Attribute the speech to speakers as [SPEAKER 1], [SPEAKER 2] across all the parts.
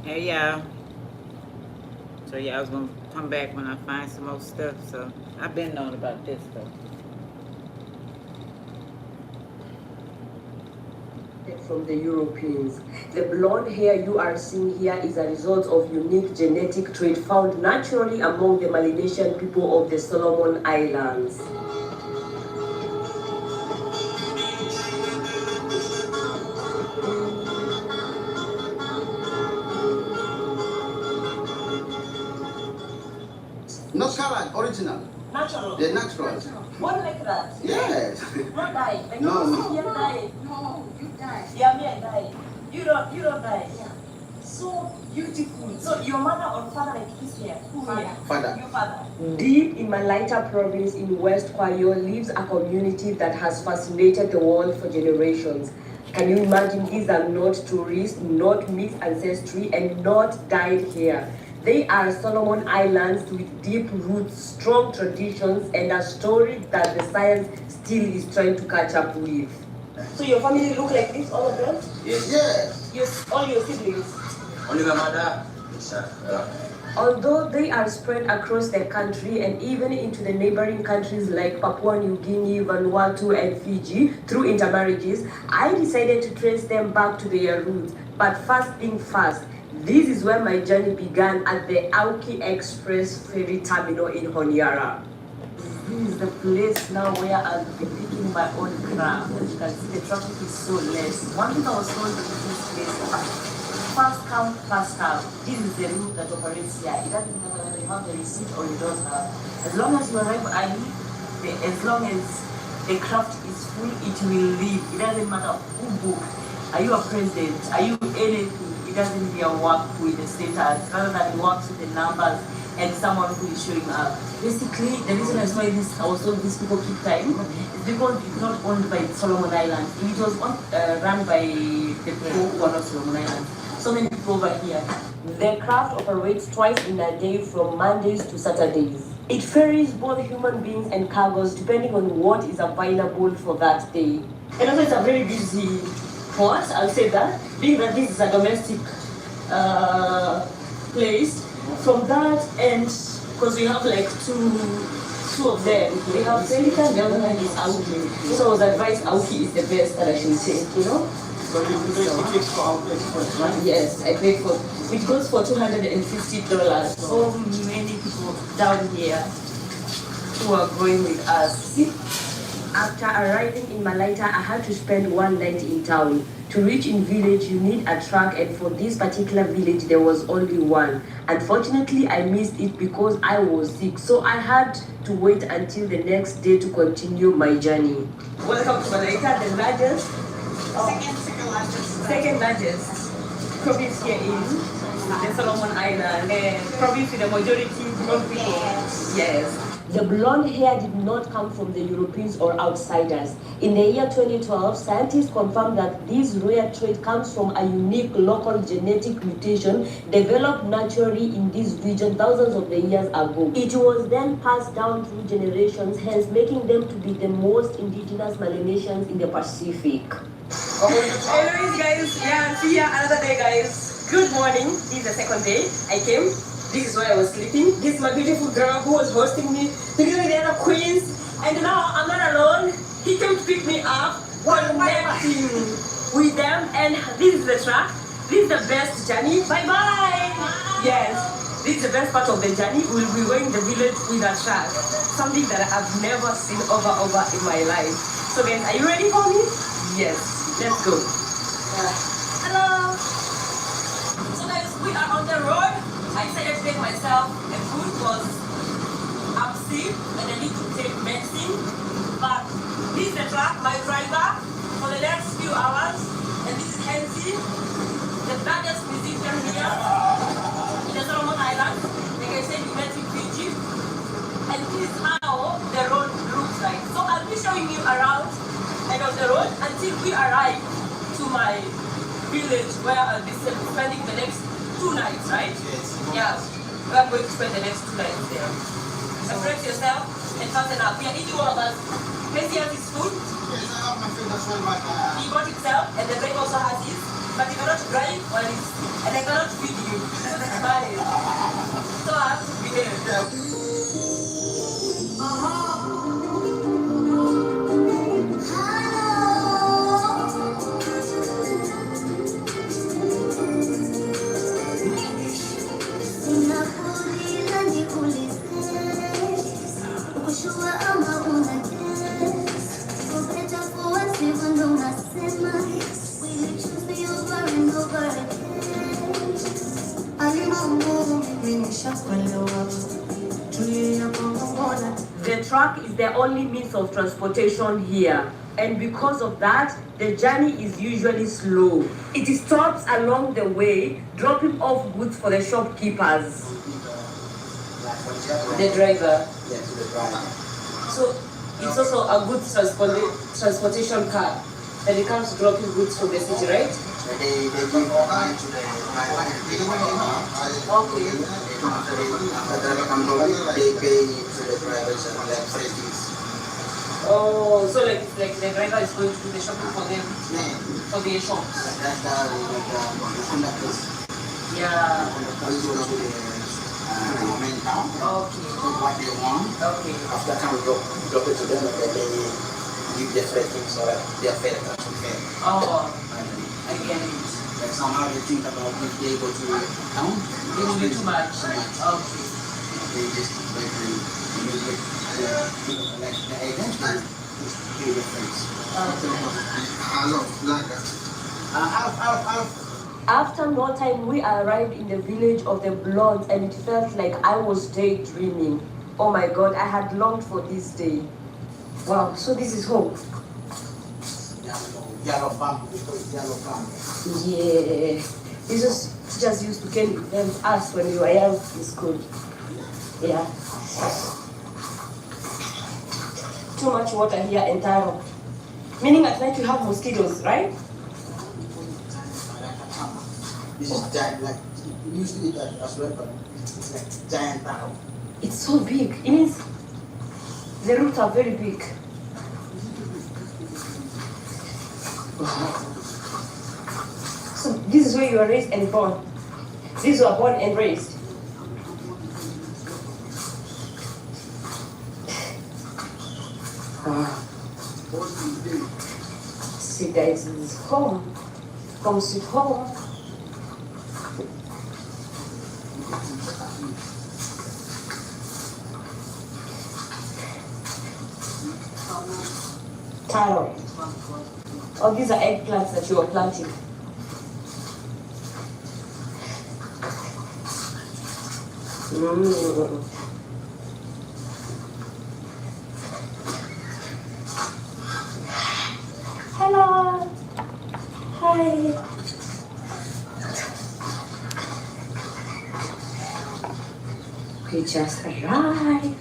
[SPEAKER 1] Hey y'all. So yeah, I was gonna come back when I find some more stuff. So I've been knowing about this though.
[SPEAKER 2] From the Europeans. The blonde hair you are seeing here is a result of unique genetic trait found naturally among the Melanesian people of the Solomon Islands.
[SPEAKER 3] Not colored, original.
[SPEAKER 4] Natural.
[SPEAKER 3] They're natural.
[SPEAKER 4] One like that.
[SPEAKER 3] Yes.
[SPEAKER 4] Not die. Like
[SPEAKER 3] No.
[SPEAKER 4] You die.
[SPEAKER 5] No, you die.
[SPEAKER 4] Yeah, me I die. You don't die.
[SPEAKER 5] Yeah.
[SPEAKER 4] So beautiful. So your mother or father like this here? Who here?
[SPEAKER 3] Father.
[SPEAKER 4] Your father.
[SPEAKER 2] Deep in Malaita province in West Kwayo lives a community that has fascinated the world for generations. Can you imagine? These are not tourists, not mixed ancestry, and not died here. They are Solomon Islands with deep roots, strong traditions, and a story that the science still is trying to catch up with. So your family look like this, all of them?
[SPEAKER 3] Yes. Yes.
[SPEAKER 2] All your siblings?
[SPEAKER 3] Only my mother.
[SPEAKER 2] Although they are spread across the country and even into the neighboring countries like Papua New Guinea, Vanuatu, and Fiji through intermarriages, I decided to trace them back to their roots. But first thing first, this is where my journey began at the Auki Express ferry terminal in Honiara. This is the place now where I'll be picking my own craft. As you can see, the traffic is so less. One thing I was told about this place, first come, first serve. This is the route that operates here. It doesn't matter whether you have the receipt or you don't have. As long as you arrive early, as long as the craft is full, it will leave. It doesn't matter who booked. Are you a president? Are you anything? It doesn't mean work with the status, rather than works with the numbers and someone who is showing up. Basically, the reason I was told these people keep time is because it's not owned by Solomon Islands. It was run by the people who are not Solomon Islands. So many people over here. The craft operates twice in a day from Mondays to Saturdays. It ferries both human beings and cargoes depending on what is available for that day. And also it's a very busy port, I'll say that, being that this is a domestic place. From that end, because we have like two of them, we have Pelican, the other one is Auki. So I was advised Auki is the best that I should take, you know?
[SPEAKER 3] So you paid tickets for our express, right?
[SPEAKER 2] Yes, I paid for it. Goes for $250. So many people down here who are going with us. See? After arriving in Malaita, I had to spend one night in town. To reach in village, you need a truck, and for this particular village, there was only one. Unfortunately, I missed it because I was sick, so I had to wait until the next day to continue my journey. Welcome to Malaita, the largest, second largest province here in the Solomon Island, province with the majority blonde people. Yes. The blonde hair did not come from the Europeans or outsiders. In the year 2012, scientists confirmed that this rare trait comes from a unique local genetic mutation developed naturally in this region thousands of the years ago. It was then passed down through generations, hence making them to be the most indigenous Melanesians in the Pacific. Anyways, guys, yeah, see ya another day, guys. Good morning. This is the second day I came. This is where I was sleeping. This is my beautiful girl who was hosting me, together with the other queens. And now I'm not alone. He came to pick me up, connecting with them. And this is the track. This is the best journey. Bye-bye. Yes, this is the best part of the journey. We'll be going the village with a track. Something that I've never seen over in my life. So guys, are you ready for me? Yes, let's go.
[SPEAKER 4] Hello. So guys, we are on the road. I decided to take myself a food because I'm sick and I need to take medicine. But this is the truck, my driver, for the next few hours. And this is Hensi, the largest musician here in the Solomon Islands. Like I said, we met in Fiji. And this is how the road looks like. So I'll be showing you around end of the road until we arrive to my village where I'll be spending the next 2 nights, right?
[SPEAKER 3] Yes.
[SPEAKER 4] Yeah, we are going to spend the next 2 nights there. So brace yourself and fasten up. We are eating all of us. Messi has his food.
[SPEAKER 3] Yes, I have my food as well, but
[SPEAKER 4] He got himself, and the break also has his. But you cannot drive and I cannot feed you. Fine. So I have to behave.
[SPEAKER 2] The truck is the only means of transportation here, and because of that, the journey is usually slow. It stops along the way, dropping off goods for the shopkeepers.
[SPEAKER 4] The driver.
[SPEAKER 3] Yes, the driver.
[SPEAKER 4] So it's also a good transportation car that it comes dropping goods from the city, right?
[SPEAKER 3] They give money to the driver and pay money.
[SPEAKER 4] Okay.
[SPEAKER 3] After the driver comes over, they pay to the drivers like free things.
[SPEAKER 4] Oh, so like the driver is going to do the shopping for them, for the shops.
[SPEAKER 3] That's the conductors.
[SPEAKER 4] Yeah.
[SPEAKER 3] Conductors go to the main town.
[SPEAKER 4] Okay.
[SPEAKER 3] What they want.
[SPEAKER 4] Okay.
[SPEAKER 3] After that, we drop it to them and then they give the free things so that they are fair, that's fair.
[SPEAKER 4] Oh, I get it.
[SPEAKER 3] Like somehow they think about if they go to town,
[SPEAKER 4] It will be too much. Okay.
[SPEAKER 3] they just like use it like the agent to pay the friends. Hello, Blanca.
[SPEAKER 2] After no time, we arrived in the village of the Blondes, and it felt like I was daydreaming. Oh my God, I had longed for this day. Wow, so this is home.
[SPEAKER 3] Yellow bamboo, because yellow bamboo.
[SPEAKER 2] Yeah, this is teachers used to cane us when we were young in school. Yeah. Too much water here and thorough. Meaning at night you have mosquitoes, right?
[SPEAKER 3] This is giant, like, we used to eat that as well, but it's like giant taro.
[SPEAKER 2] It's so big. It means the roots are very big. So this is where you were raised and born. These were born and raised. See guys, this is home. Come sweet home. Taro. Oh, these are eggplants that you are planting. Hello. Hi. We just arrived.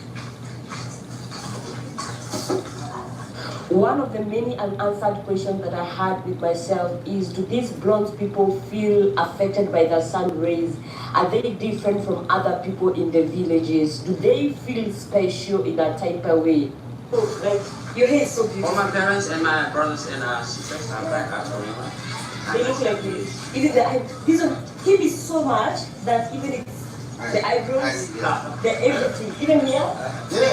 [SPEAKER 2] One of the many unanswered questions that I had with myself is, do these blonde people feel affected by the sun rays? Are they different from other people in the villages? Do they feel special in a type of way? Oh, like, your hair is so beautiful.
[SPEAKER 5] All my parents and my brothers and sisters are black actually.
[SPEAKER 2] They look like this. Even the this one, him is so much that even it's the eyebrows, the everything, even here, like this.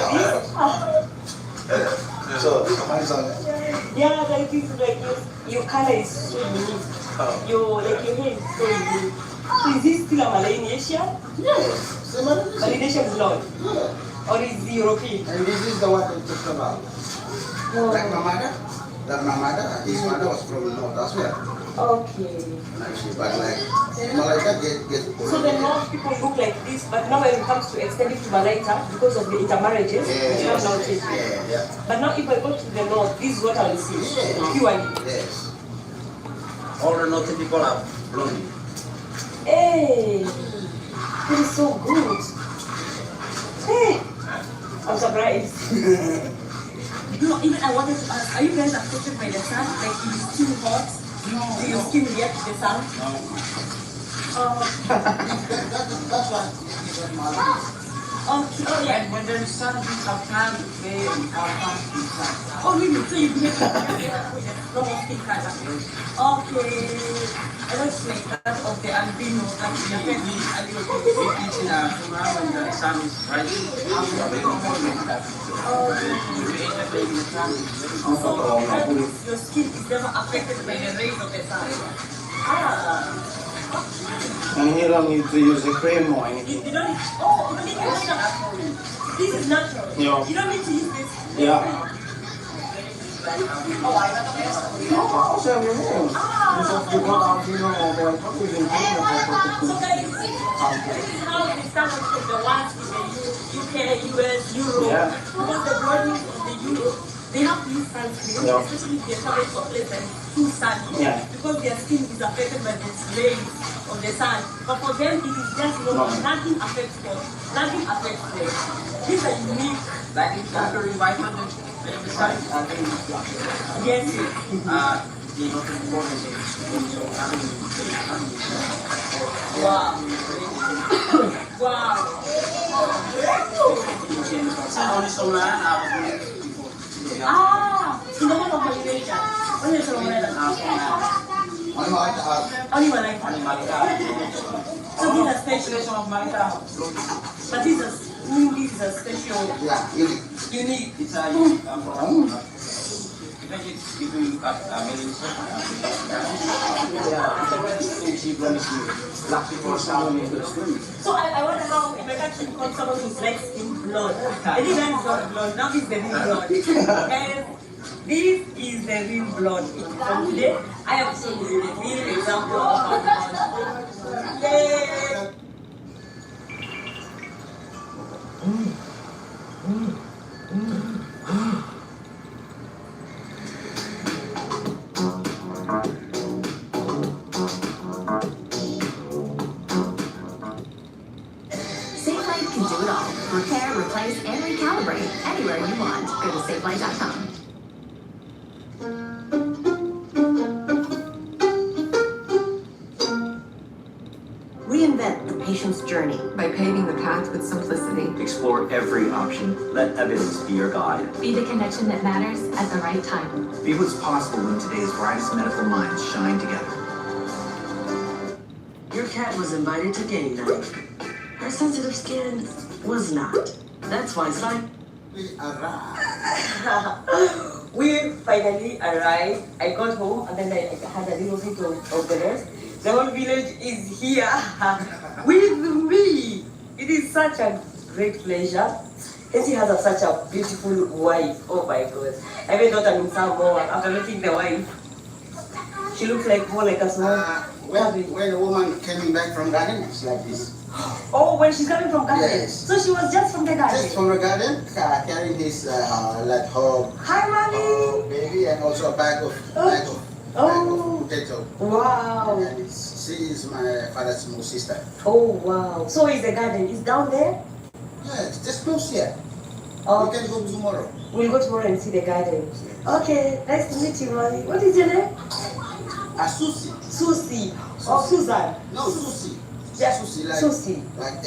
[SPEAKER 3] So, somebody's on it.
[SPEAKER 2] Yeah, like this, like this. Your color is so unique. Your hair is so unique. So is this still a Malaysian?
[SPEAKER 3] Yes.
[SPEAKER 2] Malaysian blonde?
[SPEAKER 3] Yeah.
[SPEAKER 2] Or is it European?
[SPEAKER 3] And this is the one they talked about. Like my mother, his mother was from the north as well.
[SPEAKER 2] Okay.
[SPEAKER 3] But like, Malaysia get
[SPEAKER 2] So the North people look like this, but now when it comes to extending to Malaysia, because of the intermarriages, it's not now changing.
[SPEAKER 3] Yeah.
[SPEAKER 2] But now if I go to the North, this is what I will see. Purely.
[SPEAKER 3] Yes.
[SPEAKER 5] All the northern people are blonde.
[SPEAKER 2] Hey, that is so good. Hey, I'm surprised.
[SPEAKER 4] No, even I wanted to ask, are you guys affected by the sun? Like, if it's too hot, do your skin react to the sun?
[SPEAKER 3] That's why.
[SPEAKER 4] Okay, oh yeah.
[SPEAKER 5] And when there's sun, we have time to play and have fun inside.
[SPEAKER 4] Oh really? So you behave like no more skin color. Okay. I don't like that of the albino and the
[SPEAKER 5] We teach in tomorrow when the sun is rising. We create a baby in the sun.
[SPEAKER 4] So your skin is never affected by the rays of the sun. Ah.
[SPEAKER 3] And you don't need to use a cream or anything.
[SPEAKER 4] You don't need, oh, you don't need to use that. This is natural.
[SPEAKER 3] Yeah.
[SPEAKER 4] You don't need to use this.
[SPEAKER 3] Yeah.
[SPEAKER 4] Oh, I don't know.
[SPEAKER 3] Oh, so you know. You go out, you know, they're probably
[SPEAKER 4] So guys, this is how we start with the ones in the UK, US, Europe.
[SPEAKER 3] Yeah.
[SPEAKER 4] Because the bodies of the Europe, they have to use sunscreen,
[SPEAKER 3] Yeah.
[SPEAKER 4] especially if they're traveling for places too sunny.
[SPEAKER 3] Yeah.
[SPEAKER 4] Because their skin is affected by the rays of the sun. But for them, it is just normal. Nothing affects them. Nothing affects them. These are unique.
[SPEAKER 5] Like in Calgary, 500 besides,
[SPEAKER 4] Yes.
[SPEAKER 5] the nothing more than so
[SPEAKER 4] Wow. Wow.
[SPEAKER 5] only so long, I
[SPEAKER 4] Ah, in the month of Malaysia. Only so Only Malacca. So these are special. But this is a special.
[SPEAKER 3] Yeah,
[SPEAKER 4] Unique.
[SPEAKER 5] It's a if you look at Melissa, black people sound into the screen.
[SPEAKER 4] So I wonder how if I can call someone who's like skin blonde. And this is not blonde. Now this is the real blonde. And this is the real blonde. From today, I have shown you the real example of how blonde. Yay!
[SPEAKER 6] SafeLight can do it all. Repair, replace, and recalibrate anywhere you want. Go to SafeLight.com. Reinvent the patient's journey by paving the path with simplicity.
[SPEAKER 7] Explore every option. Let evidence be your guide.
[SPEAKER 6] Be the connection that matters at the right time.
[SPEAKER 7] Be what's possible when today's brightest medical minds shine together.
[SPEAKER 8] Your cat was invited to game night. Her sensitive skin was not. That's why it's like...
[SPEAKER 2] We finally arrived. I got home and then I had a little bit of the rest. The whole village is here with me. It is such a great pleasure. And she has such a beautiful wife. Oh my God. I even thought I'm in Samoa after meeting the wife. She looks like more like a small.
[SPEAKER 3] When a woman coming back from garden, it's like this.
[SPEAKER 2] Oh, when she's coming from garden.
[SPEAKER 3] Yes.
[SPEAKER 2] So she was just from the garden.
[SPEAKER 3] Just from the garden, carrying this like hog,
[SPEAKER 2] Hi, mommy.
[SPEAKER 3] baby, and also a bag of potato.
[SPEAKER 2] Wow.
[SPEAKER 3] And she is my father's small sister.
[SPEAKER 2] Oh, wow. So is the garden? Is down there?
[SPEAKER 3] Yes, just close here.
[SPEAKER 2] Oh,
[SPEAKER 3] We can go tomorrow.
[SPEAKER 2] we'll go tomorrow and see the garden. Okay, nice to meet you, mommy. What is your name?
[SPEAKER 3] Susie.
[SPEAKER 2] Susie. Or Susan.
[SPEAKER 3] No, Susie.
[SPEAKER 2] Yeah,
[SPEAKER 3] Susie, like
[SPEAKER 2] Susie.
[SPEAKER 3] like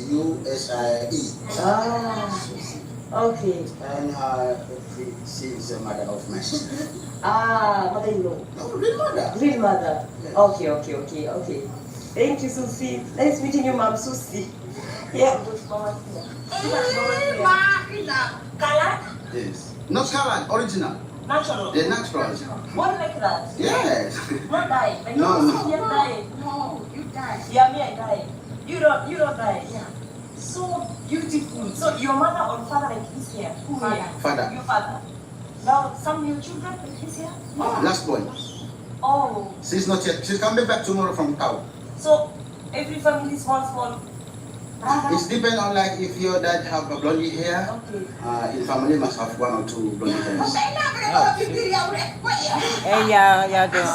[SPEAKER 3] S-U-S-I-E.
[SPEAKER 2] Ah,
[SPEAKER 3] Susie.
[SPEAKER 2] okay.
[SPEAKER 3] And she is the mother of my sister.
[SPEAKER 2] Ah, mother-in-law.
[SPEAKER 3] No, real mother.
[SPEAKER 2] Real mother.
[SPEAKER 3] Yes.
[SPEAKER 2] Okay. Thank you, Susie. Nice meeting you, Mom Susie. Yeah. Color?
[SPEAKER 3] Yes. Not colored, original.
[SPEAKER 4] Natural.
[SPEAKER 3] The natural.
[SPEAKER 4] What like that?
[SPEAKER 3] Yes.
[SPEAKER 4] Not die. Like
[SPEAKER 3] No,
[SPEAKER 4] you
[SPEAKER 3] no.
[SPEAKER 4] just die. No, you die. Yeah, me I die. You don't die. Yeah. So beautiful. So your mother or father like this here? Who here?
[SPEAKER 3] Father.
[SPEAKER 4] Your father. Now some of your children like this here?
[SPEAKER 3] Last boy.
[SPEAKER 4] Oh.
[SPEAKER 3] She's not yet. She's coming back tomorrow from town.
[SPEAKER 4] So every family is small.
[SPEAKER 3] It's depend on like if your dad have a blondie hair.
[SPEAKER 4] Okay.
[SPEAKER 3] His family must have one or two blondie hairs.
[SPEAKER 1] Hey y'all doing?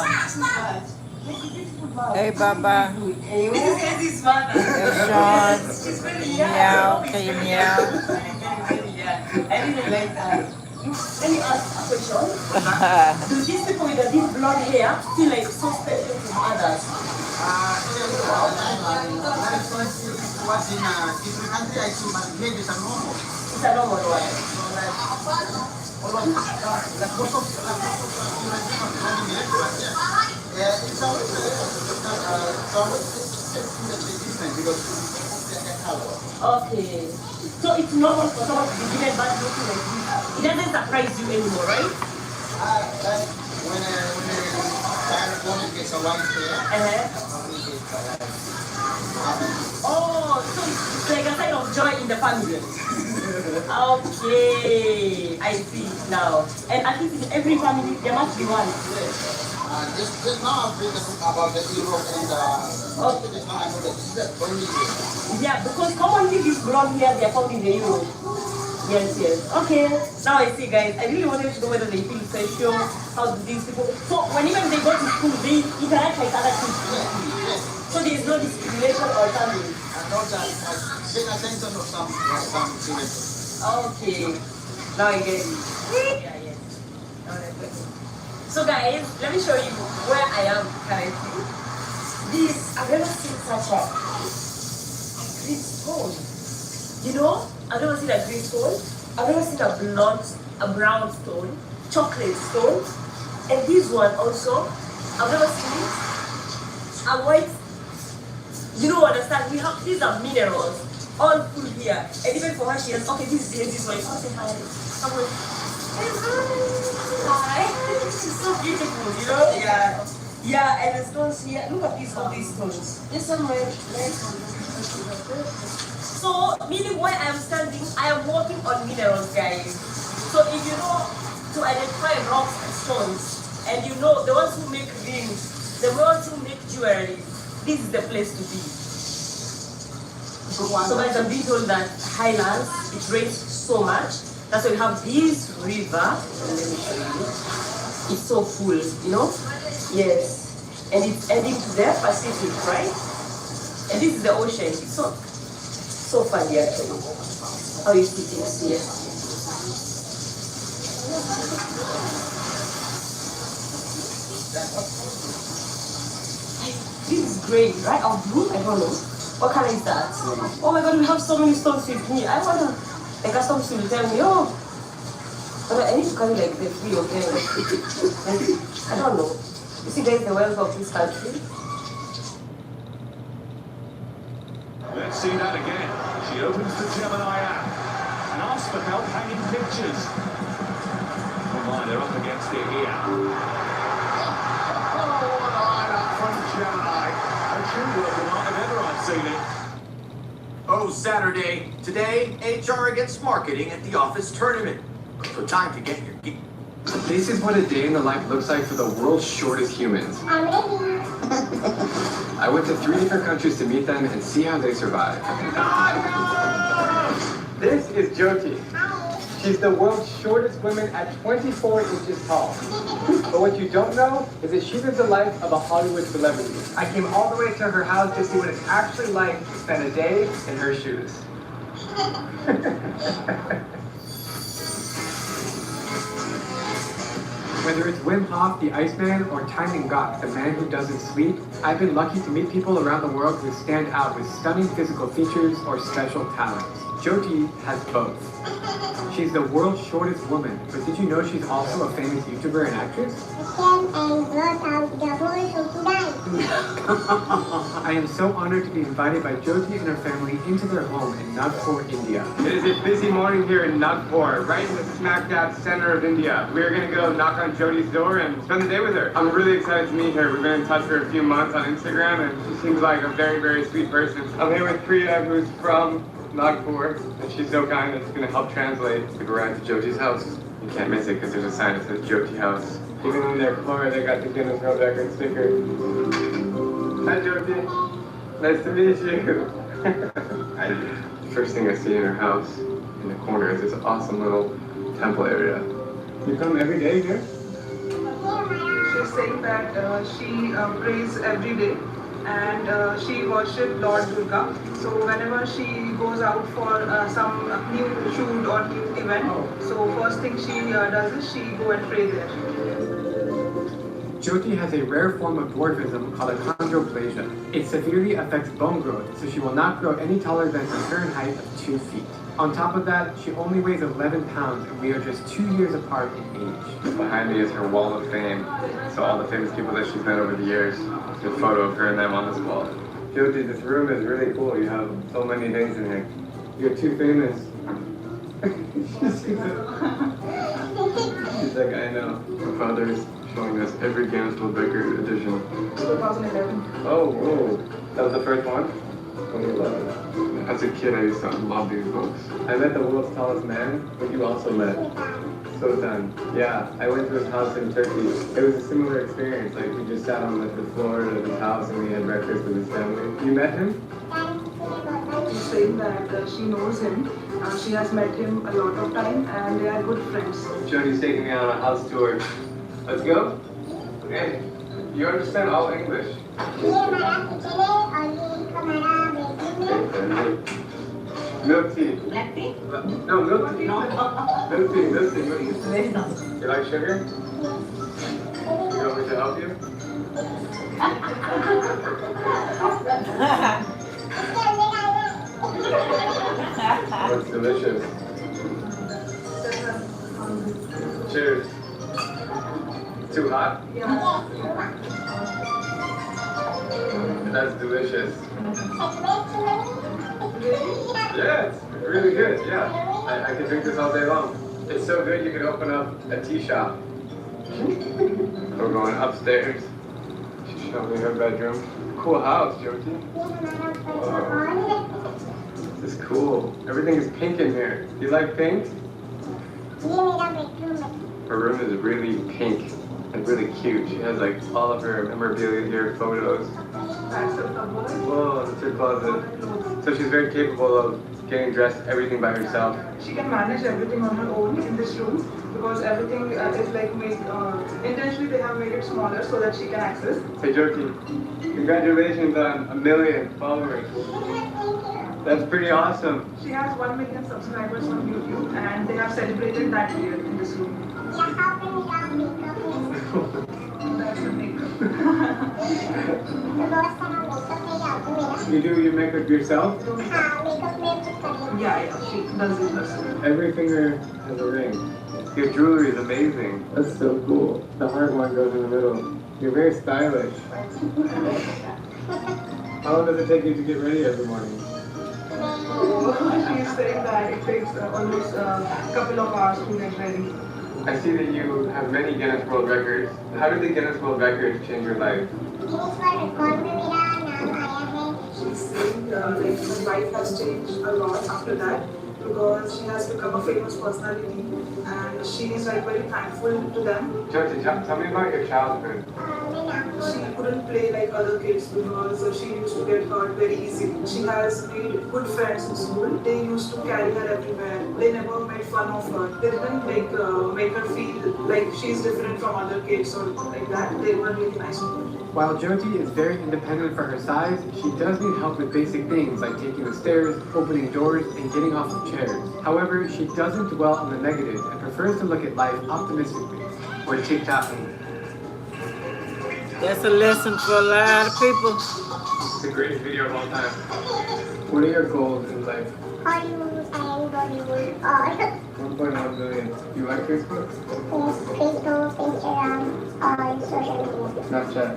[SPEAKER 4] Make a beautiful mouth.
[SPEAKER 1] Hey Baba.
[SPEAKER 4] This is Katie's mother.
[SPEAKER 1] Hey Sean.
[SPEAKER 4] She's very young.
[SPEAKER 1] Meow. Can you meow?
[SPEAKER 4] Very young. I really like that. Let me ask a question. Do these people with this blonde hair feel like so special from others?
[SPEAKER 3] was in a different country, I see, but maybe it's a normal.
[SPEAKER 2] It's a normal one.
[SPEAKER 3] So like, most of it's always different because they're color.
[SPEAKER 2] Okay. So it's normal for someone to be given bad looking like this. It doesn't surprise you anymore, right?
[SPEAKER 3] Like when a child woman gets a white hair,
[SPEAKER 2] Oh, so it's like a sign of joy in the family. Okay, I see now. And at least in every family, there must be one.
[SPEAKER 3] just now I've read about the Europe and just now I know that this is only
[SPEAKER 2] Yeah, because commonly these blonde hair, they are found in the Europe. Yes, yes. Okay, now I see, guys. I really wanted to know whether they feel special. How do these people? So when even they go to school, they interact like other kids. So there is no discrimination or something.
[SPEAKER 3] I know that I pay attention to some students.
[SPEAKER 2] Okay, now I get it. Yeah, yeah. Now I get it. So guys, let me show you where I am currently. This, I've never seen such a green stone. You know, I've never seen a green stone. I've never seen a brown stone, chocolate stone. And this one also, I've never seen it. A white, you don't understand, these are minerals, all full here. And even for her, she has, okay, this is one. So say hi. Hi. It's so beautiful, you know? Yeah. Yeah, and the stones here, look at these stones. There's some red. So, meaning where I am standing, I am walking on minerals, guys. So if you know to identify rocks and stones, and you know the ones who make rings, the ones who make jewelry, this is the place to be. So guys, I'm being told that Highlands, it rains so much. That's why we have this river. Let me show you. It's so full, you know? Yes. And it's ending to the Pacific, right? And this is the ocean. It's so funny actually. How you see things here. This is gray, right? Or blue? I don't know. What color is that? Oh my god, we have so many stones with me. I wanna, the customs will tell me, oh, but I need to carry like the three of them. I don't know. You see guys, the wealth of this country.
[SPEAKER 9] Let's see that again. She opens the Gemini app and asks for help hanging pictures. Oh my, they're up against it here. Oh, what a lineup from Gemini. A true work of art if ever I've seen it.
[SPEAKER 7] Oh, Saturday. Today, HR against marketing at the office tournament. So time to get your geek.
[SPEAKER 10] This is what a day in the life looks like for the world's shortest humans. I went to 3 different countries to meet them and see how they survive. This is Jyoti. She's the world's shortest woman at 24 inches tall. But what you don't know is that she lives the life of a Hollywood celebrity. I came all the way to her house to see what it's actually like to spend a day in her shoes. Whether it's Wim Hof, the Iceman, or Timon Gok, the man who doesn't sleep, I've been lucky to meet people around the world who stand out with stunning physical features or special talents. Jyoti has both. She's the world's shortest woman, but did you know she's also a famous YouTuber and actress? I am so honored to be invited by Jyoti and her family into their home in Nagpur, India. It is a busy morning here in Nagpur, right in the smack dab center of India. We're going to go knock on Jyoti's door and spend the day with her. I'm really excited to meet her. We've been in touch for a few months on Instagram, and she seems like a very, very sweet person. I'm here with Priya, who's from Nagpur, and she's so kind that she's going to help translate. We arrived at Jyoti's house. You can't miss it because there's a sign that says Jyoti House. Even in their car, they got the Guinness World Record sticker. Hi, Jyoti. Nice to meet you. The first thing I see in her house, in the corner, is this awesome little temple area. You come every day here?
[SPEAKER 11] She's saying that she prays every day and she worships Lord Durga. So whenever she goes out for some new shoot or new event, so first thing she does is she go and pray there.
[SPEAKER 10] Jyoti has a rare form of dwarfism called achondroplasia. It severely affects bone growth, so she will not grow any taller than her current height of 2 feet. On top of that, she only weighs 11 pounds, and we are just 2 years apart in age.
[SPEAKER 12] Behind me is her wall of fame, so all the famous people that she's met over the years. There's a photo of her and them on this wall.
[SPEAKER 10] Jyoti, this room is really cool. You have so many things in here. You're too famous. She's like, I know.
[SPEAKER 12] My father's showing us every Guinness World Record edition.
[SPEAKER 11] 2011.
[SPEAKER 12] Oh, whoa. That was the first one? 2011. As a kid, I used to love these books.
[SPEAKER 10] I met the world's tallest man, but you also met Sultan. Yeah, I went to his house in Turkey. It was a similar experience. Like, we just sat on the floor of his house and we had breakfast with his family. You met him?
[SPEAKER 11] She's saying that she knows him. She has met him a lot of time and they are good friends.
[SPEAKER 12] Jody's taking me on a house tour. Let's go? Hey, you understand all English? Milk tea.
[SPEAKER 6] Black tea?
[SPEAKER 12] No, milk tea.
[SPEAKER 6] No.
[SPEAKER 12] Milk tea, milk tea, milk tea.
[SPEAKER 6] Very nice.
[SPEAKER 12] You like sugar? You want me to help you? Looks delicious. Cheers. Too hot? That's delicious. Yeah, it's really good, yeah. I could drink this all day long. It's so good you could open up a tea shop. We're going upstairs. She's showing me her bedroom. Cool house, Jyoti. Wow. This is cool. Everything is pink in here. You like pink? Her room is really pink and really cute. She has like all of her memorabilia here, photos. Whoa, that's her closet. So she's very capable of getting dressed, everything by herself.
[SPEAKER 11] She can manage everything on her own in this room because everything is like made, intentionally they have made it smaller so that she can access.
[SPEAKER 10] Hey Jyoti, congratulations on 1 million followers. That's pretty awesome.
[SPEAKER 11] She has 1 million subscribers on YouTube and they have celebrated that year in this room. That's the makeup.
[SPEAKER 10] You makeup yourself?
[SPEAKER 11] Yeah, she does it herself.
[SPEAKER 10] Every finger has a ring. Your jewelry is amazing. That's so cool. The heart one goes in the middle. You're very stylish. How long does it take you to get ready every morning?
[SPEAKER 11] She's saying that it takes almost a couple of hours to get ready.
[SPEAKER 12] I see that you have many Guinness World Records. How did the Guinness World Records change your life?
[SPEAKER 11] She's saying like her life has changed a lot after that because she has become a famous personality and she is like very thankful to them.
[SPEAKER 12] Jyoti, tell me about your childhood.
[SPEAKER 11] She couldn't play like other kids because she used to get hurt very easily. She has made good friends in school. They used to carry her everywhere. They never made fun of her. They didn't make her feel like she's different from other kids or like that. They were really nice to her.
[SPEAKER 10] While Jyoti is very independent for her size, she does need help with basic things like taking the stairs, opening doors, and getting off of chairs. However, she doesn't dwell on the negatives and prefers to look at life optimistically. We're TikToking.
[SPEAKER 1] That's a lesson for a lot of people.
[SPEAKER 12] It's the greatest video of all time.
[SPEAKER 10] What are your goals in life?
[SPEAKER 13] Hollywood and Bollywood or
[SPEAKER 10] 1.1 million. You like Facebook?
[SPEAKER 13] Facebook, Instagram, or social media.
[SPEAKER 10] Snapchat.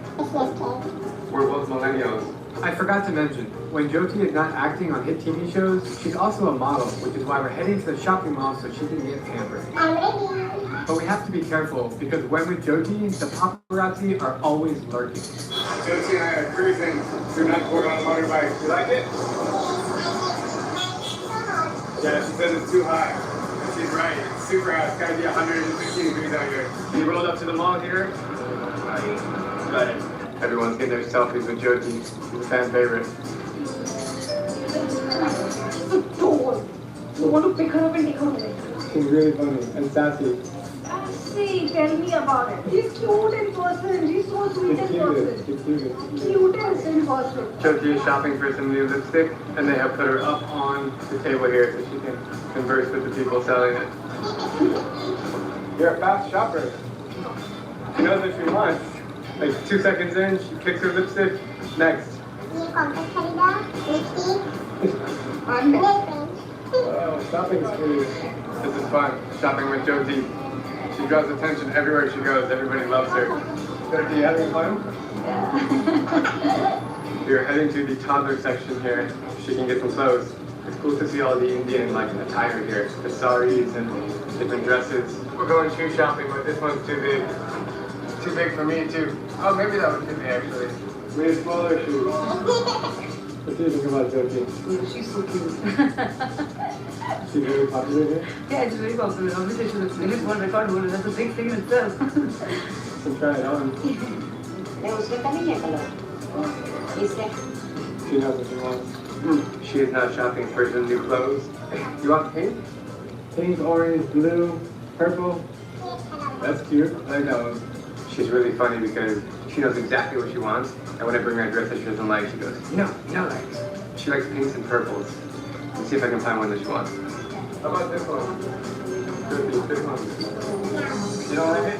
[SPEAKER 12] We're both millennials.
[SPEAKER 10] I forgot to mention, when Jyoti is not acting on hit TV shows, she's also a model, which is why we're heading to the shopping mall so she can get pampered.
[SPEAKER 13] I'm ready.
[SPEAKER 10] But we have to be careful, because when with Jyoti, the paparazzi are always lurking.
[SPEAKER 12] Jyoti and I are cruising through Nagpur on a motorbike. You like it? Yeah, she says it's too hot. And she's right. It's super hot. It's gotta be 116 degrees out here. We rolled up to the mall here. Got it. Everyone's getting their selfies with Jyoti. She's a fan favorite.
[SPEAKER 2] You want to pick her up and take her away.
[SPEAKER 10] She's really funny and sassy.
[SPEAKER 2] See, tell me about it. She's cute in person. She's so sweet in person.
[SPEAKER 10] She's cute.
[SPEAKER 2] Cutest in person.
[SPEAKER 12] Jyoti is shopping for some new lipstick, and they have put her up on the table here so she can converse with the people selling it. You're a fast shopper. She knows what she wants. Like 2 seconds in, she kicks her lipstick. Next.
[SPEAKER 13] ये compact खरीदा, lipstick,
[SPEAKER 12] Oh, shopping spree. This is fun. Shopping with Jyoti. She draws attention everywhere she goes. Everybody loves her. Jyoti, you having fun? We're heading to the toddler section here. She can get some clothes. It's cool to see all the Indian attire here. The saris and different dresses. We're going shoe shopping, but this one's too big. Too big for me too. Oh, maybe that one fit me actually. We need smaller shoes. What do you think about Jyoti?
[SPEAKER 11] She's so cute.
[SPEAKER 12] She's very popular here.
[SPEAKER 11] Yeah, it's very popular. Obviously, she looks Guinness World Record holder. That's a big thing in itself.
[SPEAKER 12] So try it on. She knows what she wants. She is now shopping for some new clothes. You want pink? Pink, orange, blue, purple. That's cute. I like that one. She's really funny because she knows exactly what she wants. And when I bring her a dress that she doesn't like, she goes, you know like. She likes pinks and purples. Let's see if I can find one that she wants. How about this one? This one. You don't like it?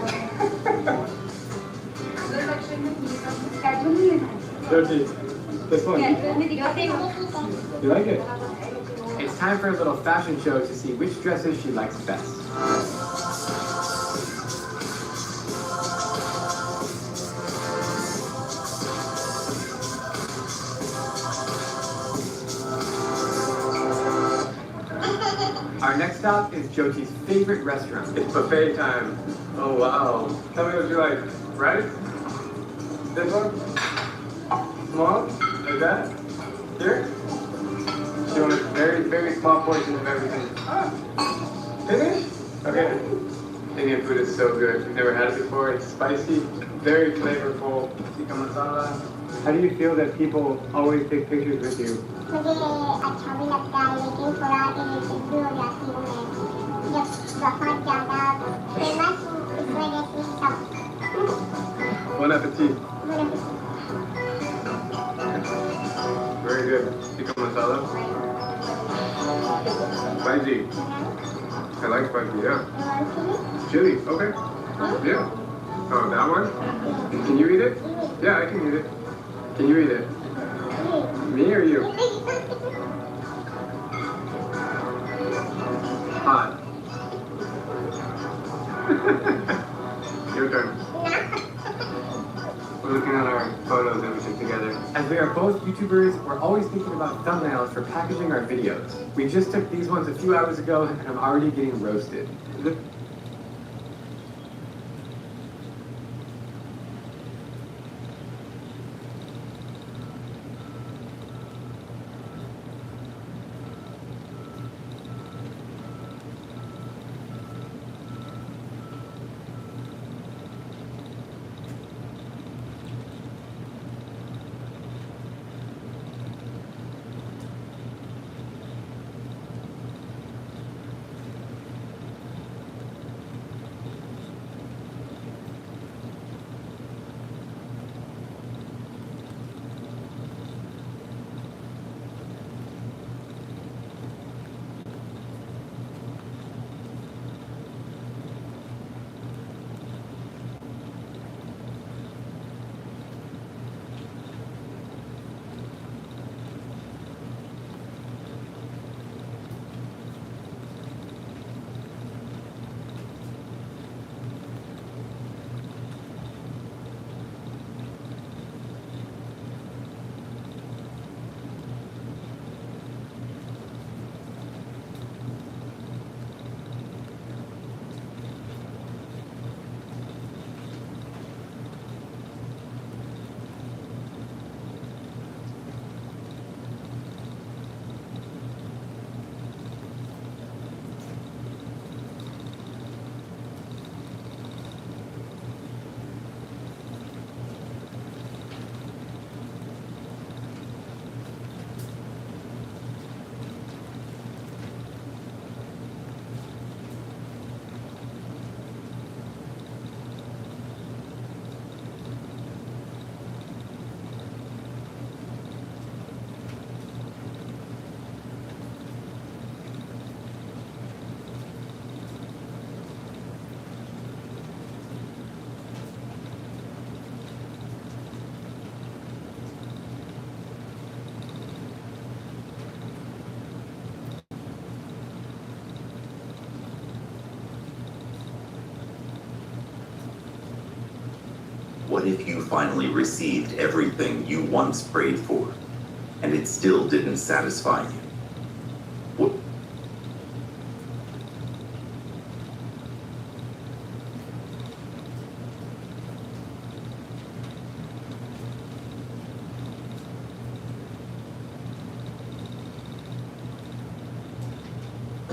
[SPEAKER 12] Jyoti, this one. You like it? It's time for a little fashion show to see which dresses she likes best. Our next stop is Jyoti's favorite restaurant. It's buffet time. Oh wow. Tell me what you like. Rice? This one? Small? Like that? Here? She wants very, very small portions of everything. Finish? Okay. Indian food is so good. We've never had it before. It's spicy, very flavorful. Tikka masala. How do you feel that people always take pictures with you?
[SPEAKER 13] मुझे अच्छा भी लगता है लेकिन थोड़ा irritate भी हो जाती हूँ मैं जब बहुत ज़्यादा फेमस हूँ इस वजह से सब
[SPEAKER 12] Bon appetit. Very good. Tikka masala. Spicy. I like spicy, yeah. Chili, okay. Yeah. Oh, that one? Can you eat it? Yeah, I can eat it. Can you eat it? Me or you? Hot. Your turn. We're looking at our photos that we took together. As we are both YouTubers, we're always thinking about thumbnails for packaging our videos. We just took these ones a few hours ago and I'm already getting roasted.
[SPEAKER 14] if you finally received everything you once prayed for, and it still didn't satisfy you? What?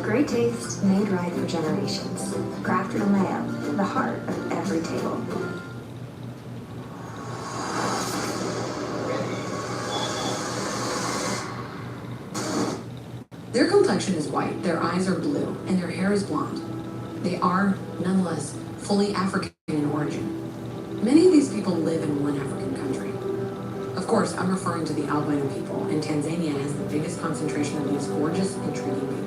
[SPEAKER 6] Great taste, made right for generations. Crafted and layout, the heart of every table.
[SPEAKER 15] Their complexion is white, their eyes are blue, and their hair is blonde. They are, nonetheless, fully African in origin. Many of these people live in one African country. Of course, I'm referring to the albino people, and Tanzania has the biggest concentration of these gorgeous, intriguing people.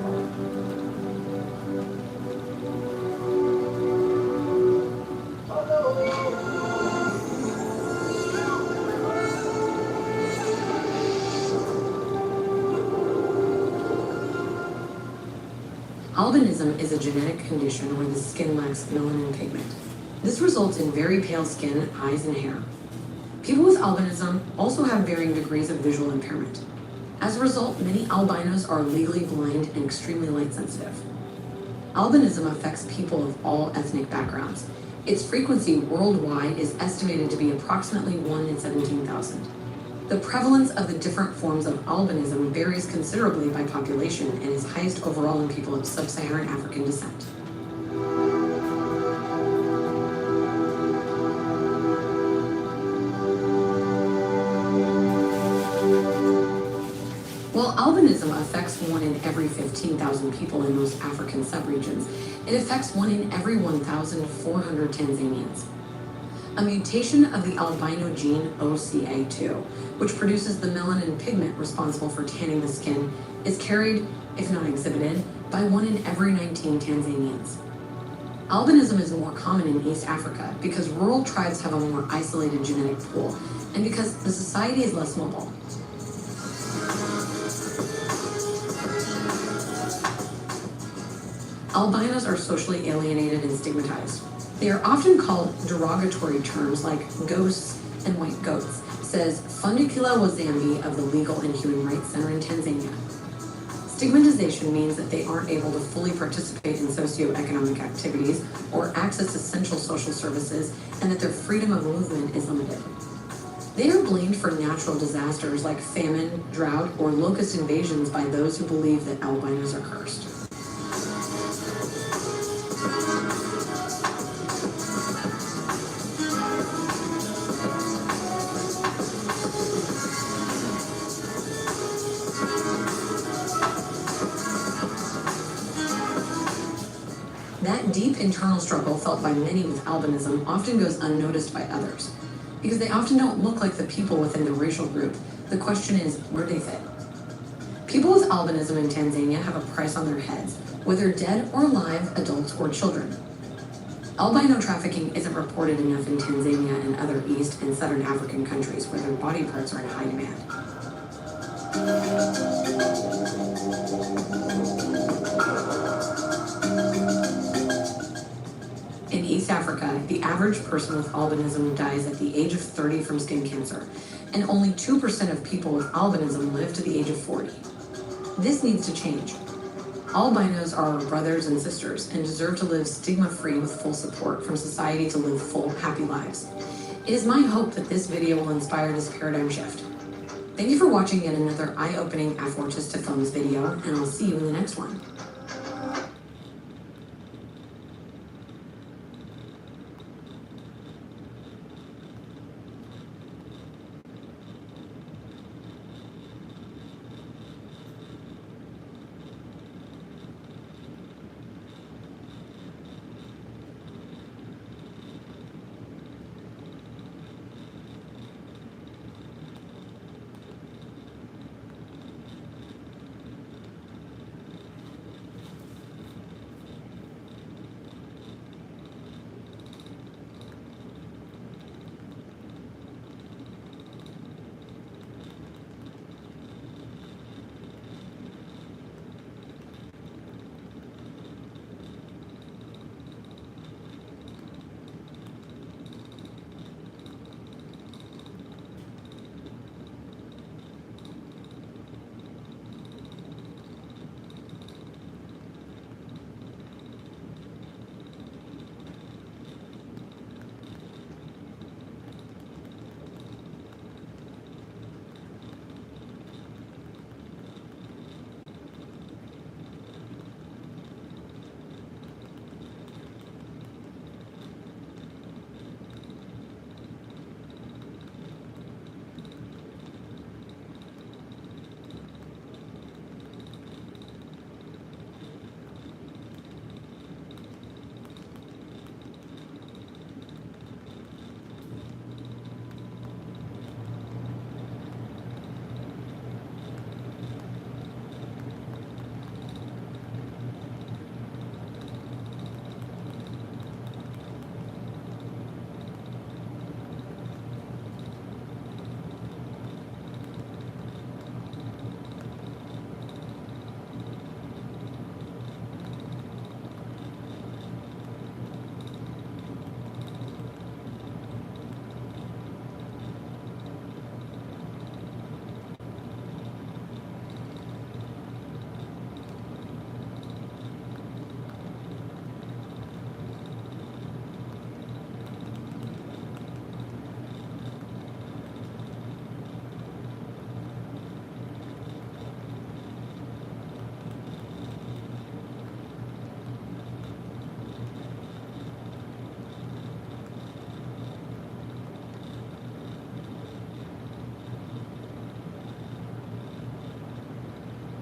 [SPEAKER 15] Albinism is a genetic condition where the skin lacks melanin pigment. This results in very pale skin, eyes, and hair. People with albinism also have varying degrees of visual impairment. As a result, many albinos are legally blind and extremely light sensitive. Albinism affects people of all ethnic backgrounds. Its frequency worldwide is estimated to be approximately 1 in 17,000. The prevalence of the different forms of albinism varies considerably by population and is highest overall in people of sub-Saharan African descent. While albinism affects 1 in every 15,000 people in most African subregions, it affects 1 in every 1,400 Tanzanians. A mutation of the albino gene OCA2, which produces the melanin pigment responsible for tanning the skin, is carried, if not exhibited, by 1 in every 19 Tanzanians. Albinism is more common in East Africa because rural tribes have a more isolated genetic pool and because the society is less mobile. Albinos are socially alienated and stigmatized. They are often called derogatory terms like ghosts and white goats, says Fundikila Wazambi of the Legal and Human Rights Center in Tanzania. Stigmatization means that they aren't able to fully participate in socioeconomic activities or access essential social services, and that their freedom of movement is limited. They are blamed for natural disasters like famine, drought, or locust invasions by those who believe that albinos are cursed. That deep internal struggle felt by many with albinism often goes unnoticed by others. Because they often don't look like the people within the racial group, the question is, where do they fit? People with albinism in Tanzania have a price on their heads, whether dead or alive, adults or children. Albino trafficking isn't reported enough in Tanzania and other East and Southern African countries where their body parts are in high demand. In East Africa, the average person with albinism dies at the age of 30 from skin cancer, and only 2% of people with albinism live to the age of 40. This needs to change. Albinos are our brothers and sisters and deserve to live stigma-free with full support from society to live full, happy lives. It is my hope that this video will inspire this paradigm shift. Thank you for watching yet another eye-opening Affortista Films video, and I'll see you in the next one.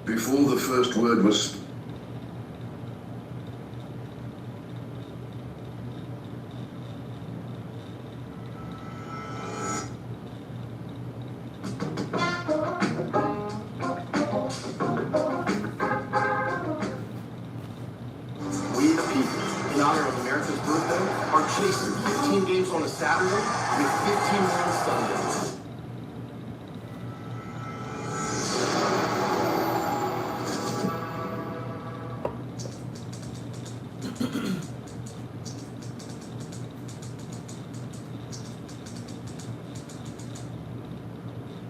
[SPEAKER 16] Before the first word was
[SPEAKER 7] We the people, in honor of America's birthday, are chasing 15 games on a Saturday with 15 more on Sunday.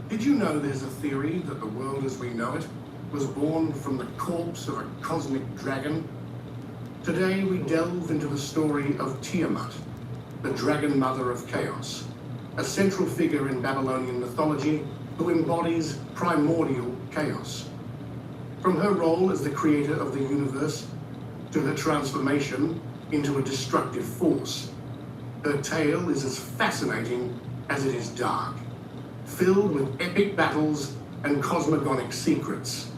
[SPEAKER 17] Did you know there's a theory that the world as we know it was born from the corpse of a cosmic dragon? Today we delve into the story of Tiamat, the dragon mother of chaos, a central figure in Babylonian mythology who embodies primordial chaos. From her role as the creator of the universe to her transformation into a destructive force, her tale is as fascinating as it is dark, filled with epic battles and cosmogonic secrets.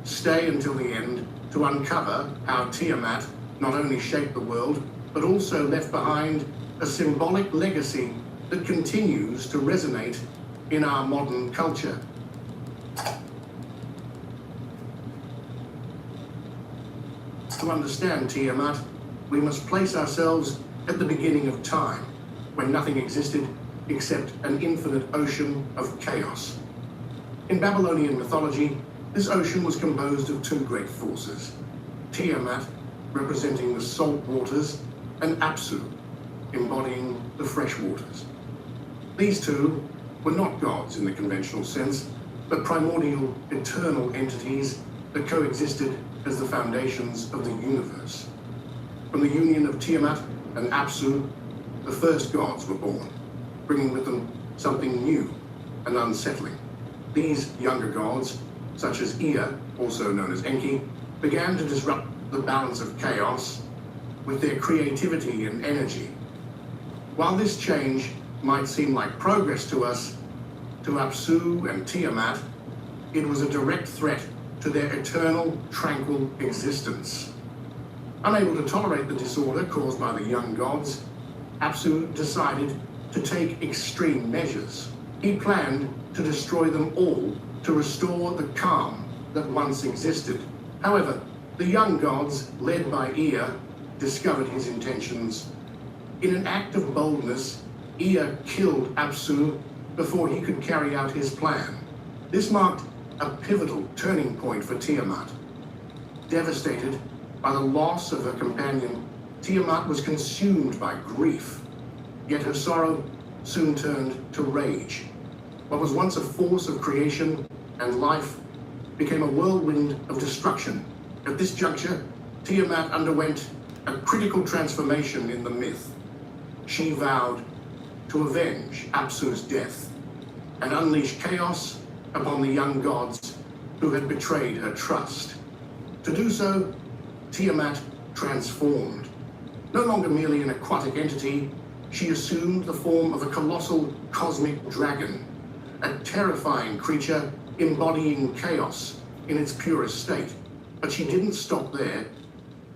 [SPEAKER 17] Stay until the end to uncover how Tiamat not only shaped the world, but also left behind a symbolic legacy that continues to resonate in our modern culture. To understand Tiamat, we must place ourselves at the beginning of time, when nothing existed except an infinite ocean of chaos. In Babylonian mythology, this ocean was composed of two great forces, Tiamat, representing the salt waters, and Apsu, embodying the fresh waters. These two were not gods in the conventional sense, but primordial, eternal entities that coexisted as the foundations of the universe. From the union of Tiamat and Apsu, the first gods were born, bringing with them something new and unsettling. These younger gods, such as Ea, also known as Enki, began to disrupt the balance of chaos with their creativity and energy. While this change might seem like progress to us, to Apsu and Tiamat, it was a direct threat to their eternal, tranquil existence. Unable to tolerate the disorder caused by the young gods, Apsu decided to take extreme measures. He planned to destroy them all to restore the calm that once existed. However, the young gods, led by Ea, discovered his intentions. In an act of boldness, Ea killed Apsu before he could carry out his plan. This marked a pivotal turning point for Tiamat. Devastated by the loss of her companion, Tiamat was consumed by grief. Yet her sorrow soon turned to rage. What was once a force of creation and life became a whirlwind of destruction. At this juncture, Tiamat underwent a critical transformation in the myth. She vowed to avenge Apsu's death and unleash chaos upon the young gods who had betrayed her trust. To do so, Tiamat transformed. No longer merely an aquatic entity, she assumed the form of a colossal cosmic dragon, a terrifying creature embodying chaos in its purest state. But she didn't stop there.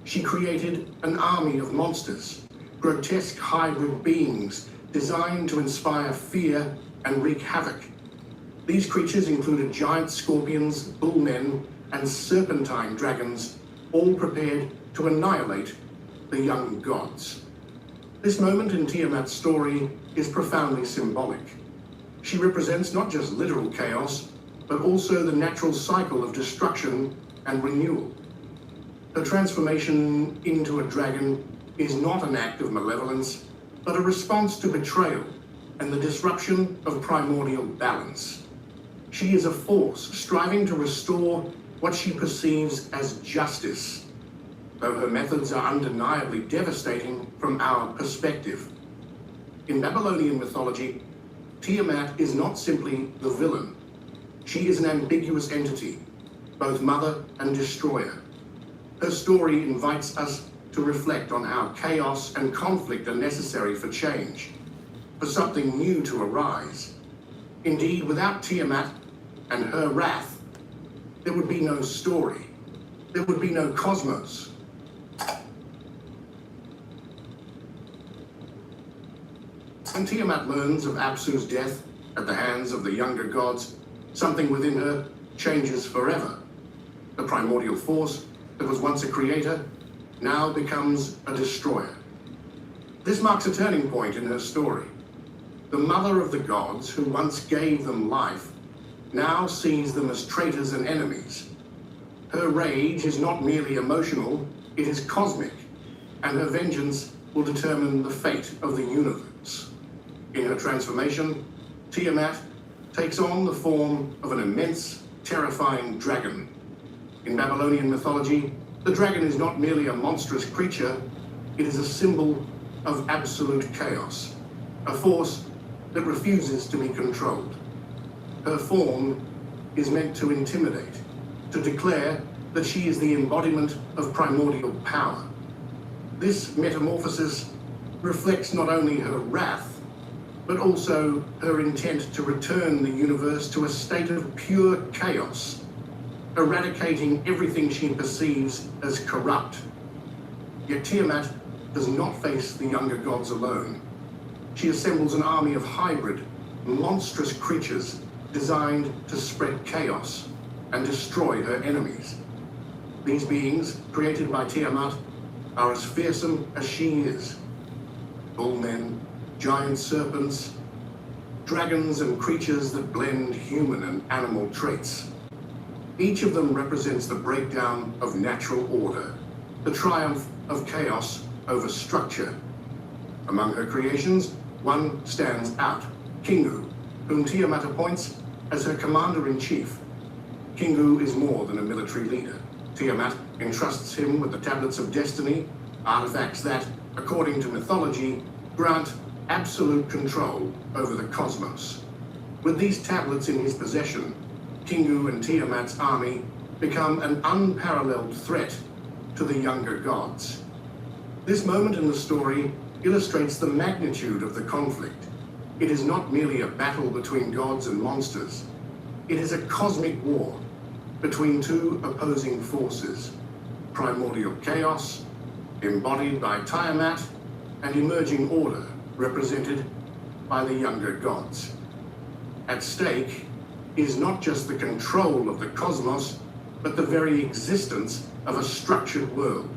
[SPEAKER 17] She created an army of monsters, grotesque hybrid beings designed to inspire fear and wreak havoc. These creatures included giant scorpions, bullmen, and serpentine dragons, all prepared to annihilate the young gods. This moment in Tiamat's story is profoundly symbolic. She represents not just literal chaos, but also the natural cycle of destruction and renewal. Her transformation into a dragon is not an act of malevolence, but a response to betrayal and the disruption of primordial balance. She is a force striving to restore what she perceives as justice, though her methods are undeniably devastating from our perspective. In Babylonian mythology, Tiamat is not simply the villain. She is an ambiguous entity, both mother and destroyer. Her story invites us to reflect on how chaos and conflict are necessary for change, for something new to arise. Indeed, without Tiamat and her wrath, there would be no story. There would be no cosmos. When Tiamat learns of Apsu's death at the hands of the younger gods, something within her changes forever. The primordial force that was once a creator now becomes a destroyer. This marks a turning point in her story. The mother of the gods, who once gave them life, now sees them as traitors and enemies. Her rage is not merely emotional, it is cosmic, and her vengeance will determine the fate of the universe. In her transformation, Tiamat takes on the form of an immense, terrifying dragon. In Babylonian mythology, the dragon is not merely a monstrous creature, it is a symbol of absolute chaos, a force that refuses to be controlled. Her form is meant to intimidate, to declare that she is the embodiment of primordial power. This metamorphosis reflects not only her wrath, but also her intent to return the universe to a state of pure chaos, eradicating everything she perceives as corrupt. Yet Tiamat does not face the younger gods alone. She assembles an army of hybrid, monstrous creatures designed to spread chaos and destroy her enemies. These beings, created by Tiamat, are as fearsome as she is. Bullmen, giant serpents, dragons and creatures that blend human and animal traits. Each of them represents the breakdown of natural order, the triumph of chaos over structure. Among her creations, one stands out, Kingu, whom Tiamat appoints as her commander-in-chief. Kingu is more than a military leader. Tiamat entrusts him with the Tablets of Destiny, artifacts that, according to mythology, grant absolute control over the cosmos. With these tablets in his possession, Kingu and Tiamat's army become an unparalleled threat to the younger gods. This moment in the story illustrates the magnitude of the conflict. It is not merely a battle between gods and monsters. It is a cosmic war between two opposing forces, primordial chaos, embodied by Tiamat, and emerging order, represented by the younger gods. At stake is not just the control of the cosmos, but the very existence of a structured world.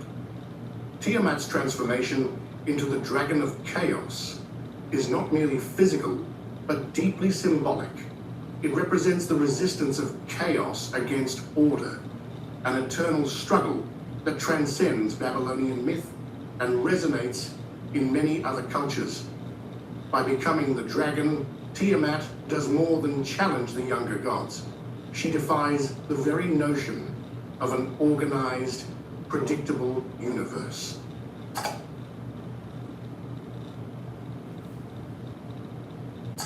[SPEAKER 17] Tiamat's transformation into the Dragon of Chaos is not merely physical, but deeply symbolic. It represents the resistance of chaos against order, an eternal struggle that transcends Babylonian myth and resonates in many other cultures. By becoming the dragon, Tiamat does more than challenge the younger gods. She defies the very notion of an organized, predictable universe.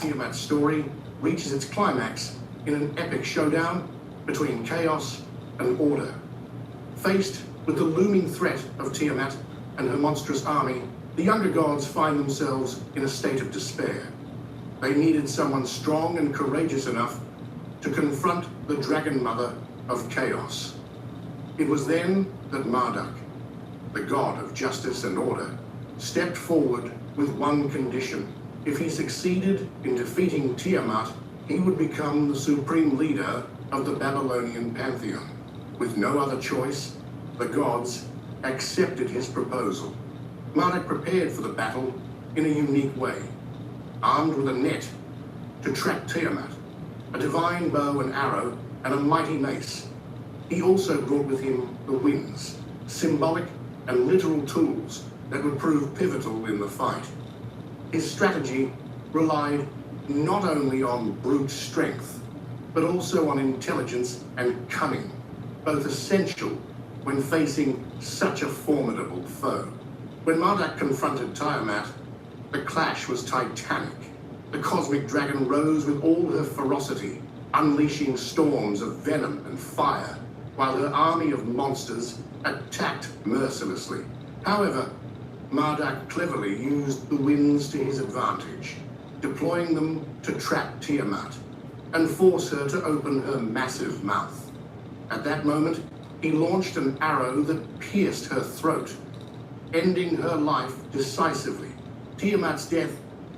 [SPEAKER 17] Tiamat's story reaches its climax in an epic showdown between chaos and order. Faced with the looming threat of Tiamat and her monstrous army, the younger gods find themselves in a state of despair. They needed someone strong and courageous enough to confront the Dragon Mother of Chaos. It was then that Marduk, the god of justice and order, stepped forward with one condition. If he succeeded in defeating Tiamat, he would become the supreme leader of the Babylonian pantheon. With no other choice, the gods accepted his proposal. Marduk prepared for the battle in a unique way, armed with a net to trap Tiamat, a divine bow and arrow, and a mighty mace. He also brought with him the winds, symbolic and literal tools that would prove pivotal in the fight. His strategy relied not only on brute strength, but also on intelligence and cunning, both essential when facing such a formidable foe. When Marduk confronted Tiamat, the clash was titanic. The cosmic dragon rose with all her ferocity, unleashing storms of venom and fire, while her army of monsters attacked mercilessly. However, Marduk cleverly used the winds to his advantage, deploying them to trap Tiamat and force her to open her massive mouth. At that moment, he launched an arrow that pierced her throat, ending her life decisively. Tiamat's death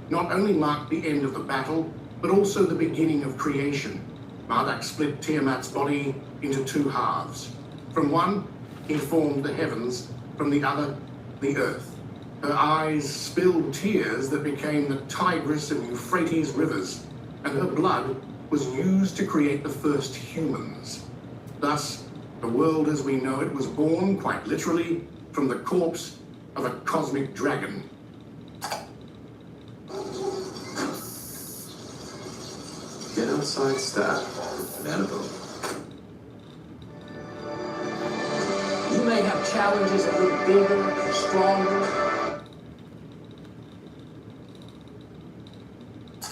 [SPEAKER 17] not only marked the end of the battle, but also the beginning of creation. Marduk split Tiamat's body into two halves. From one, he formed the heavens, from the other, the earth. Her eyes spilled tears that became the Tigris and Euphrates rivers, and her blood was used to create the first humans. Thus, the world as we know it was born, quite literally, from the corpse of a cosmic dragon.
[SPEAKER 12] Get outside, Stat. Banana boat.
[SPEAKER 8] You may have challenges a little bigger, stronger.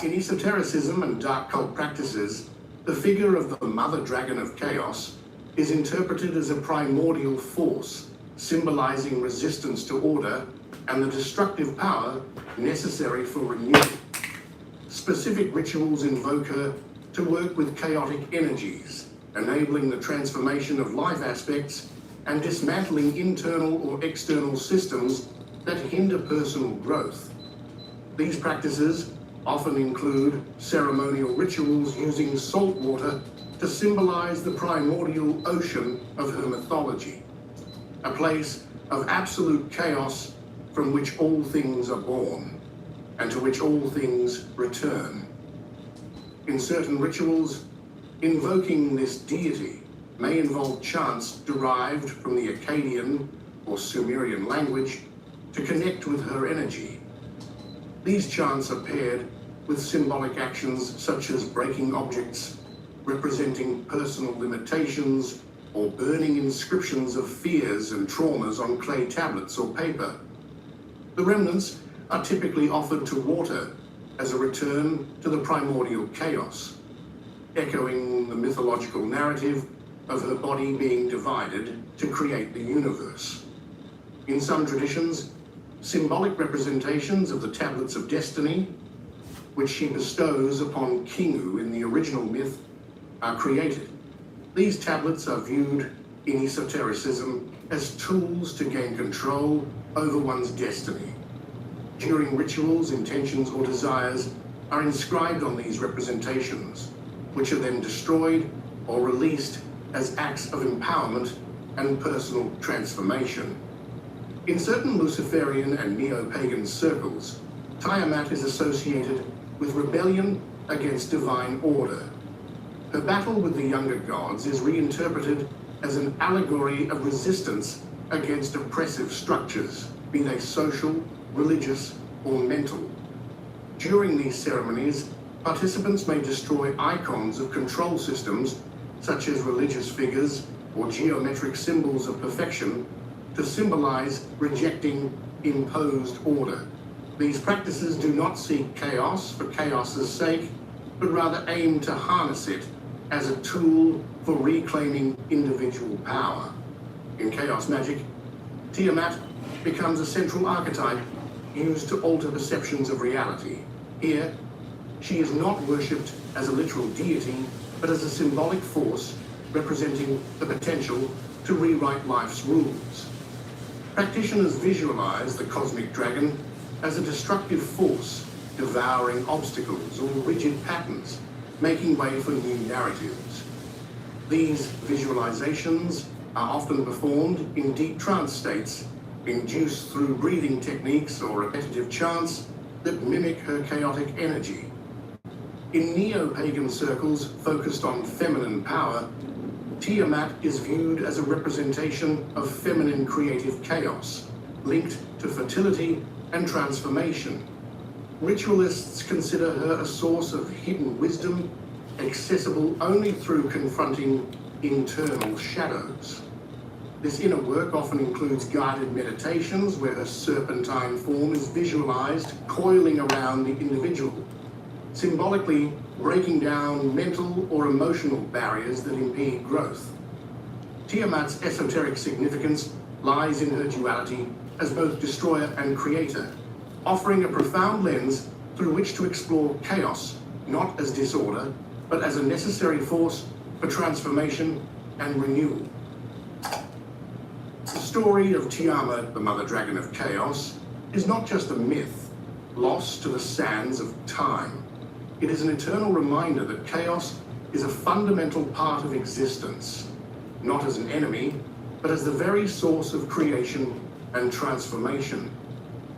[SPEAKER 17] In esotericism and dark cult practices, the figure of the mother dragon of chaos is interpreted as a primordial force, symbolizing resistance to order and the destructive power necessary for renewal. Specific rituals invoke her to work with chaotic energies, enabling the transformation of life aspects and dismantling internal or external systems that hinder personal growth. These practices often include ceremonial rituals using salt water to symbolize the primordial ocean of her mythology, a place of absolute chaos from which all things are born, and to which all things return. In certain rituals, invoking this deity may involve chants derived from the Akkadian or Sumerian language to connect with her energy. These chants are paired with symbolic actions such as breaking objects, representing personal limitations, or burning inscriptions of fears and traumas on clay tablets or paper. The remnants are typically offered to water as a return to the primordial chaos, echoing the mythological narrative of her body being divided to create the universe. In some traditions, symbolic representations of the tablets of destiny, which she bestows upon Kingu in the original myth, are created. These tablets are viewed in esotericism as tools to gain control over one's destiny. During rituals, intentions or desires are inscribed on these representations, which are then destroyed or released as acts of empowerment and personal transformation. In certain Luciferian and neo-pagan circles, Tiamat is associated with rebellion against divine order. Her battle with the younger gods is reinterpreted as an allegory of resistance against oppressive structures, be they social, religious, or mental. During these ceremonies, participants may destroy icons of control systems, such as religious figures or geometric symbols of perfection, to symbolize rejecting imposed order. These practices do not seek chaos for chaos's sake, but rather aim to harness it as a tool for reclaiming individual power. In chaos magic, Tiamat becomes a central archetype used to alter perceptions of reality. Here, she is not worshipped as a literal deity, but as a symbolic force representing the potential to rewrite life's rules. Practitioners visualize the cosmic dragon as a destructive force, devouring obstacles or rigid patterns, making way for new narratives. These visualizations are often performed in deep trance states, induced through breathing techniques or repetitive chants that mimic her chaotic energy. In neo-pagan circles focused on feminine power, Tiamat is viewed as a representation of feminine creative chaos, linked to fertility and transformation. Ritualists consider her a source of hidden wisdom, accessible only through confronting internal shadows. This inner work often includes guided meditations where her serpentine form is visualized coiling around the individual, symbolically breaking down mental or emotional barriers that impede growth. Tiamat's esoteric significance lies in her duality as both destroyer and creator, offering a profound lens through which to explore chaos, not as disorder, but as a necessary force for transformation and renewal. The story of Tiamat, the mother dragon of chaos, is not just a myth, lost to the sands of time. It is an eternal reminder that chaos is a fundamental part of existence, not as an enemy, but as the very source of creation and transformation.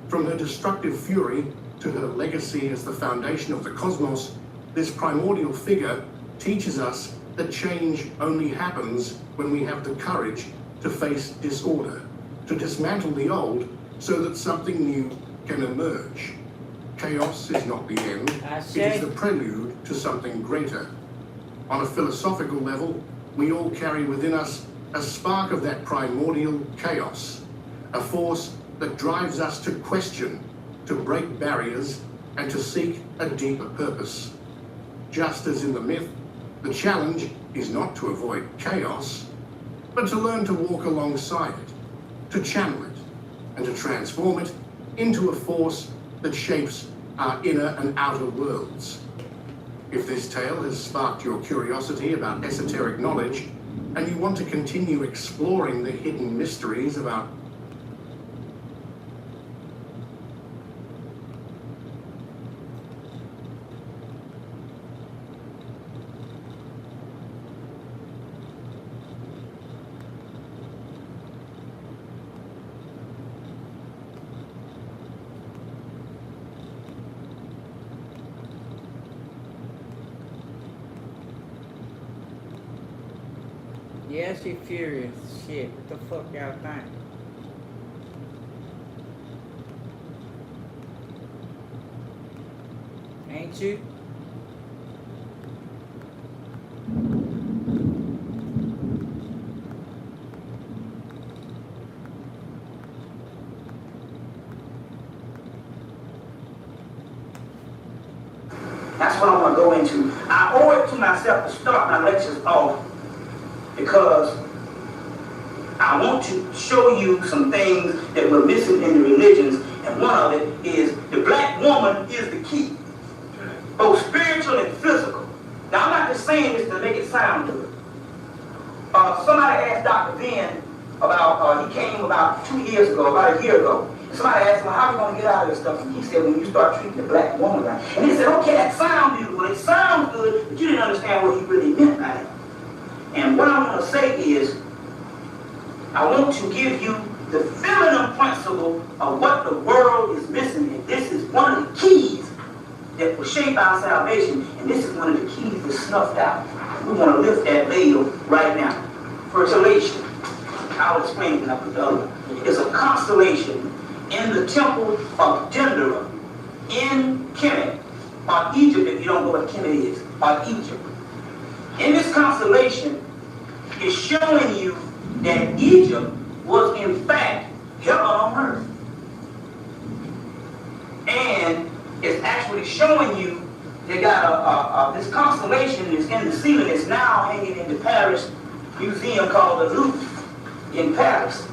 [SPEAKER 17] From her destructive fury to her legacy as the foundation of the cosmos, this primordial figure teaches us that change only happens when we have the courage to face disorder, to dismantle the old so that something new can emerge. Chaos is not the end, it is the prelude to something greater. On a philosophical level, we all carry within us a spark of that primordial chaos, a force that drives us to question, to break barriers, and to seek a deeper purpose. Just as in the myth, the challenge is not to avoid chaos, but to learn to walk alongside it, to channel it, and to transform it into a force that shapes our inner and outer worlds. If this tale has sparked your curiosity about esoteric knowledge, and you want to continue exploring the hidden mysteries about
[SPEAKER 1] Yeah, she furious. Shit, what the fuck y'all think? Ain't you?
[SPEAKER 5] That's what I want to go into. I owe it to myself to start my lectures off because I want to show you some things that we're missing in the religions, and one of it is the black woman is the key, both spiritual and physical. Now, I'm not just saying this to make it sound good. Somebody asked Dr. Ben about, he came about 2 years ago, about a year ago. Somebody asked him, how are we going to get out of this stuff? And he said, when you start treating the black woman right. And he said, okay, that sounds beautiful. It sounds good, but you didn't understand what he really meant by it. And what I want to say is, I want to give you the feminine principle of what the world is missing. And this is one of the keys that will shape our salvation. And this is one of the keys that's snuffed out. We want to lift that veil right now. Fertilization. I'll explain it when I put the other one. It's a constellation in the temple of Dendera in Kemet, or Egypt, if you don't know what Kemet is, or Egypt. In this constellation, it's showing you that Egypt was in fact heaven on earth. And it's actually showing you they got this constellation is in the ceiling. It's now hanging in the Paris museum called the Louvre in Paris.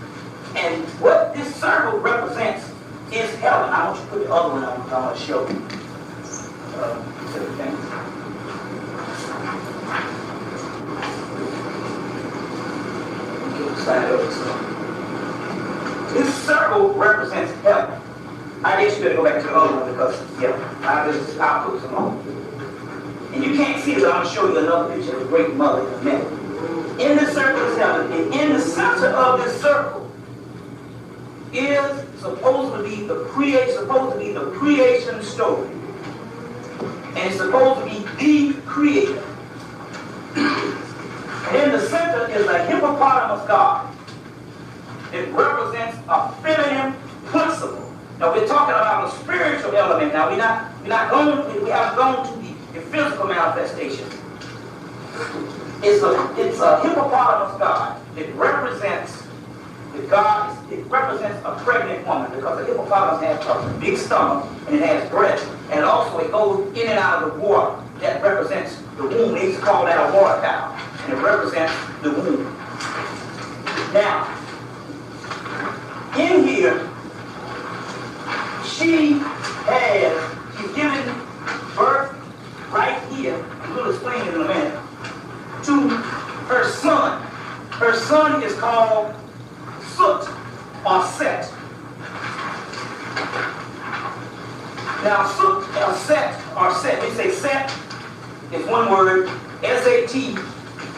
[SPEAKER 5] And what this circle represents is heaven. I want you to put the other one on because I want to show you. This circle represents heaven. I guess you better go back to the other one because, yeah, I'll put some on. And you can't see it, but I'm going to show you another picture of the great mother in a minute. In this circle is heaven, and in the center of this circle is supposed to be the creation story. And it's supposed to be the creator. And in the center is a hippopotamus god. It represents a feminine principle. Now we're talking about a spiritual element. Now we haven't gone to the physical manifestation. It's a hippopotamus god. It represents a pregnant woman because the hippopotamus has a big stomach and it has breast. And also it goes in and out of the water. That represents the womb. They used to call that a water cow. And it represents the womb. Now, in here, she's given birth right here, and we'll explain it in a minute, to her son. called Soot or Set. Now, Soot or Set or Set, we say Set is one word, S-A-T,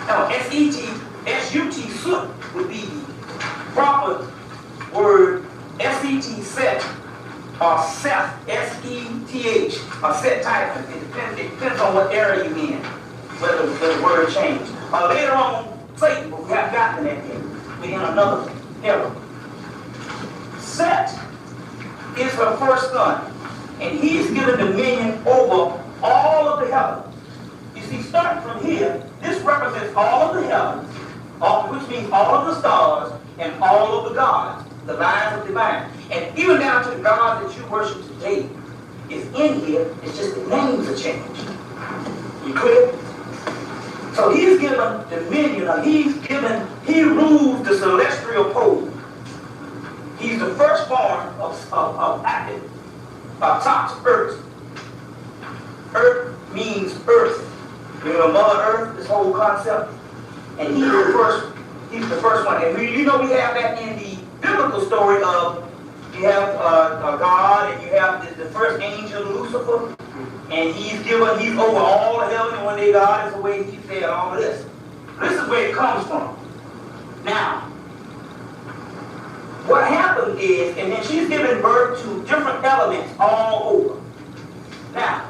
[SPEAKER 5] no, S-E-T, S-U-T, Soot would be the proper word, S-E-T, Set, or Seth, S-E-T-H, or Set type. It depends on what area you're in, whether the word changed. Later on, Satan, but we haven't gotten that yet. We're in another era. Set is her first son, and he's given dominion over all of the heavens. You see, starting from here, this represents all of the heavens, which means all of the stars and all of the gods, the lines of divine. And even down to the gods that you worship today is in here, it's just the names are changed. You clear? So he's given dominion, he rules the celestial pole. He's the firstborn of Adam, tops earth. Earth means earth. You know, Mother Earth, this whole concept. And he's the first one. And we have that in the biblical story of, you have God, and you have the first angel, Lucifer, and he's over all of heaven, and one day God is away, he said all of this. This is where it comes from. Now, what happened is, and then she's given birth to different elements all over. Now,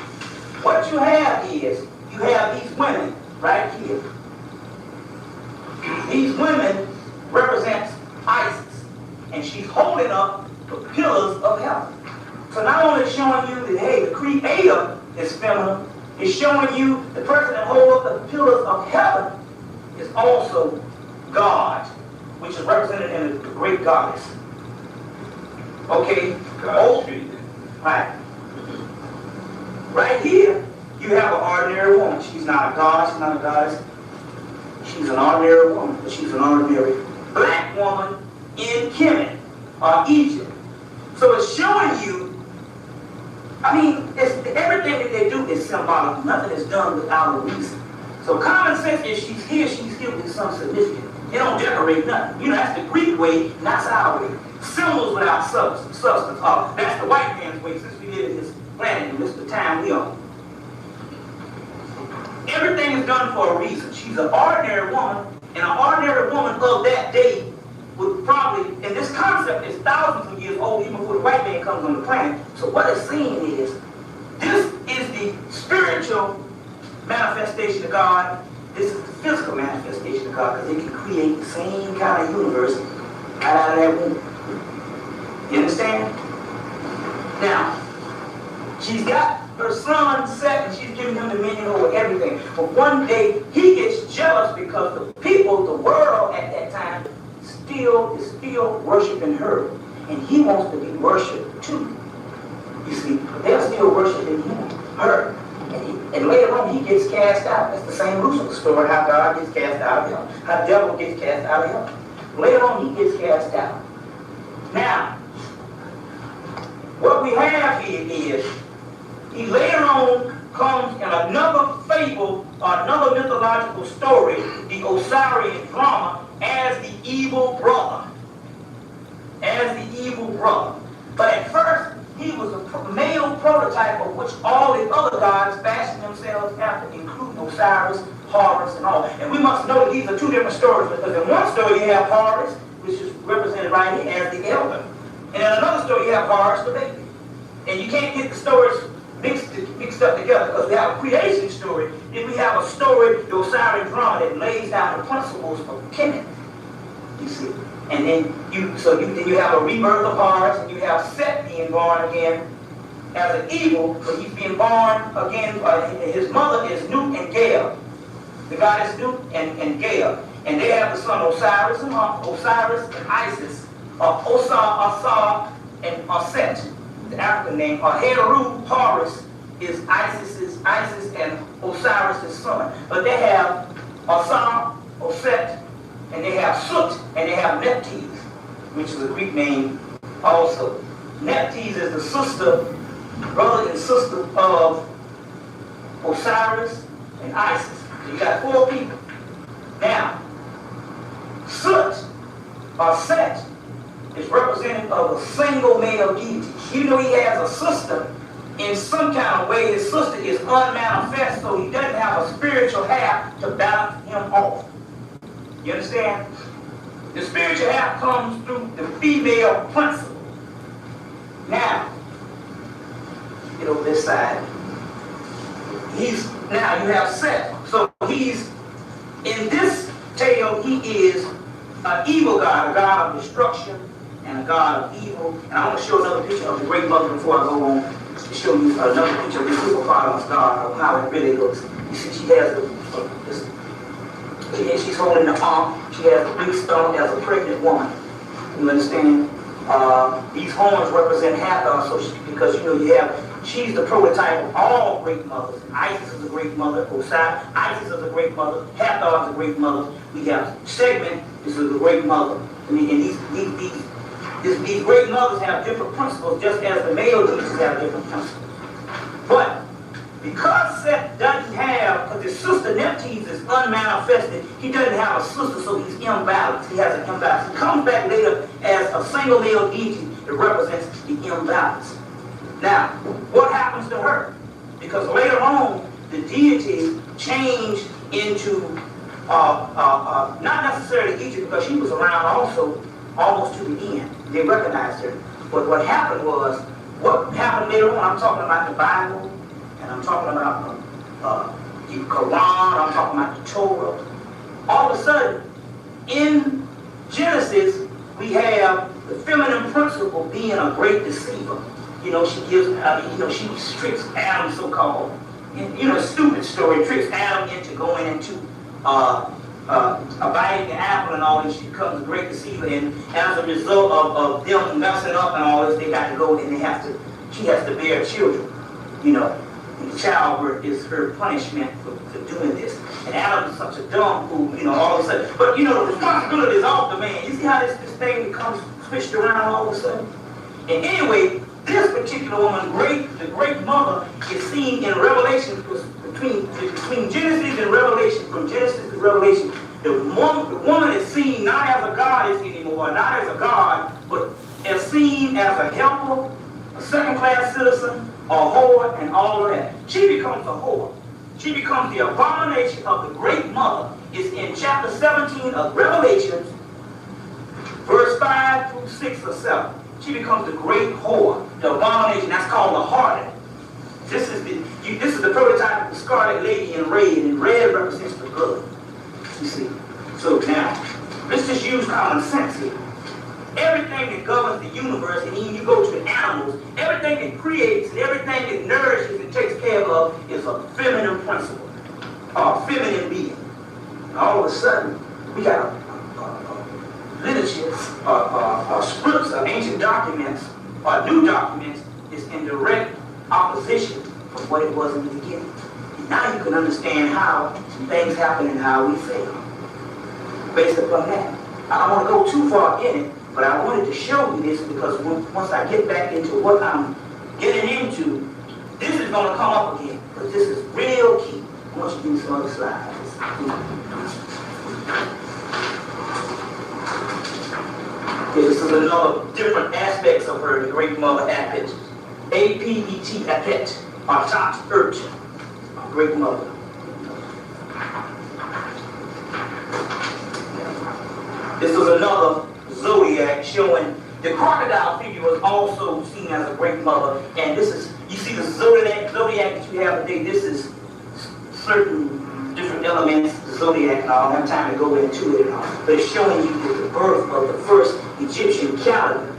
[SPEAKER 5] what you have is, you have these women right here. These women represent Isis, and she's holding up the pillars of heaven. So not only showing you that, hey, the creator is feminine, it's showing you the person that holds up the pillars of heaven is also God, which is represented in the great goddess. Okay? Right. Right here, you have an ordinary woman. She's not a god, she's not a goddess. She's an ordinary woman, but she's an ordinary black woman in Kemet, or Egypt. So it's showing you, everything that they do is symbolic. Nothing is done without a reason. So common sense is she's here with some significance. They don't decorate nothing. That's the Greek way, and that's our way. Symbols without substance. That's the white man's way, since we live in this planet, and this is the time we are. Everything is done for a reason. She's an ordinary woman, and an ordinary woman of that day would probably, and this concept is thousands of years old, even before the white man comes on the planet. So what it's saying is, this is the spiritual manifestation of God. This is the physical manifestation of God, because it can create the same kind of universe right out of that womb. You understand? Now, she's got her son Set, and she's giving him dominion over everything. But one day, he gets jealous because the people, the world at that time, is still worshiping her. And he wants to be worshipped too. You see, but they're still worshiping him, her. And later on, he gets cast out. That's the same Lucifer story, how God gets cast out of hell, how the devil gets cast out of hell. Later on, he gets cast out. Now, what we have here is, he later on comes in another fable, or another mythological story, the Osirian drama, as the evil brother. As the evil brother. But at first, he was a male prototype of which all the other gods fashioned themselves after, including Osiris, Horus, and all. And we must know that these are two different stories, because in one story you have Horus, which is represented right here as the elder. And in another story you have Horus, the baby. And you can't get the stories mixed up together, because we have a creation story, then we have a story, the Osirian drama, that lays down the principles of Kemet. You see, and then you have a rebirth of Horus, and you have Set being born again as an evil, but he's being born again. His mother is Nut and Gael, the goddess Nut and Gael, and they have the son Osiris and Isis, or Osar and Set. The African name, or Heru Horus is Isis and Osiris' son. But they have Osar, Oset, and they have Sut, and they have Nephthys, which is a Greek name also. Nephthys is the brother and sister of Osiris and Isis. So you got four people. Now, Sut Set is representative of a single male deity. Even though he has a sister, in some kind of way his sister is unmanifest, so he doesn't have a spiritual half to balance him off. You understand? The spiritual half comes through the female principle. Now, get over this side. Now you have Set. So he's, in this tale, he is an evil god, a god of destruction and a god of evil. And I want to show another picture of the great mother before I go on to show you another picture of this hippopotamus god, of how it really looks. You see, she has she's holding the arm. She has a big stone as a pregnant woman. You understand? These horns represent Hathor, because she's the prototype of all great mothers. Isis is a great mother. Isis is a great mother. Hathor is a great mother. We have Segment is a great mother. And these great mothers have different principles, just as the male deities have different principles. But because Seth doesn't have, because his sister Nephthys is unmanifested, he doesn't have a sister, so he's imbalanced. He has an imbalance. He comes back later as a single male deity that represents the imbalance. Now, what happens to her? Because later on, the deity changed into, not necessarily Egypt, because she was around also almost to the end. They recognized her. But what happened was, what happened later on, I'm talking about the Bible, and I'm talking about the Quran, I'm talking about the Torah. All of a sudden, in Genesis, we have the feminine principle being a great deceiver. You know, she she tricks Adam, so-called. A stupid story, tricks Adam into going into biting the apple and all this. She becomes a great deceiver, and as a result of them messing up and all this, they got to go and she has to bear children, and childbirth is her punishment for doing this. And Adam is such a dumb fool, all of a sudden. But the responsibility is off the man. You see how this thing becomes switched around all of a sudden? And anyway, this particular woman, the great mother, is seen in Revelation, between Genesis and Revelation, from Genesis to Revelation. The woman is seen not as a goddess anymore, not as a god, but as seen as a helper, a second-class citizen, a whore, and all of that. She becomes a whore. She becomes the abomination of the great mother. It's in chapter 17 of Revelation, verse 5 through 6 or 7. She becomes the great whore, the abomination. That's called the harlot. This is the prototype of the scarlet lady in red, and red represents the blood. You see. So now, let's just use common sense here. Everything that governs the universe, and even you go to the animals, everything that creates, and everything that nourishes and takes care of is a feminine principle, or feminine being. And all of a sudden, we got literature, scripts of ancient documents, or new documents, is in direct opposition from what it was in the beginning. And now you can understand how things happen and how we fail. Based upon that. I don't want to go too far in it, but I wanted to show you this because once I get back into what I'm getting into, this is going to come up again, because this is real key. I want you to do some other slides. Okay, this is another different aspects of her, the great mother Apet. A-P-E-T, Apet, Atat, Urchin, great mother. This is another zodiac showing the crocodile figure was also seen as a great mother. And this is, you see the zodiac that you have today, this is certain different elements, the zodiac, and I don't have time to go into it and all. But it's showing you that the birth of the first Egyptian calendar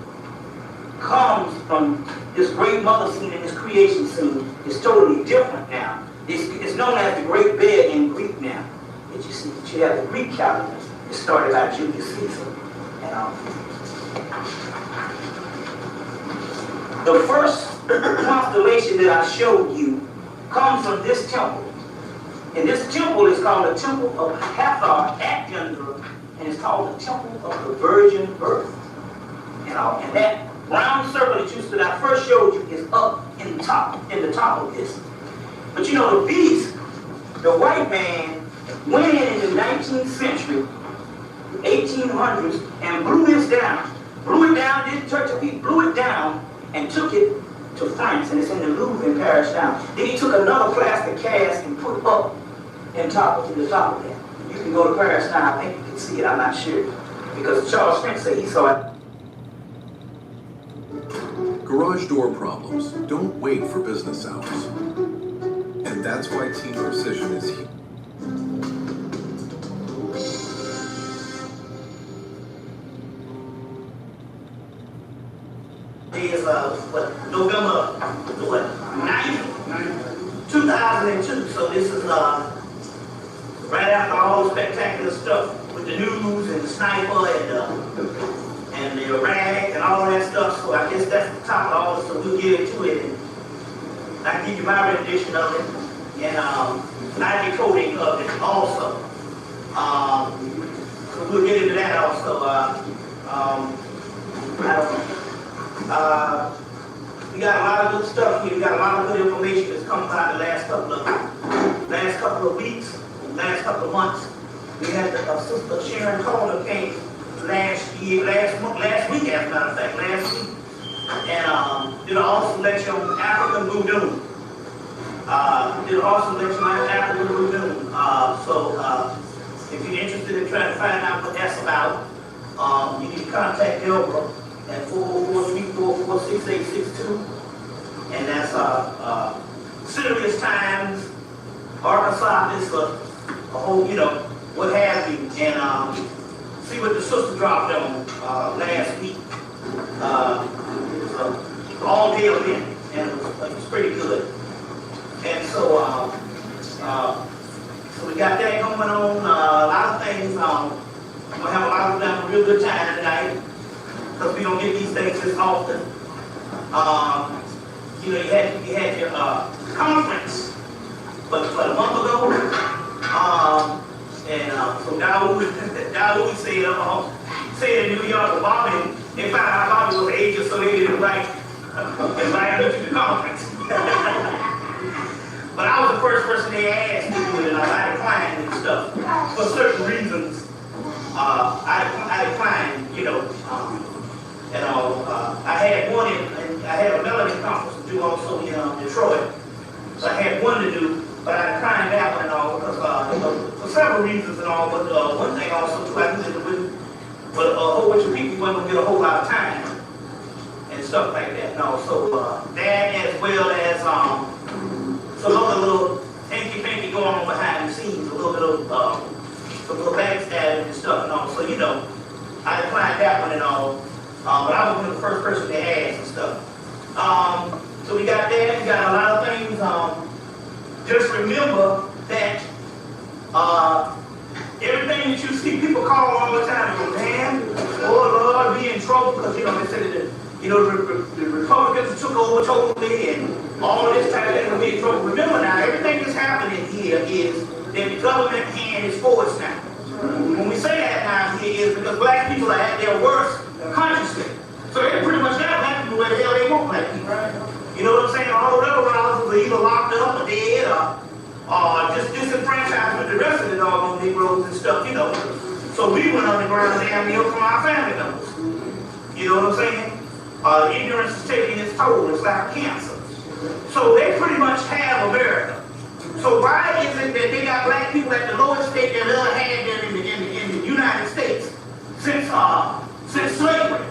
[SPEAKER 5] comes from this great mother scene and this creation scene is totally different now. It's known as the Great Bear in Greek now. That you see, that you have the Greek calendar. It started by Julius Caesar. And the first constellation that I showed you comes from this temple. And this temple is called the Temple of Hathor at Denver, and it's called the Temple of the Virgin Birth. And that round circle that I first showed you is up in the top of this. But the beast, the white man, went in the 19th century 1800s, and blew this down. Blew it down, didn't touch it, he blew it down and took it to France, and it's in the Louvre in Paris now. Then he took another plastic cast and put up in the top of that. You can go to Paris now, I think you can see it, I'm not sure. Because Charles French said he saw it.
[SPEAKER 18] Garage door problems don't wait for business hours. And that's why Team Precision is here.
[SPEAKER 5] Is November 9th, 2002. So this is right after all the spectacular stuff with the news and the sniper and the Iraq and all that stuff. So I guess that's the top of all. So we'll get into it, and I give you my rendition of it and my decoding of it also. So we'll get into that also. I don't know. We got a lot of good stuff here. We got a lot of good information that's come by the last couple of weeks, last couple of months. We had Sister Sharon Calder came last week, as a matter of fact, last week, and did an awesome lecture on African voodoo. So if you're interested in trying to find out what that's about, you need to contact Deborah at 444-344-6862, and that's Serious Times, Arkansas, this a whole, what have you, and see what the sister dropped on last week. It was all day event, and it was pretty good. And so, so we got that going on, a lot of things. We're gonna have a lot of them, a real good time tonight, because we don't get these things this often. You had your conference, but a month ago, and so Dawood said in New York, the bombing, they found out Bobby was ages, so they didn't invite me to the conference. But I was the first person they asked to do it, and I declined and stuff for certain reasons. I declined, I had one I had a melody conference to do also in Detroit. So I had one to do, but I declined that one and all because for several reasons and all. But one thing also too, I knew that with a whole bunch of people, you weren't gonna get a whole lot of time and stuff like that. And all. So that, as well as some other little hanky-panky going on behind the scenes, a little bit of some little backstabbing and stuff and all. So I declined that one and all. But I was one of the first person to ask and stuff. So we got that, we got a lot of things. Just remember that everything that you see people call all the time, you go, man, oh Lord, we in trouble, because they said that the Republicans took over totally and all this type of thing, we'll be in trouble. Remember now, everything that's happening here is that the government hand is forced now. When we say that now here is because black people are at their worst consciously. So they pretty much got black people where the hell they want black people. You know what I'm saying? All the rebel rousers are either locked up or dead or just disenfranchised with the rest of the doggone Negroes and stuff, So we went underground damn near from our family members. You know what I'm saying? Ignorance is taking its toll. It's like cancer. So they pretty much have America. So why is it that they got black people at the lowest state they've ever had there in the United States since slavery?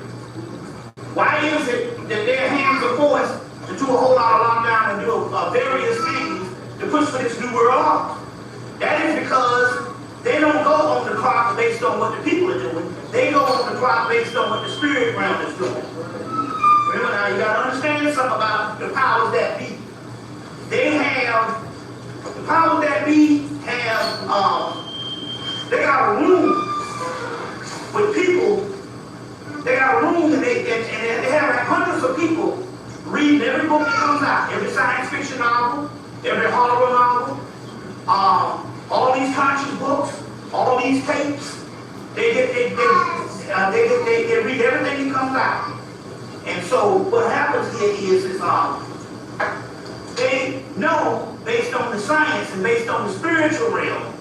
[SPEAKER 5] Why is it that their hands are forced to do a whole lot of lockdown and do various things to push for this new world order? That is because they don't go on the clock based on what the people are doing. They go on the clock based on what the spirit realm is doing. Remember now, you got to understand something about the powers that be. The powers that be they got a room with people. They got a room and they have like hundreds of people reading every book that comes out, every science fiction novel, every horror novel, all these conscious books, all these tapes. They read everything that comes out. And so what happens here is they know based on the science and based on the spiritual realm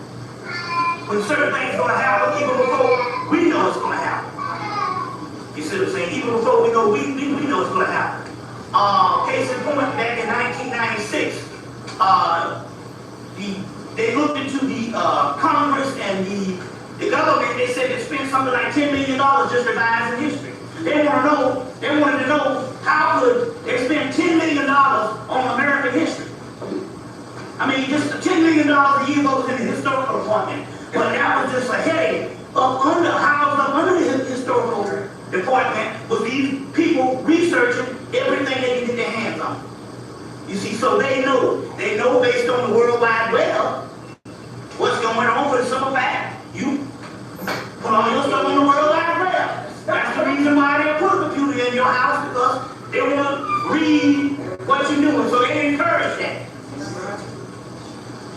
[SPEAKER 5] when certain things are going to happen even before we know it's going to happen. You see what I'm saying? Even before we know, we know it's going to happen. Case in point, back in 1996, they looked into the Congress and the government. They said they spent something like $10 million just revising history. They wanted to know how could they spend $10 million on American history. I mean, just $10 million a year goes in the historical department. But that was just a headache up under the historical department was these people researching everything they can get their hands on. You see, so they know based on the World Wide Web what's going on for the simple fact. You put all your stuff on the World Wide Web. That's the reason why they put a computer in your house, because they want to read what you're doing. So they encourage that.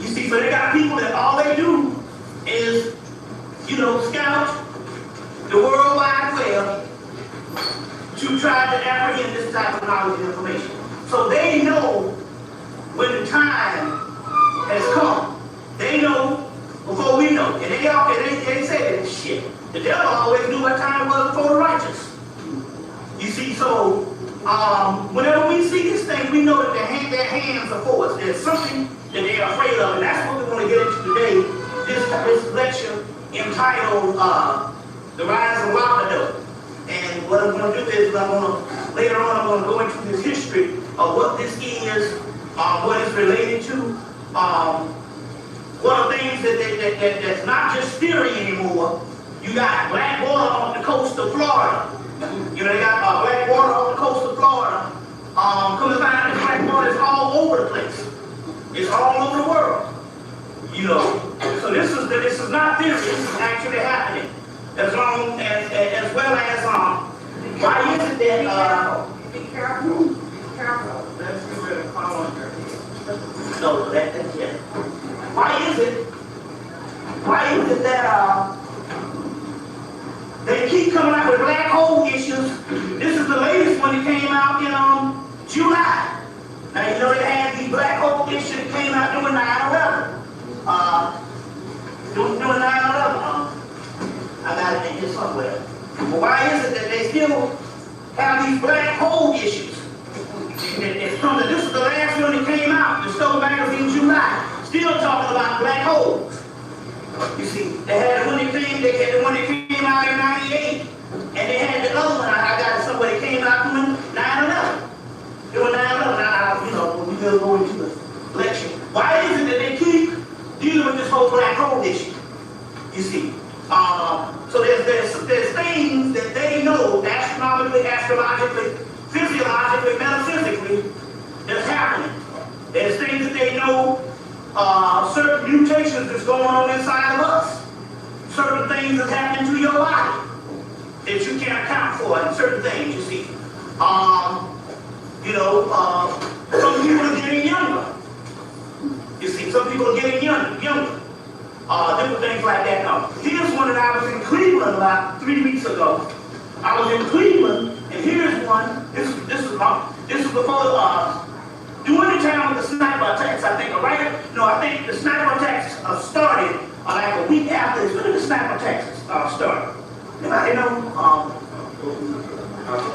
[SPEAKER 5] You see, so they got people that all they do is, scout the World Wide Web to try to apprehend this type of knowledge and information. So they know when the time has come. They know before we know. And they say that shit. The devil always knew what time it was before the righteous. You see, so whenever we see this thing, we know that their hands are for us. There's something that they're afraid of, and that's what we want to get into today. This lecture entitled The Rise of RANDOMM. And what I'm going to do is later on I'm going to go into this history of what this is, what it's related to, what are things that's not just theory anymore. You got black water off the coast of Florida. They got black water off the coast of Florida. Come to find out, black water is all over the place. It's all over the world. So this is not theory. This is actually happening. As well as why is it that
[SPEAKER 11] be careful. Be careful.
[SPEAKER 5] let's get rid of column here. No, that's it. Why is it that they keep coming out with black hole issues? This is the latest one that came out in July. Now they had the black hole issue that came out during 9/11. During 9/11. I got it in here somewhere. But why is it that they still have these black hole issues? This is the last one that came out, the Stowe magazine, July. Still talking about black holes. You see, they had the one that came out in 98, and they had the other one, I got it somewhere, that came out doing 9/11. Doing 9/11, we will go into the lecture. Why is it that they keep dealing with this whole black hole issue? You see, so there's things that they know astronomically, astrologically, physiologically, metaphysically that's happening. There's things that they know, certain mutations that's going on inside of us, certain things that's happening to your body that you can't account for, and certain things, you see. Some people are getting younger. You see, some people are getting younger. Different things like that. Now, here's one that I was in Cleveland about 3 weeks ago. I was in Cleveland, and here's one. This is before during the time of the sniper attacks. I think the sniper attacks started like a week after. When did the sniper attacks started?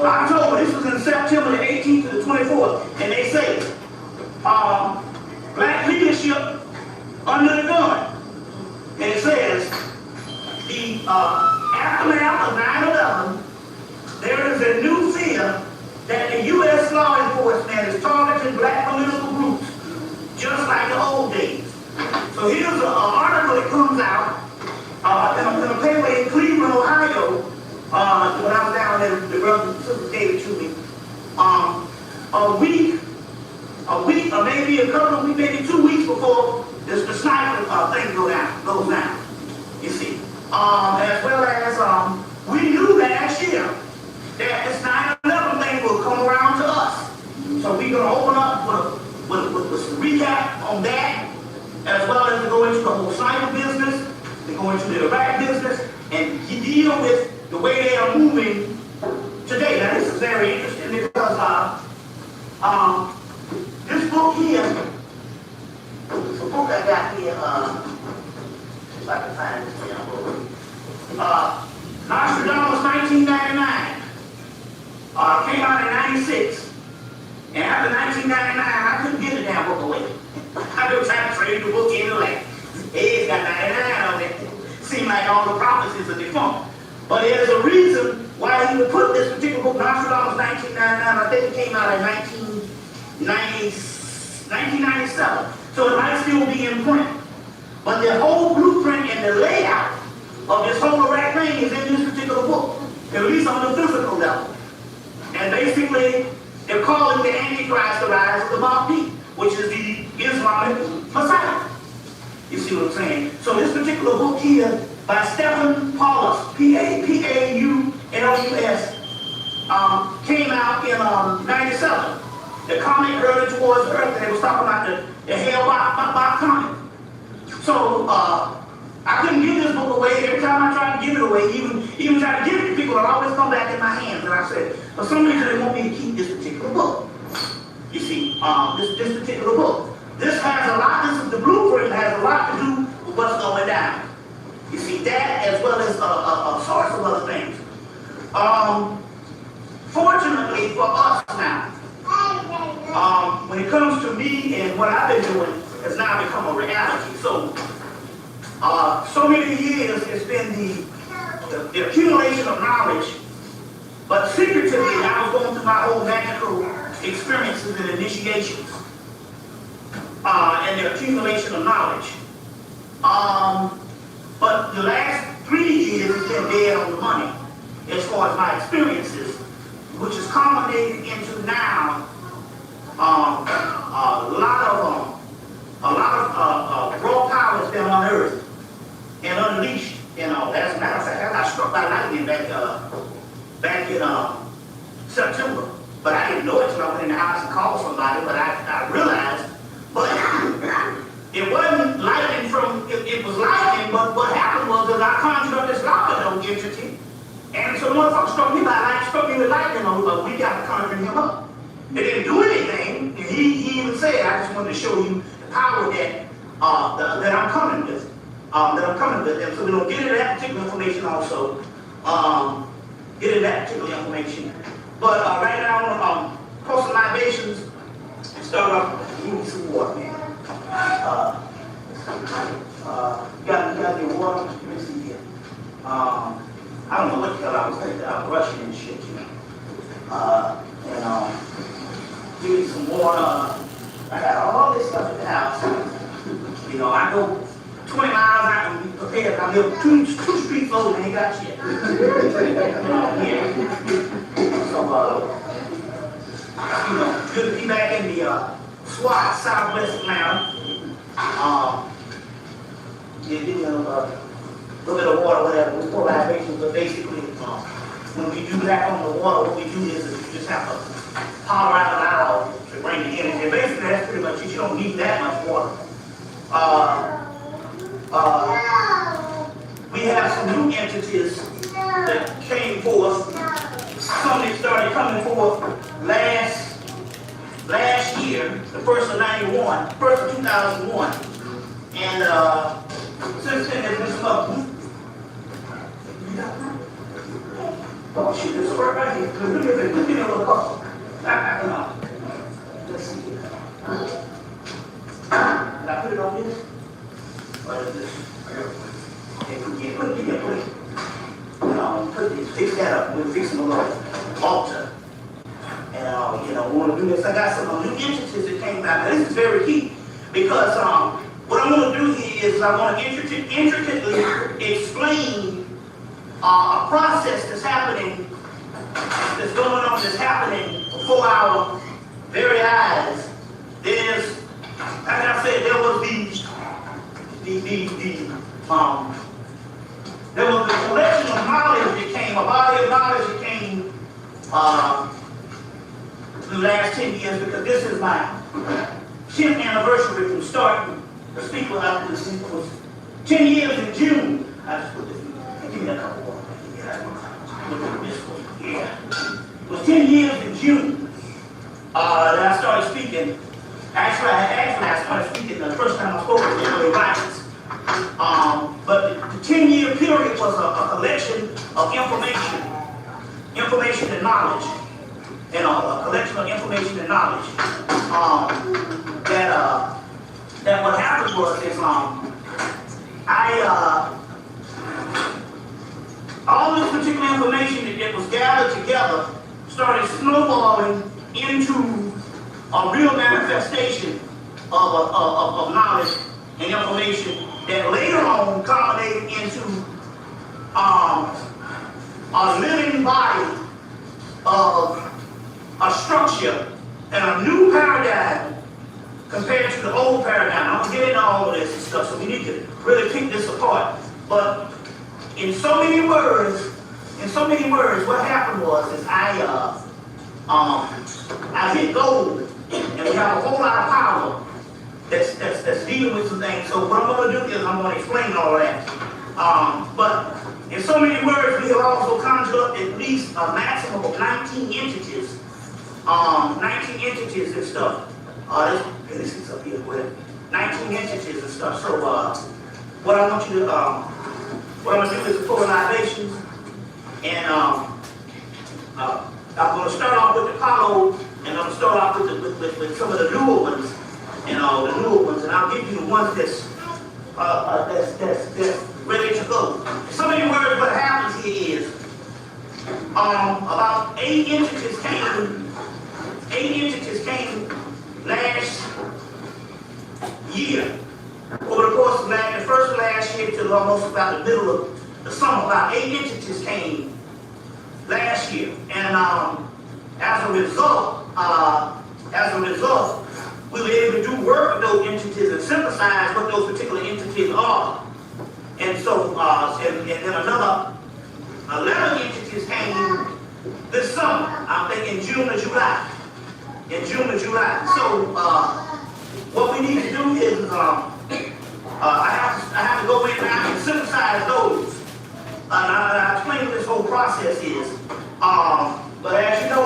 [SPEAKER 5] October. This was in September the 18th to the 24th, and they say black leadership under the gun. And it says, the aftermath of 9/11, there is a new fear that the U.S. law enforcement is targeting black political groups, just like the old days. So here's an article that comes out in a paper in Cleveland, Ohio, when I was down there, the brother and sister gave it to me. A week, or maybe a couple of weeks, maybe 2 weeks before the sniper thing goes down. You see, as well as we knew last year that this 9/11 thing will come around to us. So we're gonna open up with some recap on that, as well as to go into the whole sniper business, to go into the Iraq business, and deal with the way they are moving today. Now this is very interesting because this book here, it's a book I got here, if I can find this damn book. 1996. And after 1999, I couldn't get the damn book away. I've been trying to trade the book in the land. Hey, it's got 99 on it. Seemed like all the prophecies are defunct. But there's a reason why he would put this particular book, Nostradamus 1999, I think it came out in 1997. So it might still be in print. But the whole blueprint and the layout of this whole Iraq thing is in this particular book, at least on the physical level. And basically, they're calling the Antichrist the rise of the Mahdi, which is the Islamic Messiah. You see what I'm saying? So this particular book here by Stephen Paulus, Paulus, came out in 97. The comet hurtled towards Earth, and they was talking about the Hale-Bopp comet. So I couldn't give this book away. Every time I tried to give it away, even try to give it to people, it always come back in my hands. And I said, for some reason, they want me to keep this particular book. You see, this particular book. This has a lot, the blueprint has a lot to do with what's going down. You see, that as well as a source of other things. Fortunately for us now, when it comes to me and what I've been doing, has now become a reality. So, so many years it's been the accumulation of knowledge, but secretively I was going through my whole magical experiences and initiations, and the accumulation of knowledge. But the last 3 years has been dead on the money as far as my experiences, which has culminated into now a lot of raw power has been unearthed and unleashed. You know, as a matter of fact, I got struck by lightning back in September. But I didn't know it until I went in the house and called somebody. But I realized, but it wasn't lightning from, it was lightning, but what happened was that I conjured up this lava dome entity. And so the motherfucker struck me with lightning a week after conjuring him up. It didn't do anything. And he even said, I just wanted to show you the power that I'm coming with. And so we're going to get into that particular information also. Get into that particular information. But right now, I'm going to pour some libations and start off. Give me some water, man. Got the water? Let me see here. I don't know what the hell I was thinking. I was rushing and shit, you know. Give me some water. I got all this stuff in the house. You know, I go 20 miles out and be prepared. I live two streets over and ain't got shit. So, good to be back in the SWAT, Southwest Atlanta. Give me a little bit of water, whatever. We pour libations, but basically, when we do that on the water, what we do is you just have to holler out loud to bring the energy. And basically, that's pretty much it. You don't need that much water. We have some new entities that came forth. Some that started coming forth last year, the first of 2001. And since then, there's been some other. Oh, shit, there's a word right here. Give me a little cup. Let's see here. Did I put it on this? Or is this? I got a plate. Okay, give me a plate. Fix that up. We're fixing a little altar. And, we want to do this. I got some new entities that came out. Now, this is very key because what I'm going to do here is I want to intricately explain a process that's happening, that's going on, that's happening before our very eyes. There's, as I said, there was there was the collection of knowledge that came, a body of knowledge that came in the last 10 years, because this is my 10th anniversary from starting the speaker out this. It was 10 years in June. I just put this, give me a couple more. Look at this one. Yeah. It was 10 years in June that I started speaking. Actually, I started speaking the first time I spoke with Emily Rogers. But the 10-year period was a collection of information and knowledge. you know, a collection of information and knowledge. That what happened was is all this particular information that was gathered together started snowballing into a real manifestation of knowledge and information that later on culminated into a living body of a structure and a new paradigm compared to the old paradigm. I'm gonna get into all of this and stuff, so we need to really pick this apart. But in so many words, what happened was is I hit gold, and we have a whole lot of power that's dealing with some things. So what I'm gonna do is I'm gonna explain all of that. But in so many words, we have also conjured up at least a maximum of 19 entities. 19 entities and stuff. This is up here, where 19 entities and stuff. So what I want you to, what I'm gonna do is pull libations, and I'm gonna start off with the Apollo, and I'm gonna start off with some of the newer ones, and the newer ones, and I'll give you the ones that's ready to go. In so many words, what happens here is about 8 entities came last year. Over the course of the first of last year till almost about the middle of the summer, about 8 entities came last year. And as a result, we were able to do work with those entities and synthesize what those particular entities are. And so, and then another 11 entities came this summer. I'm thinking June or July. In June or July. So, what we need to do is, I have to go in now and synthesize those. I'll explain what this whole process is. But as you know,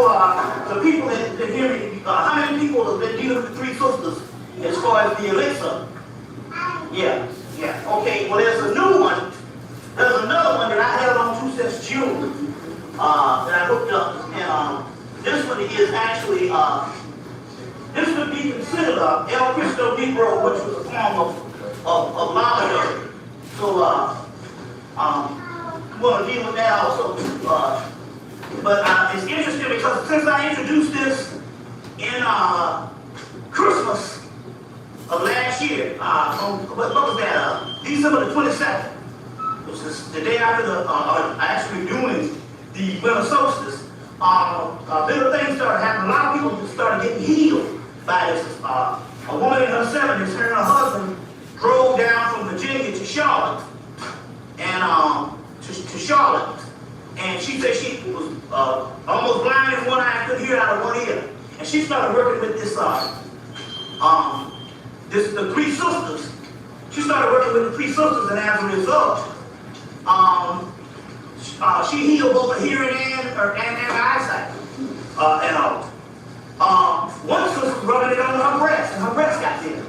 [SPEAKER 5] the people that have been hearing, how many people have been dealing with the 3 sisters as far as the elixir? Yeah. Okay, well there's a new one. There's another one that I held on to since June that I hooked up. And this one is actually, this would be considered El Cristo Negro, which was a form of lavender. So I'm going to deal with that also. But it's interesting because since I introduced this in Christmas of last year, what was that? December the 22nd, which is the day after actually doing the winter solstice. Bigger things started happening. A lot of people started getting healed by this. A woman in her 70s, her and her husband drove down from Virginia to Charlotte, and to Charlotte, and she said she was almost blind in one eye, couldn't hear out of one ear, and she started working with this the 3 sisters. She started working with the 3 sisters, and as a result, she healed both her hearing and her eyesight. One sister was rubbing it on her breast, and her breast got thin.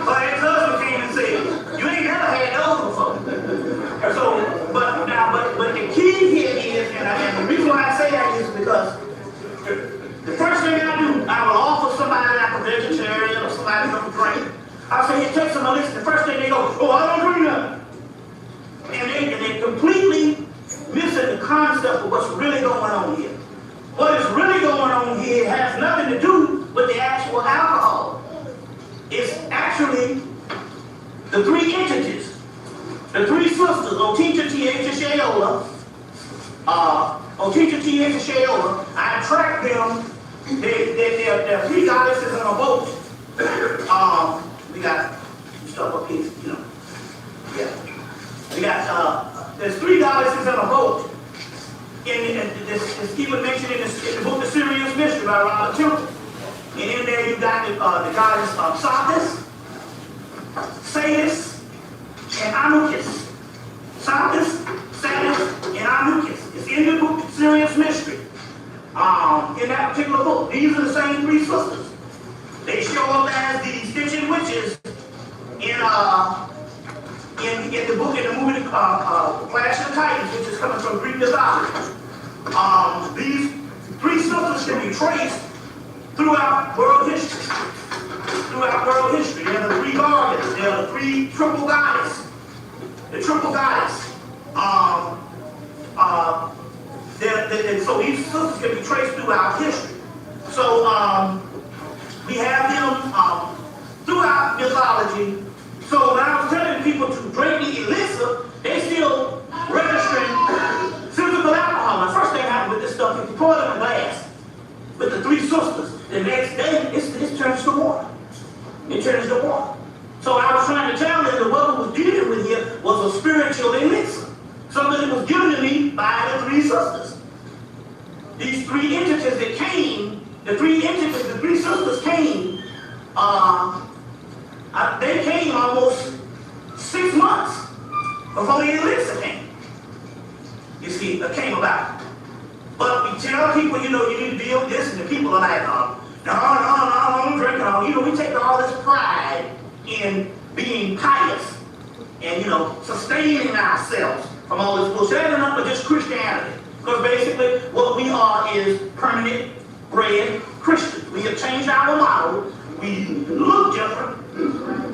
[SPEAKER 5] But his husband came and said, "You ain't never had those before." So, but the key here is, and the reason why I say that is because the first thing I do, I will offer somebody like a vegetarian or somebody who don't drink. I'll say, "Here, take some of this." The first thing they go, "Oh, I don't drink nothing." And they completely missing the concept of what's really going on here. What is really going on here has nothing to do with the actual alcohol. It's actually the 3 entities, the 3 sisters, Otita, Tieta, Shayola. Otita, Tieta, Shayola. I tracked them. They're 3 goddesses on a boat. We got stuff up here, you know. Yeah. We got, there's 3 goddesses on a boat. And this even mentioned in the book, The Serious Mystery by Robert Temple. And in there you got the goddess of Satis, Satis, and Anubis. Satis, Satis, and Anubis. It's in the book, The Serious Mystery. In that particular book, these are the same 3 sisters. They show up as the Stitching Witches in the book, in the movie The Clash of the Titans, which is coming from Greek mythology. These three sisters can be traced throughout world history. Throughout world history. They're the three guardians. They're the three triple goddess. The triple goddess. So these sisters can be traced throughout history. So we have them throughout mythology. So when I was telling people to drink the elixir, they still registering physical alcohol. The first thing happened with this stuff, if you pour it in a glass with the three sisters, the next day it turns to water. It turns to water. So I was trying to tell them that what we was dealing with here was a spiritual elixir. Something that was given to me by the three sisters. These three entities that came, the three sisters came, they came almost 6 months before the elixir came. You see, it came about. But we tell people, you need to deal with this, and the people are like, no, I'm drinking. We take all this pride in being pious and, sustaining ourselves from all this bullshit. That ain't nothing but just Christianity. Because basically, what we are is permanent bred Christians. We have changed our model. We look different.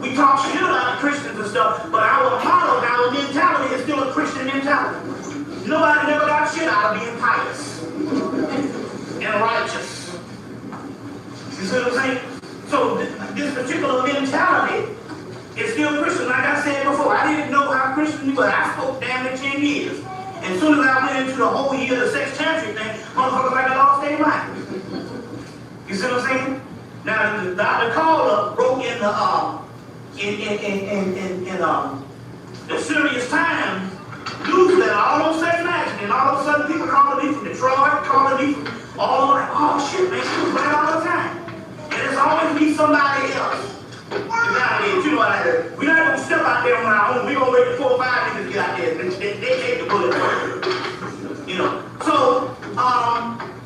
[SPEAKER 5] We talk shit about Christians and stuff, but our model, our mentality is still a Christian mentality. Nobody never got shit out of being pious and righteous. You see what I'm saying? So this particular mentality is still Christian. Like I said before, I didn't know how Christian you were. I spoke damn near 10 years. And as soon as I went into the whole year of the sex chanting thing, motherfuckers like I lost their mind. You see what I'm saying? Now Dr. Calder wrote in the Serious Times newsletter, all those sex magazines, and all of a sudden people calling me from Detroit, calling me from all over, like, oh shit, man, she was right all the time. And it's always be somebody else. Nowadays, we're not gonna step out there on our own. We're gonna wait for 4 or 5 niggas to get out there and they take the bullet.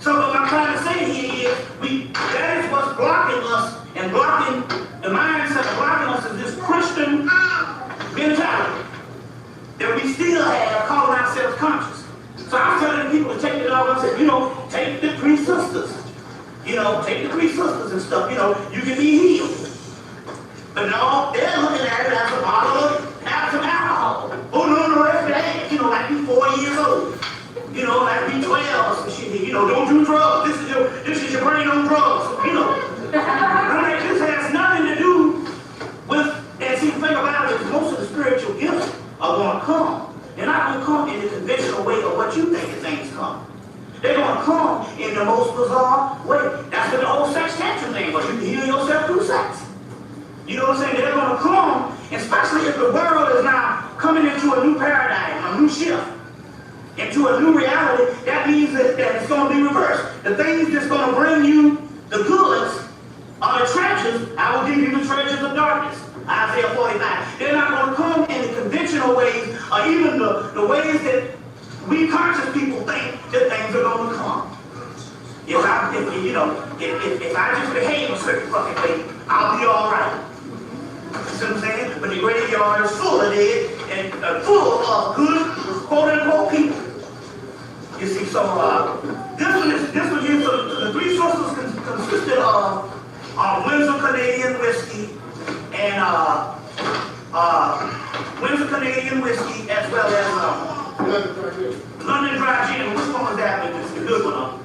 [SPEAKER 5] So what I'm trying to say here is that is what's blocking us and blocking the mindset of blocking us is this Christian mentality that we still have calling ourselves conscious. So I'm telling people to take it all. I said, take the three sisters. Take the three sisters and stuff. You can be healed. But no, they're looking at it as a bottle of alcohol. Oh no, that's bad. Like be 4 years old. Like be 12 or some shit. Don't do drugs. This is your brain on drugs. I'm like, this has nothing to do with. And see, the thing about it is most of the spiritual gifts are going to come. They're not going to come in the conventional way of what you think things come. They're going to come in the most bizarre way. That's what the old sex tantra thing was. You can heal yourself through sex. You know what I'm saying? They're going to come, especially if the world is now coming into a new paradigm, a new shift, into a new reality. That means that it's going to be reversed. The things that's going to bring you the goods are the treasures. I will give you the treasures of darkness. Isaiah 45. They're not going to come in the conventional ways or even the ways that we conscious people think that things are going to come. If I just behave a certain fucking way, I'll be all right. You see what I'm saying? But the graveyard is full of dead and full of good, quote-unquote people. You see, so this one here, so the three sources consisted of Windsor Canadian whiskey and Windsor Canadian whiskey as well as London Dry Gin. Which one was that? It's the good one.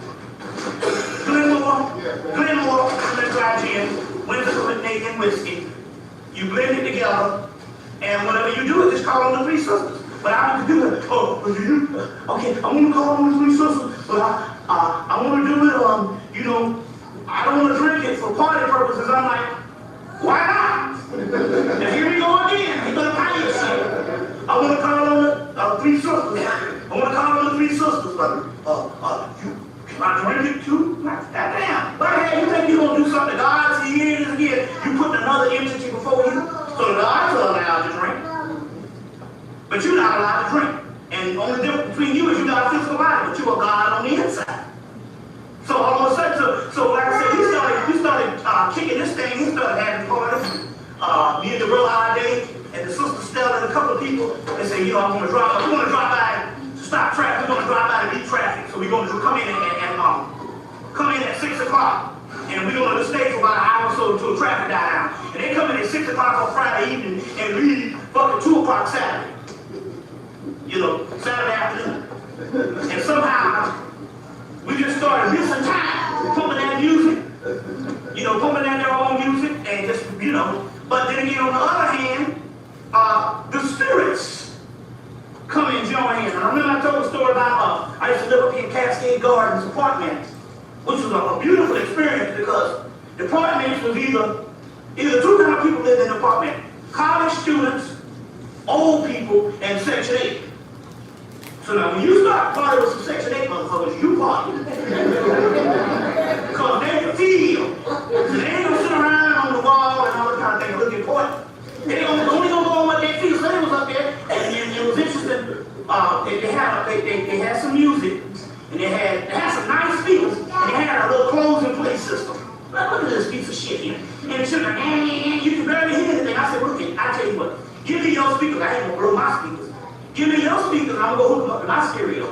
[SPEAKER 5] Glenmore, London Dry Gin, Windsor Canadian whiskey. You blend it together, and whenever you do it, just call on the three sisters. But I want to do it. Okay, I want to call on the three sisters, but I want to do it. I don't want to drink it for party purposes. I'm like, why not? And here we go again. You're gonna pay yourself. I want to call on the three sisters. I want to call on the three sisters, but can I drink it too? Goddamn. But you think you're gonna do something? God, see, here it is again. You put another entity before you, so the gods are allowed to drink, but you're not allowed to drink. And the only difference between you is you got a physical body, but you're a God on the inside. So all of a sudden, so like I said, we started kicking this thing. He started having parties. Me and the real high day, and the sister Stella and a couple of people, they say, I'm gonna drop we're going to come in at 6 o'clock, and we're going to stay for about an hour or so until traffic die down. And they come in at 6 o'clock on Friday evening and leave fucking 2 o'clock Saturday. You know, Saturday afternoon. And somehow, we just started missing time, pumping that music, you know, pumping that their own music, and just, you know. But then again, on the other hand, the spirits come and join in. And I remember I told a story about, I used to live up in Cascade Gardens apartments, which was a beautiful experience because the apartments was either 2 kind of people lived in the apartment: college students, old people, and Section 8. So now when you start partying with some Section 8 motherfuckers, you party. Because they can feel. So they ain't gonna sit around on the wall and all that kind of thing looking important. They only gonna go on what they feel. So they was up there, and it was interesting. They had some music, and they had some nice speakers, and they had a little closing play system. Like, look at this piece of shit here. And the children, you can barely hear anything. I said, look, I tell you what, give me your speakers. I ain't gonna blow my speakers. Give me your speakers, I'm gonna go hook them up to my stereo.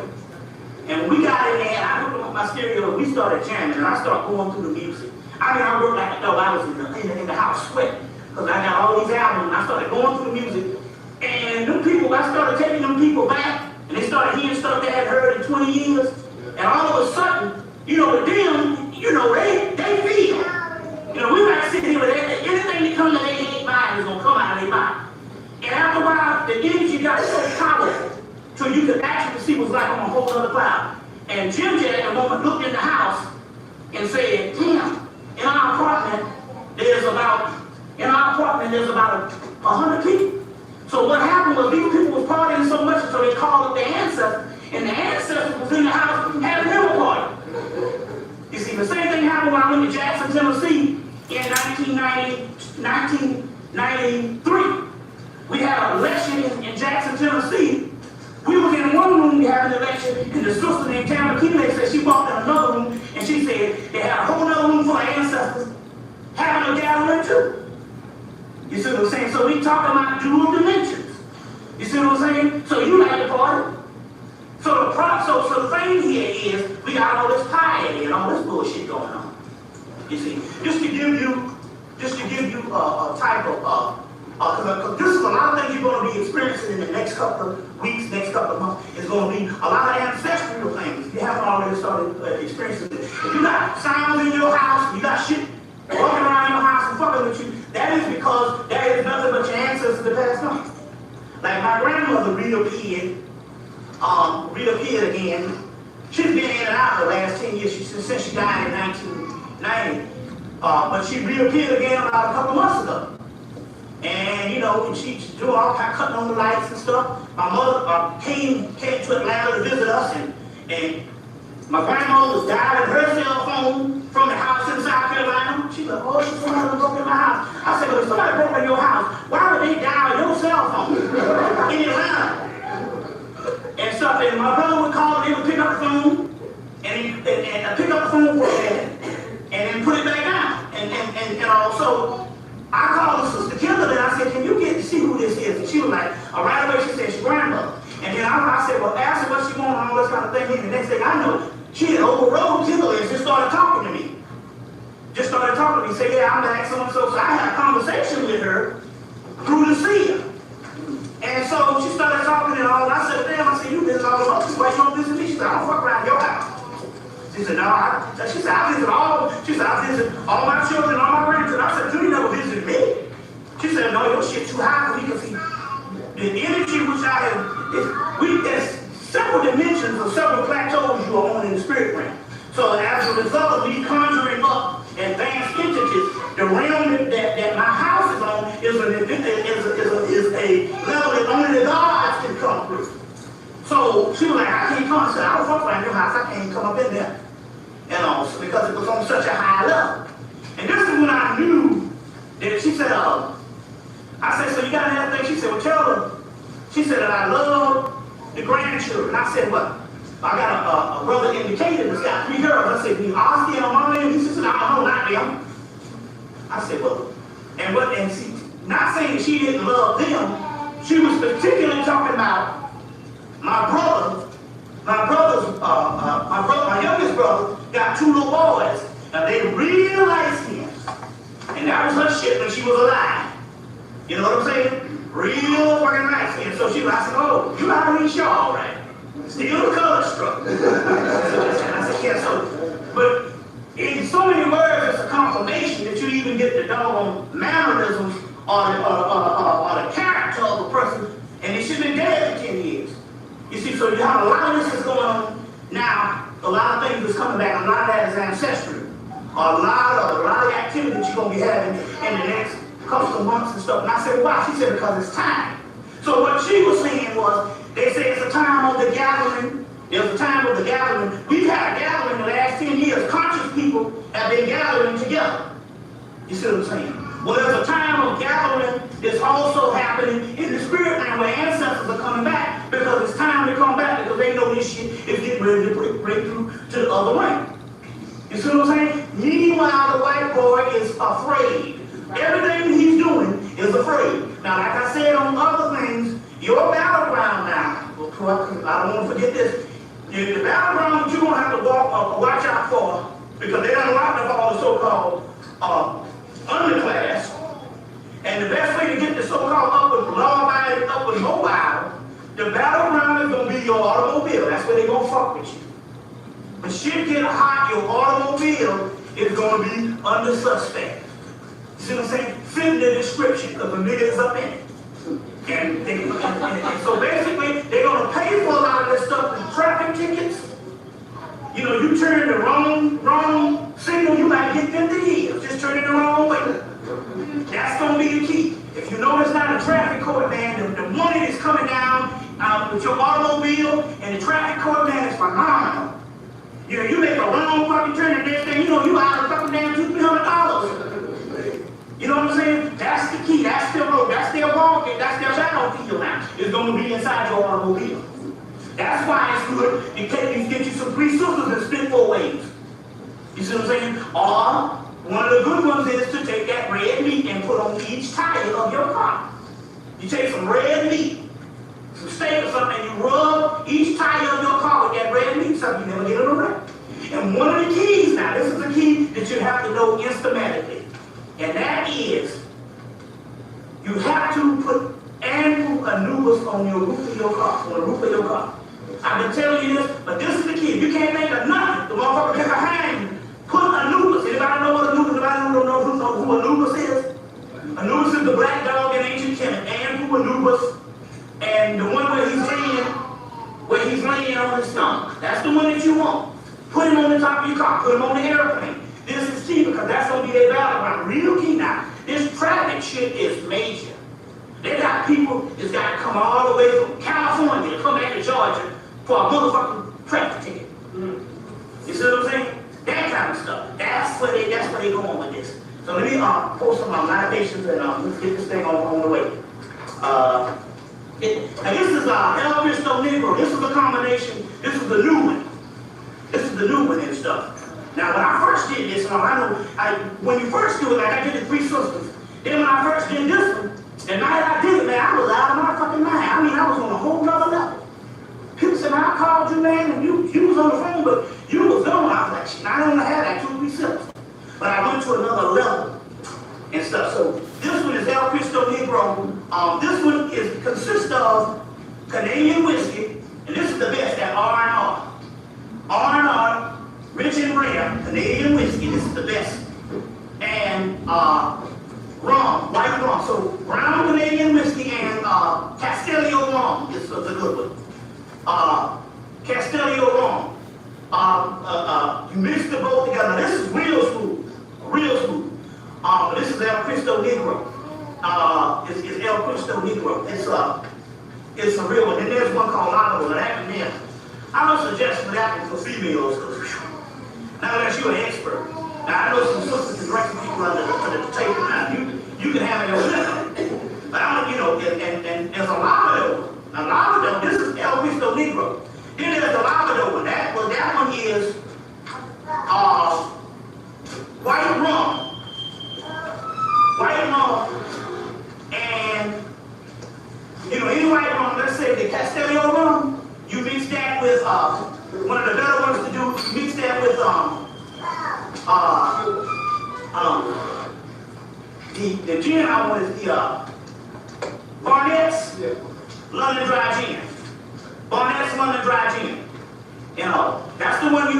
[SPEAKER 5] And when we got in there, I hooked them up to my stereo, and we started jamming, and I started going through the music. I mean, I worked like a dog. I was in the house sweating, because I got all these albums, and I started going through the music. And them people, I started taking them people back, and they started hearing stuff they hadn't heard in 20 years. And all of a sudden, you know, with them, you know, they feel. You know, we might sit here with anything that comes to their mind is gonna come out of their mind. And after a while, the energy got so powerful, so you could actually see what's like on a whole other cloud. And Jim J at the moment looked in the house and said, damn, in our apartment, there's about 100 people. So what happened was these people was partying so much, so they called up their ancestors, and the ancestors was in the house having them a party. You see, the same thing happened when I went to Jackson, Tennessee in 1993. We had an election in Jackson, Tennessee. We was in one room, we had an election, and the sister named Tamara Keenan said she walked in another room, and she said they had a whole other room full of ancestors having a gathering too. You see what I'm saying? So we talking about dual dimensions. You see what I'm saying? So you like to party. So the thing here is we got all this piety and all this bullshit going on. You see, just to give you a type of because this is a lot of things you're going to be experiencing in the next couple of weeks, next couple of months. It's going to be a lot of ancestral things. You haven't already started experiencing it. If you got sounds in your house, you got shit walking around your house and fucking with you, that is because that is nothing but your ancestors that passed on. Like my grandmother reappeared again. She's been in and out the last 10 years since she died in 1990. But she reappeared again about a couple months ago. And, you know, and she's doing all kind of cutting on the lights and stuff. My mother came to Atlanta to visit us, and my grandma was dialing her cell phone from the house in South Carolina. She's like, oh, somebody broke in my house. I said, well, if somebody broke in your house, why would they dial your cell phone in Atlanta? And stuff, and my brother would call, and they would pick up the phone, and pick up the phone for a minute, and then put it back down. And also, I called the sister Kimberly, and I said, can you get to see who this is? And she was like, right away, she said, she's grandmother. And then I said, well, ask her what she wants and all this kind of thing. And the next thing I know, she had overrode Kimberly and just started talking to me. Say, yeah, I'm back, so-and-so. So I had a conversation with her through the seer. And so she started talking and all. I said, damn, I said, you visit all of us. Why you don't visit me? She said, I don't fuck around your house. She said, no, I visit all my children, all my grandchildren. I said, you never visited me. She said, no, your shit too high for me to see. The energy which I have, there's several dimensions or several plateaus you are on in the spirit realm. So as a result of me conjuring up advanced entities, the realm that my house is on is a level that only the gods can come through. So she was like, I can't come. I said, I don't fuck around your house. I can't come up in there. And also because it was on such a high level. And this is when I knew that she said, I said, so you got anything? She said, well, tell her. She said that I love the grandchildren. I said, what? I got a brother indicated that's got 3 girls. I said, do you Oscar and Amanda? And he said, no, not them. I said, well, and she, not saying she didn't love them, she was particularly talking about my brother's brother got 2 little boys. Now they real light skinned. And that was her shit when she was alive. You know what I'm saying? Real fucking light skinned. So I said, oh, you Irish, y'all all right. Still the color struck. I said, yeah, so, but in so many words, it's a confirmation that you even get the doggone mannerisms or the character of a person, and they should have been dead for 10 years. You see, so you have a lot of this is going on now. A lot of things is coming back. A lot of that is ancestral. A lot of activity that you're going to be having in the next couple of months and stuff. And I said, why? She said, because it's time. So what she was saying was, they say it's a time of the gathering. There's a time of the gathering. We've had a gathering in the last 10 years. Conscious people have been gathering together. You see what I'm saying? Well, there's a time of gathering that's also happening in the spirit realm where ancestors are coming back because it's time to come back because they know this shit is getting ready to break through to the other way. You see what I'm saying? Meanwhile, the white boy is afraid. Everything he's doing is afraid. Now, like I said on other things, your battleground now, I don't want to forget this, the battleground that you're going to have to watch out for, because they don't like all the so-called underclass, and the best way to get the so-called upward law-abiding, upward mobile, the battleground is going to be your automobile. That's where they're going to fuck with you. When shit get hot, your automobile is going to be under suspect. You see what I'm saying? Fit the description, because the nigga is up in it. And so basically, they're going to pay for a lot of this stuff with traffic tickets. You know, you turn the wrong signal, you might get 50 years. Just turn it the wrong way. That's going to be the key. If you know it's not a traffic court, man, the money that's coming down with your automobile and the traffic court, man, is phenomenal. You know, you make a wrong fucking turn and this thing, you know, you out of fucking damn $200-300. You know what I'm saying? That's the key. That's their road. That's their walking. That's their battlefield now. It's going to be inside your automobile. That's why it's good to get you some 3 sisters and split 4 ways. You see what I'm saying? Or one of the good ones is to take that red meat and put on each tire of your car. You take some red meat, some steak or something, and you rub each tire of your car with that red meat, so you never get it a wreck. And one of the keys now, this is the key that you have to know instantly. And that is, you have to put ample anubis on your roof of your car, on the roof of your car. I've been telling you this, but this is the key. If you can't think of nothing, the motherfucker take a hand, put anubis. Anybody know what anubis is? Anybody know who anubis is? Anubis is the black dog in ancient Kemet. Ample anubis, and the one where he's laying on his stomach. That's the one that you want. Put him on the top of your car. Put him on the airplane. This is key because that's going to be their battleground. Real key now. This traffic shit is major. They got people that's got to come all the way from California to come back to Georgia for a motherfucking traffic ticket. You see what I'm saying? That kind of stuff. That's where they going with this. So let me post some libations and let's get this thing on the way. Now this is EMPRESS to Negro. This is a combination. This is the new one. This is the new one and stuff. Now, when I first did this, when you first do it, like I did the 3 sisters, then when I first did this one, the night I did it, man, I was out of my fucking mind. I mean, I was on a whole nother level. People said, man, I called you, man, and you was on the phone, but you was gone. I was like, shit, I don't have that 2 or 3 sisters. But I went to another level and stuff. So this one is EMPRESS to Negro. This one consists of Canadian whiskey, and this is the best, that R&R. R&R. Rich and rare, Canadian whiskey, this is the best. And rum, white rum. So brown Canadian whiskey and Castellio rum is a good one. Castellio rum. You mix them both together. This is real smooth. This is EMPRESS to Negro. It's EMPRESS to Negro. It's a real one. And there's one called Lotto, and I don't suggest that one for females, because now that you're an expert. Now I know some sisters can direct people under the table now. You can have it yourself. But I don't, and there's a lavado. Now lavado, this is EMPRESS to Negro. Then there's a lavado one. That one is white rum. White rum. And any white rum, let's say the Castellio rum, you mix that with one of the better ones to do, you mix that with the gin I want is the Barnett's London Dry Gin. Barnett's London Dry Gin. You know, that's the one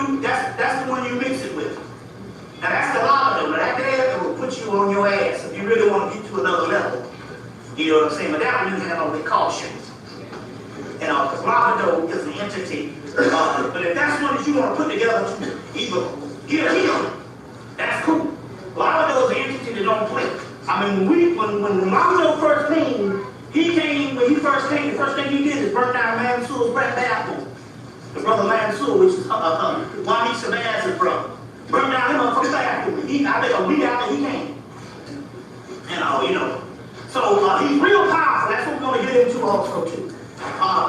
[SPEAKER 5] you mix it with. Now that's the lavender, but that there will put you on your ass if you really want to get to another level. You know what I'm saying? But that one you handle with caution. You know, because lavender is an entity. But if that's one that you want to put together to either get a healing, that's cool. Lavender is an entity that don't play. I mean, when lavender first came, when he first came, the first thing he did is burn down Mansour's bathroom. The brother Mansour, which is Wani Shabazz' brother. Burned down him up from the bathroom. I think a week after he came. You know. So he's real powerful. That's what we're going to get into also too.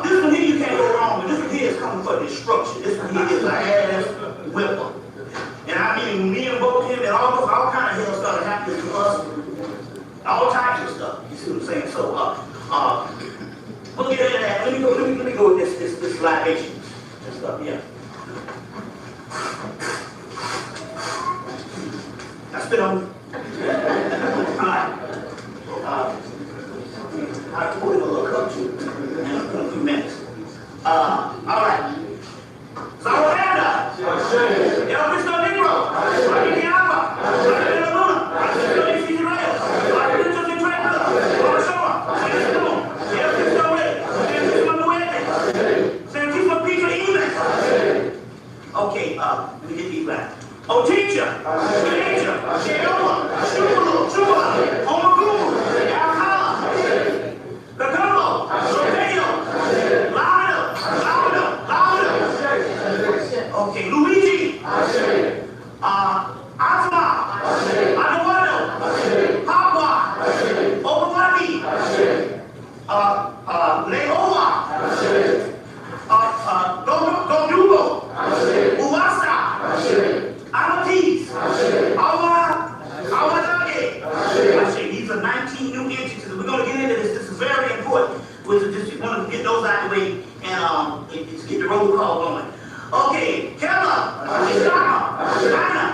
[SPEAKER 5] This one here you can't go wrong with. This one here is coming for destruction. This one here is a ass whipper. And I mean, when we invoke him, and all kind of hell started happening to us. All types of stuff. You see what I'm saying? So we'll get into that. Let me go with this libation and stuff. Yeah. I spit on you. Alright. I'll pour it a little cup too in a few minutes. Alright. So Orlando. EMPRESS to Negro. Okay, let me get these back. Oh, teacher, teacher, Sheola, Shula, Omagulu, Alcala, Cacolo, Rodeo, Louder. Okay, Luigi, Atma, Aduano, Papa, Obawani, Leoa, Godubo, Uwasa, Amatis, Awadage. These are 19 new entities. We're going to get into this. This is very important. We just want to get those out of the way and get the roll call going. Okay, Kella, Ishama, Anna,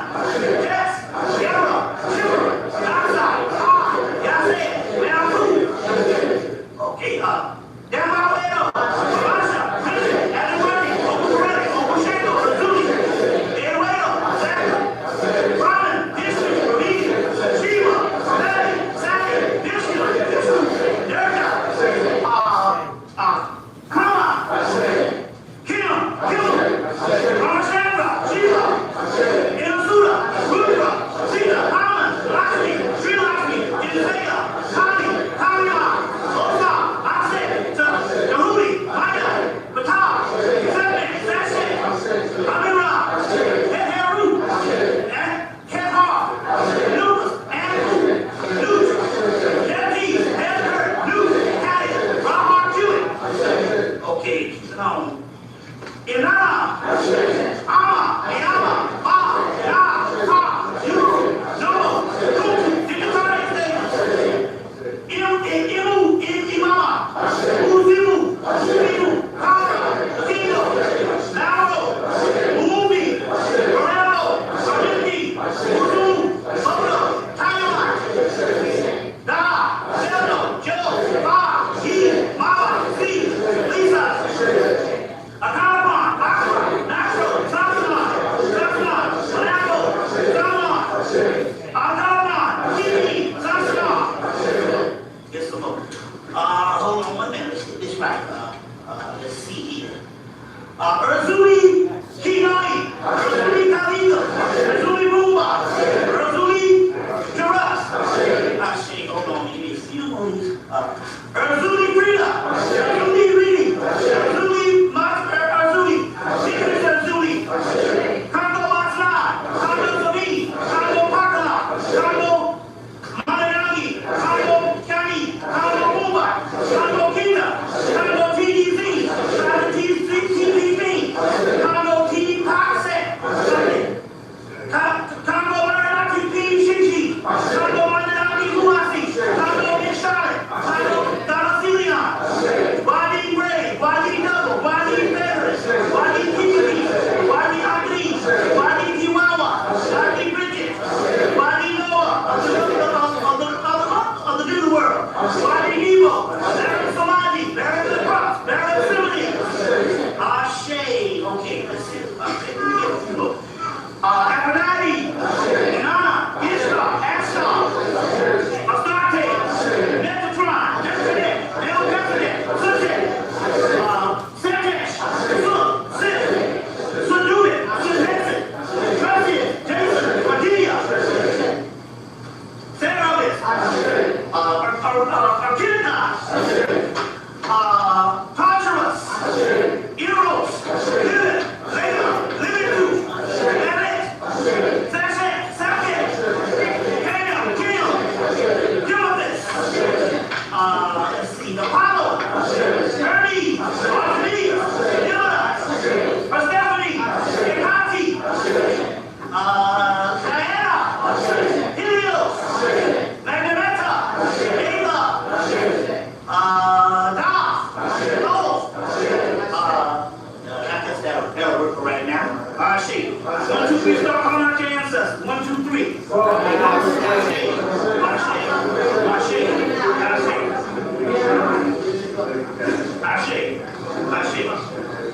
[SPEAKER 5] Alright, shake. 1, 2, 3, start calling out your ancestors. 1, 2, 3.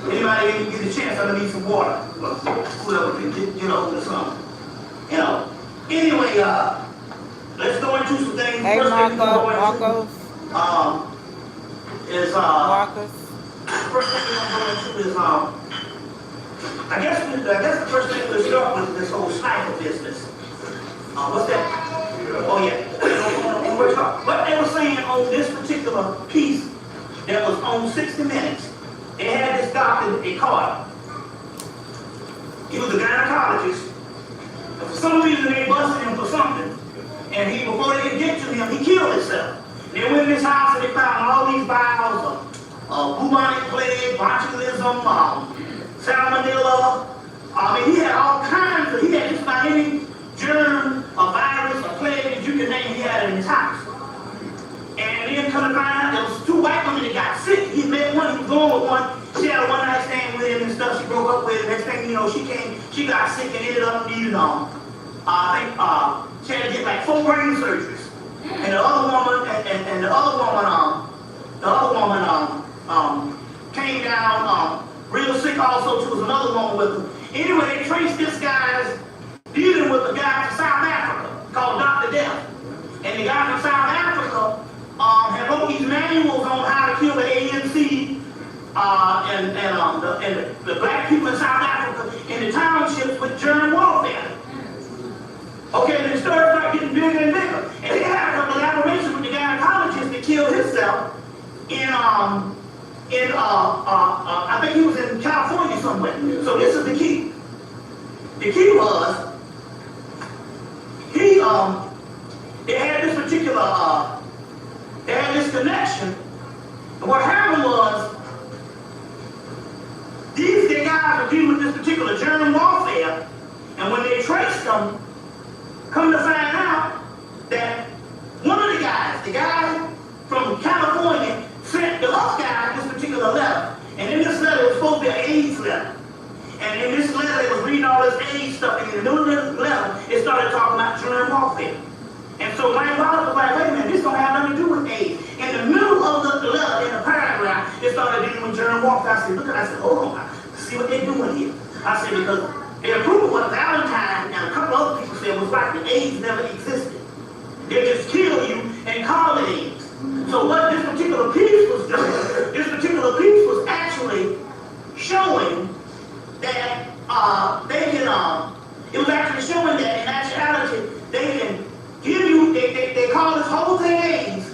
[SPEAKER 5] Anybody get a chance, I'm gonna need some water. Whoever can get, some. Anyway, let's go into some things.
[SPEAKER 1] Hey,
[SPEAKER 5] First thing we're
[SPEAKER 1] Marcos.
[SPEAKER 5] first thing we're gonna go into is I guess the first thing we'll start with this whole sniper business. What's that? Oh yeah. What they were saying on this particular piece that was on 60 Minutes, they had this doctor they caught. He was a gynecologist. And for some reason they busted him for something. And before they could get to him, he killed himself. They went in his house and they found all these vials of bubonic plague, botulism, salmonella. He had all kinds of, he had just about any germ, a virus, a plague that you can name, he had it in his house. And then come to find out there was 2 white women that got sick. He met one, he was going with one. She had a one-night stand with him and stuff. She broke up with him. Next thing you know, she got sick and ended up needing I think she had to get like 4 brain surgeries. And the other woman came down real sick also too. Was another woman with him. Anyway, they traced this guy's dealing with a guy from South Africa called Dr. Death. And the guy from South Africa had wrote these manuals on how to kill the ANC and the black people in South Africa in the townships with germ warfare. Okay, then the story started getting bigger and bigger. And they had a collaboration with the gynecologist that killed himself in I think he was in California somewhere. So this is the key. The key was they had this particular they had this connection. And what happened was these guys were dealing with this particular germ warfare, and when they traced them, come to find out that one of the guy from California, sent the other guy this particular letter. And in this letter, it was supposed to be an AIDS letter. And in this letter, it was reading all this AIDS stuff. And in the middle of this letter, it started talking about germ warfare. And so Wayne Wallace was like, wait a minute, this don't have nothing to do with AIDS. In the middle of the letter, in the paragraph, it started dealing with germ warfare. I said, look at it. I said, hold on, see what they're doing here. I said, because their approval what Valentine and a couple other people said was right, the AIDS never existed. They just kill you and call it AIDS. So what this particular piece was doing, was actually showing that they can, it was actually showing that in actuality, they can give you, they call this whole thing AIDS,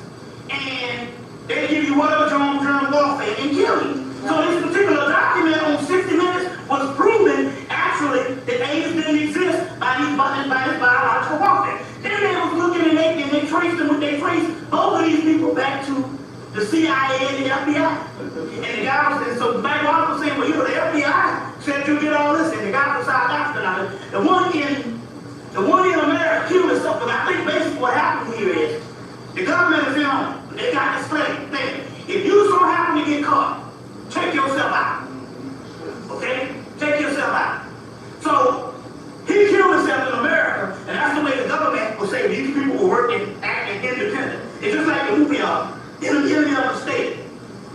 [SPEAKER 5] and they give you whatever germ warfare and kill you. So this particular document on 60 Minutes was proving actually that AIDS didn't exist by this biological warfare. Then they was looking and they traced them, they traced both of these people back to the CIA and the FBI. And the guy was, so Mike Wallace was saying, well, the FBI said you did all this, and the guy from South Africa, now, the one in America killed himself, but I think basically what happened here is, the government is in on it. They got this thing. If you so happen to get caught, take yourself out. Okay? Take yourself out. So, he killed himself in America, and that's the way the government will say these people were working, acting independent. It's just like the movie in the Enemy of the State.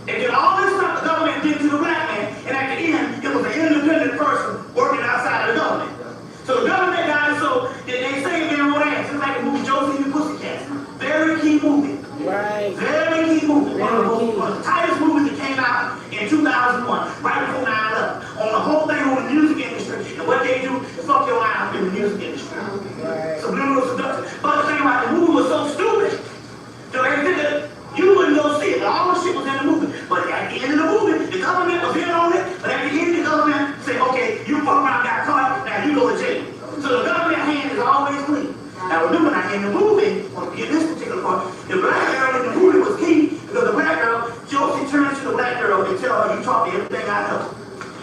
[SPEAKER 5] They did all this stuff the government did to the black man, and at the end, it was an independent person working outside of the government. So the government guys, so they say in their own ass, it's like the movie Josie and the Pussycats. Very key movie. Right. Very key movie. One of the tightest movies that came out in 2001, right before 9/11. On the whole thing on the music industry, and what they do is fuck your eye in the music industry. Right. Subliminal seduction. But the thing about the movie was so stupid, so they did it, you wouldn't go see it. All the shit was in the movie. But at the end of the movie, the government was in on it, but at the end the government said, okay, you fuck around, got caught, now you go to jail. So the government hand is always clean. Now remember, now in the movie, in this particular part, the black girl in the movie was key, because the black girl, Josie turns to the black girl and tell her, you taught me everything I know.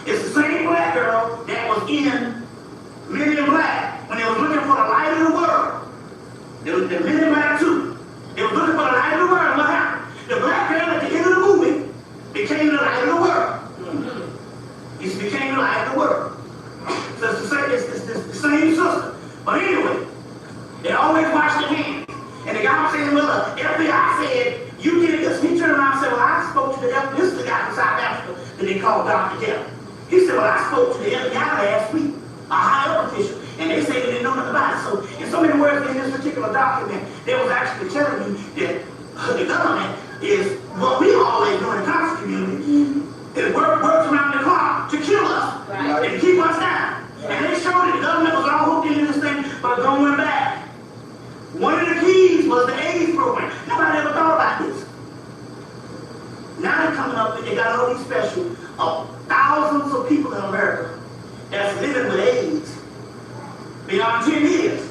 [SPEAKER 5] It's the same black girl that was in Men in Black, when they was looking for the light of the world. The Men in Black 2. They were looking for the light of the world. What happened? The black girl at the end of the movie became the light of the world. She became the light of the world. they say they didn't know nothing about it. So, in so many words, in this particular document, they was actually telling you that the government is what we always do in the conscious community. It works around the clock to kill us and to keep us down. And they showed that the government was all hooked into this thing, but going back. One of the keys was the AIDS program. Nobody ever thought about this. Now they're coming up and they got all these special thousands of people in America that's living with AIDS beyond 10 years.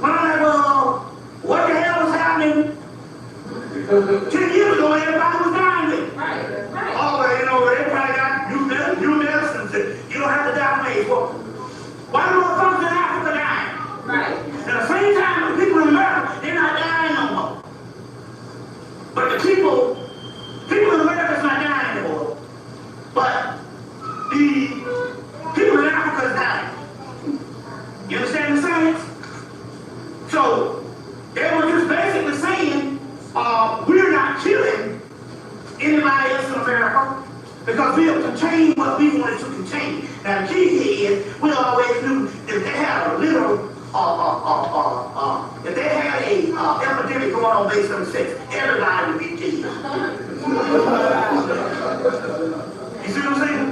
[SPEAKER 5] When I'm like, well, what the hell was happening 10 years ago? Everybody was dying with it. Oh, well, you know, they probably got new medicines that you don't have to die from AIDS. Well, why do motherfuckers in Africa dying? At the same time, the people in America, they're not dying no more. But the people in America is not dying anymore. But the people in Africa is dying. You understand the science? So, they were just basically saying, we're not killing anybody else in America because we have contained what we wanted to contain. Now, the key here is, we always knew that they had a little if they had a epidemic going on based on sex, everybody would be dead. You see what I'm saying?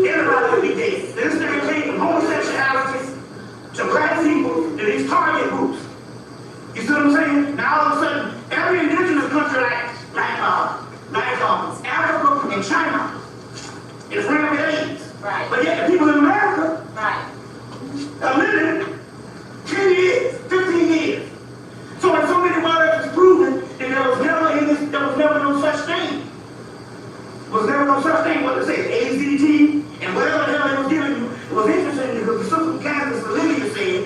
[SPEAKER 5] Everybody would be dead. This thing came from homosexuality to black people to these target groups. You see what I'm saying? Now all of a sudden, every indigenous country like Africa and China is running with AIDS. But yet the people in America are living 10 years, 15 years. So in so many words, it's proven that there was never no such thing. There was never no such thing, what it says, AZT, and whatever the hell they was giving you. It was interesting because the sister from Kansas, Olivia, said,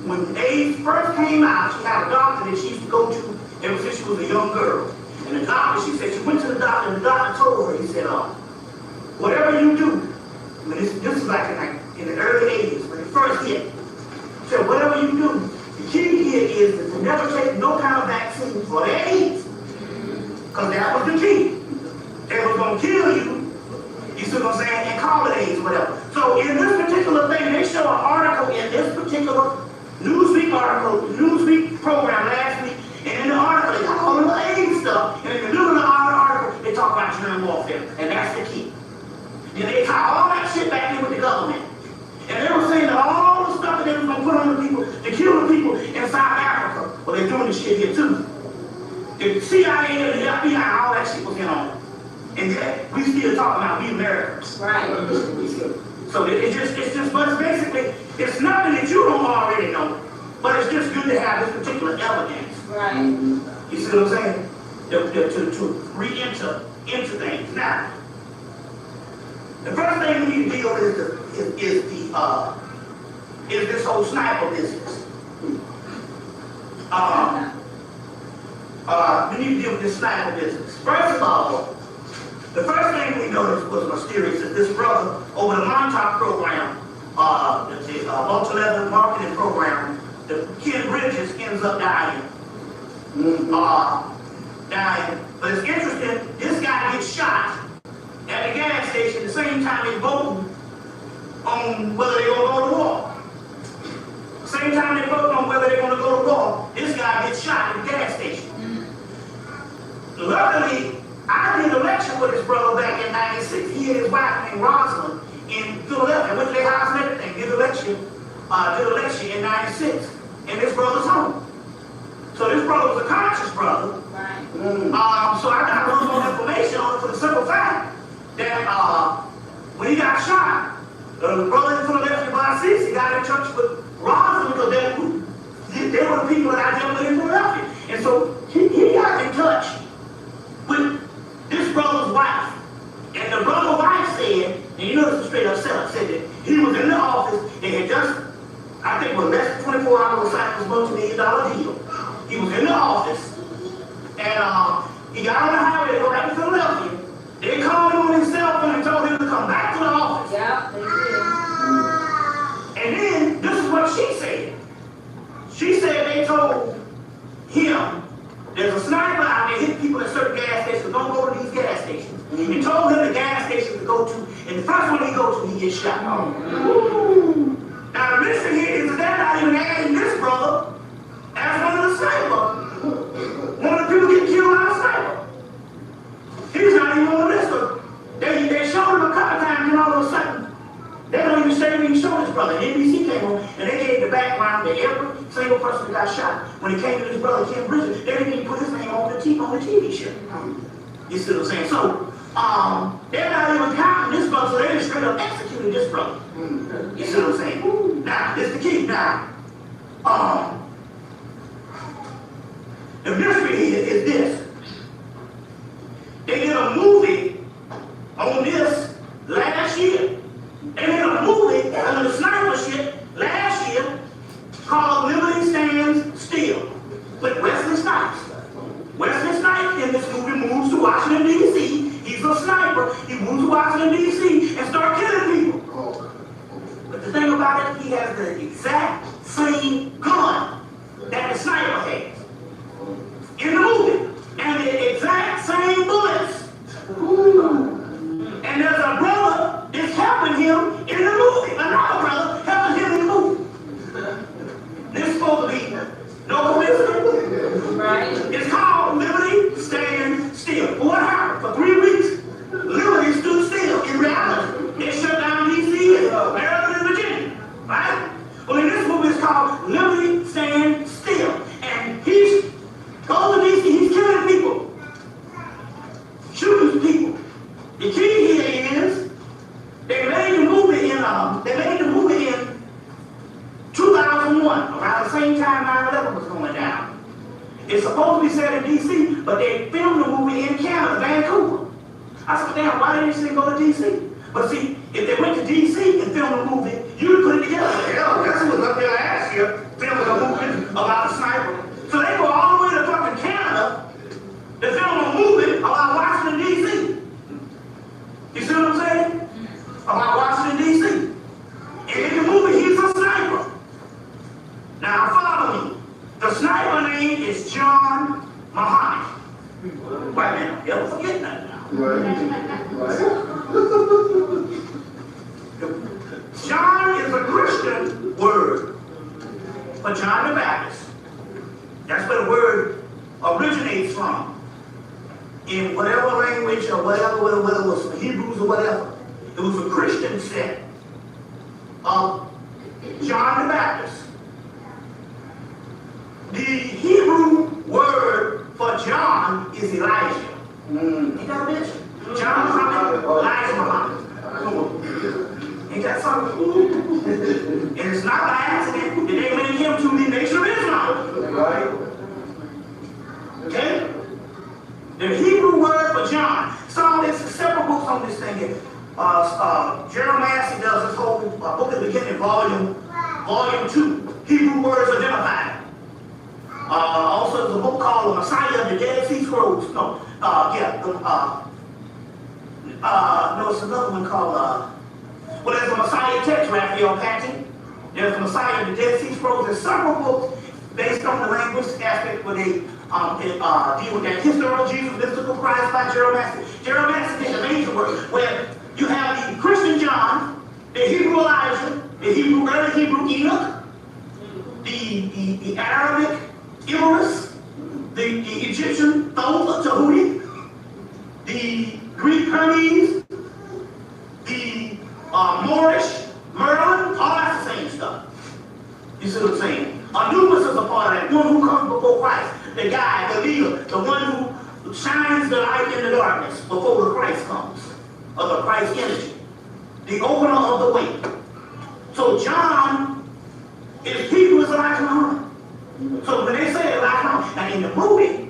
[SPEAKER 5] when AIDS first came out, she had a doctor that she used to go to ever since she was a young girl. And the doctor, she said, she went to the doctor, and the doctor told her, he said, whatever you do, this is like in the early 80s, when it first hit, so whatever you do, the key here is to never take no kind of vaccine for the AIDS. Because that was the key. They was going to kill you, you see what I'm saying, and call it AIDS, whatever. So in this particular thing, they show an article in this particular Newsweek program last week, and in the article, they got all of the AIDS stuff, and in the middle of the article, they talk about germ warfare, and that's the key. And they tie all that shit back in with the government. And they were saying that all the stuff that they were going to put on the people to kill the people in South Africa, well, they're doing this shit here too. The CIA and the FBI, all that shit was in on. And yet, we still talking about we Americans. So it's just but basically, it's nothing that you don't already know, but it's just good to have this particular evidence. You see what I'm saying? To re-enter into things. Now, the first thing we need to deal with is this whole sniper business. We need to deal with this sniper business. First of all, the first thing we noticed was mysterious that this brother over the Montauk program, the multi-level marketing program, the Ken Bridges ends up dying. But it's interesting, this guy gets shot at the gas station the same time they voting on whether they're going to go to war. Same time they voting on whether they're going to go to war, this guy gets shot at the gas station. Luckily, I did a lecture with his brother back in '96. He and his wife named Rosalind in Philadelphia. Went to their house and everything. Did a lecture in '96 in his brother's home. So this brother was a conscious brother. So I got a little more information on it for the simple fact that when he got shot, the brother in Philadelphia, he got in touch with Rosalind because they were the people that I dealt with in Philadelphia. And so he got in touch with this brother's wife. And the brother's wife said, and you know this is straight up setup, said that he was in the office and had just, I think it was less than 24 hours signed this multi-million-dollar deal. He was in the office and he got on the highway to go back to Philadelphia. They called him on his cell phone and told him to come back to the office.
[SPEAKER 4] Yeah, they did.
[SPEAKER 5] And then, this is what she said. She said they told him, there's a sniper out there hitting people at certain gas stations, don't go to these gas stations. He told him the gas station to go to, and the first one he goes to, he gets shot. Now the mission brother. And NBC came on and they gave the background to every single person that got shot. When it came to this brother, Ken Bridges, they didn't even put his name on the TV show. You see what I'm saying? So, they're not even counting this brother, so they just straight up executed this brother. You see what I'm saying? Now, this is the key. Now, the mystery here is this. They did a movie on this last year. They did a movie on the sniper shit last year called Liberty Stands Still with Wesley Snipes. Wesley Snipes in this movie moves to Washington, D.C. He's a sniper. He moves to Washington, D.C. and starts killing people. But the thing about it, he has the exact same gun that the sniper has in the movie. And the exact same bullets. And there's a brother that's helping him in the movie. Another brother helping him in the movie. This is supposed to be no coincidence. Right. It's called Liberty Stand Still. What happened? For 3 weeks, Liberty stood still in reality. It shut down D.C. and Maryland and Virginia. Right? Well, in this movie, it's called Liberty Stand Still. And he's going to D.C., he's killing people. Shooting people. The key here is they made the movie in 2001, around the same time 9/11 was going down. It's supposed to be set in D.C., but they filmed the movie in Canada, Vancouver. I said, damn, why didn't they go to D.C.? But see, if they went to D.C. and filmed the movie, you'd put it together. Hell, guess who was up there last year filming a movie about a sniper? So they go all the way to fucking Canada to film a movie about Washington, D.C. You see what I'm saying? About Washington, D.C. And in the movie, he's a sniper. Now, follow me. The sniper name is John Muhammad. Wait a minute, don't forget that now. John is a Christian word for John the Baptist. That's where the word originates from. In whatever language or whatever, whether it was Hebrews or whatever, it was a Christian set of John the Baptist. The Hebrew word for John is Elijah. Ain't that a bitch? John Muhammad, Elijah Muhammad. Ain't that something? And it's not by accident that they made him to the nation of Islam. Right? Okay? The Hebrew word for John. There's several books on this thing here. Jeremiah does this whole book at the beginning, volume 2. Hebrew words identified. Also, there's a book called The Messiah of the Dead Sea Scrolls. No, it's another one called, there's the Messiah text, Raphael Patton. There's the Messiah of the Dead Sea Scrolls. There's several books based on the linguistic aspect where they deal with that history of Jesus, mystical Christ by Jeremiah. Jeremiah is an amazing word where you have the Christian John, the Hebrew Elijah, the early Hebrew Enoch, the Arabic EMPRESS, the Egyptian Tahuti, the Greek Hermes, the Moorish Merlin, all that's the same stuff. You see what I'm saying? Anubis is a part of that, one who comes before Christ, the guy, the leader, the one who shines the light in the darkness before the Christ comes, or the Christ energy, the opener of the way. So John is Hebrew as Elijah Muhammad. So when they say Elijah Muhammad, now in the movie, it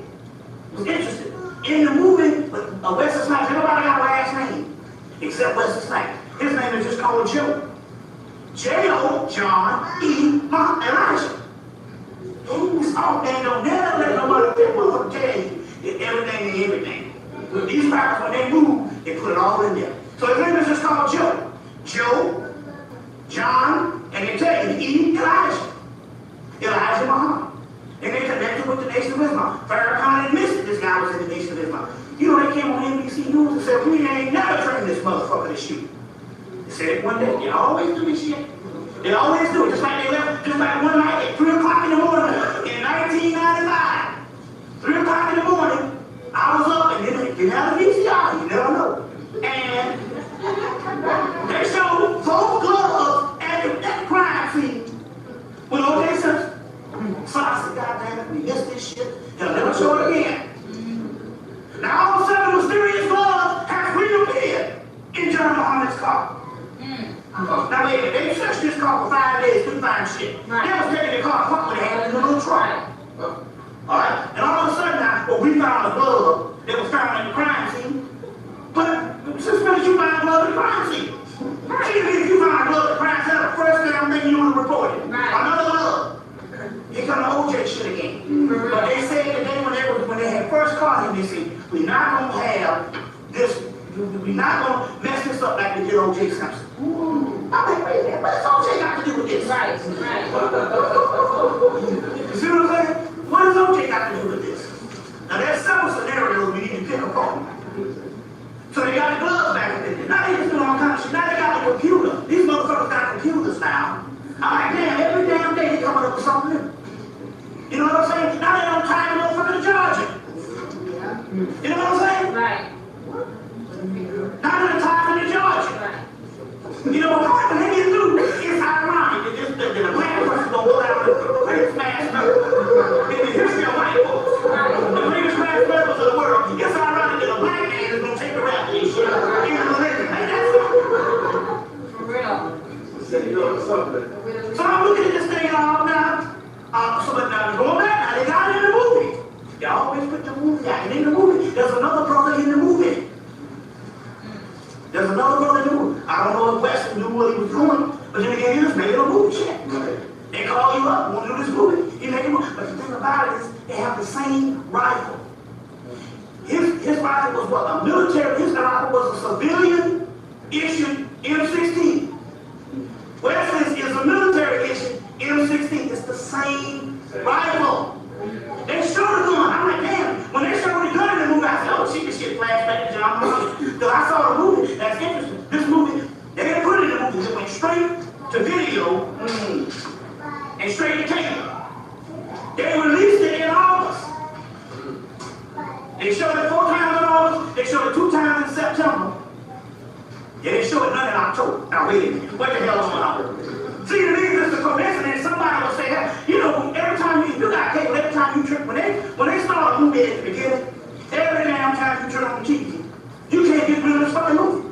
[SPEAKER 5] was interesting. In the movie, Wesley Snipes, everybody got a last name except Wesley Snipes. His name is just called Joe. J-O, John, E, Elijah. Oh, they don't never let nobody tell you everything and everything. These rappers, when they move, they put it all in there. So his name is just called Joe. Joe, John, and they tell you, E, Elijah. Elijah Muhammad. And they connected with the Nation of Islam. Farrakhan admitted this guy was in the Nation of Islam. You know, they came on NBC News and said, we ain't never trained this motherfucker to shoot. They said it one day. They always do this shit. They always do it. Just like they left, just like one night at 3 o'clock in the morning in 1995. 3 o'clock in the morning, I was up and then had a VCR. You never know. And they showed 4 gloves at I said, God damn it, we missed this shit. They'll never show it again. Now all of a sudden, a mysterious glove has reappeared in John Muhammad's car. Now wait a minute, they searched this car for 5 days, couldn't find shit. They was taking the car, what would have in the little trunk. Alright, and all of a sudden now, well, we found a glove that was found in the crime scene. But since when did you find a glove in the crime scene? If you find a glove in the crime scene, that's the first damn thing you want to report it. Another glove. Here come the OJ shit again. But they said today when they had first caught him, they said, we're not gonna have this, we're not gonna mess this up like we did OJ Simpson. I'm like, wait a minute, what does OJ got to do with this? Right. You see what I'm saying? What does OJ got to do with this? Now there's several scenarios we need to pick apart. So they got the gloves back in there. Now they just doing all kinds of shit. Now they got the computer. These motherfuckers got computers now. I'm like, damn, every damn day they coming up with something new. You know what I'm saying? Now they don't tie the motherfucker to Georgia. You know what I'm saying? Right. Now they're tied to Georgia. You know what when they get through, it's ironic that the black person gonna go down the greatest mass murder in the history of white folks. The greatest mass murders of the world. It's ironic that a black man is gonna take the rap of this shit in religion. Ain't that something? For real. So I'm looking at this thing all now. So now going back, now they got it in the movie. They always put the movie out. And in the movie, there's another brother in the movie. There's another brother in the movie. I don't know if Weston knew what he was doing, but then again, he was making a movie check. They call you up, want to do this movie, you make a movie. But the thing about it is, they have the same rifle. His rifle was what? A military, his rifle was a civilian issued M16. Wesley's is a military issued M16. It's the same rifle. They showed the gun. I'm like, damn. When they showed the gun in the movie, I said, oh, shit, flashback to John Muhammad. Because I saw the movie. That's interesting. This movie, they didn't put it in the movie. It went straight to video and straight to cable. They released it in August. They showed it 4 times in August. They showed it 2 times in September. Yeah, they showed it none in October. Now, wait a minute. What the hell is going on? See, the thing is, it's a coincidence. Somebody will say that. You know, every time you got cable, every time you trip, when they start a movie at the beginning, every damn time you turn on the TV, you can't get rid of this fucking movie.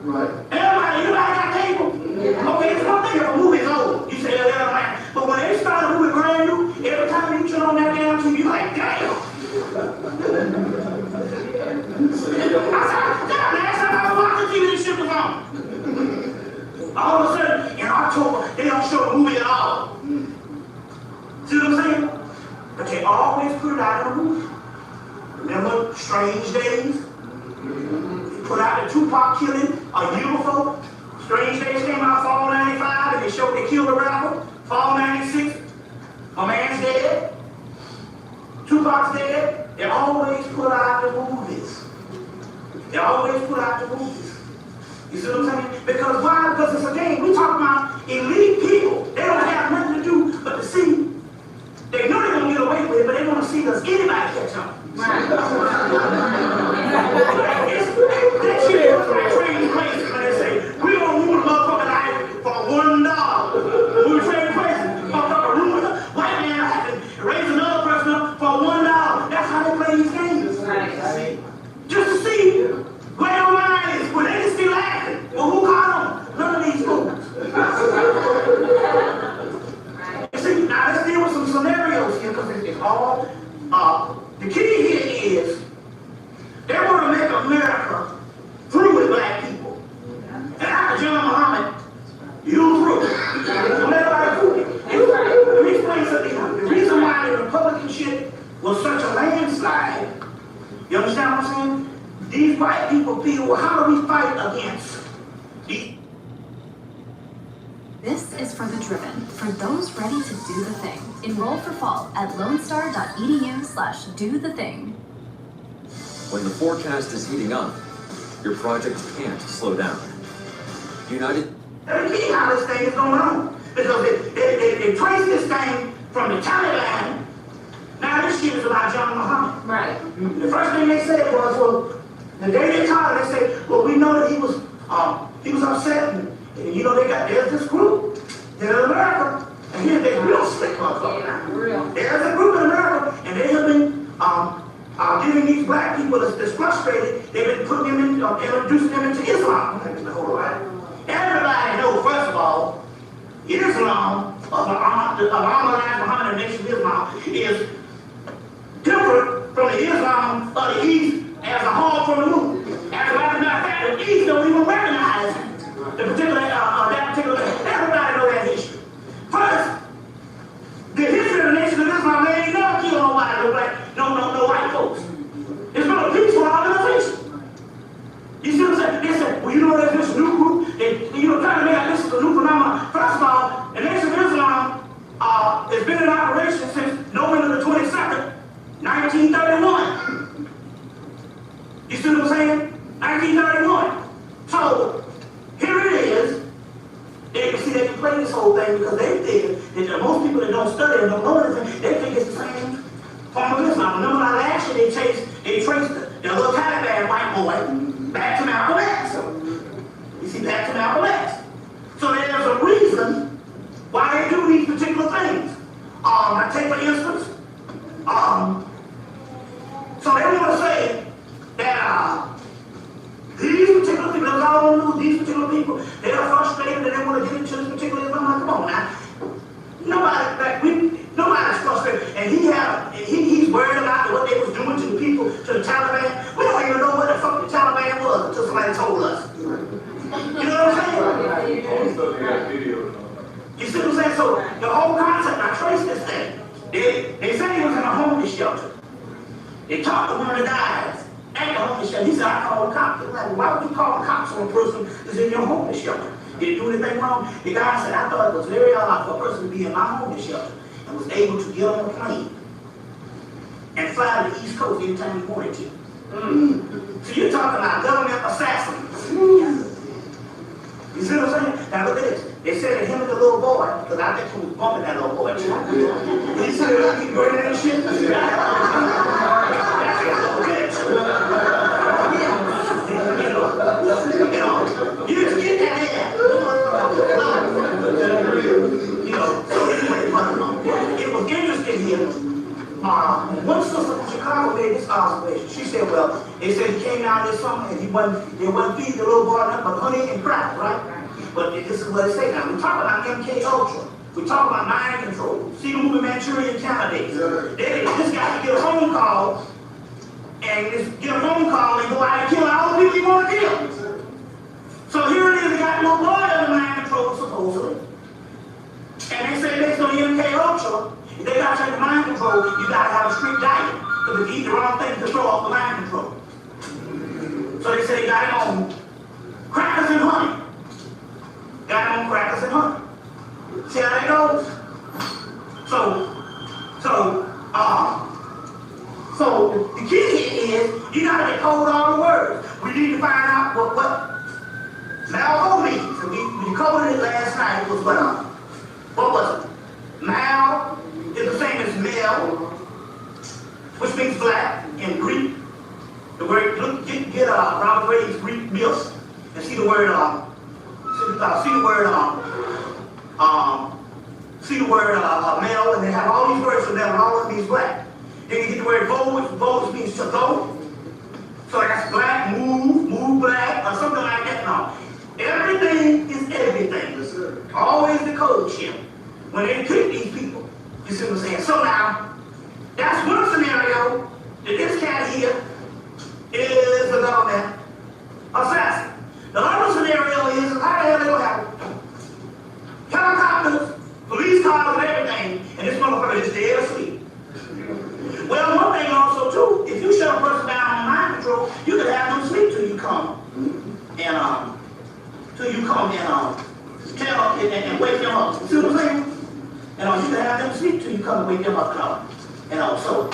[SPEAKER 5] Right. Anybody got cable? Okay, it's one thing if a movie is old. You say, yeah, man. But when they start a movie brand new, every time you turn on that damn TV, you're like, damn. I said, damn, last time I was watching TV, this shit was on. All of a sudden, in October, they don't show the movie at all. See what I'm saying? But they always put it out in a movie. Remember Strange Days? They put out the Tupac killing a year before. Strange Days came out fall 95 and they showed they killed the rapper. Fall 96, my man's dead. Tupac's dead. They always put out the movies. They always put out the movies. You see what I'm saying? Because why? Because it's a game. We talk about elite people. They don't have nothing to do but to see. They know they're going to get away with it, but they want to see does anybody catch on. Right. That shit is like trading places when they say, we don't move the motherfucking life for $1. When we trade places, motherfucker ruin it. White man has to raise another person up for $1. That's how they play these games. Right. Just to see where your mind is, when they just be laughing. Well, who caught them? None of these fools. You see, now let's deal with some scenarios here, because it's all, the key here is, they want to make America through with black people. And after John Muhammad, you through. Don't let everybody through it. Let me explain something. The reason why the Republican shit was such a landslide, you understand what I'm saying? These white people feel, well, how do we fight against these?
[SPEAKER 19] This is for the driven, for those ready to do the thing. Enroll for fall at lonestar.edu/do-the-thing.
[SPEAKER 20] When the forecast is heating up, your project can't slow down. United...
[SPEAKER 5] Let me see how this thing is going on. Because they trace this thing from the Taliban. Now this shit is about John Muhammad. Right. The first thing they said was, well, the day they called, they said, well, we know that he was upset, and you know, there's this group, they're in America, and here they real slick motherfucker. Yeah, that's frustrated, they've been putting them in, introducing them into Islam. Everybody knows, first of all, Islam, Muhammad, Muhammad, the Nation of Islam, is different from the Islam of the East as a whole from the moon. As a matter of fact, the East don't even recognize the particular, that particular, everybody knows that history. First, the history of the Nation of Islam, they ain't never killed nobody, no white folks. It's been a peaceful organization. You see what I'm saying? They said, well, you know, there's this new group, trying to make out this is a new phenomenon. First of all, the Nation of Islam has been in operation since November the 22nd, 1931. You see what I'm saying? 1931. So, here it is. They can see they can play this whole thing because they think that most people that don't study and don't know anything, they think it's the same form of Islam. Remember last year they traced the little Taliban white boy back to Malcolm X. You see, back to Malcolm X. So there's a reason why they do these particular things. I take for instance, so they want to say that these particular people, that's all I know, these particular people, they are frustrated and they want to get into this particular Islam. Like, come on now. Nobody's frustrated. And he's worried about what they was doing to the people, to the Taliban. We don't even know what the fuck the Taliban was until somebody told us. You know what I'm saying? You see what I'm saying? So the whole concept, I traced this thing. They said he was in a homeless shelter. They talked to one of the guys at the homeless shelter. He said, I called the cops. They're like, why would you call the cops on a person who's in your homeless shelter? Did you do anything wrong? The guy said, I thought it was very odd for a person to be in my homeless shelter and was able to get on a plane and fly to the East Coast anytime he wanted to. So you're talking about government assassins. You see what I'm saying? Now look at this. They said that him and the little boy, because I think he was bumping that little boy. He said, keep going in and shit. That's his little bitch. You just get that in. So anyway, it was interesting here. One sister from Chicago made this observation. She said, well, they said he came down this summer and they wasn't feeding the little boy nothing but honey and crack, right? But this is what they say now. We talk about MK Ultra. We talk about mind control. See the movie Manchurian Candidates. This guy can get a phone call and go out and kill all the people he want to kill. So here it is, they got a little boy under mind control supposedly. And they say based on the MK Ultra, if they got to take the mind control, you got to have a strict diet. Because if you eat the wrong thing, to throw off the mind control. So they say they got it on crackers and honey. Got it on crackers and honey. See how that goes? So the key here is you got to decode all the words. We need to find out what Malco means. And we decoded it last night. It was what was it? Mal is the same as male, which means black in Greek. The word, get Robert Graves' Greek myths and see the word male, and they have all these words for them, and all of them means black. Then you get the word vogue, which means to go. So that's black, move black, or something like that. No. Everything is everything. Yes, sir. Always the code shit. When they treat these people. You see what I'm saying? So now, that's one scenario that this cat here is the government assassin. The other scenario is how the hell they gonna have helicopters, police cars, and everything, and this motherfucker is dead asleep. Well, one thing also too, if you shut a person down on mind control, you can have them sleep till you come and tell and wake them up. See what I'm saying? You can have them sleep till you come and wake them up. So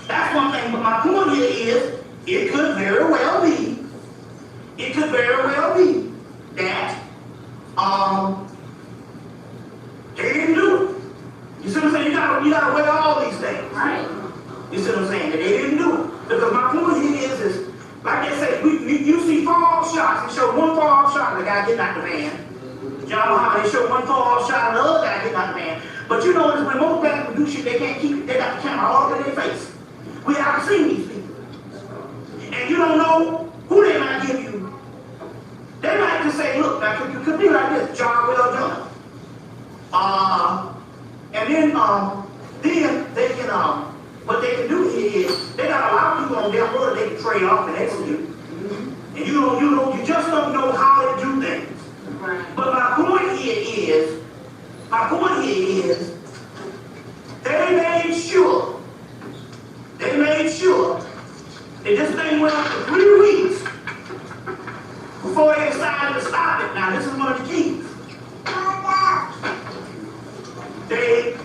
[SPEAKER 5] that's one thing. But my point here is, it could very well be that they didn't do it. You see what I'm saying? You gotta weigh all these things. Right. You see what I'm saying? That they didn't do it. Because my point here is like they say, you see fall shots. They show one fall shot of the guy getting out the van. Y'all know how they show one fall shot of the other guy getting out the van. But you know, when most black people do shit, they can't keep it. They got the camera all over their face. We haven't seen these people. and you don't know who they might give you. They might just say, look, now it could be like this, job well done. And then they can, what they can do here is, they got a lot of people on their board they can trade off and execute. And you just don't know how to do things. But my point here is, they made sure that this thing went on for 3 weeks before they decided to stop it. Now, this is one of the keys. They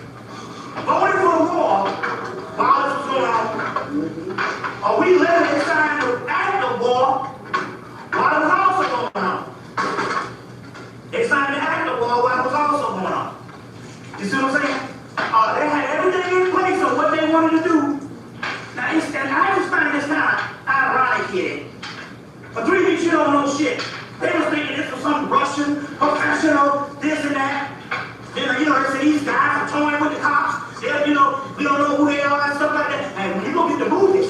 [SPEAKER 5] voted for the war while this was going on. Or we let it sign the act of war while it was also going on. They signed the act of war while it was also going on. You see what I'm saying? They had everything in place on what they wanted to do. Now, and I just find this kind of ironic here. For 3 weeks, you don't know shit. They was thinking this was some Russian, professional, this and that. Then, they say these guys are toying with the cops. They, we don't know who they are and stuff like that. And when you go get the movie,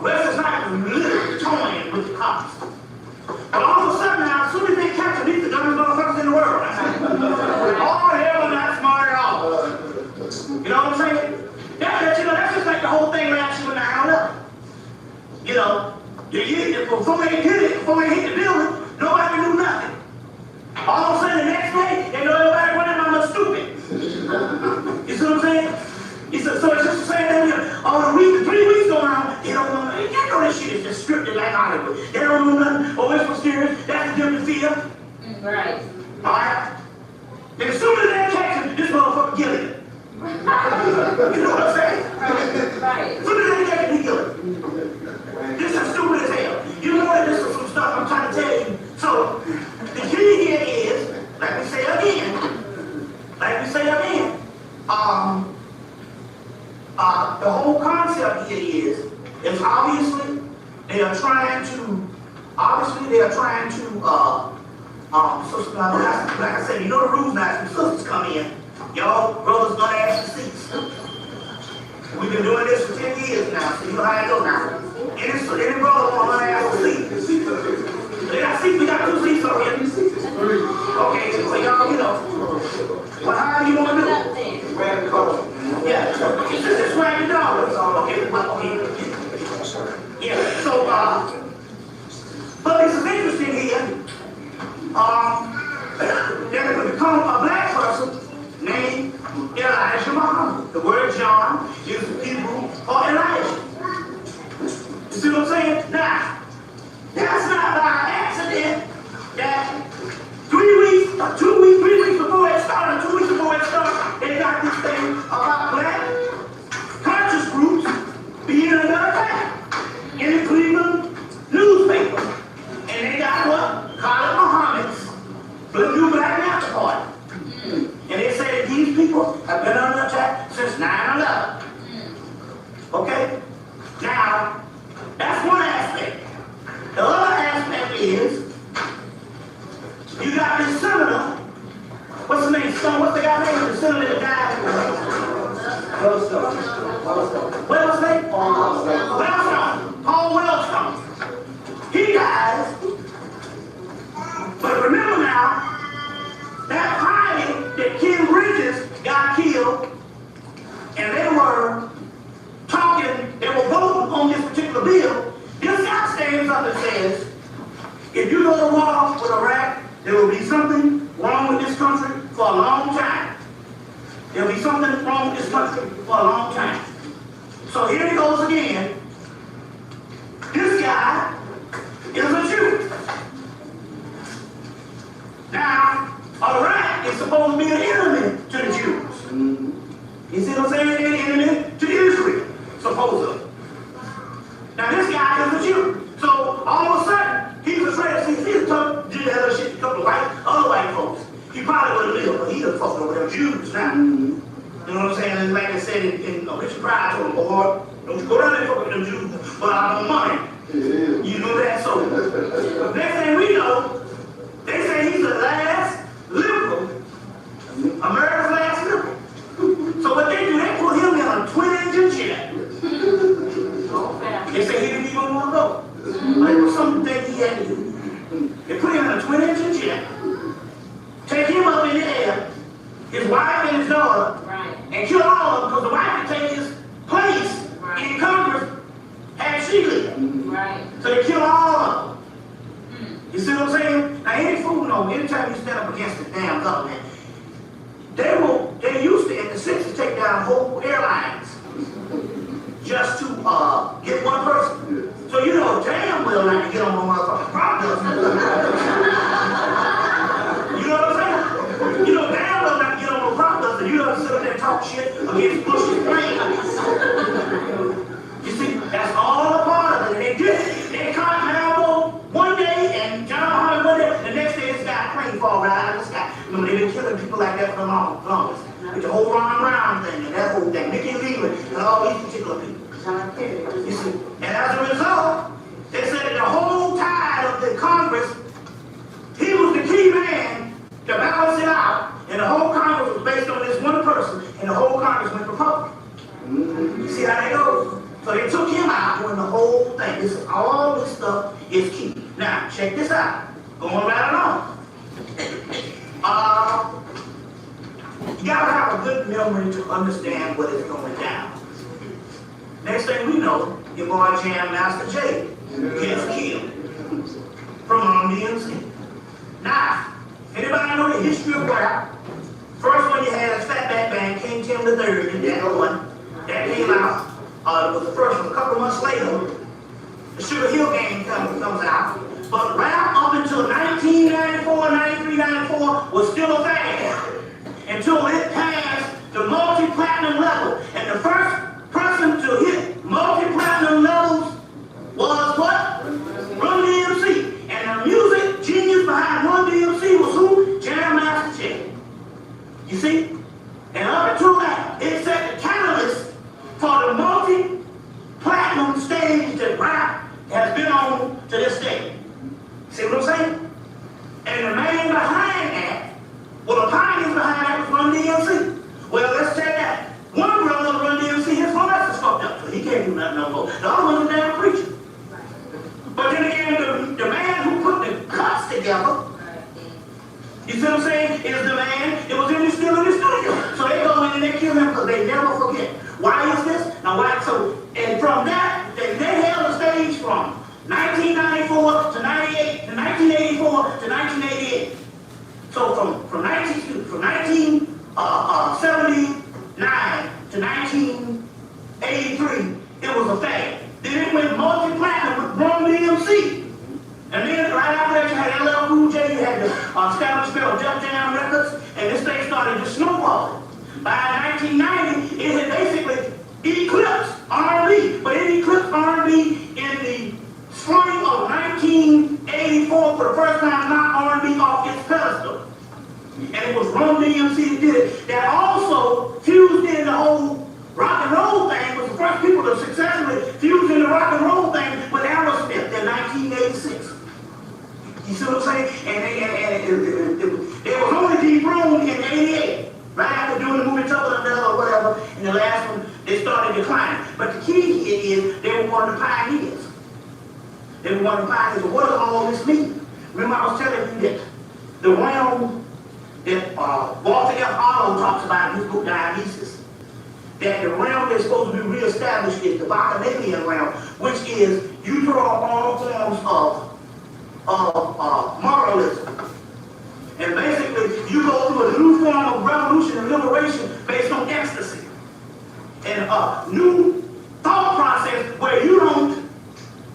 [SPEAKER 5] Wesley Snipes was literally toying with the cops. But all of a sudden now, as soon as they catch them, these are the dumbest motherfuckers in the world. Oh, hell, I'm not smart at all. You know what I'm saying? That's just like the whole thing last year when I held up. Before they did it, before they hit the building, nobody knew nothing. All of a sudden, the next day, they know everybody running around look stupid. You see what I'm saying? So it's just the same thing here. All the 3 weeks going on, they don't know. They know this shit is just scripted like Hollywood. They don't know nothing. Oh, it's mysterious. That's the different fear.
[SPEAKER 4] Right.
[SPEAKER 5] All right? And as soon as they catch him, this motherfucker killing him. You know what I'm saying?
[SPEAKER 4] Right.
[SPEAKER 5] As soon as they catch him, he killing him. This is stupid as hell. You know that this is some stuff I'm trying to tell you. So, the key here is, like we say again, the whole concept here is obviously they are trying to, so, like I said, you know the rules now, when sisters come in, y'all brothers gonna ask for seats. We've been doing this for 10 years now, so you know how it goes now. Any brother wanna ask for seats. They got seats, we got 2 seats over here. Okay, so y'all, well, how do you want to do it? Yeah, it's just swag the dollars. Okay. Yeah, so, but this is interesting here. There could become a black person named Elijah Muhammad. The word John is Hebrew or Elijah. You see what I'm saying? Now, that's not by accident that 3 weeks, or 2 weeks, 3 weeks before it started, 2 weeks before it started, they got this thing about black conscious groups being under attack in the Cleveland newspaper. And they got what? Khalid Muhammad's the new Black Panther Party. And they say that these people have been under attack since 9/11. Okay? Now, that's one aspect. The other aspect is, you got this senator, what's his name, what's the guy name? The senator that died? What was his name? Wellstone. Paul Wellstone. He dies. But remember now, that Friday that Ken Bridges got killed, and they were talking, they were voting on this particular bill, this guy stands up and says, if you go to war with Iraq, there will be something wrong with this country for a long time. There will be something wrong with this country for a long time. So here he goes again. This guy is a Jew. Now, Iraq is supposed to be an enemy to the Jews. You see what I'm saying? An enemy to Israel, supposedly. Now, this guy is a Jew. So, all of a sudden, he's afraid to see his tongue, did that other shit to a couple of other white folks. He probably would have lived, but he done fucking over them Jews now. You know what I'm saying? And like I said in Richard Pryor told him, boy, don't you go down there and fuck with them Jews, but I want money. You know that? So, next thing we know, they say he's the last liberal, America's last liberal. So what they do, they put him in a twin-engine jet. They say and kill all of them because the wife could take his place in Congress had she lived.
[SPEAKER 4] Right.
[SPEAKER 5] So they kill all of them. You see what I'm saying? Now any fool know, anytime you stand up against the damn government, they used to in the 60s take down whole airlines just to get one person. So you know damn well not to get on no motherfucking product. You know what I'm saying? You know damn well not to get on no product, and you don't sit up there and talk shit against Bush's plans. You see, that's all a part of it. They caught Malvo one day and John Muhammad one day, the next day this guy plane fall right out of the sky. Remember, they've been killing people like that for the longest. With the whole Ron Brown thing and that whole thing, Mickey Leland and all these particular people. You see, and as a result, they said that the whole tide of the Congress, he was the key man to balance it out, and the whole Congress was based on this one person, and the whole Congress went Republican. You see how that goes? So they took him out doing the whole thing. This is all this stuff is key. Now, check this out. Going right along. You gotta have a good memory to understand what is going down. Next thing we know, your boy Jam Master Jay gets killed from Run DMC. Now, anybody know the history of rap? First one you had is Fatback Band, King Tim III, and that one that came out. It was the first one. A couple months later, the Sugar Hill Gang comes out. But rap up until 1994, 93, 94 was still a fad until it passed the multi-platinum level. And the first person to hit multi-platinum levels was what? Run DMC. And the music genius behind Run DMC was who? Jam Master Jay. You see? And up until that, it set the catalyst for the multi-platinum stage that rap has been on to this day. See what I'm saying? And the man behind that, well, the pioneers behind that was Run DMC. Well, let's say that. One brother of Run DMC, his voice is fucked up, so he can't do nothing no more. The other one's a damn preacher. But then again, the man who put the cuts together, you see what I'm saying, is the man that was still in the studio. So they go in and they kill him because they never forget. Why is this? Now why? So, and from that, they held the stage from 1994 to 98, to 1984 to 1988. So from 1979 to 1983, it was a fad. Then it went multi-platinum with Run DMC. And then right after that, you had LL Cool J, you had the Establishment Spell Def Jam Records, and this thing started just snowballing. By 1990, it had basically eclipsed R&B, but it eclipsed R&B in the spring of 1984 for the first time, not R&B off its pedestal. And it was Run DMC that did it. That also fused in the whole rock and roll thing, was the first people to successfully fuse in the rock and roll thing with Aerosmith in 1986. You see what I'm saying? And it was only dethroned in 88. Right after doing the movie Trouble and Bell or whatever, and the last one, they started declining. But the key here is they were one of the pioneers. They were one of the pioneers. But what does all this mean? Remember I was telling you that the realm that Walter F. Otto talks about in his book Dionysus, that the realm that's supposed to be reestablished is the Bacchanalian realm, which is you throw up all forms of moralism. And basically, you go through a new form of revolution and liberation based on ecstasy. And a new thought process where you don't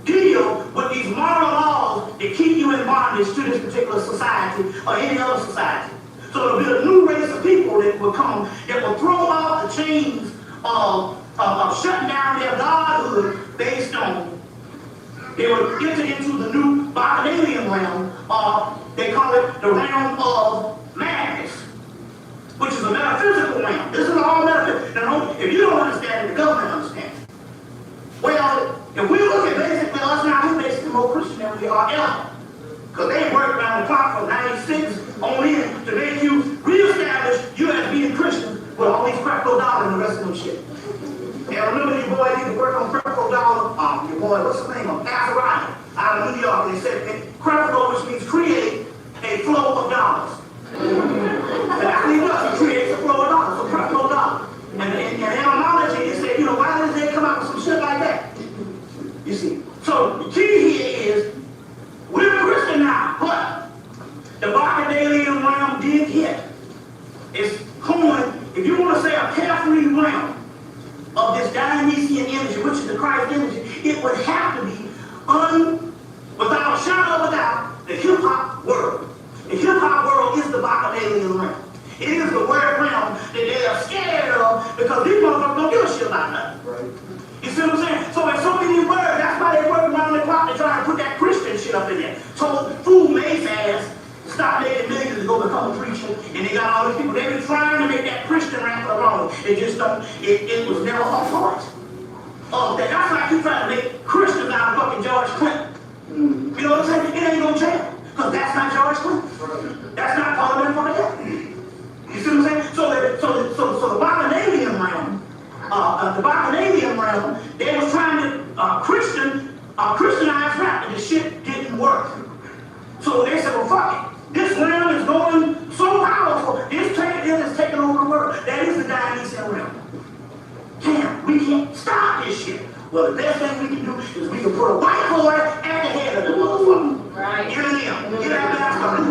[SPEAKER 5] deal with these moral laws that keep you in bondage to this particular society or any other society. So there'll be a new race of people that will come that will throw off the chains of shutting down their godhood based on, they will enter into the new Bacchanalian realm, or they call it the realm of madness, which is a metaphysical realm. This is all metaphysical. Now, if you don't understand it, the government understands it. Well, if we look at basically us now, we're basically more Christian than we are ever. Because they work around the clock from 96 on in to make you reestablish you as being Christian with all these crypto dollars and the rest of them shit. And remember your boy did the work on crypto dollar, your boy, what's his name, Azariah, out of New York. They said crypto, which means create a flow of dollars. And that's what he does, he creates a flow of dollars, so crypto dollars. And it would have to be, without a shadow of a doubt, the hip-hop world. The hip-hop world is the bacchanalian realm. It is the word realm that they are scared of because these motherfuckers don't give a shit about nothing. Right. You see what I'm saying? So in so many words, that's why they work around the clock to try to put that Christian shit up in there. So fool May's ass stop making millions to go become a preacher, and they got all these people. They've been trying to make that Christian rap alone. It just don't, it was never on point. Oh, that's why I keep trying to make Christians out of fucking George Clinton. You know what I'm saying? It ain't gonna change. Because that's not George Clinton. That's not Parliament for the Dead. You see what I'm saying? So the bacchanalian realm, they was trying to Christianize rap, and the shit didn't work. So they said, well, fuck it. This realm is going so powerful. This is taking over the world. That is the Dionysian realm. Damn, we can't stop this shit. Well, the best thing we can do is we can put a white boy at the head of the motherfucker. Right. Eminem. Get that bastard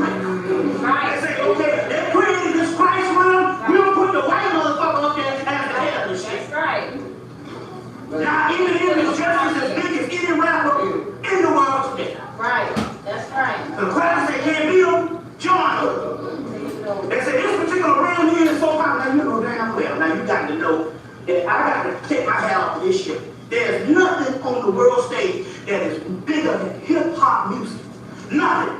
[SPEAKER 5] right. They say, okay, they created this Christ realm. We don't put the white motherfucker up there as the head of the shit. That's right. Now, Eminem is just as big as any rapper in the world today. Right. That's right. The class they can't beat them, join them. They say this particular realm here is so popular. Now you know damn well. Now you got to know that I got to take my hat off for this shit. There's nothing on the world stage that is bigger than hip-hop music. Nothing.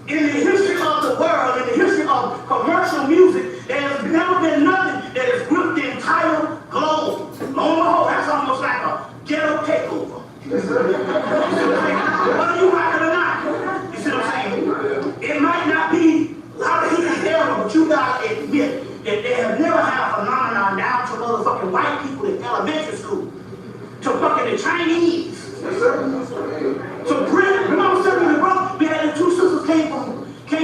[SPEAKER 5] In the history of the world, in the history of commercial music, there's never been nothing that has gripped the entire globe. Lo and behold, that's almost like a ghetto takeover. You see what I'm saying? Whether you like it or not. You see what I'm saying? It might not be a lot of people's era, but you gotta admit that they have never had a phenomenon down to motherfucking white people in elementary school. To fucking the Chinese. So Britain, remember something, bro? We had the two sisters came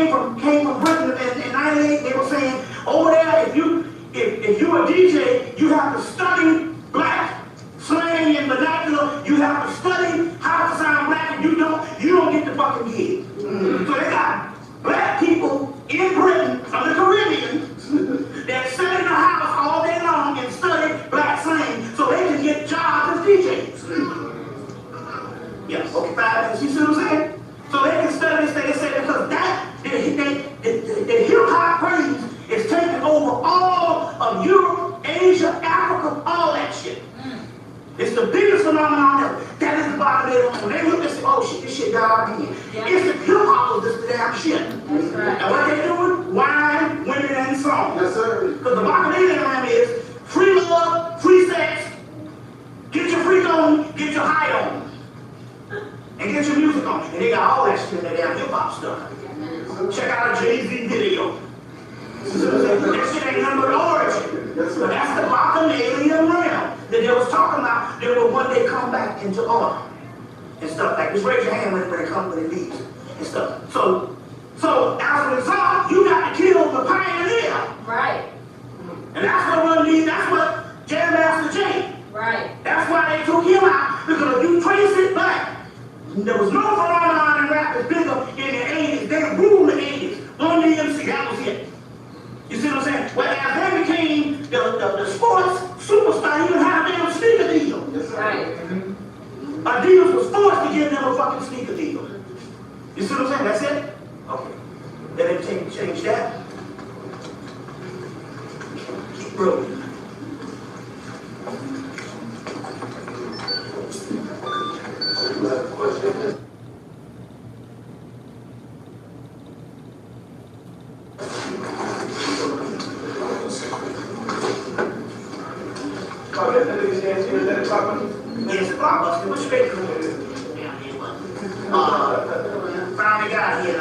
[SPEAKER 5] from Britain in 98. They were saying, over there, if you're a DJ, you have to study black slang and vernacular. You have to study how to sound black, and you don't get the fucking gig. So they got black people in Britain, from the Caribbean, that sit in the house all day long and study black slang so they can get jobs as DJs. Yes, okay, 5 minutes, you see what I'm saying? So they can study this, they say, because the hip-hop craze is taking over all of Europe, Asia, Africa, all that shit. It's the biggest phenomenon ever. That is the bottom of it. When they look and say, oh shit, this shit got out of here. Yep. It's the hip-hop of this damn shit. That's right. And what they doing? Wine, women, and songs. Yes, sir. Because the bottom of it is free love, free sex, get your freak on, get your high on, and get your music on. And they got all that shit in that damn hip-hop stuff. Check out a Jay-Z video. That shit ain't nothing but origin. But that's the bacchanalian realm that they was talking about. They will one day come back into order and stuff. Like, just raise your hand when it comes, when it leaves and stuff. So as a result, you got to kill the pioneer. Right. And that's what Jam Master Jay. Right. That's why they took him out, because if you trace it back, there was no phenomenon in rap that's bigger in the 80s. They ruled the 80s. One DMC, that was it. You see what I'm saying? Well, as they became the sports superstar, he even had a damn sneaker deal. That's right. Adidas was forced to give them a fucking sneaker deal. You see what I'm saying? That's it? Okay. They didn't change that. Keep rolling. Yes, blockbuster. What's straight from here? Finally got here,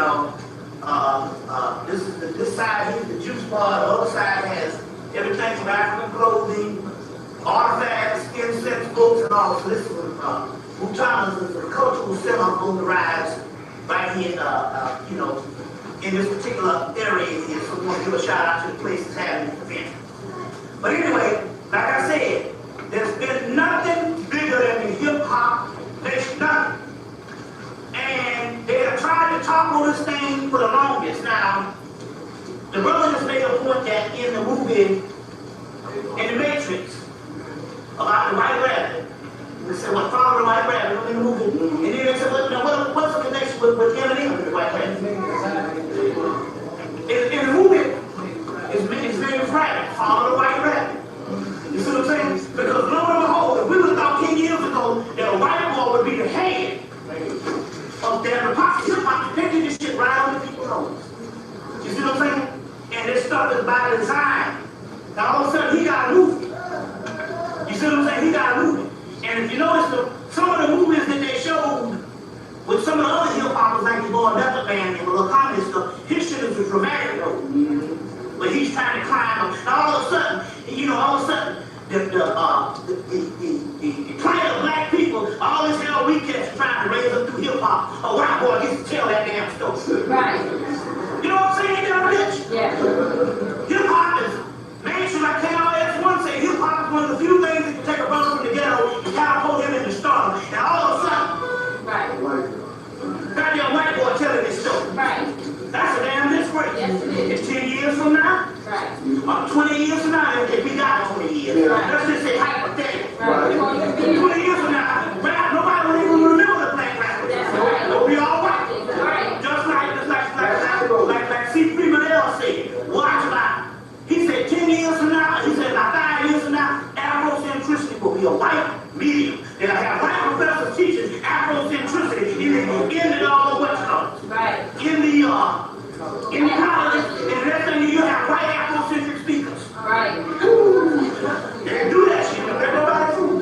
[SPEAKER 5] this side here, the juice bar, the other side has everything from African clothing, artifacts, incense, books, and all. So this is Bhutan is a cultural center on the rise right here, in this particular area here. So we want to give a shout out to the places having this event. But anyway, like I said, there's been nothing bigger than the hip-hop. There's nothing. And they have tried to topple this thing for the longest. Now, the brother just made a point that in the movie, in the Matrix, about the white rabbit, they said, well, follow the white rabbit. the movie. And then they said, well, what's the connection with Eminem and the white man? In the movie, his name is Rabbit, Father the White Rabbit. You see what I'm saying? Because lo and behold, we would have thought 10 years ago that a white boy would be the head of their hip hop, painting this shit right on the people's nose. You see what I'm saying? And this stuff is by design. Now all of a sudden he got a movie. You see what I'm saying? He got a movie. And if you notice, some of the movies that they showed with some of the other hip hoppers like the Boy Method Man and the little comedy stuff, his shit is a dramatic role. But he's trying to climb up. And all of a sudden, the plight of black people, all this hell we catch trying to raise up through hip hop. A white boy gets to tell that damn story. Right. You know what I'm saying? They're rich. Yeah. Hip hop is mainstream. Like KRS-One say, hip hop is one of the few things that can take a brother from the ghetto and catapult him into stardom. And all of a sudden, goddamn white boy telling this story. Right. That's a damn disgrace. Yes, it is. It's 10 years from now. Right. Or 20 years from now, if we got 20 years. Right. Let's just say hypothetically. Right. 20 years from now, nobody will even remember the black rapper. That's right. It'll be all white. Right. Just like C. Freeman said, watch about. He said 10 years from now, he said about 5 years from now, Afrocentricity will be a white medium. They'll have white professors teaching Afrocentricity in the what's called. Right. In the colleges, and the next thing you have white Afrocentric speakers. Right. They do that shit, but they're nobody fool.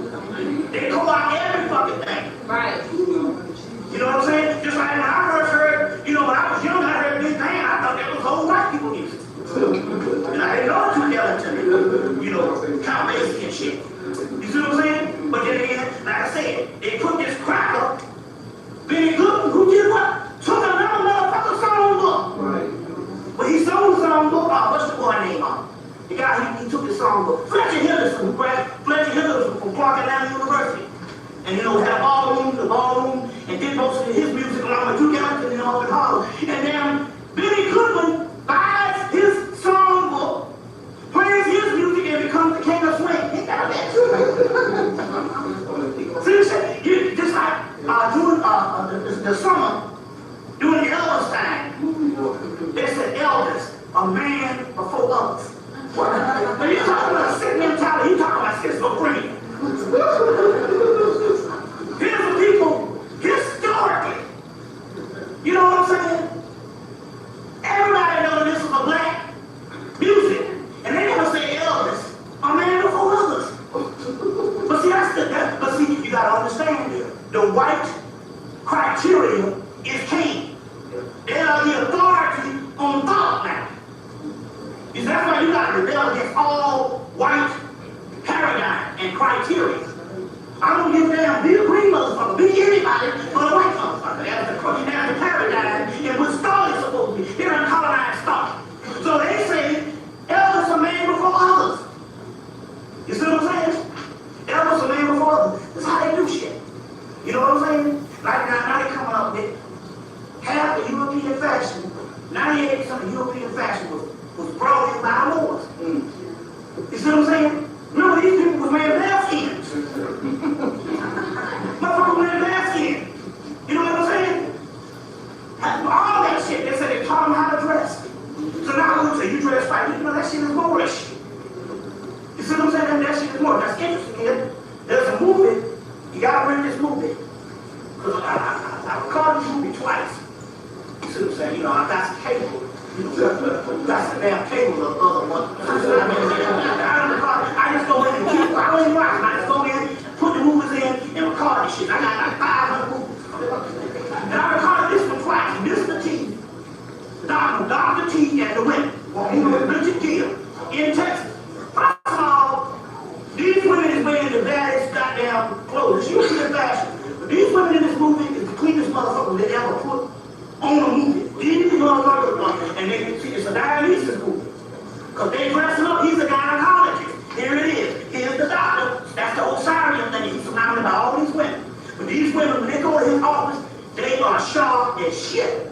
[SPEAKER 5] They go out every fucking thing. Right. You know what I'm saying? Just like when I first heard, when I was young, I heard Big Bang, I thought that was whole white people music. And I didn't know too Ellington, Count Basie and shit. You see what I'm saying? But then again, like I said, they put this cracker, Benny Goodman, who did what? Took another motherfucking songbook. Right. But he sold the songbook, what's the boy name on? The guy, he took his songbook. Fletcher Henderson from Clark Atlanta University. And had a ballroom, and did most of his music along with Duke Ellington up in Harlem. And then Benny Goodman buys his songbook, plays his music, and becomes the king of swing. Ain't that a bitch? See, just like during the summer, during the Elvis time, they said Elvis, a man before others. When you talking about sitting in Tyler, you talking about schizophrenia. Here's the people, historically, you know what I'm saying? Everybody knows this is a black music, and they never say Elvis, a man before others. But see, you gotta understand here, the white criteria is king. They are the authority on thought now. That's why you gotta rebel against all white paradigm and criteria. I don't give a damn, be a green motherfucker, be anybody but a white motherfucker. That's the paradigm in which Star is supposed to be. They're in colonized Star. So they say, Elvis a man before others. You see what I'm saying? Elvis a man before others. That's how they do shit. You know what I'm saying? Like now they coming up with half the European fashion, 98% of European fashion was brought in by Moors. You see what I'm saying? Remember, these people was wearing bearskins. Motherfucker wearing bearskins. You know what I'm saying? All that shit, they said they taught them how to dress. So now I'm going to say, you dress right, that shit is Moorish. You see what I'm saying? That shit is Moorish. That's interesting, kid. There's a movie, you gotta rent this movie. Because I recorded this movie twice. You see what I'm saying? I got some cable. That's the damn cable of other one. I just go in and keep, I don't even watch them. I just go in, put the movies in, and record this shit. I got like 500 movies. And I recorded this one twice. Mr. T, Dr. T, and the women. Richard Gill in Texas. First of all, these women is wearing the baddest goddamn clothes. She was in fashion. But these women in this movie is the cleanest motherfuckers they ever put on a movie. These motherfuckers, and they can see it's a dialysis movie. Because they dressing up, he's a gynecologist. Here it is. Here's the doctor. That's the Osirian thing. He's surrounded by all these women. But these women, when they go to his office, they are sharp as shit.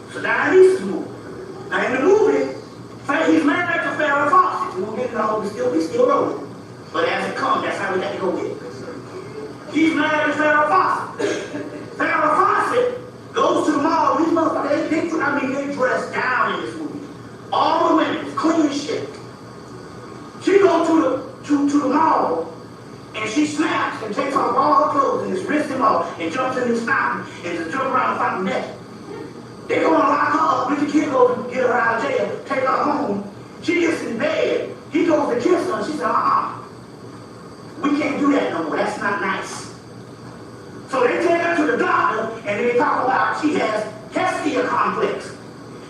[SPEAKER 5] It's a dialysis movie. Now in the movie, he's married to Farrah Fawcett. We won't get it all, we still rolling. But as it comes, that's how we got to go with it. He's married to Farrah Fawcett. to the mall, and she snaps and takes off all her clothes and just rips them off and jumps in this fountain and just jumps around the fountain naked. They go and lock her up. Richard Kid goes to get her out of jail, take her home. She gets in bed. He goes to kiss her, and she said, we can't do that no more. That's not nice. So they take her to the doctor, and they talk about she has Hestia complex.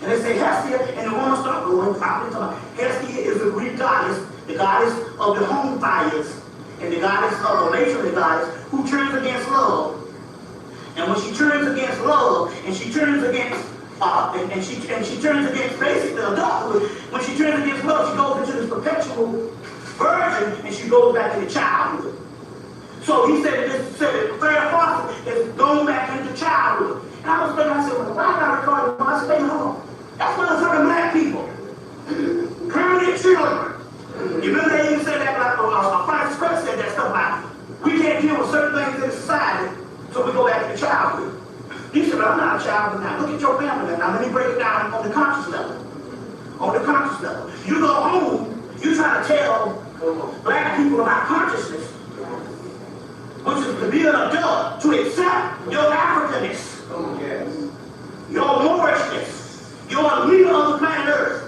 [SPEAKER 5] And they say Hestia, and the woman starts going, probably talking about Hestia is the Greek goddess, the goddess of the home fires, and the goddess of the matronly goddess who turns against love. And when she turns against love, and she turns against, and she turns against basically adulthood, when she turns against love, she goes into this perpetual virgin, and she goes back into childhood. So he said that the third faucet is going back into childhood. And I was thinking, I said, well, why did I record it? I said, hold on. That's for the fucking black people. Permanent children. You remember they even said that, like, Francis Crest said that stuff like, we can't deal with certain things in society, so we go back into childhood. He said, well, I'm not a child now. Look at your family now. Let me break it down on the conscious level. On the conscious level. You go home, you try to tell black people about consciousness, which is to be an adult, to accept your Africanness, your Moorishness, your leader of the planet Earth.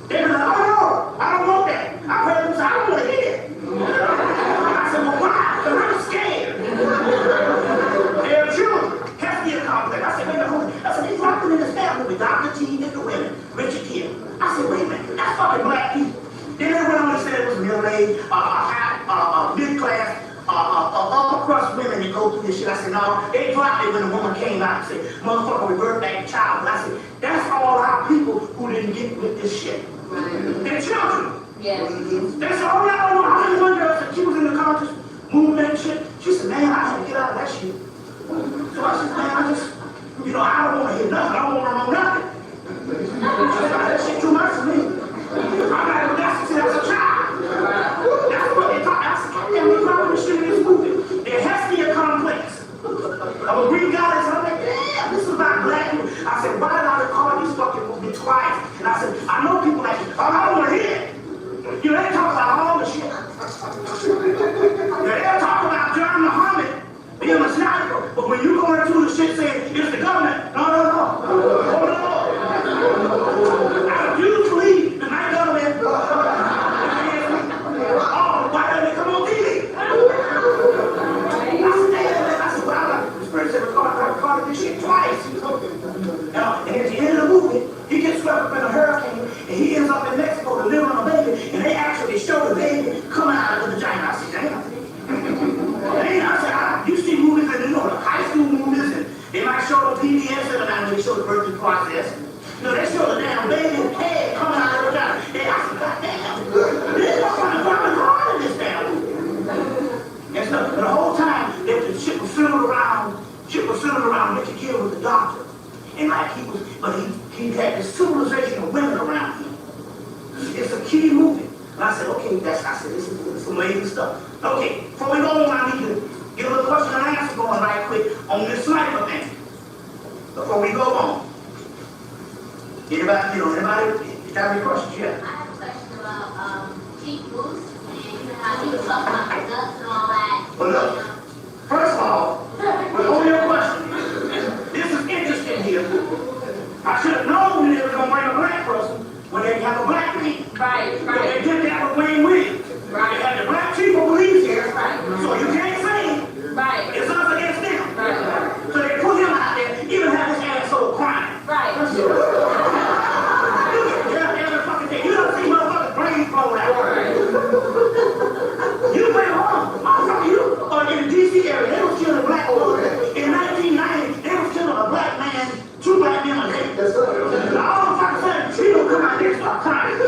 [SPEAKER 5] They be like, oh no, I don't want that. I heard them say, I don't want to hear it. I said, well, why? Because I'm scared. They're children. Hestia complex. I said, wait a minute. I said, they dropped them in this family with Dr. T and the women, Richard Kid. I said, wait a minute, that's fucking black people. Then they went on and said it was middle-aged, mid-class, upper-crust women that go through this shit. I said, no, they dropped it when the woman came out and said, motherfucker, revert back to childhood. I said, that's all our people who didn't get with this shit. They're children.
[SPEAKER 4] Yes.
[SPEAKER 5] They said, oh, yeah, oh, I had one girl said she was in the conscious movement and shit. She said, man, I had to get out of that shit. So I said, man, I just, I don't want to hear nothing. I don't want to know nothing. That shit too much for me. I'm not that's a child. That's what they talk. That's the problem with shit in this movie. There has to be a complex of a Greek goddess. I'm like, damn, this is about black people. I said, why did I record this fucking movie twice? And I said, I know people like, oh, I don't want to hear it. They talk about all the shit. They'll talk about John Muhammad being a sniper, but when you go into the shit saying it's the government, no. Oh, no. I refuse to leave the night government. Oh, why don't they come on TV? I said, well, the Spirit said, I recorded this shit twice. And at the end of the movie, he gets swept up in a hurricane, and he ends up in Mexico delivering a baby, and they actually show the baby coming out of the vagina. I said, damn. I said, you see movies and the high school movies, and they might show the PBS every now and then they show the birthing process. They show the damn baby head coming out of the vagina. I said, God damn, this motherfucker's fucking hard in this damn movie. And so the whole time, the shit was centered around Richard Kid with the doctor. And like he had this civilization of women around him. It's a key movie. And I said, okay, this is some amazing stuff. Okay, before we go on, I need to get a little question and answer going right quick on this sniper thing. Before we go on. Anybody got any questions? Yeah.
[SPEAKER 13] I have a question about Chief Moose and how he was talking about the guts and all that.
[SPEAKER 5] Well, look, first of all, on your question, this is interesting here. I should have known that they were going to bring a black person when they have a black man.
[SPEAKER 4] Right.
[SPEAKER 5] They didn't have a Wayne Williams. They had the black chief of police here.
[SPEAKER 4] Right.
[SPEAKER 5] So you can't say it's us against them.
[SPEAKER 4] Right.
[SPEAKER 5] So they put him out there, even have his asshole crying.
[SPEAKER 4] Right.
[SPEAKER 5] Every fucking day. You don't see motherfuckers brains blown out. You went home. Motherfucker, you are in the D.C. area. They was killing black people. In 1990, they was killing a black man, 2 black men a day. All the fucking sudden, she don't come out there and start crying.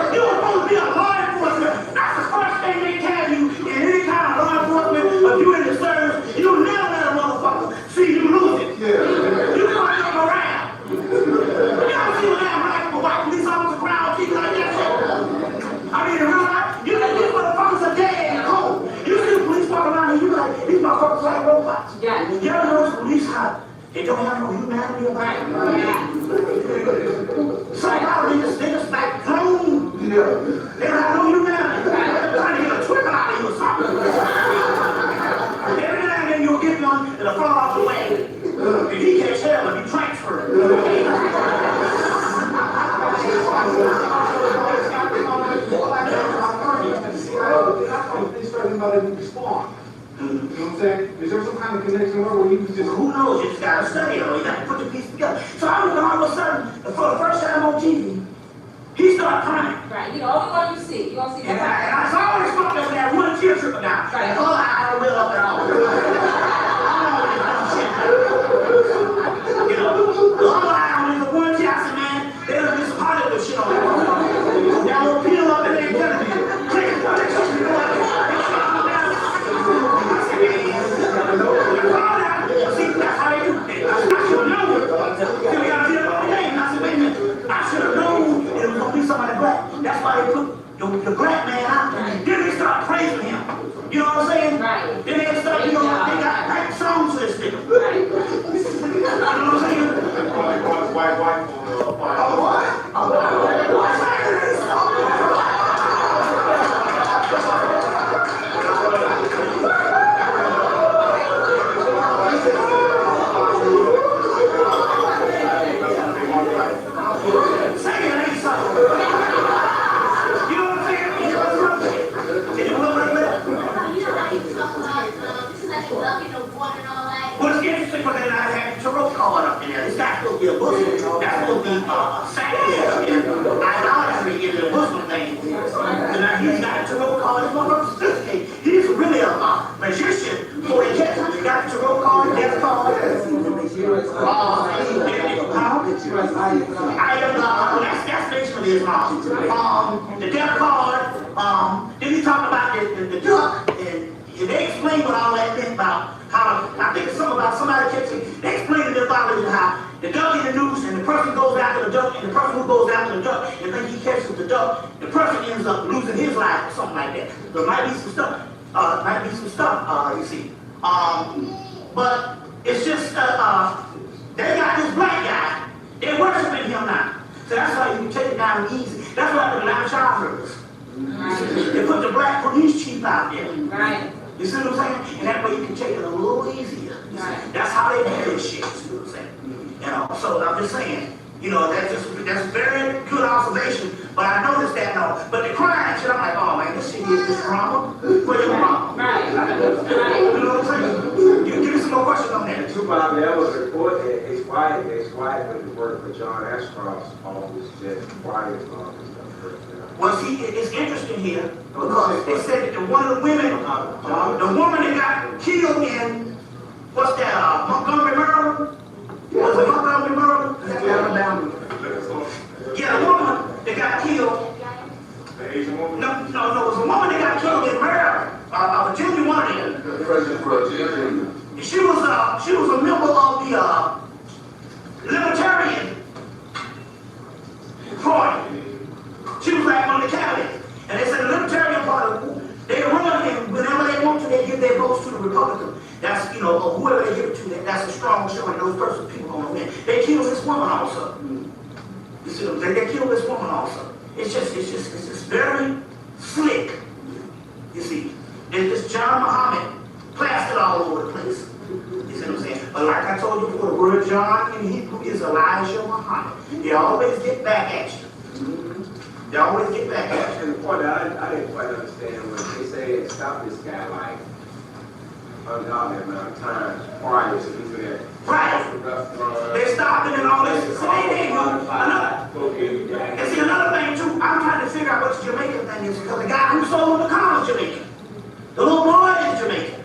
[SPEAKER 5] You were supposed to be a law enforcement. That's the first thing they tell you in any kind of law enforcement or you in the service. You never let a motherfucker see you lose it. You can't come around. You don't see what that black people, white police officers, brown people like that shit. I mean, in real life, these motherfuckers are dead and cold. You see the police walk around and you like, these motherfuckers like robots. Yeah. You ever notice police how they don't have no humanity about it? So They don't know you now. They're trying to get a twinkle out of you or something. Every now and then you'll get one that'll fall off the way. And he can't tell if he transferred.
[SPEAKER 7] He's talking about a new spawn. You know what I'm saying? Is there some kind of connection where he was just...
[SPEAKER 5] Who knows? You just gotta study it, or you gotta put the pieces together. So I was all of a sudden, for the first time on TV, he started crying.
[SPEAKER 4] Right, you know, only one you see. You don't see
[SPEAKER 5] And I saw always fucked up that one tear trickle down. Right. And all I went up and all. You know, the other eye on the one tear, I said, man, there's this Hollywood shit on there. That little peel up and then telling me, click, that's why they put the black man out there. Then they start praising him. You know what I'm saying? Right. Then they start, you know, they got rap songs to this nigga. Right. You know what I'm saying?
[SPEAKER 7] White.
[SPEAKER 5] What's interesting was that I had the tarot card up in there. This guy's supposed to be a Muslim. That's supposed to be sacrilege and idolatry in the Muslim thing. And now he's got a tarot card. He's one of sophisticated. He's really a magician. So he got the tarot card, death card. That's basically Islam. The death card. Then he talked about the duck, and they explained what all that meant about how, I think it's something about somebody kept saying, they explained in their mythology how the duck in the noose and the person goes after the duck, and the person who goes after the duck and think he catches the duck, the person ends up losing his life or something like that. There might be some stuff, you see. But it's just, they got this black guy, they're worshiping him now. So that's why you can take it down easy. That's why the Lamb Child murders. They put the black police chief out there. Right. You see what I'm saying? And that way you can take it a little easier. Right. That's how they do this shit. You see what I'm saying? You know, so I'm just saying, you know, that's very good observation. But I noticed that but the crime shit, I'm like, oh man, this shit is this drama. Where your mama? Right. You know what I'm saying? You give me some more questions on that.
[SPEAKER 12] Tupac, that was reported. It's quiet when you work for John Ashcroft's office, just quiet as long as stuff.
[SPEAKER 5] Well, see, it's interesting here because they said that one of the women, the woman that got killed in, what's that, Montgomery, Maryland? Was it Montgomery, Maryland? Alabama. Yeah, the woman that got killed.
[SPEAKER 12] The Asian woman?
[SPEAKER 5] No, it was a woman that got killed in Maryland. Virginia, one of them. She was a member of the Libertarian Party. She was like one of the candidates. And they said the Libertarian Party, they run and whenever they want to, they give their votes to the Republican. That's, you know, or whoever they give it to, that's a strong showing. Those people gonna win. They killed this woman also. You see what I'm saying? They killed this woman also. It's just very slick. You see, and this John Muhammad plastered all over the place. You see what I'm saying? But like I told you before, the word John in Hebrew is Elijah Muhammad. They always get back at you. They always get back at you.
[SPEAKER 12] And the point that I didn't quite understand when they say they stopped this guy like ungodly amount of time prior to leaving it.
[SPEAKER 5] Right. They stopped it and all this. So they go. And see, another thing too, I'm trying to figure out what the Jamaican thing is because the guy who sold the car is Jamaican. The little boy is Jamaican.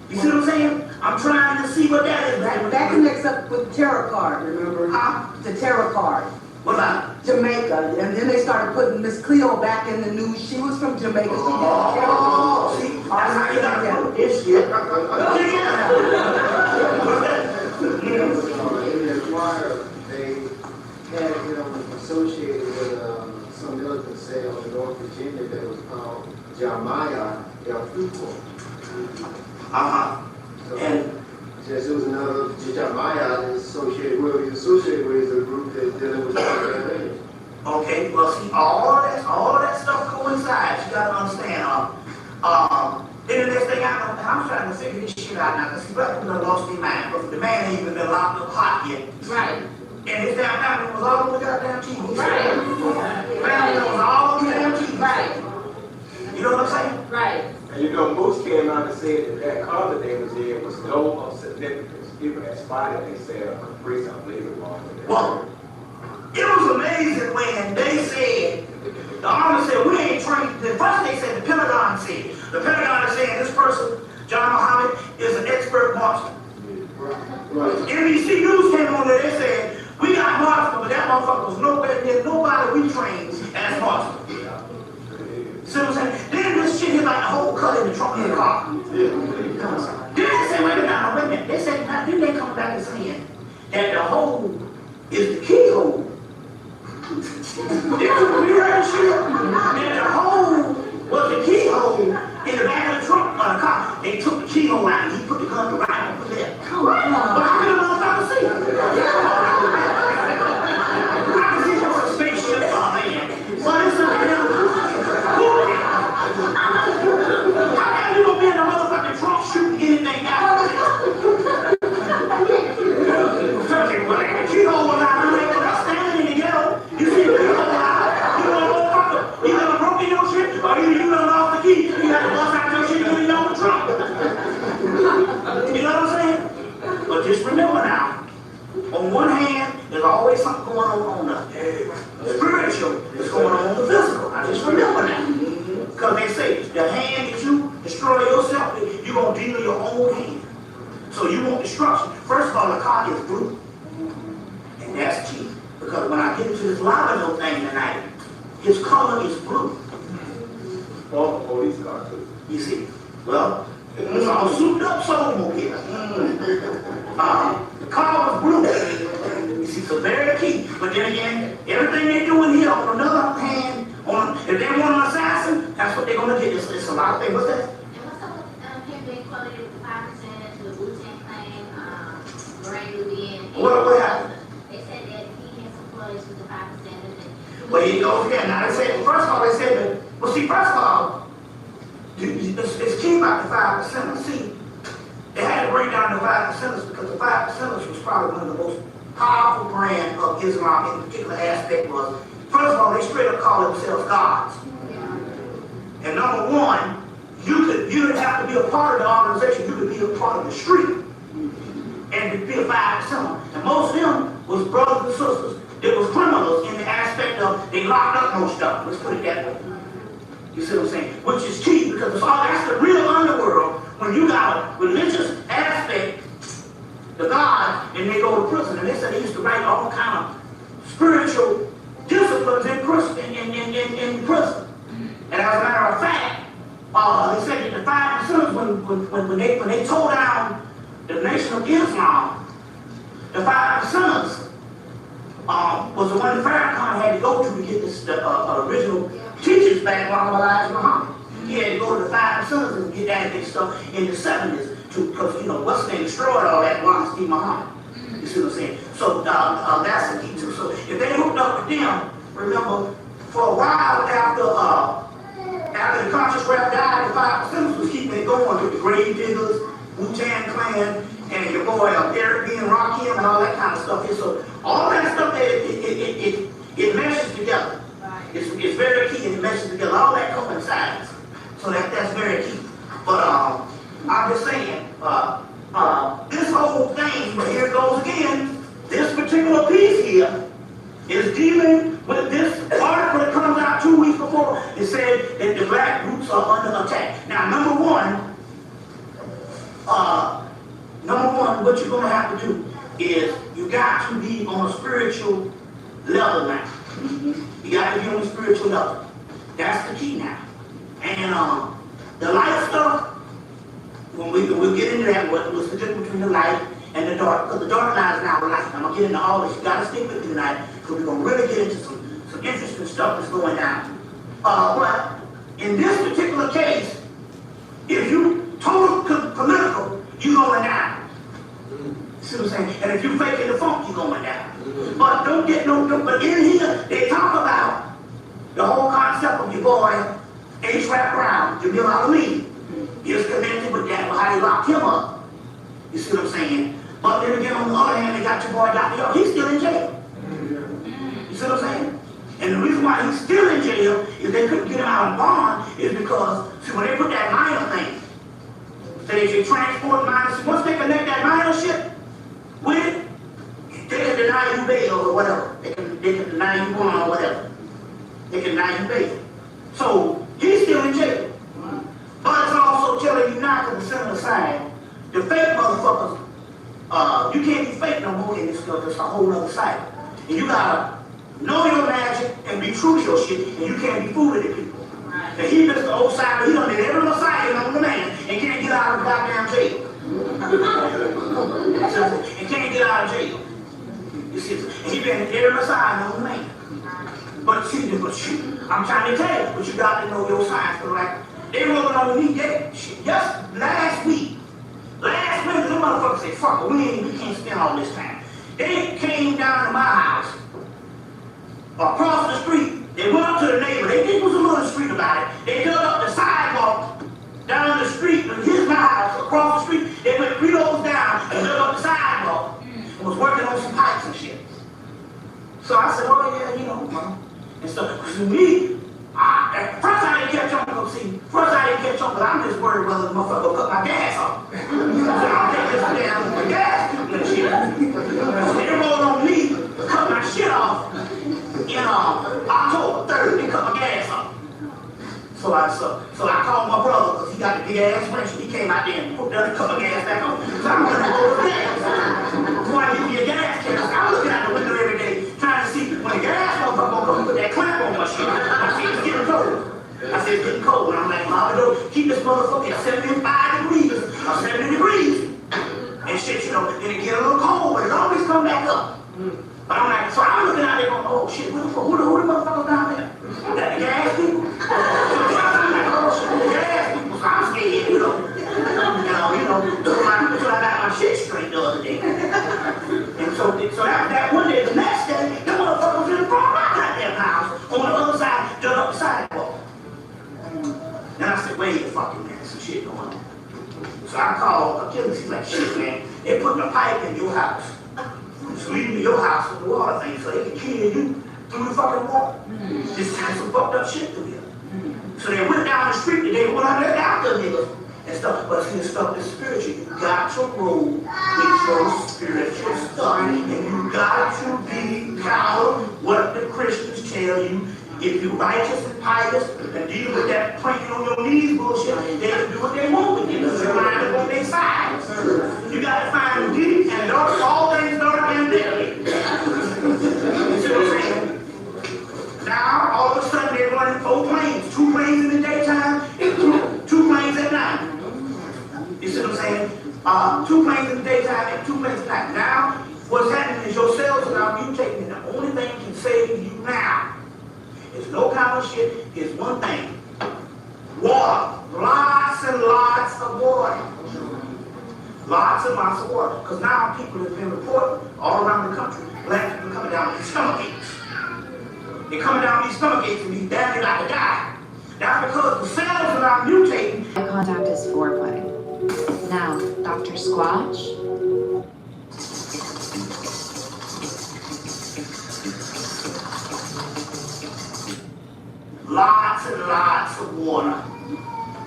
[SPEAKER 5] You see what I'm saying? I'm trying to see what that is.
[SPEAKER 21] That connects up with tarot card, remember? The tarot card.
[SPEAKER 5] What about
[SPEAKER 21] Jamaica? And then they started putting Miss Cleo back in the news. She was from Jamaica. She did
[SPEAKER 5] tarot. See, that's how you gotta put this shit.
[SPEAKER 7] In the choir, they had him associated with some militant sale in North Virginia that was called Jeremiah El Fuco. So, just it was another Jeremiah associated with, whoever he's associated with is a group that's dealing with that.
[SPEAKER 5] Okay, well see, all of that's coincides. You gotta understand. Then the next thing I know, I'm trying to figure this shit out now, because see, black people done lost their mind. But the man ain't even been locked up hot yet.
[SPEAKER 4] Right.
[SPEAKER 5] And his damn family was all over the goddamn TV.
[SPEAKER 4] Right.
[SPEAKER 5] Family was all over the damn TV.
[SPEAKER 4] Right.
[SPEAKER 5] You know what I'm saying?
[SPEAKER 4] Right.
[SPEAKER 12] And you know, Moose came out and said that that car that they was in was no of significance. People had spotted, they said, a Caprice, I believe it was.
[SPEAKER 5] Well, it was amazing when they said, the Army said, we ain't trained. First they said, the Pentagon said. The Pentagon is saying this person, John Muhammad, is an expert marksman. Right. NBC News came on there, they said, we got marksmen, but that motherfucker was nowhere near nobody we trained as marksmen. See what I'm saying? Then this shit hit like the whole cut in the trunk of the car. Then they said, wait a minute. They said, now, then they come back and saying that the hole is the keyhole. You heard shit? That the hole was the keyhole in the back of the trunk of the car. They took the keyhole out and he put the gun right and put that. But I couldn't motherfucker see. I can see your spaceship, man. But it's something else. How you gonna be in the motherfucking trunk shooting anything out? Well, the keyhole was out there, standing in the ghetto. You see the keyhole out. You know, motherfucker, you done broken your shit, or you done lost the key. You had to bust out your shit and put it on the trunk. You know what I'm saying? But just remember now, on one hand, there's always something going on the spiritual that's going on the physical. I just remember that. Because they say, the hand that you destroy yourself with, you're going to deal with your own hand. So you want destruction. First of all, the car is blue. And that's key. Because when I get into this Lavino thing tonight, his color is blue.
[SPEAKER 12] Well, the police car too.
[SPEAKER 5] You see? Well, it's all souped up soul here. The car was blue. You see, so very key. But then again, everything they're doing here on another hand, if they want an assassin, that's what they're going to get. It's a lot of things. What's that? What happened?
[SPEAKER 13] They said that he had some footage with the 5%.
[SPEAKER 5] Well, he goes again. Now, they said, first of all, they said that, well, see, first of all, it's key about the 5%. See, they had to bring down the 5%ers because the 5%ers was probably one of the most powerful brand of Islam in a particular aspect was, first of all, they straight up call themselves gods. And number one, you didn't have to be a part of the organization, you could be a part of the street. And be a 5%. And most of them was brothers and sisters. It was criminals in the aspect of they locked up most stuff. Let's put it that way. You see what I'm saying? Which is key because it's all that's the real underworld when you got a religious aspect, the God, and they go to prison. And they said they used to write all kind of spiritual disciplines in prison. And as a matter of fact, they said that the 5%, when they tore down the Nation of Islam, the 5%ers was the one that Farrakhan had to go to get the original teachings back while Muhammad. He had to go to the 5%ers and get that stuff in the 70s because, you know, what's they destroyed all that while Steve Muhammad. You see what I'm saying? So that's the key too. So if they hooked up with them, remember, for a while after the conscious rap died, the 5%ers was keeping it going with the grave diggers, Wu-Tang Clan, and your boy Eric B. and Rakim and all that kind of stuff here. So all that stuff, it meshes together. It's very key and it meshes together. All that coincides. So that's very key. But I'm just saying, this whole thing, here it goes again, this particular piece here is dealing with this article that comes out 2 weeks before. It said that the black groups are under attack. Now, number one, what you're going to have to do is you got to be on a spiritual level now. You got to be on a spiritual level. That's the key now. And the light stuff, we'll get into that, what's the difference between the light and the dark, because the dark light is now light. I'm going to get into all this. You got to stick with me tonight, because we're going to really get into some interesting stuff that's going down. But in this particular case, if you total political, you're going down. See what I'm saying? And if you faking the funk, you're going down. But don't get but in here, they talk about the whole concept of your boy case wrapped around Jamil Ali is connected with that, how they locked him up. You see what I'm saying? But then again, on the other hand, they got your boy Dr. York. He's still in jail. You see what I'm saying? And the reason why he's still in jail is they couldn't get him out on bond is because, see, when they put that minor thing, they transport minors, see, once they connect that minor shit with it, they can deny you bail or whatever. They can deny you bond or whatever. They can deny you bail. So, he's still in jail. But it's also telling you now, because it's sitting aside, the fake motherfuckers, you can't be fake no more in this stuff. It's a whole other side. And you gotta know your magic and be true to your shit, and you can't be fooling the people. And he Mr. Old Side, he done did every little side on the man and can't get out of the goddamn jail. And can't get out of jail. You see, and he been every little side on the man. But I'm trying to tell you, but you got to know your signs. Like, they rolling on me, just last week, the motherfuckers said, fuck it, we can't spend all this time. They came down to my house, across the street. They went up to the neighbor. They did was a little street about it. They dug up the sidewalk down the street, and here's my house, across the street. They went 3 doors down and dug up the sidewalk and was working on some pipes and shit. So I said, oh yeah, you know, and so to me, first I didn't catch on, because I'm just worried whether the motherfucker will cut my gas off. I don't take this damn gas and shit. So they rolled on me, cut my shit off in October 3rd. They cut my gas off. So I called my brother, because he got the big ass wrench. He came out there and put down and cut my gas back on. So I'm gonna go to gas. Before I get me a gas can, I'm looking out the window every day, trying to see when the gas motherfucker gonna come put that clamp on my shit. I see it's getting cold. I said, it's getting cold. And I'm like, Mama, don't keep this motherfucker at 75 degrees or 70 degrees. And shit, you know, then it get a little cold, but it always come back up. But I'm like, so I'm looking out there going, oh shit, who the motherfuckers down there? That the gas people? So I'm like, oh shit, the gas people. So I'm scared, you know. So I got my shit straight the other day. And so that one day, the next day, the motherfucker was in the front of my goddamn house on the other side, dug up the sidewalk. And I said, wait a fucking minute, some shit going on. So I called Achilles, he's like, shit, man, they putting a pipe in your house. Just leaving to your house with the water thing so they can kill you through the fucking water. Just had some fucked up shit through here. So they went down the street and they went out there after niggas and stuff. But see, this stuff is spiritual. You got to roll with your spiritual stuff. And you got to be proud of what the Christians tell you. If you're righteous and pious and deal with that praying on your knees bullshit, they can do what they want with you. They're lying on their side. You got to find the deep and dark, all things dark and deadly. You see what I'm saying? Now, all of a sudden, they're running 4 planes. 2 planes in the daytime and 2 planes at night. You see what I'm saying? 2 planes in the daytime and 2 planes at night. Now, what's happening is your cells are now mutating. The only thing can save you now is no kind of shit, is one thing. Water. Lots and lots of water. Lots and lots of water. Because now people have been reporting all around the country, black people coming down with these stomach aches. They're coming down with these stomach aches and these damn about to die. That's because the cells are not mutating.
[SPEAKER 3] Eye contact is foreplay. Now, Dr. Squatch.
[SPEAKER 5] Lots and lots of water.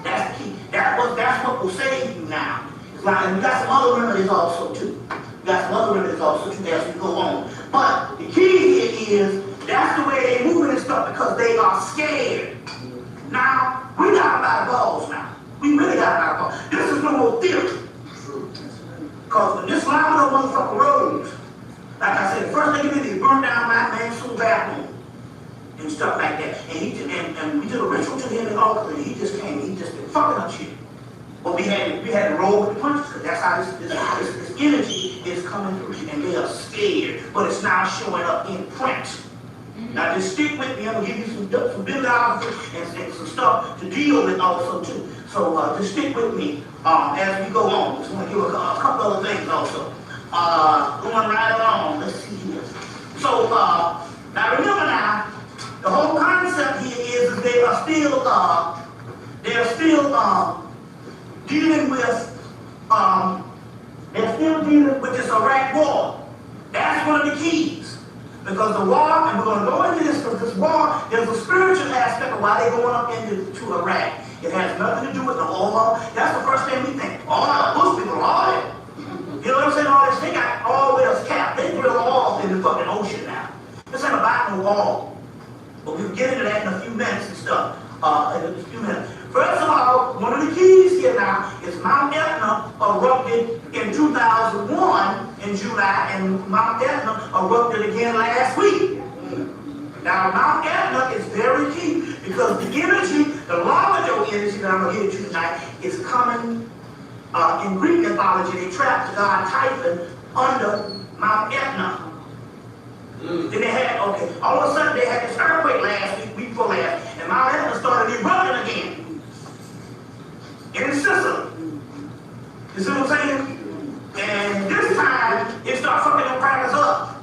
[SPEAKER 5] That's the key. That's what will save you now. And we got some other remedies also too. As we go on. But the key here is that's the way they moving and stuff because they are scared. Now, we got about balls now. We really got about balls. This is no more theory. Because when this line of motherfucker rose, like I said, the first thing he did is burn down my man's soul bathroom. And stuff like that. And we did a ritual to him in Auckland, and he just came, he just been fucking up shit. But we had to roll with the punches, because that's how this energy is coming through, and they are scared, but it's now showing up in print. Now just stick with me, I'm gonna give you some bibliography and some stuff to deal with also too. So just stick with me as we go on. Just want to give a couple other things also. Going right along, let's see here. So now remember now, the whole concept here is they are still dealing with, they're still dealing with this Iraq war. That's one of the keys. Because the war, and we're going to go into this, because this war, there's a spiritual aspect of why they're going up into Iraq. It has nothing to do with the oil. That's the first thing we think. Oil, those people are oil. You know what I'm saying? All this, they got oil wells capped. They drill oil in the fucking ocean now. This ain't about no oil. But we'll get into that in a few minutes and stuff. In a few minutes. First of all, one of the keys here now is Mount Etna erupted in 2001 in July, and Mount Etna erupted again last week. Now, Mount Etna is very key because the energy, the larger energy that I'm going to get to tonight, is coming in Greek mythology. They trapped the god Typhon under Mount Etna. Then they had, okay, all of a sudden they had this earthquake last week before last, and Mount Etna started erupting again. In Sicily. You see what I'm saying? And this time, it started fucking them crackers up.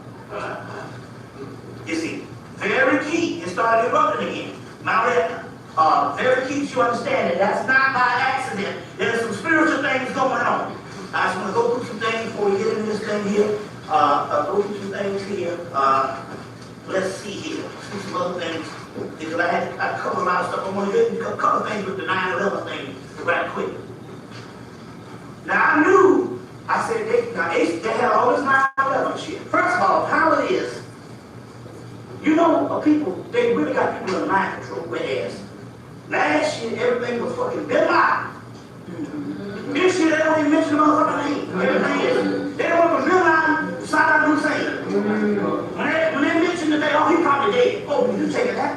[SPEAKER 5] You see, very key. It started erupting again. Mount Etna. Very key that you understand it. That's not by accident. There's some spiritual things going on. I just want to go through some things before we get into this thing here. Go through some things here. Let's see here. See some other things. Because I had to cover a lot of stuff. I want to get a couple things with the 9/11 thing right quick. Now I knew, I said, they had all this 9/11 shit. First of all, how it is, you know, people, they really got people in mind control, whereas last year everything was fucking Bin Laden. This year they don't even mention the motherfucking name. Everything is, they don't want to Bin Laden, Saddam Hussein. When they mention that he probably dead. Oh, you taking that?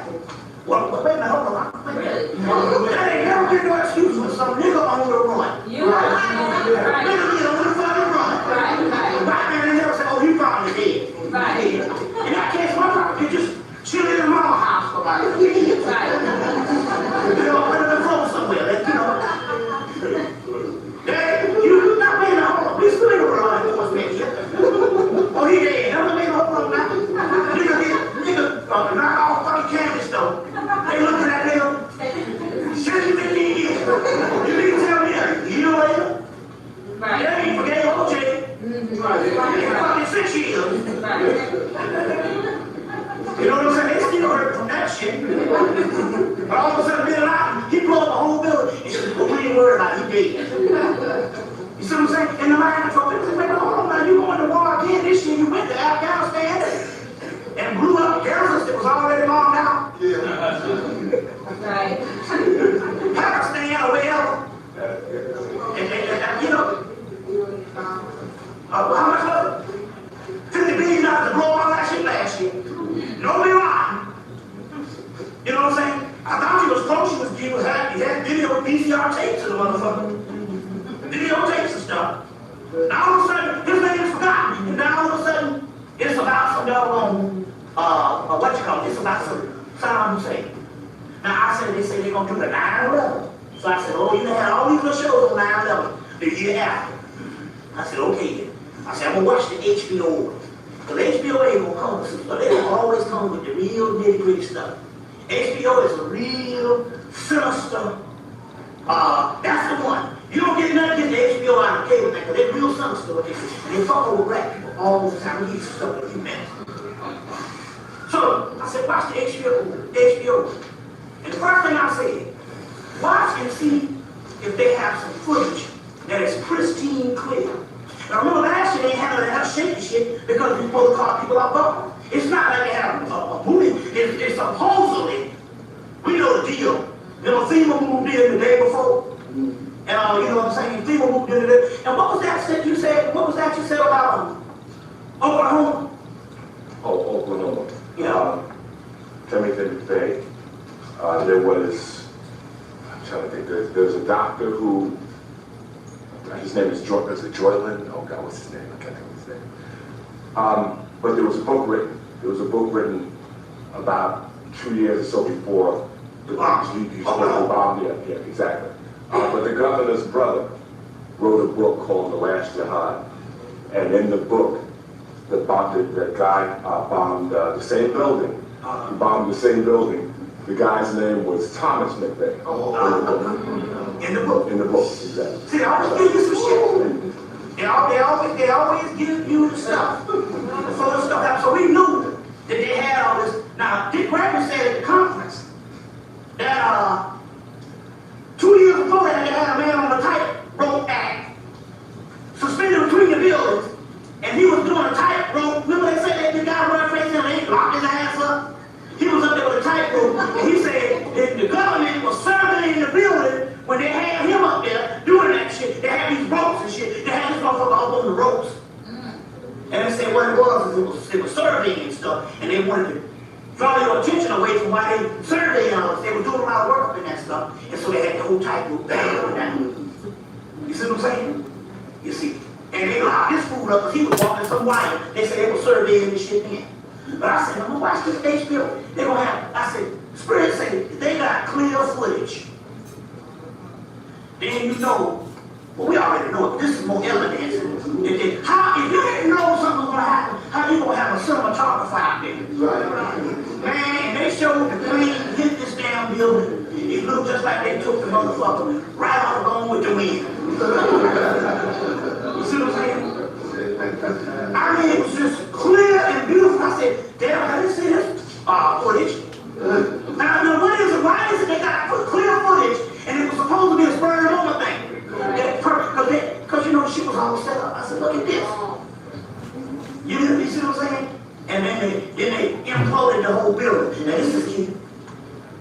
[SPEAKER 5] Well, wait a minute, hold on. Wait a minute. That ain't never get no excuse for some nigga on the run. Nigga get on the fucking run. Right man, they never say, oh, he probably dead. In that case, my probably just chilling in mama house for about a year. You know, under the floor somewhere, you know. Hey, you not paying the home. We still ain't run enforcement here. Oh, he dead. Never made no home now. Nigga, knock off fucking canvas though. They looking at them. 15 years. You need to tell me a year later? They ain't forget OJ. Fucking 6 years. You know what I'm saying? They still hurt from that shit. But all of a sudden, Bin Laden, he blew up a whole building. He said, well, we ain't worried about it, he dead. You see what I'm saying? In the mind control, people say, wait, hold on now, you going to war again this year, you went to Afghanistan and blew up garrisons that was already bombed out. Right. Pakistan or wherever. And you know, how much was it? $50 billion to blow all that shit last year. No Bin Laden. You know what I'm saying? I thought he was close, he had video VCR tapes of the motherfucker. Video tapes and stuff. Now all of a sudden, his name is forgotten. And now all of a sudden, it's about some doggone, what you call it? It's about some Saddam Hussein. Now I said, they say they're going to do the 9/11. So I said, oh, you had all these little shows on 9/11 the year after. I said, okay then. I said, I'm going to watch the HBO one. Because HBO ain't going to come with some stuff. They don't always come with the real nitty-gritty stuff. HBO is a real sinister, that's the one. You don't get nothing against the HBO out of cable thing, because they're real sinister what they do. They fuck over black people all the time. We get stuff in a few minutes. So I said, watch the HBO. And the first thing I said, watch and see if they have some footage that is pristine clear. Now remember last year they had that shaky shit because we supposed to call people out bomb. It's not like they have a movie. It's supposedly, we know the deal. You know, FEMA moved in the day before. And you know what I'm saying? FEMA moved in the day. And what was that you said? What was that you said about Oklahoma?
[SPEAKER 9] Oh, Oklahoma.
[SPEAKER 5] Yeah.
[SPEAKER 9] Chemicals Bay. There was, I'm trying to think, there's a doctor who, his name is Joyland? Oh God, what's his name? I can't think of his name. But there was a book written. There was a book written about 2 years or so before the bomb. Yeah, exactly. But the governor's brother wrote a book called The Last Jihad. And in the book, the guy bombed the same building. He bombed the same building The guy's name was Thomas McVeigh.
[SPEAKER 5] In the book.
[SPEAKER 9] In the book, exactly.
[SPEAKER 5] See, I always give you some shit. They always give you the stuff. Before the stuff happened. So we knew that they had all this. Now, Dick Gregory said at the conference that 2 years before that, they had a man on a tightrope act suspended between the buildings, and he was doing a tightrope. Remember they said that the guy running face and they locked his ass up? He was up there with a tightrope, and he said that the government was surveying the building when they had him up there doing that shit. They had these ropes and shit. They had this motherfucker up on the ropes. And they said what it was they were surveying and stuff, and they wanted to draw your attention away from why they surveying all this. They were doing a lot of work up in that stuff, and so they had the whole tightrope down. You see what I'm saying? You see. And they locked this fool up because he was walking some wire. They said they were surveying this shit in. But I said, I'm gonna watch this HBO. They're gonna have, I said, Spirit said they got clear footage. Then you know, well, we already know it. This is more evidence. How, if you didn't know something was gonna happen, how you gonna have a cinematographer out there? Right. Man, they showed the plane hit this damn building. It looked just like they took the motherfucker right off along with the wind. You see what I'm saying? I mean, it was just clear and beautiful. I said, damn, I didn't see this footage. Now, what is it? Why is it they got clear footage and it was supposed to be a spur moment thing? Because you know, the shit was all set up. I said, look at this. You see what I'm saying? And then they imploded the whole building. Now, this is key.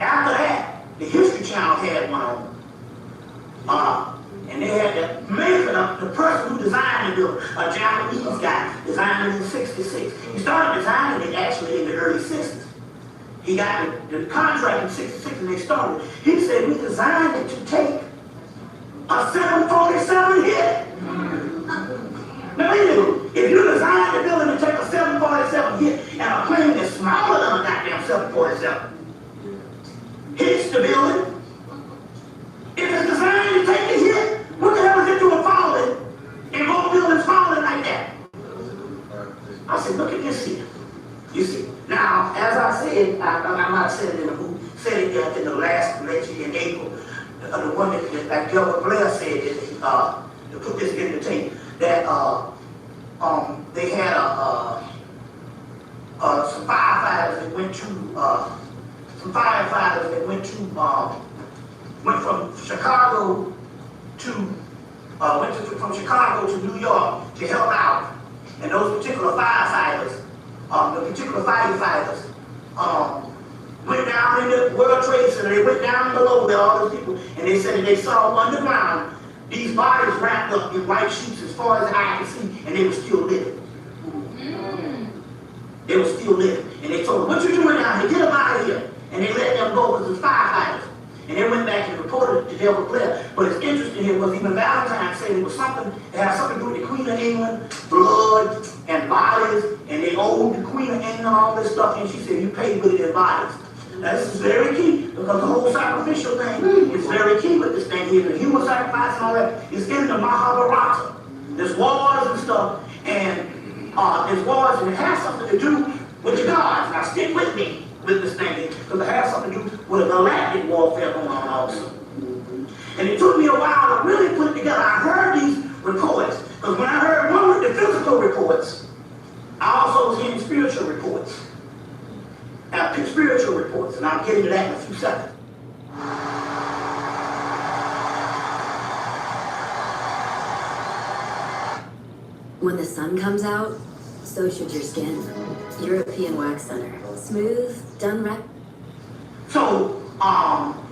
[SPEAKER 5] After that, the History Channel had one on. And they had the maker, the person who designed the building, a Japanese guy, designed it in '66. He started designing it actually in the early '60s. He got the contract in '66 and they started. He said, we designed it to take a 747 hit. Now, if you design the building to take a 747 hit and a plane that's smaller than a goddamn 747 hits the building, if it's designed to take a hit, what the hell is it doing falling? And more buildings falling like that? I said, look at this here. You see, now, as I said, I might have said it in the movie, said it in the last lecture in April, the one that like Governor Blair said, that, to put this in the tape, that they had some firefighters that went from Chicago to from Chicago to New York to help out, and those particular firefighters, the particular firefighters, went down in the World Trade Center. They went down below there, all those people, and they said that they saw underground these bodies wrapped up in white sheets as far as the eye could see, and they were still living. They were still living, and they told them, "What you doing down here? Get them out of here!" And they let them go because it was firefighters. And they went back and reported it to Delbert Blair. But it's interesting here was even Valentine said it was something that had something to do with the Queen of England, blood and bodies, and they owed the Queen of England all this stuff, and she said, you paid with it in bodies. Now this is very key, because the whole sacrificial thing is very key with this thing here. The human sacrifice and all that is in the Mahabharata. There's wars and stuff, and there's wars, and it has something to do with the gods. Now stick with me with this thing, because it has something to do with a galactic warfare going on also. And it took me a while to really put it together. I heard these reports, because when I heard one with the physical reports, I also was hearing spiritual reports. Now, spiritual reports, and I'll get into that in a few seconds.
[SPEAKER 10] When the sun comes out, so should your skin. European Wax Center. Smooth, done right.
[SPEAKER 5] So,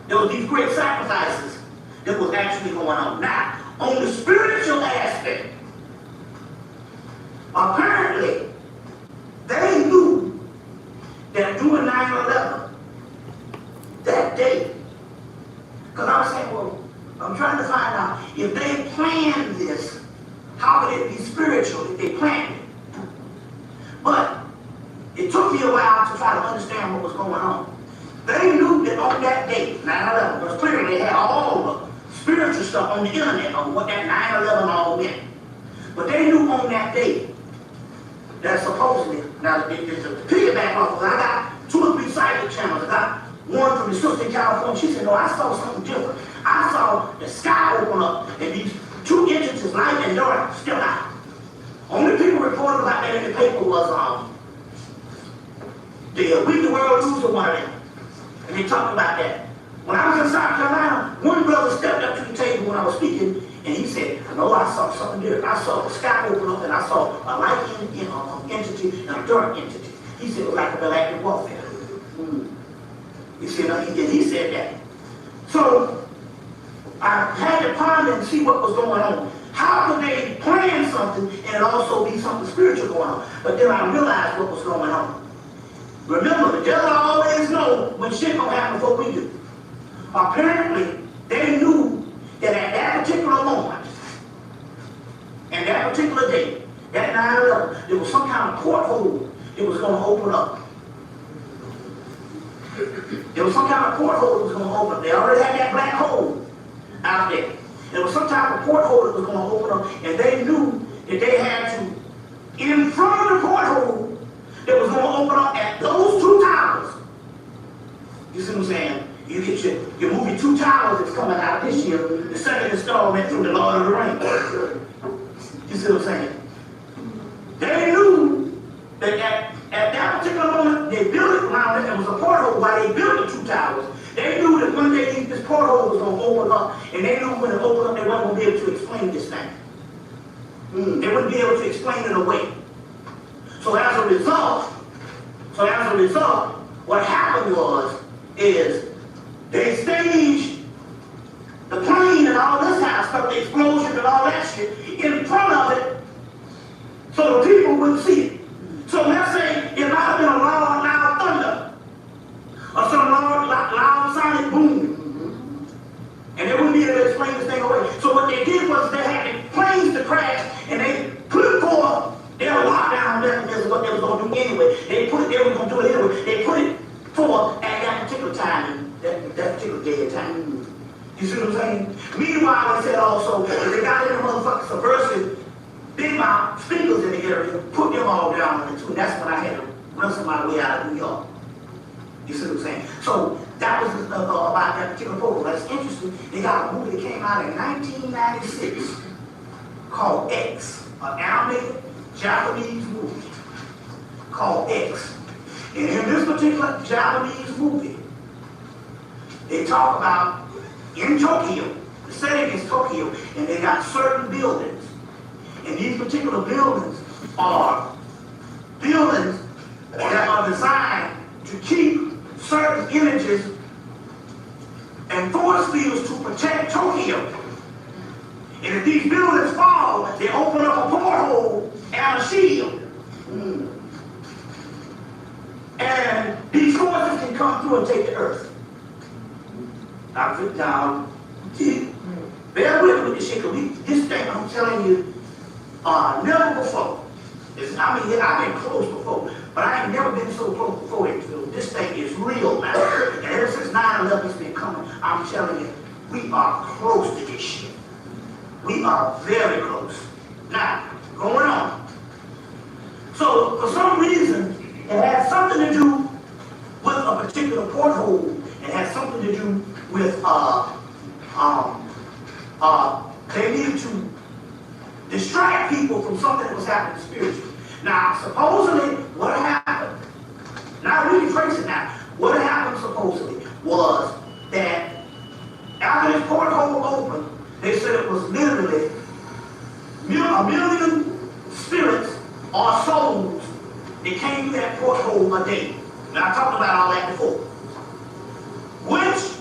[SPEAKER 5] there were these great sacrifices that was actually going on. Now, on the spiritual aspect, apparently, they knew that doing 9/11, that day, because I was saying, well, I'm trying to find out, if they planned this, how could it be spiritual if they planned it? But it took me a while to try to understand what was going on. They knew that on that day, 9/11, because clearly they had all the spiritual stuff on the internet on what that 9/11 all meant. But they knew on that day that supposedly, now to piggyback off of it, I got 2 or 3 psychic channels. I got one from the sister in California, she said, no, I saw something different. I saw the sky open up and these two entities, light and dark, still out. Only people reported about that in the paper was the We the World News or one of them. And they talked about that. When I was in South Carolina, one brother stepped up to the table when I was speaking, and he said, no, I saw something different. I saw the sky open up, and I saw a light entity and a dark entity. He said it was like a galactic warfare. You see, and he said that. So I had to ponder and see what was going on. How could they plan something and it also be something spiritual going on? But then I realized what was going on. Remember, the devil always knows when shit gonna happen before we do. Apparently, they knew that at that particular moment, and that particular day, that 9/11, there was some kind of porthole that was going to open up. There was some kind of porthole that was going to open up. They already had that black hole out there. There was some type of porthole that was going to open up, and they knew that they had to, in front of the porthole that was going to open up at those two towers. You see what I'm saying? You get your movie Two Towers that's coming out this year, the second installment from the Lord of the Rings. You see what I'm saying? They knew that at that particular moment, they built it around it, and it was a porthole while they built the two towers. They knew that one day this porthole was going to open up, and they knew when it opened up, they weren't going to be able to explain this thing. They wouldn't be able to explain it away. So as a result, what happened is they staged the plane and all this kind of stuff, the explosion and all that shit, in front of it, so the people wouldn't see it. So let's say it might have been a loud thunder, or some loud sonic boom, and they wouldn't be able to explain this thing away. So what they did was they had the planes to crash, and they put forth their lockdown mechanism, what they was going to do anyway. They were going to do it anyway. They put it forth at that particular time, that particular day and time. You see what I'm saying? Meanwhile, they said also, they got in the motherfucking subversive big mouth speakers in the area, put them all down on it too. And that's when I had to wrestle my way out of New York. You see what I'm saying? So that was about that particular program. That's interesting. They got a movie that came out in 1996 called X, an animated Japanese movie called X. And in this particular Japanese movie, they talk about in Tokyo, the setting is Tokyo, and they got certain buildings. And these particular buildings are buildings that are designed to keep certain images and force fields to protect Tokyo. And if these buildings fall, they open up a porthole and a shield. And these forces can come through and take the earth. Now, bear with me with this shit, because this thing, I'm telling you, never before. I've been close before, but I ain't never been so close before. This thing is real now. And ever since 9/11's been coming, I'm telling you, we are close to this shit. We are very close. Now, going on. So, for some reason, it has something to do with a particular porthole. It has something to do with, they needed to distract people from something that was happening spiritually. Now, supposedly, what happened, now we can trace it now. What happened supposedly was that after this porthole opened, they said it was literally a million spirits or souls that came through that porthole a day. Now, I talked about all that before. Which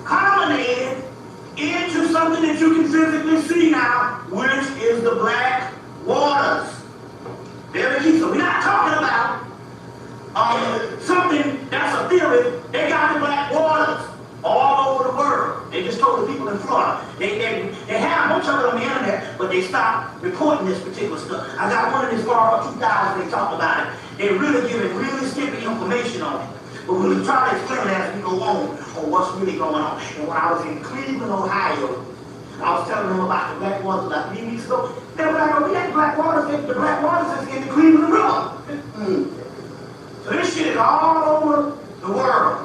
[SPEAKER 5] culminated into something that you can physically see now, which is the black waters. Very key. So we're not talking about something that's a theory. They got the black waters all over the world. They just told the people in Florida. They had a bunch of it on the internet, but they stopped reporting this particular stuff. I got one in this far 2000, they talked about it. They're really giving really skimpy information on it. But we'll try to explain it as we go on what's really going on. And when I was in Cleveland, Ohio, I was telling them about the black waters about 3 weeks ago. They were like, oh, we got black waters. The black waters is in the Cleveland River. So this shit is all over the world.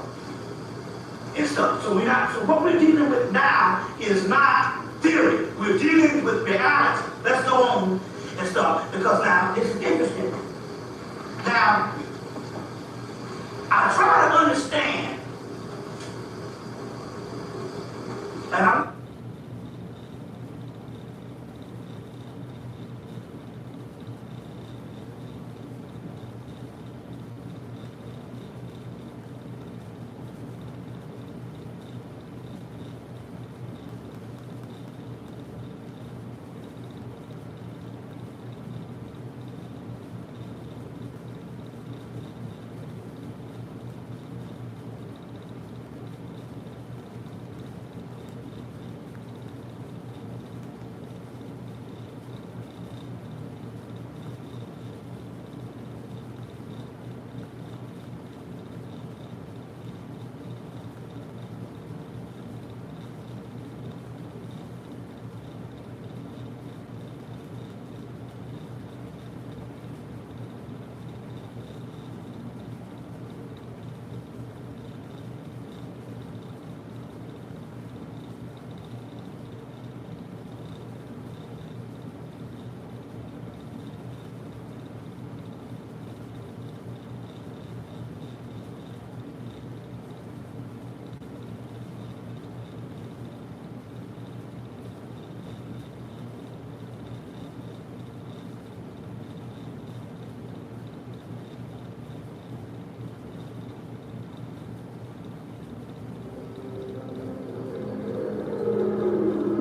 [SPEAKER 5] Now, I try to understand, and I'm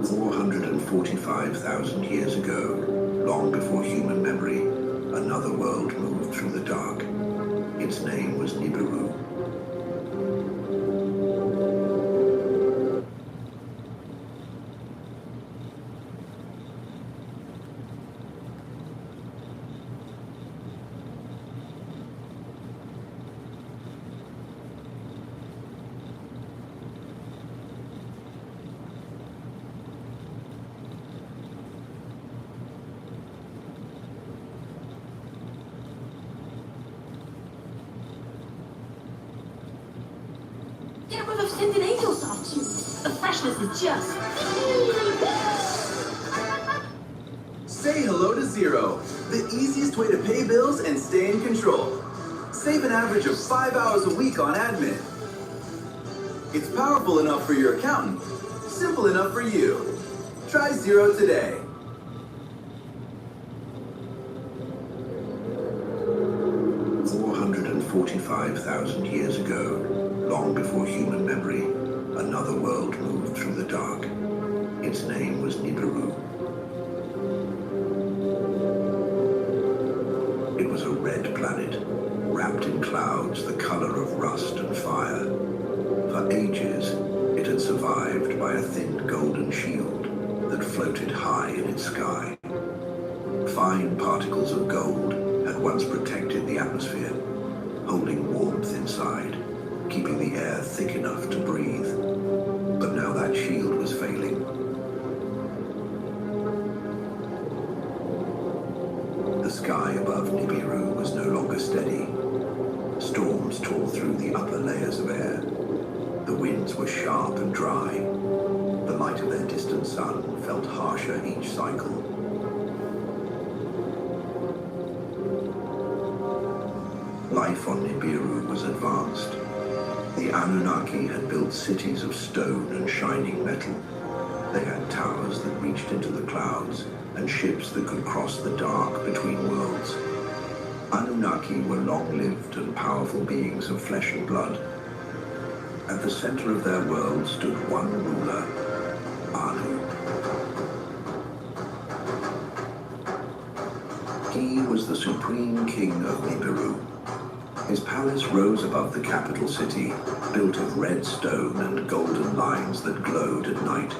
[SPEAKER 16] $445,000 years ago, long before human memory, another world moved through the dark. Its name was Nibiru.
[SPEAKER 4] Get rid of scented angel soft chews. The freshness is just.
[SPEAKER 2] Say hello to Zero, the easiest way to pay bills and stay in control. Save an average of 5 hours a week on admin. It's powerful enough for your accountant, simple enough for you. Try Zero today.
[SPEAKER 16] $445,000 years ago, long before human memory, another world moved through the dark. Its name was Nibiru. It was a red planet, wrapped in clouds the color of rust and fire. For ages, it had survived by a thin golden shield that floated high in its sky. Fine particles of gold had once protected the atmosphere, holding warmth inside, keeping the air thick enough to breathe. But now that shield was failing. The sky above Nibiru was no longer steady. Storms tore through the upper layers of air. The winds were sharp and dry. The light of their distant sun felt harsher each cycle. Life on Nibiru was advanced. The Anunnaki had built cities of stone and shining metal. They had towers that reached into the clouds and ships that could cross the dark between worlds. Anunnaki were long-lived and powerful beings of flesh and blood. At the center of their world stood one ruler, Anu. He was the supreme king of Nibiru. His palace rose above the capital city, built of red stone and golden lines that glowed at night.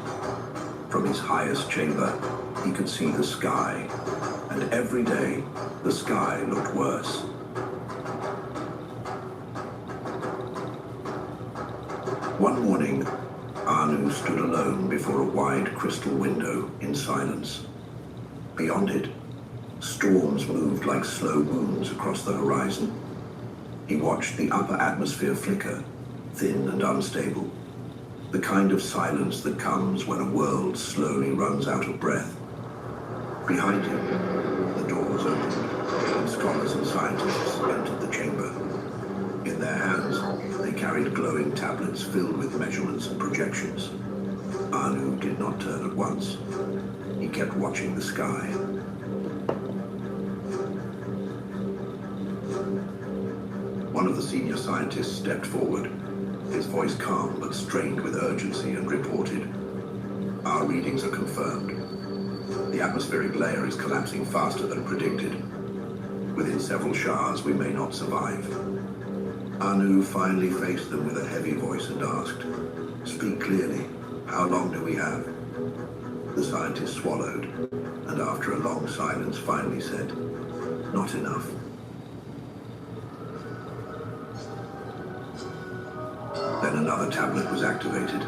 [SPEAKER 16] From his highest chamber, he could see the sky, and every day, the sky looked worse. One morning, Anu stood alone before a wide crystal window in silence. Beyond it, storms moved like slow moons across the horizon. He watched the upper atmosphere flicker, thin and unstable, the kind of silence that comes when a world slowly runs out of breath. Behind him, the doors opened, and scholars and scientists entered the chamber. In their hands, they carried glowing tablets filled with measurements and projections. Anu did not turn at once. He kept watching the sky. One of the senior scientists stepped forward, his voice calm but strained with urgency, and reported, "Our readings are confirmed. The atmospheric layer is collapsing faster than predicted. Within several showers, we may not survive." Anu finally faced them with a heavy voice and asked, "Speak clearly. How long do we have?" The scientist swallowed, and after a long silence finally said, "Not enough." Then another tablet was activated.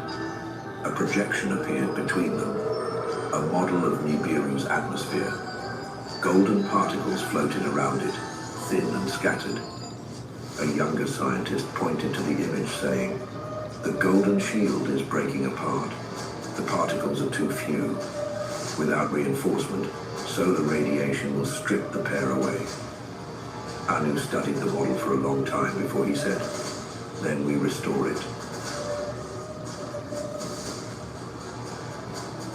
[SPEAKER 16] A projection appeared between them, a model of Nibiru's atmosphere. Golden particles floated around it, thin and scattered. A younger scientist pointed to the image, saying, "The golden shield is breaking apart. The particles are too few. Without reinforcement, solar radiation will strip the pair away." Anu studied the model for a long time before he said, "Then we restore it."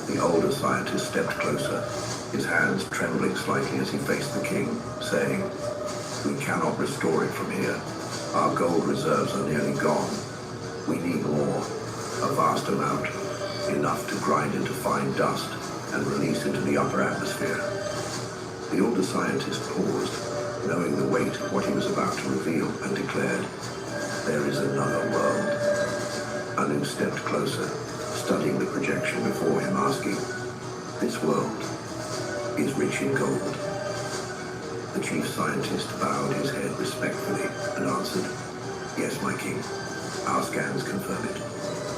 [SPEAKER 16] The older scientist stepped closer, his hands trembling slightly as he faced the king, saying, "We cannot restore it from here. Our gold reserves are nearly gone. We need more, a vast amount, enough to grind into fine dust and release into the upper atmosphere." The older scientist paused, knowing the weight of what he was about to reveal, and declared, "There is another world." Anu stepped closer, studying the projection before him, asking, "This world is rich in gold?" The chief scientist bowed his head respectfully and answered, "Yes, my king. Our scans confirm it.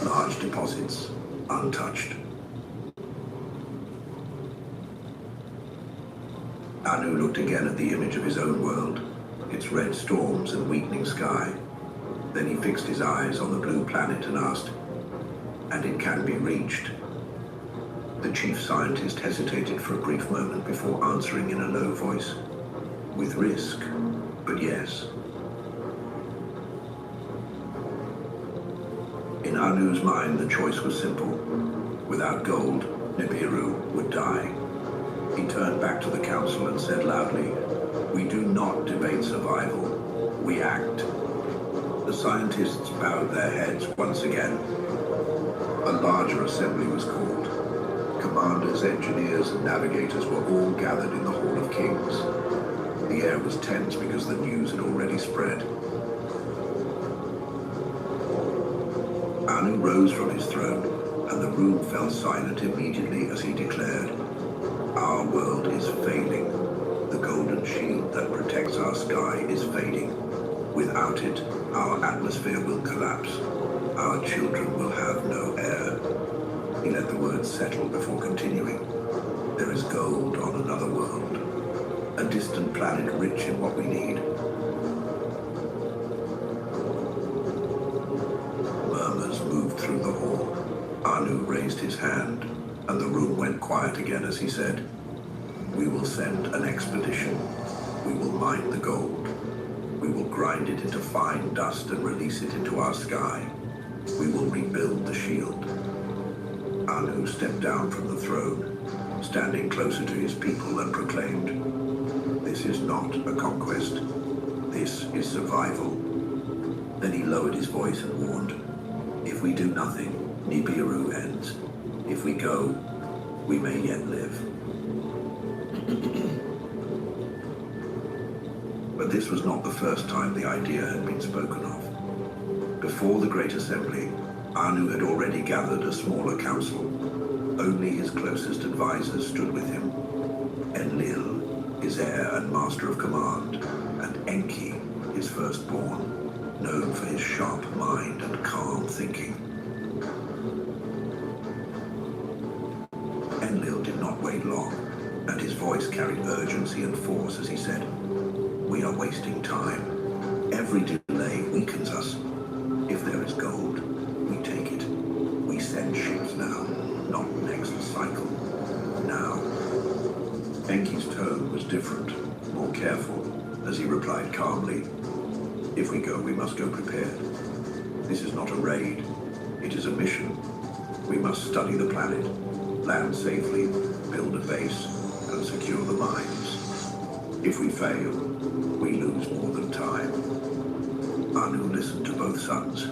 [SPEAKER 16] Large deposits, untouched." Anu looked again at the image of his own world, its red storms and weakening sky. Then he fixed his eyes on the blue planet and asked, "And it can be reached?" The chief scientist hesitated for a brief moment before answering in a low voice, "With risk, but yes." In Anu's mind, the choice was simple. Without gold, Nibiru would die. He turned back to the council and said loudly, "We do not debate survival. We act." The scientists bowed their heads once again. A larger assembly was called. Commanders, engineers, and navigators were all gathered in the Hall of Kings. The air was tense because the news had already spread. Anu rose from his throne, and the room fell silent immediately as he declared, "Our world is failing. The golden shield that protects our sky is fading. Without it, our atmosphere will collapse. Our children will have no air." He let the words settle before continuing. "There is gold on another world, a distant planet rich in what we need." Murmurs moved through the hall. Anu raised his hand, and the room went quiet again as he said, "We will send an expedition. We will mine the gold. We will grind it into fine dust and release it into our sky. We will rebuild the shield." Anu stepped down from the throne, standing closer to his people, and proclaimed, "This is not a conquest. This is survival." Then he lowered his voice and warned, "If we do nothing, Nibiru ends. If we go, we may yet live." But this was not the first time the idea had been spoken of. Before the Great Assembly, Anu had already gathered a smaller council. Only his closest advisors stood with him. Enlil, his heir and master of command, and Enki, his firstborn, known for his sharp mind and calm thinking. Enlil did not wait long, and his voice carried urgency and force as he said, "We are wasting time. Every delay weakens us. If there is gold, we take it. We send ships now, not next cycle. Now." Enki's tone was different, more careful. as he replied calmly, "If we go, we must go prepared. This is not a raid. It is a mission. We must study the planet, land safely, build a base, and secure the mines. If we fail, we lose more than time." Anu listened to both sons,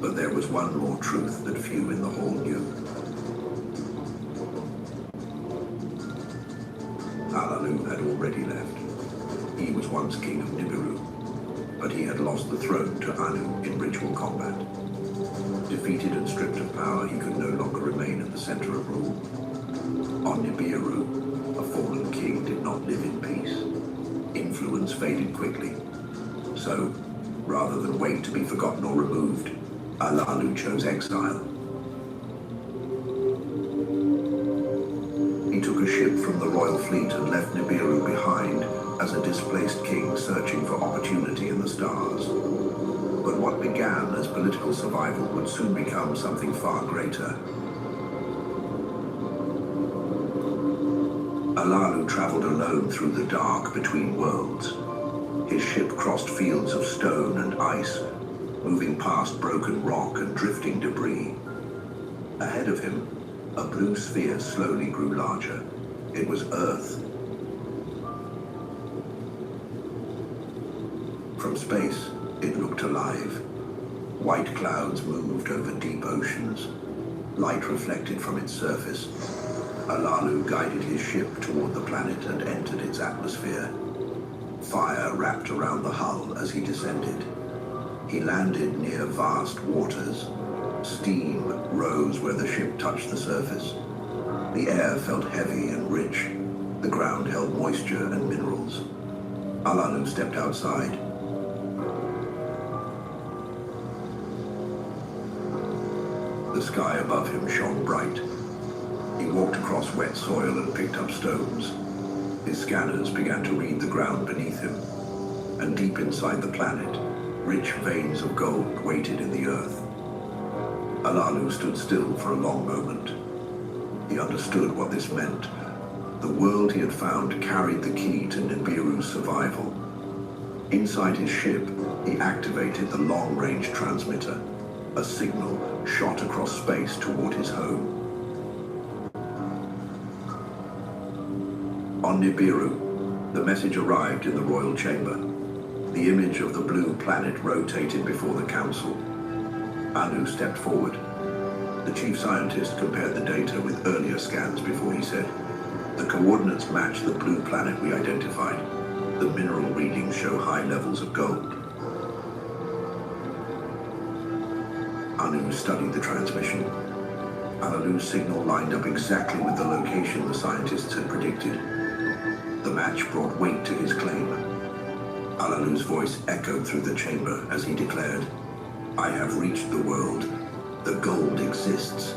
[SPEAKER 16] but there was one more truth that few in the hall knew. Alalu had already left. He was once king of Nibiru, but he had lost the throne to Anu in ritual combat. Defeated and stripped of power, he could no longer remain at the center of rule. On Nibiru, a fallen king did not live in peace. Influence faded quickly. So, rather than wait to be forgotten or removed, Alalu chose exile. He took a ship from the royal fleet and left Nibiru behind as a displaced king searching for opportunity in the stars. But what began as political survival would soon become something far greater. Alalu traveled alone through the dark between worlds. His ship crossed fields of stone and ice, moving past broken rock and drifting debris. Ahead of him, a blue sphere slowly grew larger. It was Earth. From space, it looked alive. White clouds moved over deep oceans. Light reflected from its surface. Alalu guided his ship toward the planet and entered its atmosphere. Fire wrapped around the hull as he descended. He landed near vast waters. Steam rose where the ship touched the surface. The air felt heavy and rich. The ground held moisture and minerals. Alalu stepped outside. The sky above him shone bright. He walked across wet soil and picked up stones. His scanners began to read the ground beneath him. And deep inside the planet, rich veins of gold waited in the earth. Alalu stood still for a long moment. He understood what this meant. The world he had found carried the key to Nibiru's survival. Inside his ship, he activated the long-range transmitter, a signal shot across space toward his home. On Nibiru, the message arrived in the royal chamber. The image of the blue planet rotated before the council. Anu stepped forward. The chief scientist compared the data with earlier scans before he said, "The coordinates match the blue planet we identified. The mineral readings show high levels of gold." Anu studied the transmission. Alalu's signal lined up exactly with the location the scientists had predicted. The match brought weight to his claim. Alalu's voice echoed through the chamber as he declared, "I have reached the world. The gold exists.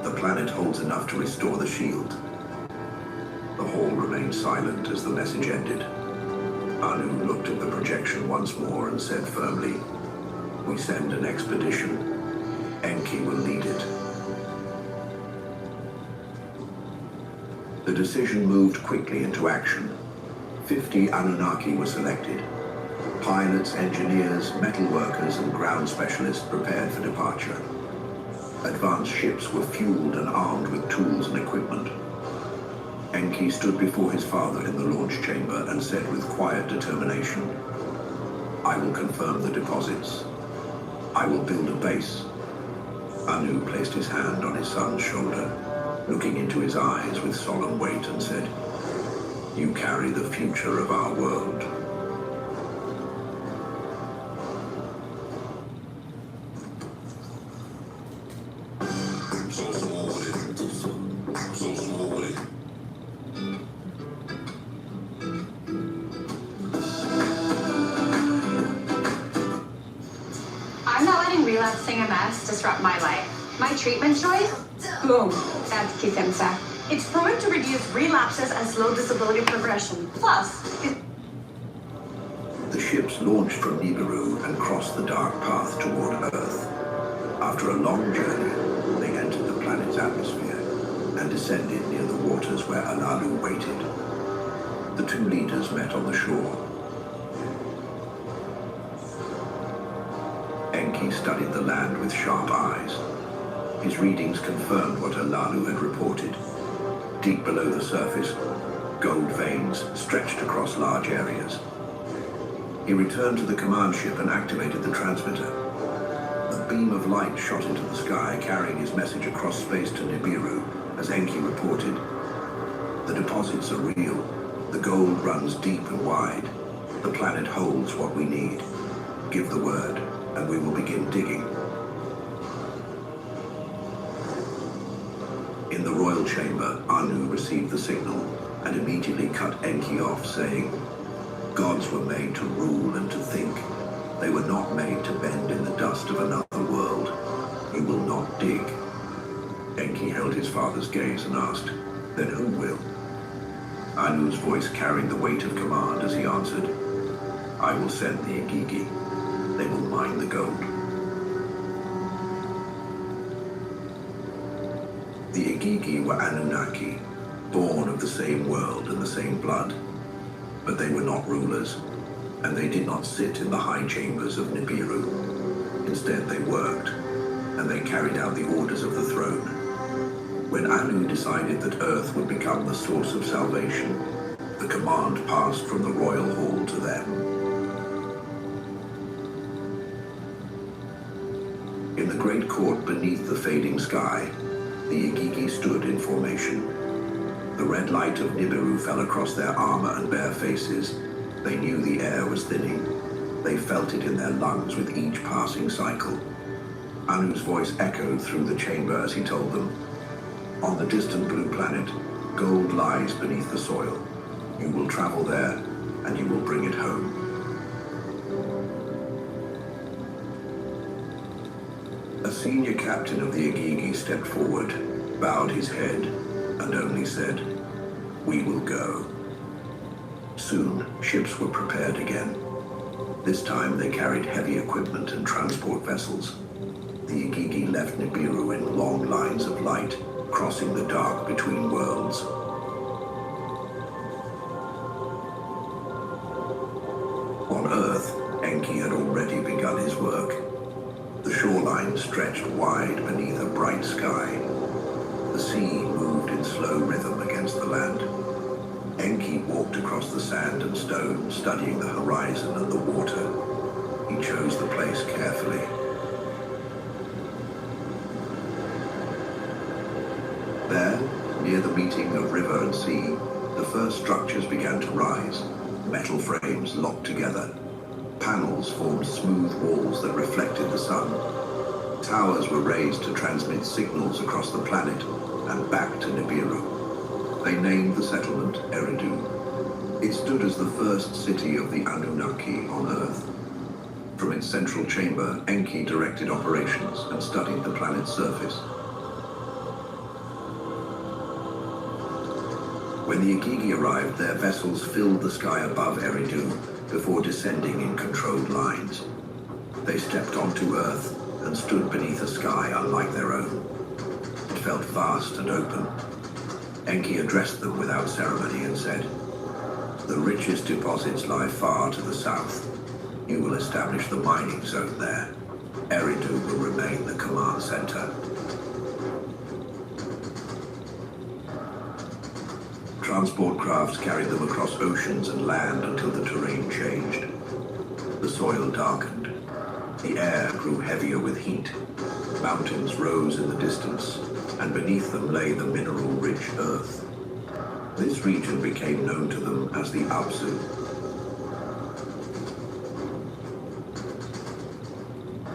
[SPEAKER 16] The planet holds enough to restore the shield." The hall remained silent as the message ended. Anu looked at the projection once more and said firmly, "We send an expedition. Enki will lead it." The decision moved quickly into action. 50 Anunnaki were selected. Pilots, engineers, metalworkers, and ground specialists prepared for departure. Advanced ships were fueled and armed with tools and equipment. Enki stood before his father in the launch chamber and said with quiet determination, "I will confirm the deposits. I will build a base." Anu placed his hand on his son's shoulder, looking into his eyes with solemn weight, and said, "You carry the future of our world."
[SPEAKER 3] I'm not letting relapsing MS disrupt my life. My treatment choice? Boom. That's Kisemsa. It's proven to reduce relapses and slow disability progression. Plus,
[SPEAKER 16] The ships launched from Nibiru and crossed the dark path toward Earth. After a long journey, they entered the planet's atmosphere and descended near the waters where Alalu waited. The two leaders met on the shore. Enki studied the land with sharp eyes. His readings confirmed what Alalu had reported. Deep below the surface, gold veins stretched across large areas. He returned to the command ship and activated the transmitter. A beam of light shot into the sky, carrying his message across space to Nibiru, as Enki reported. The deposits are real. The gold runs deep and wide. The planet holds what we need. Give the word, and we will begin digging. In the royal chamber, Anu received the signal and immediately cut Enki off, saying, "Gods were made to rule and to think. They were not made to bend in the dust of another world. You will not dig." Enki held his father's gaze and asked, "Then who will?" Anu's voice carried the weight of command as he answered, "I will send the Igigi. They will mine the gold." The Igigi were Anunnaki, born of the same world and the same blood. But they were not rulers, and they did not sit in the high chambers of Nibiru. Instead, they worked, and they carried out the orders of the throne. When Anu decided that Earth would become the source of salvation, the command passed from the royal hall to them. In the great court beneath the fading sky, the Igigi stood in formation. The red light of Nibiru fell across their armor and bare faces. They knew the air was thinning. They felt it in their lungs with each passing cycle. Anu's voice echoed through the chamber as he told them, "On the distant blue planet, gold lies beneath the soil. You will travel there, and you will bring it home." A senior captain of the Igigi stepped forward, bowed his head, and only said, "We will go." Soon, ships were prepared again. This time they carried heavy equipment and transport vessels. The Igigi left Nibiru in long lines of light, crossing the dark between worlds. On Earth, Enki had already begun his work. The shoreline stretched wide beneath a bright sky. The sea moved in slow rhythm against the land. Enki walked across the sand and stone, studying the horizon and the water. He chose the place carefully. There, near the meeting of river and sea, the first structures began to rise. Metal frames locked together. Panels formed smooth walls that reflected the sun. Towers were raised to transmit signals across the planet and back to Nibiru. They named the settlement Eridu. It stood as the first city of the Anunnaki on Earth. From its central chamber, Enki directed operations and studied the planet's surface. When the Igigi arrived, their vessels filled the sky above Eridu before descending in controlled lines. They stepped onto Earth and stood beneath a sky unlike their own. It felt vast and open. Enki addressed them without ceremony and said, "The richest deposits lie far to the south. You will establish the mining zone there. Eridu will remain the command center." Transport crafts carried them across oceans and land until the terrain changed. The soil darkened. The air grew heavier with heat. Mountains rose in the distance, and beneath them lay the mineral-rich earth. This region became known to them as the Abzu.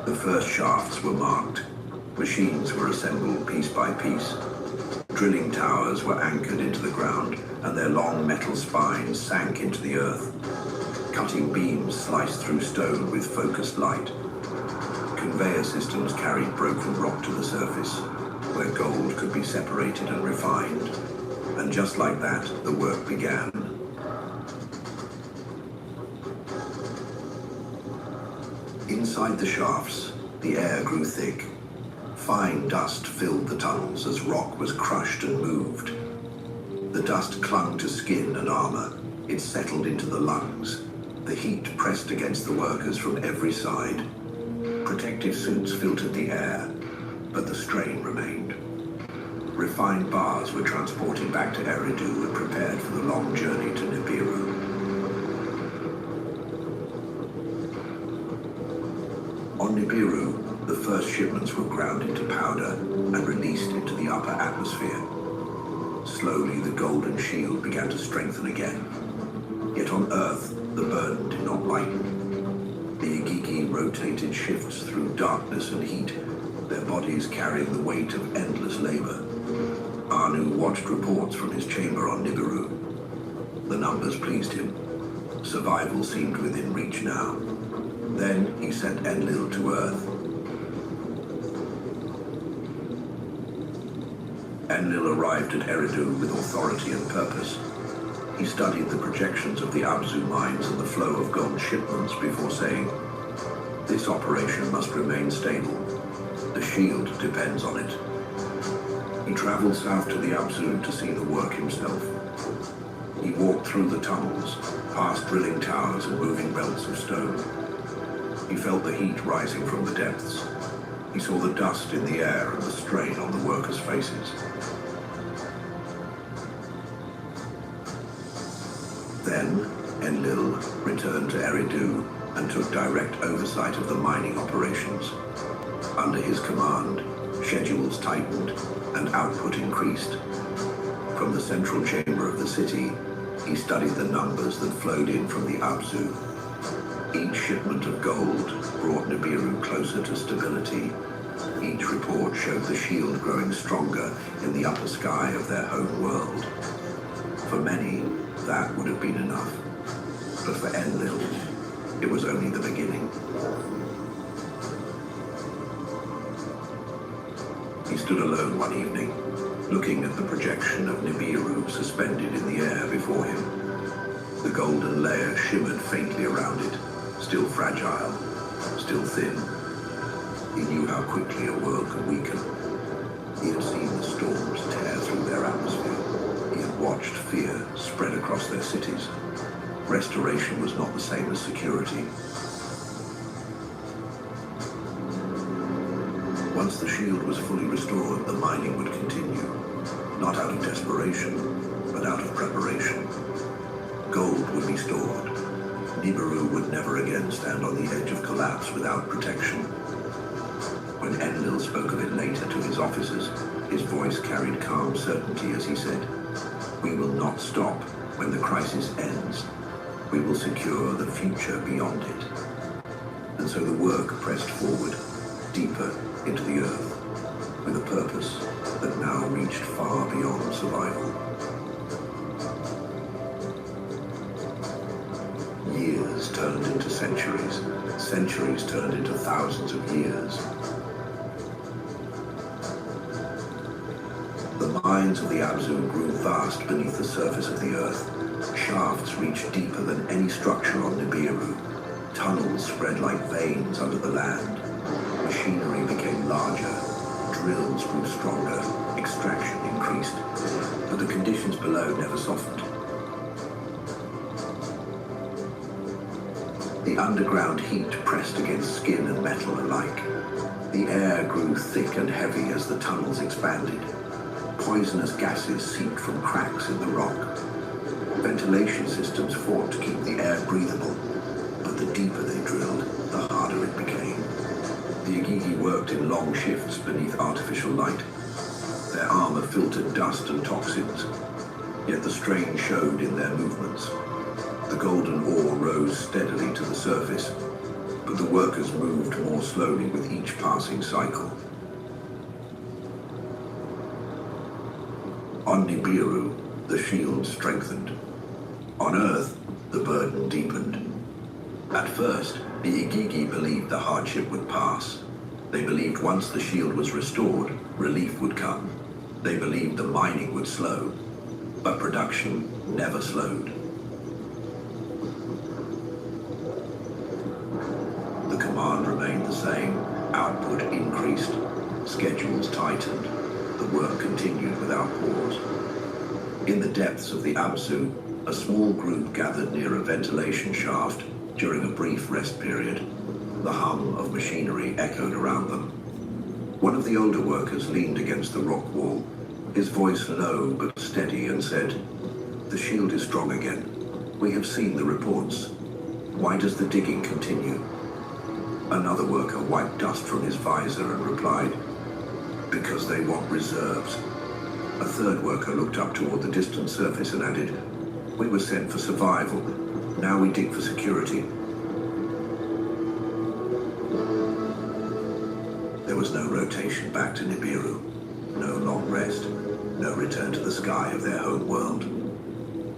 [SPEAKER 16] The first shafts were marked. Machines were assembled piece by piece. Drilling towers were anchored into the ground, and their long metal spines sank into the earth. Cutting beams sliced through stone with focused light. Conveyor systems carried broken rock to the surface, where gold could be separated and refined. And just like that, the work began. Inside the shafts, the air grew thick. Fine dust filled the tunnels as rock was crushed and moved. The dust clung to skin and armor. It settled into the lungs. The heat pressed against the workers from every side. Protective suits filtered the air, but the strain remained. Refined bars were transported back to Eridu and prepared for the long journey to Nibiru. On Nibiru, the first shipments were ground into powder and released into the upper atmosphere. Slowly, the golden shield began to strengthen again. Yet on Earth, the burden did not lighten. The Igigi rotated shifts through darkness and heat, their bodies carrying the weight of endless labor. Anu watched reports from his chamber on Nibiru. The numbers pleased him. Survival seemed within reach now. Then he sent Enlil to Earth. Enlil arrived at Eridu with authority and purpose. He studied the projections of the Abzu mines and the flow of gold shipments before saying, "This operation must remain stable. The shield depends on it." He traveled south to the Abzu to see the work himself. He walked through the tunnels, past drilling towers and moving belts of stone. He felt the heat rising from the depths. He saw the dust in the air and the strain on the workers' faces. Then, Enlil returned to Eridu and took direct oversight of the mining operations. Under his command, schedules tightened and output increased. From the central chamber of the city, he studied the numbers that flowed in from the Abzu. Each shipment of gold brought Nibiru closer to stability. Each report showed the shield growing stronger in the upper sky of their home world. For many, that would have been enough. But for Enlil, it was only the beginning. He stood alone one evening, looking at the projection of Nibiru suspended in the air before him. The golden layer shimmered faintly around it, still fragile, still thin. He knew how quickly a world could weaken. He had seen the storms tear through their atmosphere. He had watched fear spread across their cities. Restoration was not the same as security. Once the shield was fully restored, the mining would continue. Not out of desperation, but out of preparation. Gold would be stored. Nibiru would never again stand on the edge of collapse without protection. When Enlil spoke of it later to his officers, his voice carried calm certainty as he said, "We will not stop when the crisis ends. We will secure the future beyond it." And so the work pressed forward, deeper into the earth, with a purpose that now reached far beyond survival. Years turned into centuries, centuries turned into thousands of years. The mines of the Abzu grew vast beneath the surface of the earth. Shafts reached deeper than any structure on Nibiru. Tunnels spread like veins under the land. Machinery became larger. Drills grew stronger. Extraction increased. But the conditions below never softened. The underground heat pressed against skin and metal alike. The air grew thick and heavy as the tunnels expanded. Poisonous gases seeped from cracks in the rock. Ventilation systems fought to keep the air breathable, but the deeper they drilled, the harder it became. The Igigi worked in long shifts beneath artificial light. Their armor filtered dust and toxins, yet the strain showed in their movements. The golden ore rose steadily to the surface, but the workers moved more slowly with each passing cycle. On Nibiru, the shield strengthened. On Earth, the burden deepened. At first, the Igigi believed the hardship would pass. They believed once the shield was restored, relief would come. They believed the mining would slow, but production never slowed. The command remained the same. Output increased. Schedules tightened. The work continued without pause. In the depths of the Abzu, a small group gathered near a ventilation shaft during a brief rest period. The hum of machinery echoed around them. One of the older workers leaned against the rock wall, his voice low but steady, and said, "The shield is strong again. We have seen the reports. Why does the digging continue?" Another worker wiped dust from his visor and replied, "Because they want reserves." A third worker looked up toward the distant surface and added, "We were sent for survival. Now we dig for security." There was no rotation back to Nibiru, no long rest, no return to the sky of their home world.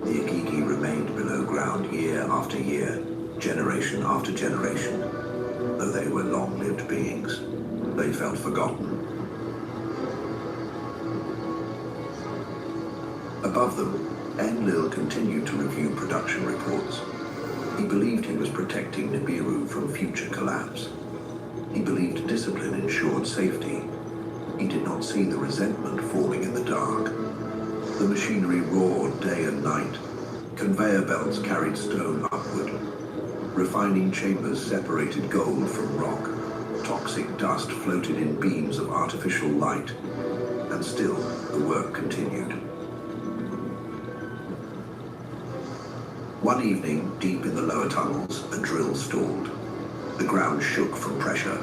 [SPEAKER 16] The Igigi remained below ground year after year, generation after generation. Though they were long-lived beings, they felt forgotten. Above them, Enlil continued to review production reports. He believed he was protecting Nibiru from future collapse. He believed discipline ensured safety. He did not see the resentment forming in the dark. The machinery roared day and night. Conveyor belts carried stone upward. Refining chambers separated gold from rock. Toxic dust floated in beams of artificial light. And still, the work continued. One evening, deep in the lower tunnels, a drill stalled. The ground shook from pressure.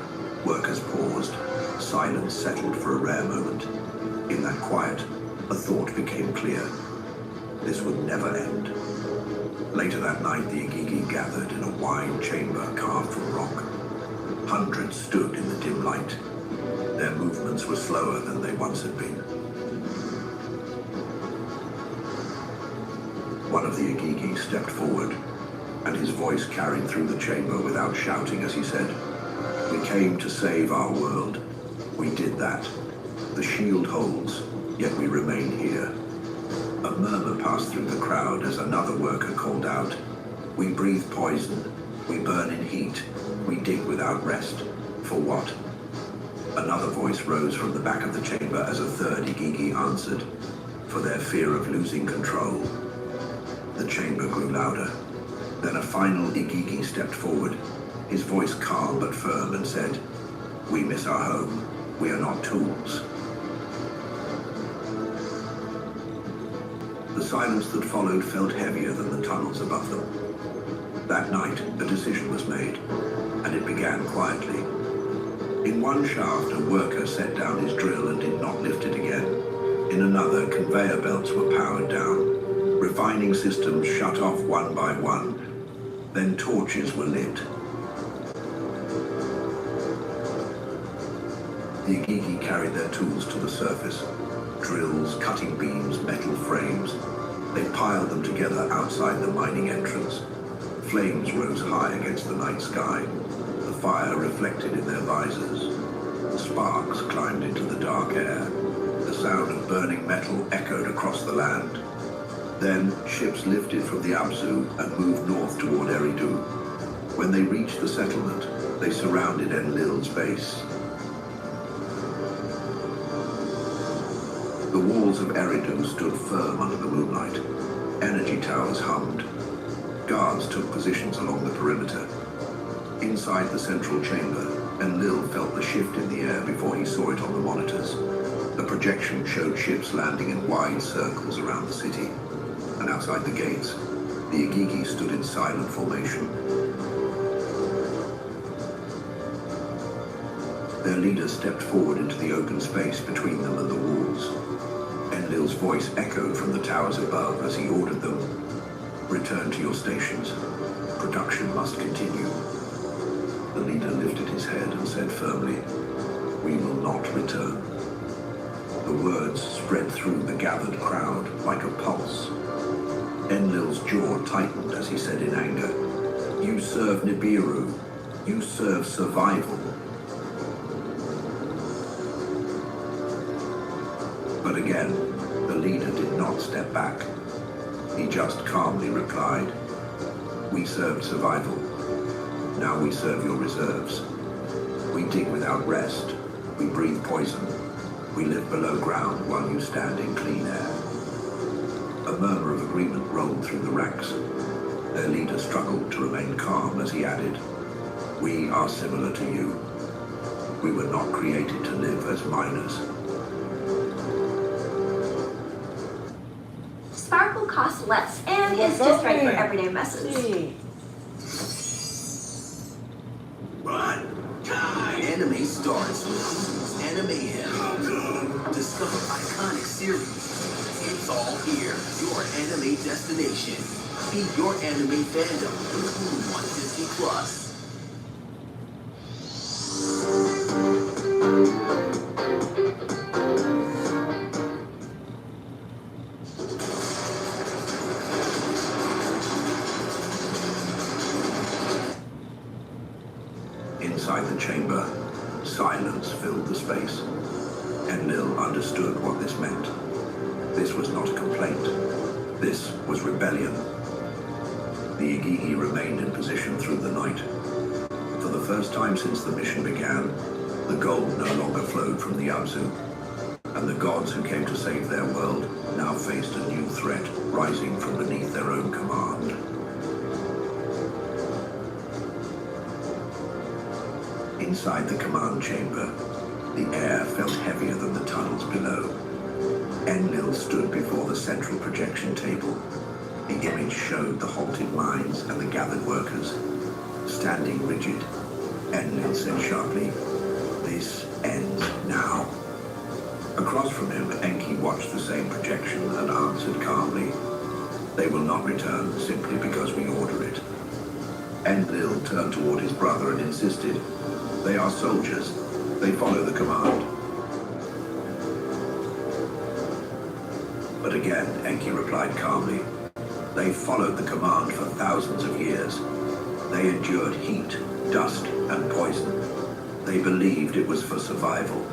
[SPEAKER 16] Workers paused. Silence settled for a rare moment. In that quiet, a thought became clear. This would never end. Later that night, the Igigi gathered in a wide chamber carved from rock. Hundreds stood in the dim light. Their movements were slower than they once had been. One of the Igigi stepped forward, and his voice carried through the chamber without shouting as he said, "We came to save our world. We did that. The shield holds, yet we remain here." A murmur passed through the crowd as another worker called out, "We breathe poison. We burn in heat. We dig without rest. For what?" Another voice rose from the back of the chamber as a third Igigi answered, "For their fear of losing control." The chamber grew louder. Then a final Igigi stepped forward, his voice calm but firm, and said, "We miss our home. We are not tools." The silence that followed felt heavier than the tunnels above them. That night, a decision was made, and it began quietly. In one shaft, a worker set down his drill and did not lift it again. In another, conveyor belts were powered down. Refining systems shut off one by one. Then torches were lit. The Igigi carried their tools to the surface. Drills, cutting beams, metal frames. They piled them together outside the mining entrance. Flames rose high against the night sky. The fire reflected in their visors. Sparks climbed into the dark air. The sound of burning metal echoed across the land. Then, ships lifted from the Abzu and moved north toward Eridu. When they reached the settlement, they surrounded Enlil's base. The walls of Eridu stood firm under the moonlight. Energy towers hummed. Guards took positions along the perimeter. Inside the central chamber, Enlil felt the shift in the air before he saw it on the monitors. The projection showed ships landing in wide circles around the city. And outside the gates, the Igigi stood in silent formation. Their leader stepped forward into the open space between them and the walls. Enlil's voice echoed from the towers above as he ordered them, "Return to your stations. Production must continue." The leader lifted his head and said firmly, "We will not return." The words spread through the gathered crowd like a pulse. Enlil's jaw tightened as he said in anger, "You serve Nibiru. You serve survival." But again, the leader did not step back. He just calmly replied, "We served survival. Now we serve your reserves. We dig without rest. We breathe poison. We live below ground while you stand in clean air." A murmur of agreement rolled through the ranks. Their leader struggled to remain calm as he added, We are similar to you. We were not created to live as miners.
[SPEAKER 19] Sparkle costs less and is just right for everyday messes.
[SPEAKER 2] Anime starts with Anime. Discover iconic series. It's all here. Your anime destination. Feed your anime fandom with Hulu on Disney Plus.
[SPEAKER 16] Inside the chamber, silence filled the space. Enlil understood what this meant. This was not a complaint. This was rebellion. The Igigi remained in position through the night. For the first time since the mission began, the gold no longer flowed from the Abzu, and the gods who came to save their world now faced a new threat rising from beneath their own command. Inside the command chamber, the air felt heavier than the tunnels below. Enlil stood before the central projection table. The image showed the halted mines and the gathered workers. Standing rigid, Enlil said sharply, "This ends now." Across from him, Enki watched the same projection and answered calmly, "They will not return simply because we order it." Enlil turned toward his brother and insisted, "They are soldiers. They follow the command." But again, Enki replied calmly, "They followed the command for thousands of years. They endured heat, dust, and poison. They believed it was for survival.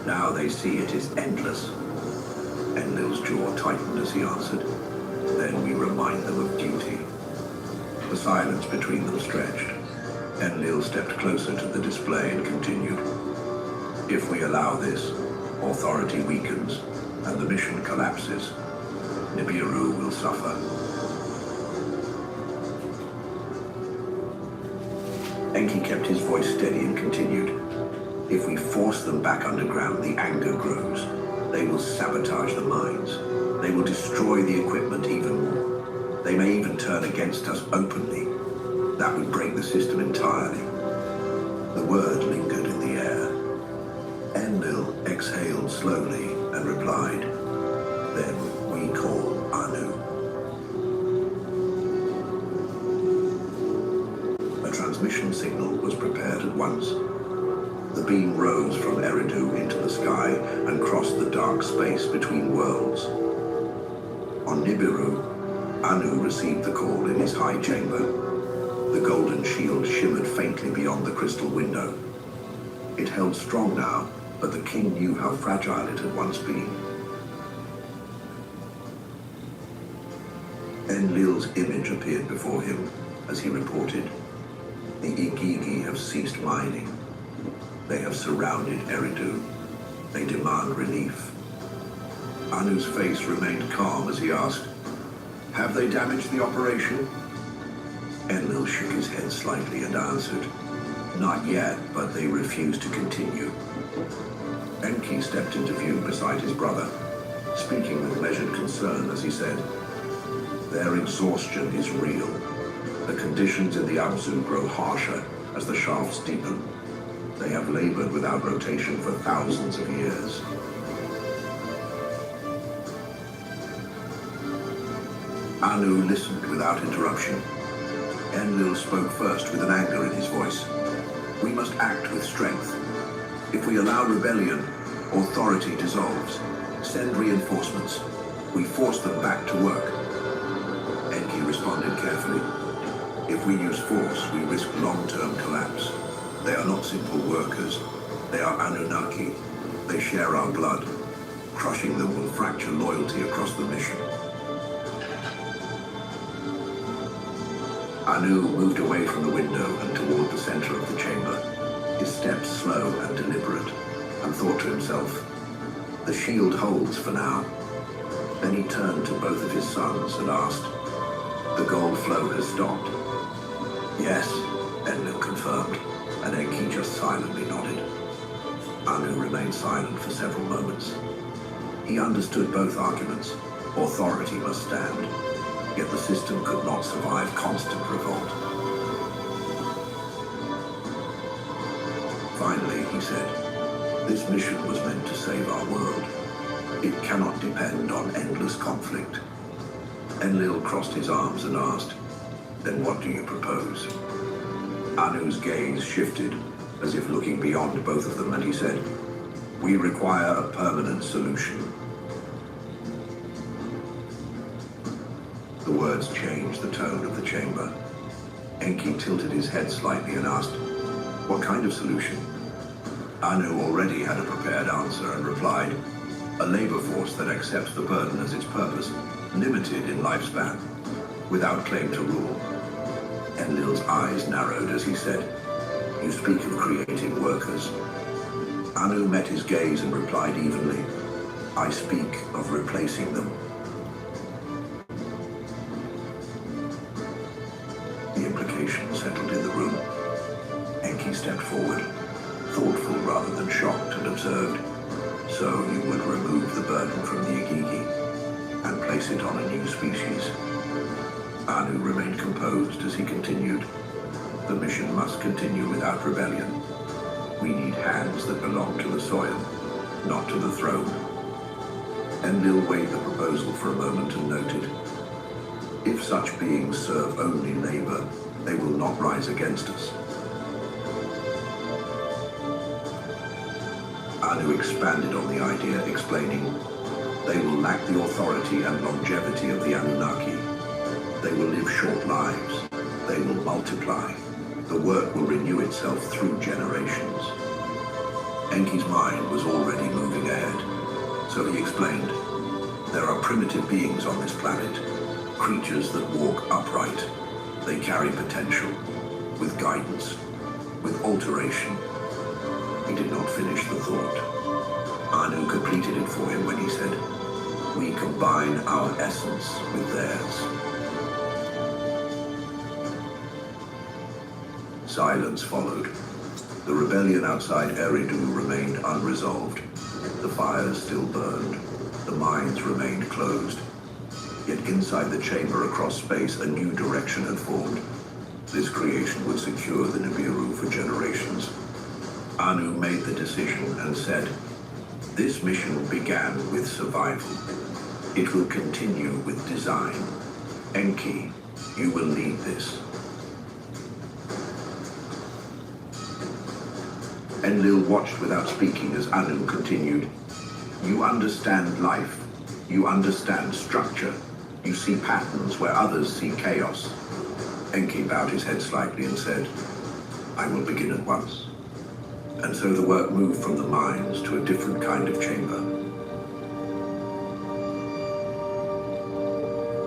[SPEAKER 16] Now they see it is endless." Enlil's jaw tightened as he answered, "Then we remind them of duty." The silence between them stretched. Enlil stepped closer to the display and continued, "If we allow this, authority weakens, and the mission collapses. Nibiru will suffer." Enki kept his voice steady and continued, "If we force them back underground, the anger grows. They will sabotage the mines. They will destroy the equipment even more. They may even turn against us openly. That would break the system entirely." The word lingered in the air. Enlil exhaled slowly and replied, "Then we call Anu." A transmission signal was prepared at once. The beam rose from Eridu into the sky and crossed the dark space between worlds. On Nibiru, Anu received the call in his high chamber. The golden shield shimmered faintly beyond the crystal window. It held strong now, but the king knew how fragile it had once been. Enlil's image appeared before him as he reported, "The Igigi have ceased mining. They have surrounded Eridu. They demand relief." Anu's face remained calm as he asked, "Have they damaged the operation?" Enlil shook his head slightly and answered, "Not yet, but they refuse to continue." Enki stepped into view beside his brother, speaking with measured concern as he said, "Their exhaustion is real. The conditions in the Abzu grow harsher as the shafts deepen. They have labored without rotation for thousands of years." Anu listened without interruption. Enlil spoke first with an anger in his voice. "We must act with strength. If we allow rebellion, authority dissolves. Send reinforcements. We force them back to work." Enki responded carefully. "If we use force, we risk long-term collapse. They are not simple workers. They are Anunnaki. They share our blood. Crushing them will fracture loyalty across the mission." Anu moved away from the window and toward the center of the chamber, his steps slow and deliberate, and thought to himself, "The shield holds for now." Then he turned to both of his sons and asked, "The gold flow has stopped?" "Yes," Enlil confirmed. and Enki just silently nodded. Anu remained silent for several moments. He understood both arguments. Authority must stand, yet the system could not survive constant revolt. Finally, he said, this mission was meant to save our world. It cannot depend on endless conflict. Enlil crossed his arms and asked, then what do you propose? Anu's gaze shifted, as if looking beyond both of them, and he said, we require a permanent solution. The words changed the tone of the chamber. Enki tilted his head slightly and asked, what kind of solution? Anu already had a prepared answer and replied, a labor force that accepts the burden as its purpose, limited in lifespan, without claim to rule. Enlil's eyes narrowed as he said, you speak of creating workers. Anu met his gaze and replied evenly, I speak of replacing them. The implication settled in the room. Enki stepped forward, thoughtful rather than shocked, and observed, so you would remove the burden from the Igigi and place it on a new species. Anu remained composed as he continued, the mission must continue without rebellion. We need hands that belong to the soil, not to the throne. Enlil weighed the proposal for a moment and noted, if such beings serve only labor, they will not rise against us. Anu expanded on the idea, explaining, they will lack the authority and longevity of the Anunnaki. They will live short lives. They will multiply. The work will renew itself through generations. Enki's mind was already moving ahead, so he explained, there are primitive beings on this planet, creatures that walk upright. They carry potential, with guidance, with alteration. He did not finish the thought. Anu completed it for him when he said, we combine our essence with theirs. Silence followed. The rebellion outside Eridu remained unresolved. The fires still burned. The mines remained closed. Yet inside the chamber across space, a new direction had formed. This creation would secure the Nibiru for generations. Anu made the decision and said, this mission began with survival. It will continue with design. Enki, you will lead this. Enlil watched without speaking as Anu continued. You understand life. You understand structure. You see patterns where others see chaos. Enki bowed his head slightly and said, I will begin at once. And so the work moved from the mines to a different kind of chamber.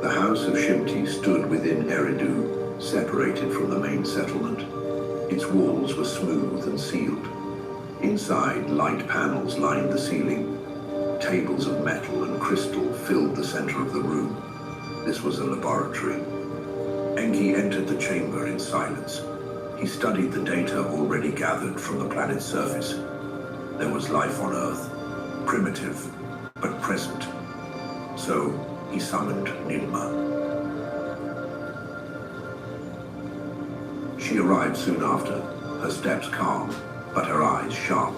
[SPEAKER 16] The house of Shimti stood within Eridu, separated from the main settlement. Its walls were smooth and sealed. Inside, light panels lined the ceiling. Tables of metal and crystal filled the center of the room. This was a laboratory. Enki entered the chamber in silence. He studied the data already gathered from the planet's surface. There was life on Earth, primitive, but present. So he summoned Ninma. She arrived soon after, her steps calm, but her eyes sharp.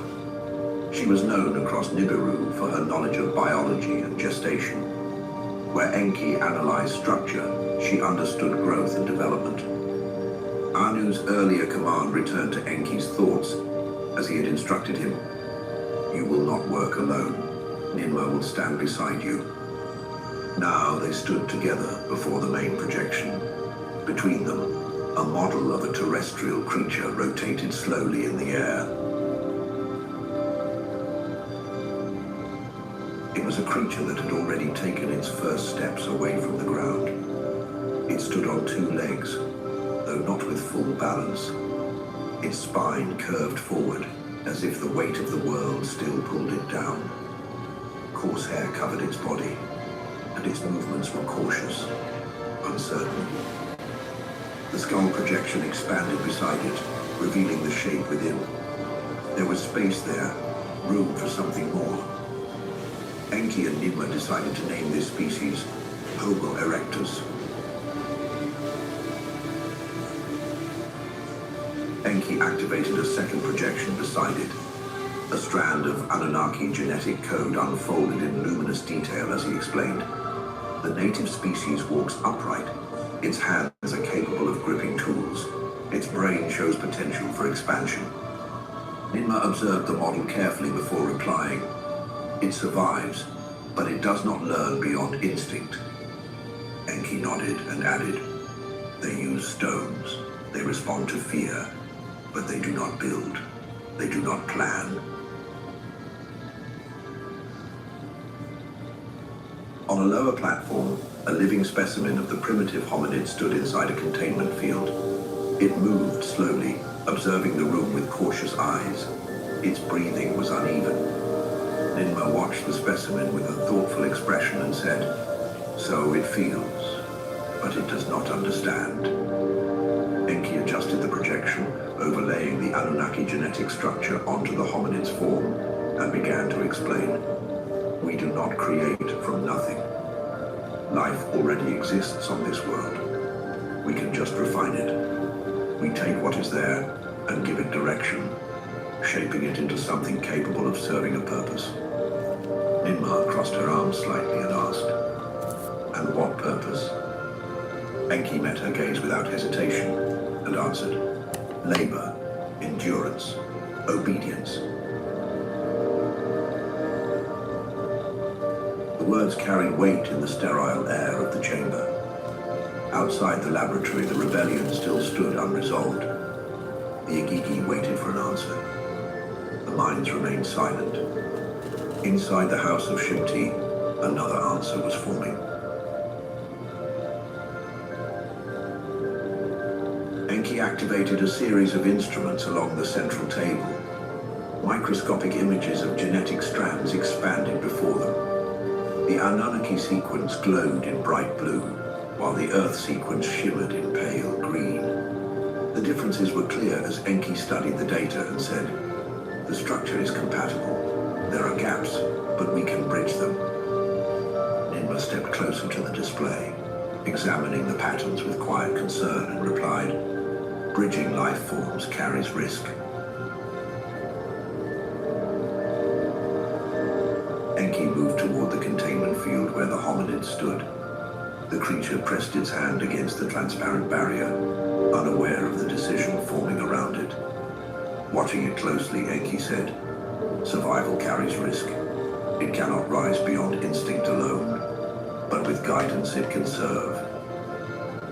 [SPEAKER 16] She was known across Nibiru for her knowledge of biology and gestation. Where Enki analyzed structure, she understood growth and development. Anu's earlier command returned to Enki's thoughts as he had instructed him. You will not work alone. Ninma will stand beside you. Now they stood together before the main projection. Between them, a model of a terrestrial creature rotated slowly in the air. It was a creature that had already taken its first steps away from the ground. It stood on two legs, though not with full balance. Its spine curved forward, as if the weight of the world still pulled it down. Coarse hair covered its body, and its movements were cautious, uncertain. The skull projection expanded beside it, revealing the shape within. There was space there, room for something more. Enki and Nidma decided to name this species Homo erectus. Enki activated a second projection beside it. A strand of Anunnaki genetic code unfolded in luminous detail as he explained. The native species walks upright. Its hands are capable of gripping tools. Its brain shows potential for expansion. Nidma observed the model carefully before replying. It survives, but it does not learn beyond instinct. Enki nodded and added, they use stones. They respond to fear, but they do not build. They do not plan. On a lower platform, a living specimen of the primitive hominid stood inside a containment field. It moved slowly, observing the room with cautious eyes. Its breathing was uneven. Nidma watched the specimen with a thoughtful expression and said, so it feels, but it does not understand. Enki adjusted the projection, overlaying the Anunnaki genetic structure onto the hominid's form, and began to explain. We do not create from nothing. Life already exists on this world. We can just refine it. We take what is there and give it direction, shaping it into something capable of serving a purpose. Nidma crossed her arms slightly and asked, and what purpose? Enki met her gaze without hesitation and answered, labor, endurance, obedience. The words carried weight in the sterile air of the chamber. Outside the laboratory, the rebellion still stood unresolved. The Igigi waited for an answer. The minds remained silent. Inside the house of Shimti, another answer was forming. Enki activated a series of instruments along the central table. Microscopic images of genetic strands expanded before them. The Anunnaki sequence glowed in bright blue, while the Earth sequence shimmered in pale green. The differences were clear as Enki studied the data and said, the structure is compatible. There are gaps, but we can bridge them. Nidma stepped closer to the display, examining the patterns with quiet concern, and replied, bridging life forms carries risk. Enki moved toward the containment field where the hominid stood. The creature pressed its hand against the transparent barrier, unaware of the decision forming around it. Watching it closely, Enki said, survival carries risk. It cannot rise beyond instinct alone, but with guidance it can serve.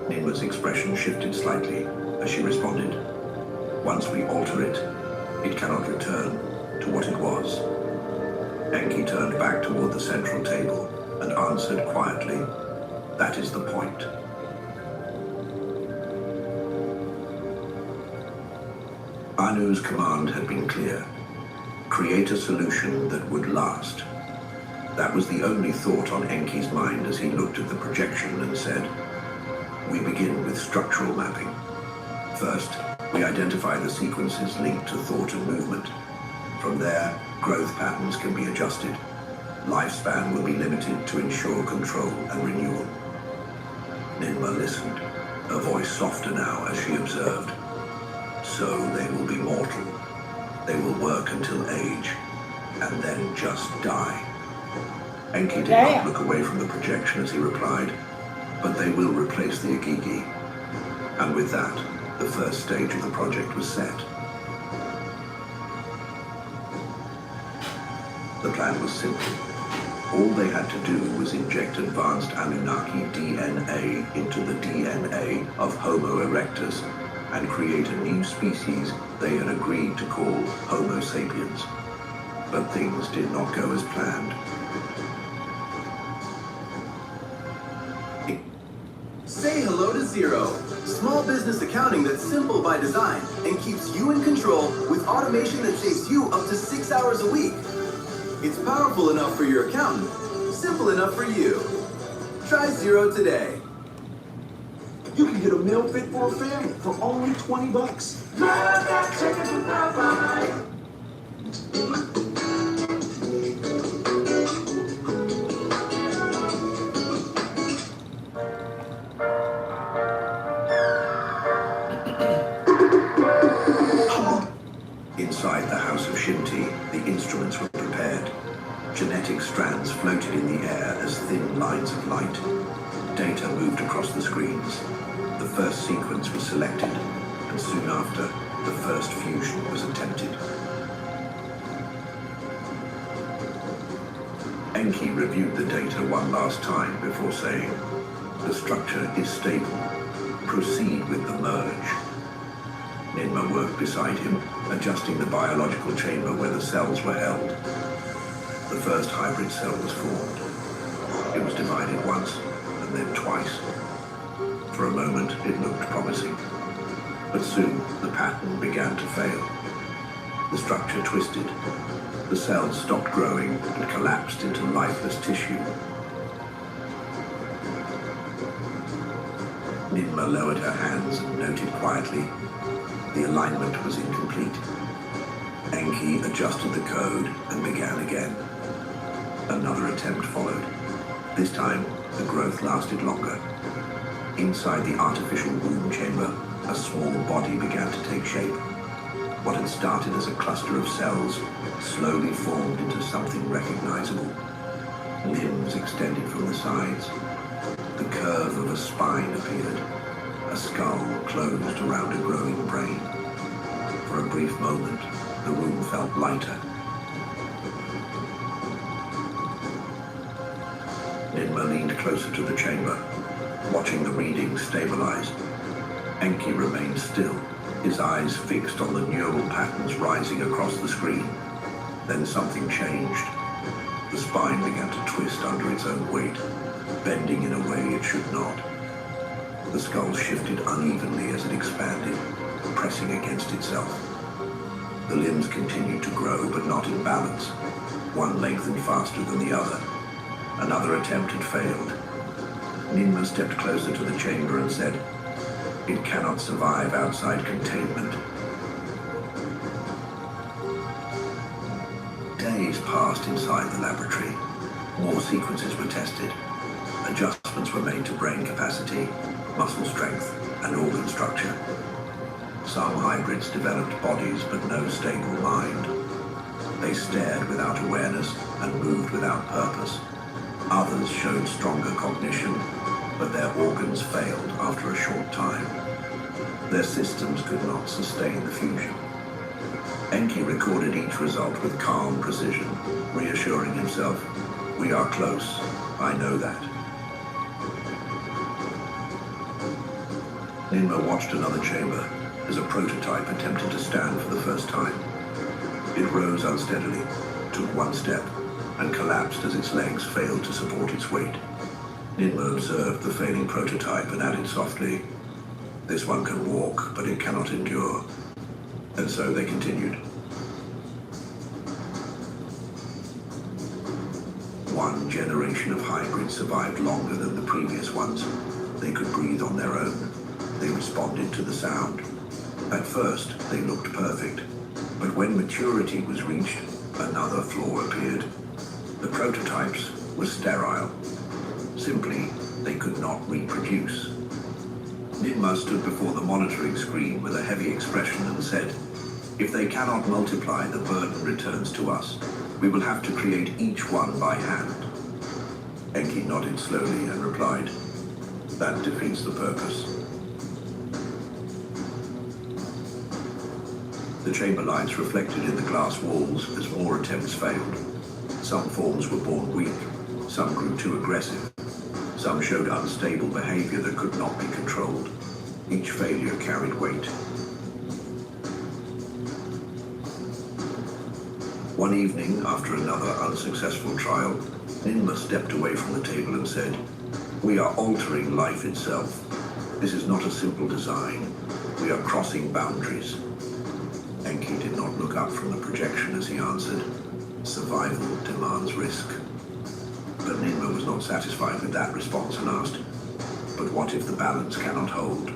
[SPEAKER 16] Nidma's expression shifted slightly as she responded, once we alter it, it cannot return to what it was. Enki turned back toward the central table and answered quietly, that is the point. Anu's command had been clear. Create a solution that would last. That was the only thought on Enki's mind as he looked at the projection and said, we begin with structural mapping. First, we identify the sequences linked to thought and movement. From there, growth patterns can be adjusted. Lifespan will be limited to ensure control and renewal. Nidma listened, her voice softer now as she observed. So they will be mortal. They will work until age, and then just die. Enki did not look away from the projection as he replied, but they will replace the Igigi. And with that, the first stage of the project was set. The plan was simple. All they had to do was inject advanced Anunnaki DNA into the DNA of Homo erectus and create a new species they had agreed to call Homo sapiens. But things did not go as planned.
[SPEAKER 2] Say hello to Zero. Small business accounting that's simple by design and keeps you in control with automation that saves you up to 6 hours a week. It's powerful enough for your accountant, simple enough for you. Try Zero today. You can get a meal fit for a family for only $20. Love that chicken from Popeye.
[SPEAKER 16] Inside the house of Shinti, the instruments were prepared. Genetic strands floated in the air as thin lines of light. Data moved across the screens. The first sequence was selected, and soon after, the first fusion was attempted. Enki reviewed the data one last time before saying, "The structure is stable. Proceed with the merge." Ninma worked beside him, adjusting the biological chamber where the cells were held. The first hybrid cell was formed. It was divided once, and then twice. For a moment, it looked promising. But soon, the pattern began to fail. The structure twisted. The cells stopped growing and collapsed into lifeless tissue. Ninma lowered her hands and noted quietly, the alignment was incomplete. Enki adjusted the code and began again. Another attempt followed. This time, the growth lasted longer. Inside the artificial womb chamber, a small body began to take shape. What had started as a cluster of cells slowly formed into something recognizable. Limbs extended from the sides. The curve of a spine appeared. A skull closed around a growing brain. For a brief moment, the room felt lighter. Ninma leaned closer to the chamber, watching the readings stabilize. Enki remained still, his eyes fixed on the neural patterns rising across the screen. Then something changed. The spine began to twist under its own weight, bending in a way it should not. The skull shifted unevenly as it expanded, pressing against itself. The limbs continued to grow, but not in balance. One lengthened faster than the other. Another attempt had failed. Ninma stepped closer to the chamber and said, "It cannot survive outside containment." Days passed inside the laboratory. More sequences were tested. Adjustments were made to brain capacity, muscle strength, and organ structure. Some hybrids developed bodies but no stable mind. They stared without awareness and moved without purpose. Others showed stronger cognition, but their organs failed after a short time. Their systems could not sustain the fusion. Enki recorded each result with calm precision, reassuring himself, "We are close. I know that." Ninma watched another chamber as a prototype attempted to stand for the first time. It rose unsteadily, took one step, and collapsed as its legs failed to support its weight. Ninma observed the failing prototype and added softly, "This one can walk, but it cannot endure." And so they continued. One generation of hybrids survived longer than the previous ones. They could breathe on their own. They responded to the sound. At first, they looked perfect, but when maturity was reached, another flaw appeared. The prototypes were sterile. Simply, they could not reproduce. Ninma stood before the monitoring screen with a heavy expression and said, "If they cannot multiply, the burden returns to us. We will have to create each one by hand." Enki nodded slowly and replied, "That defeats the purpose." The chamber lights reflected in the glass walls as more attempts failed. Some forms were born weak, some grew too aggressive, some showed unstable behavior that could not be controlled. Each failure carried weight. One evening, after another unsuccessful trial, Ninma stepped away from the table and said, "We are altering life itself. This is not a simple design. We are crossing boundaries." Enki did not look up from the projection as he answered, "Survival demands risk." But Ninma was not satisfied with that response and asked, "But But what if the balance cannot hold?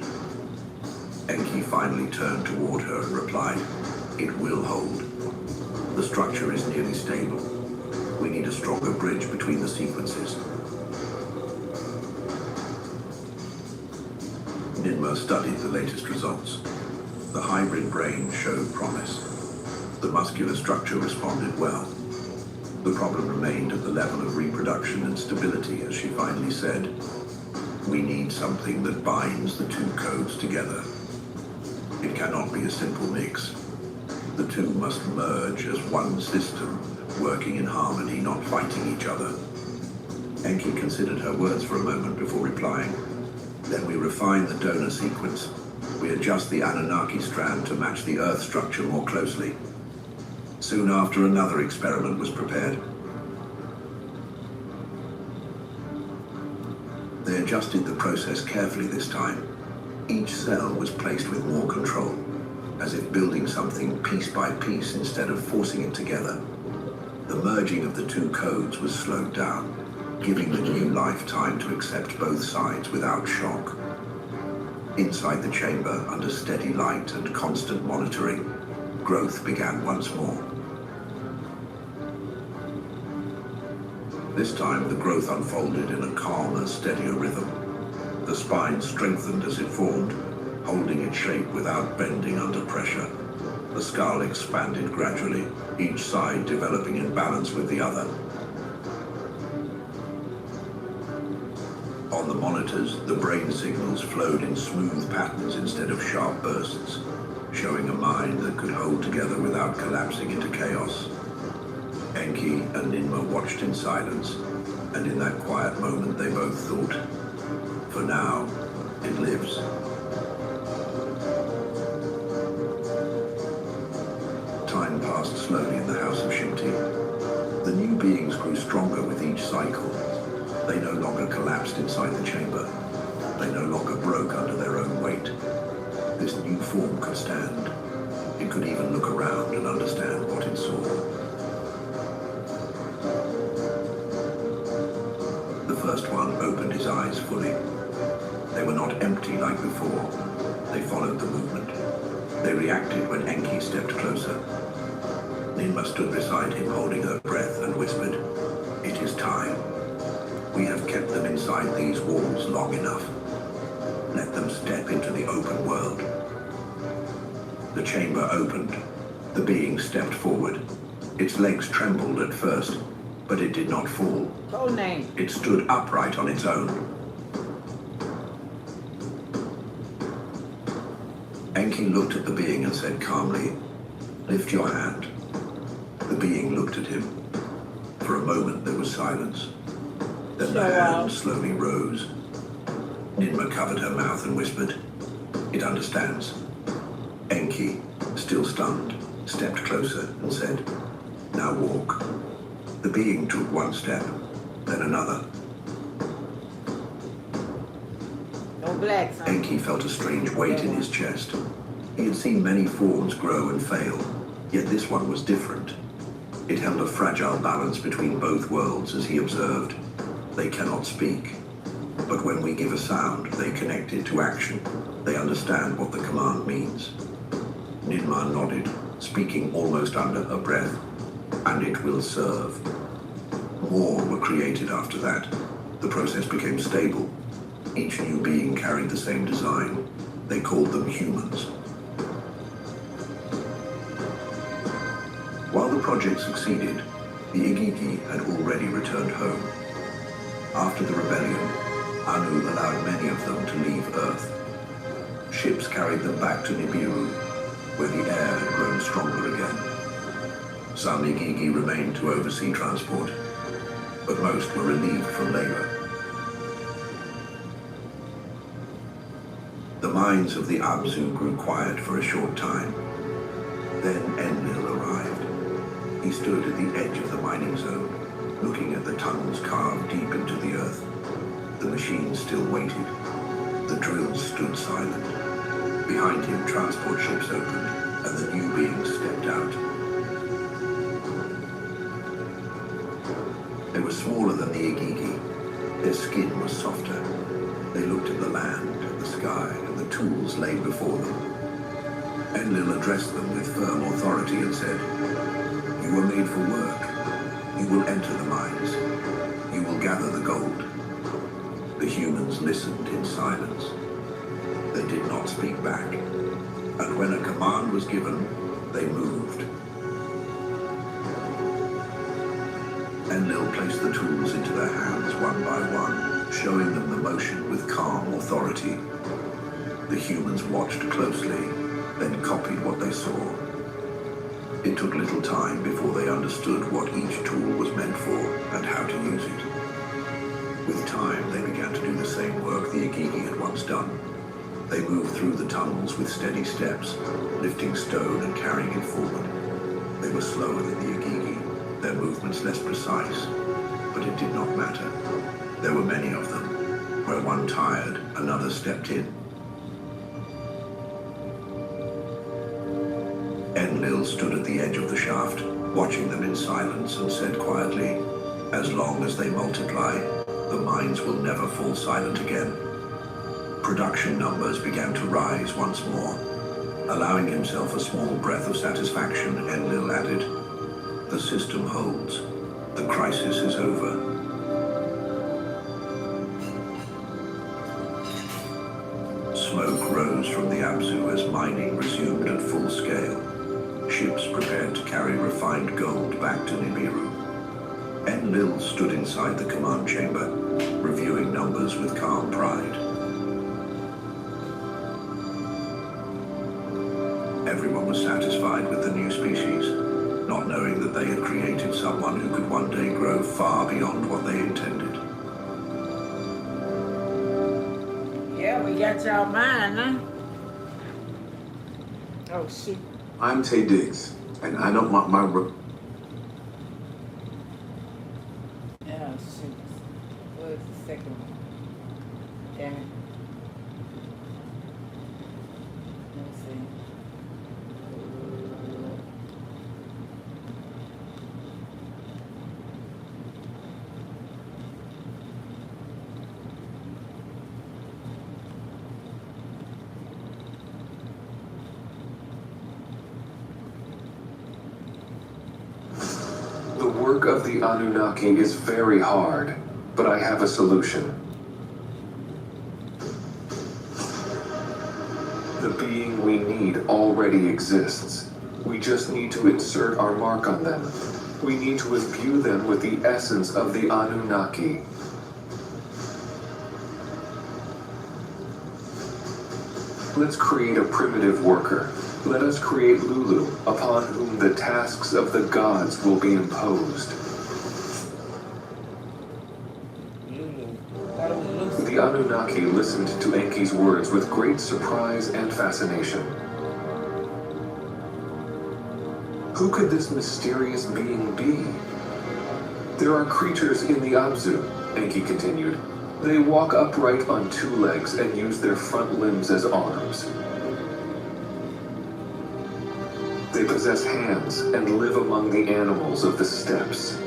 [SPEAKER 16] Enki finally turned toward her and replied, "It will hold. The structure is nearly stable. We need a stronger bridge between the sequences." Ninma studied the latest results. The hybrid brain showed promise. The muscular structure responded well. The problem remained at the level of reproduction and stability, as she finally said, "We need something that binds the two codes together. It cannot be a simple mix. The two must merge as one system, working in harmony, not fighting each other." Enki considered her words for a moment before replying. "Then we refine the donor sequence. We adjust the Anunnaki strand to match the Earth structure more closely." Soon after, another experiment was prepared. They adjusted the process carefully this time. Each cell was placed with more control, as if building something piece by piece instead of forcing it together. The merging of the two codes was slowed down, giving the new life time to accept both sides without shock. Inside the chamber, under steady light and constant monitoring, growth began once more. This time, the growth unfolded in a calmer, steadier rhythm. The spine strengthened as it formed, holding its shape without bending under pressure. The skull expanded gradually, each side developing in balance with the other. On the monitors, the brain signals flowed in smooth patterns instead of sharp bursts, showing a mind that could hold together without collapsing into chaos. Enki and Ninma watched in silence, and in that quiet moment they both thought, "For now, it lives." Time passed slowly in the house of Shimti. The new beings grew stronger with each cycle. They no longer collapsed inside the chamber. They no longer broke under their own weight. This new form could stand. It could even look around and understand what it saw. The first one opened his eyes fully. They were not empty like before. They followed the movement. They reacted when Enki stepped closer. Ninma stood beside him, holding her breath, and whispered, "It is time. We have kept them inside these walls long enough. Let them step into the open world." The chamber opened. The being stepped forward. Its legs trembled at first, but it did not fall.
[SPEAKER 1] Code name.
[SPEAKER 16] It stood upright on its own. Enki looked at the being and said calmly, "Lift your hand." The being looked at him. For a moment there was silence. Then the hand slowly rose. Ninma covered her mouth and whispered, "It understands." Enki, still stunned, stepped closer and said, "Now walk." The being took one step, then another.
[SPEAKER 1] No blacks, huh?
[SPEAKER 16] Enki felt a strange weight in his chest. He had seen many forms grow and fail, yet this one was different. It held a fragile balance between both worlds as he observed. They cannot speak, but when we give a sound, they connect it to action. They understand what the command means. Ninma nodded, speaking almost under her breath, "And it will serve." More were created after that. The process became stable. Each new being carried the same design. They called them humans. While the project succeeded, the Igigi had already returned home. After the rebellion, Anu allowed many of them to leave Earth. Ships carried them back to Nibiru, where the air had grown stronger again. Some Igigi remained to oversee transport, but most were relieved from labor. The minds of the Abzu grew quiet for a short time. Then Enlil arrived. He stood at the edge of the mining zone, looking at the tunnels carved deep into the earth. The machines still waited. The drills stood silent. Behind him, transport ships opened, and the new beings stepped out. They were smaller than the Igigi. Their skin was softer. They looked at the land and the sky and the tools laid before them. Enlil addressed them with firm authority and said, "You were made for work. You will enter the mines. You will gather the gold." The humans listened in silence. They did not speak back. And when a command was given, they moved. Enlil placed the tools into their hands one by one, showing them the motion with calm authority. The humans watched closely, then copied what they saw. It took little time before they understood what each tool was meant for and how to use it. With time, they began to do the same work the Igigi had once done. They moved through the tunnels with steady steps, lifting stone and carrying it forward. They were slower than the Igigi, their movements less precise, but it did not matter. There were many of them. Where one tired, another stepped in. Enlil stood at the edge of the shaft, watching them in silence, and said quietly, "As long as they multiply, the mines will never fall silent again." Production numbers began to rise once more. Allowing himself a small breath of satisfaction, Enlil added, "The system holds. The crisis is over." Smoke rose from the Abzu as mining resumed at full scale. Ships prepared to carry refined gold back to Nibiru. Enlil stood inside the command chamber, reviewing numbers with calm pride. Everyone was satisfied with the new species, not knowing that they had created someone who could one day grow far beyond what they intended.
[SPEAKER 1] Yeah, we got y'all mine, huh? Oh, shoot.
[SPEAKER 18] I'm Tay Diggs, and I know my
[SPEAKER 1] Oh, shoot. What was the second one? Damn it. Let me see.
[SPEAKER 18] The work of the Anunnaki is very hard, but I have a solution. The being we need already exists. We just need to insert our mark on them. We need to imbue them with the essence of the Anunnaki. Let's create a primitive worker. Let us create Lulu, upon whom the tasks of the gods will be imposed. The Anunnaki listened to Enki's words with great surprise and fascination. Who could this mysterious being be? There are creatures in the Abzu, Enki continued. They walk upright on two legs and use their front limbs as arms. They possess hands and live among the animals of the steppes.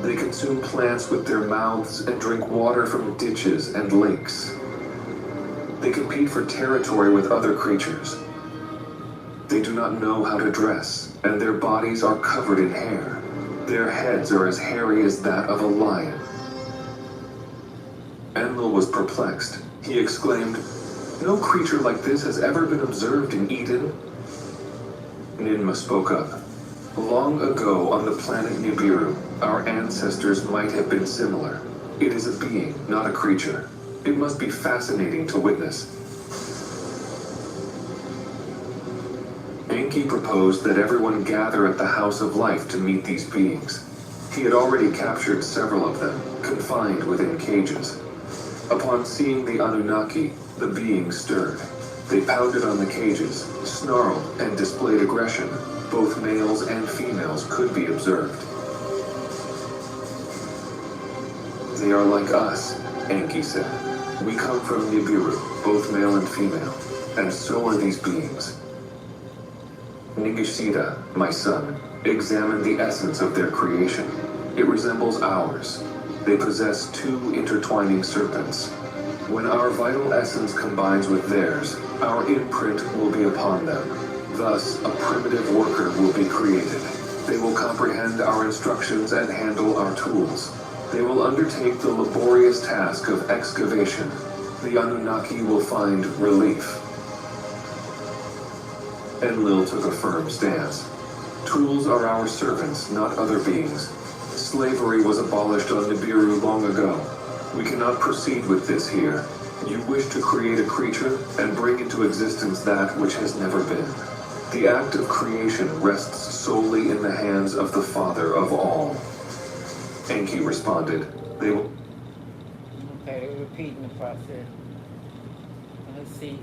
[SPEAKER 18] They consume plants with their mouths and drink water from ditches and lakes. They compete for territory with other creatures. They do not know how to dress, and their bodies are covered in hair. Their heads are as hairy as that of a lion. Enlil was perplexed. He exclaimed, "No creature like this has ever been observed in Eden." Ninma spoke up. Long ago on the planet Nibiru, our ancestors might have been similar. It is a being, not a creature. It must be fascinating to witness. Enki proposed that everyone gather at the House of Life to meet these beings. He had already captured several of them, confined within cages. Upon seeing the Anunnaki, the beings stirred. They pounded on the cages, snarled, and displayed aggression. Both males and females could be observed. "They are like us," Enki said. "We come from Nibiru, both male and female, and so are these beings. Nigishida, my son, Examine the essence of their creation. It resembles ours. They possess two intertwining serpents. When our vital essence combines with theirs, our imprint will be upon them. Thus, a primitive worker will be created. They will comprehend our instructions and handle our tools. They will undertake the laborious task of excavation. The Anunnaki will find relief. Enlil took a firm stance. Tools are our servants, not other beings. Slavery was abolished on Nibiru long ago. We cannot proceed with this here. You wish to create a creature and bring into existence that which has never been. The act of creation rests solely in the hands of the Father of all. Enki responded, they will...
[SPEAKER 1] Okay, they're repeating the process. Let's see,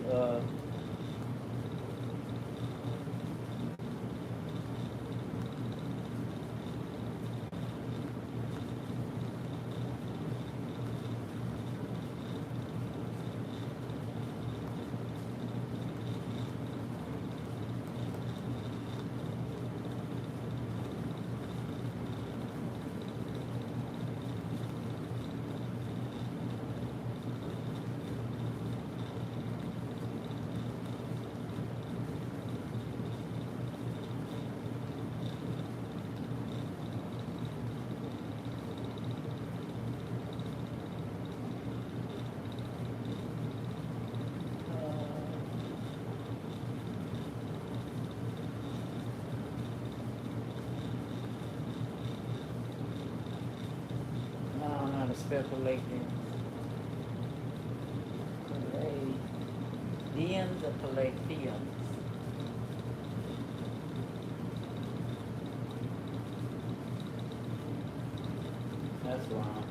[SPEAKER 1] speculating. Palladians or Palladians? That's wrong.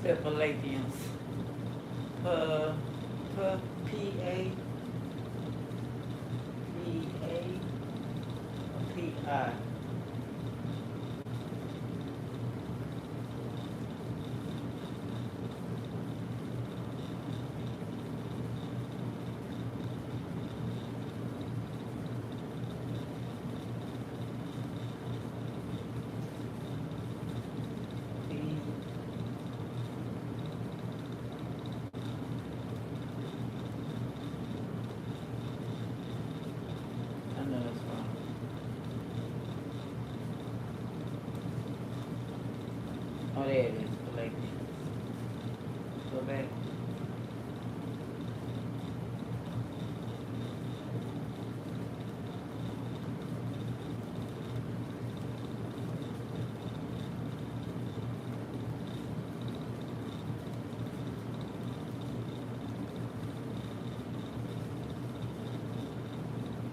[SPEAKER 1] The Palladians. P-A-P-A-P-I. Oh, there it is, Palladians. Go back.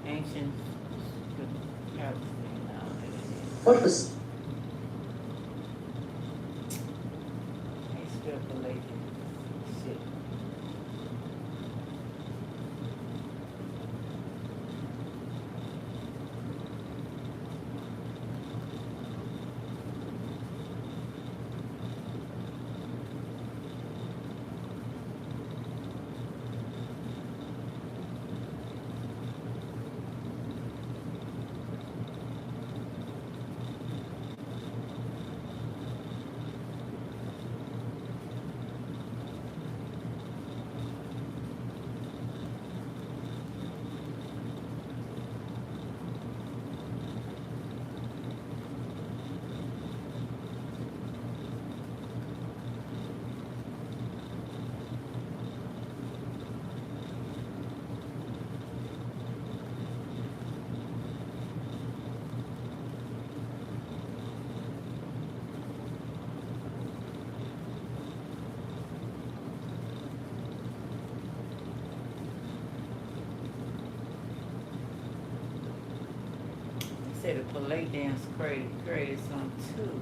[SPEAKER 1] Ancient Palestine now.
[SPEAKER 8] What was
[SPEAKER 1] said the ballet dance created some too.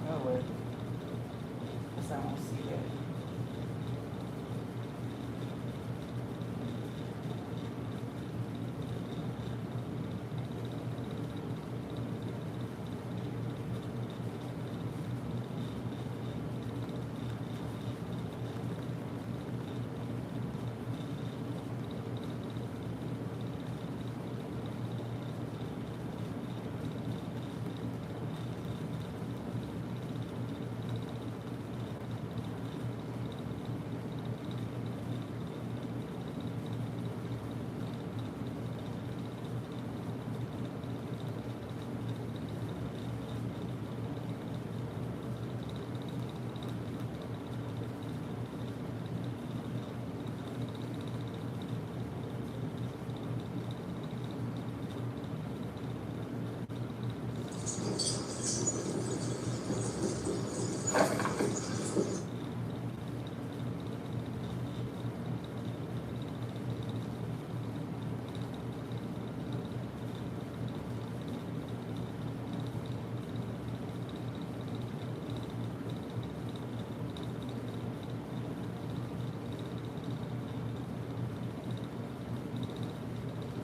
[SPEAKER 1] Oh well. Guess I won't see that.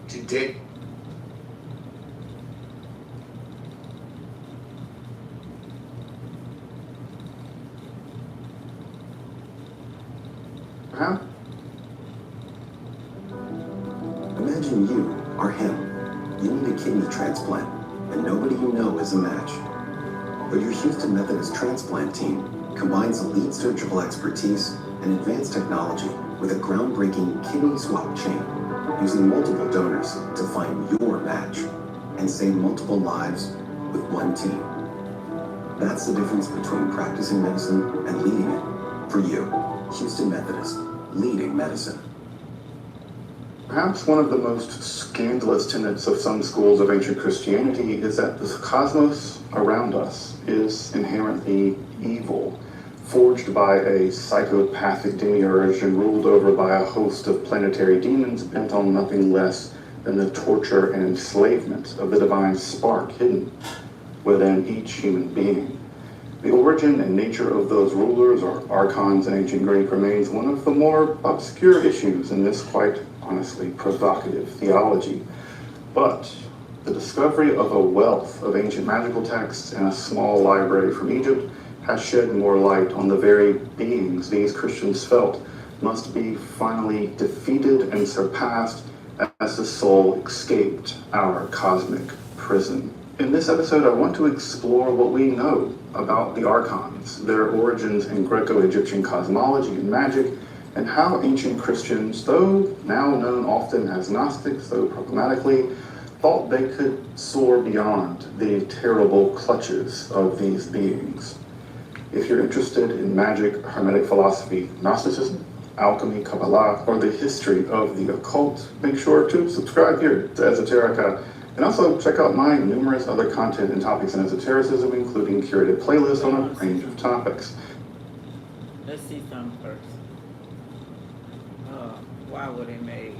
[SPEAKER 14] Today.
[SPEAKER 22] Huh?
[SPEAKER 23] Imagine you are him. You need a kidney transplant, and nobody you know is a match. But your Houston Methodist transplant team combines elite surgical expertise and advanced technology with a groundbreaking kidney swap chain, using multiple donors to find your match and save multiple lives with one team. That's the difference between practicing medicine and leading it. For you, Houston Methodist, leading medicine.
[SPEAKER 22] Perhaps one of the most scandalous tenets of some schools of ancient Christianity is that the cosmos around us is inherently evil, forged by a psychopathic demiurge and ruled over by a host of planetary demons bent on nothing less than the torture and enslavement of the divine spark hidden within each human being. The origin and nature of those rulers, or archons in ancient Greek, remains one of the more obscure issues in this quite honestly provocative theology. But the discovery of a wealth of ancient magical texts in a small library from Egypt has shed more light on the very beings these Christians felt must be finally defeated and surpassed as the soul escaped our cosmic prison. In this episode, I want to explore what we know about the archons, their origins in Greco-Egyptian cosmology and magic, and how ancient Christians, though now known often as Gnostics, though problematically, thought they could soar beyond the terrible clutches of these beings. If you're interested in magic, Hermetic philosophy, Gnosticism, alchemy, Kabbalah, or the history of the occult, make sure to subscribe here to Esoterica, and also check out my numerous other content and topics in esotericism, including curated playlists on a range of topics.
[SPEAKER 1] Let's see something first. Why were they made?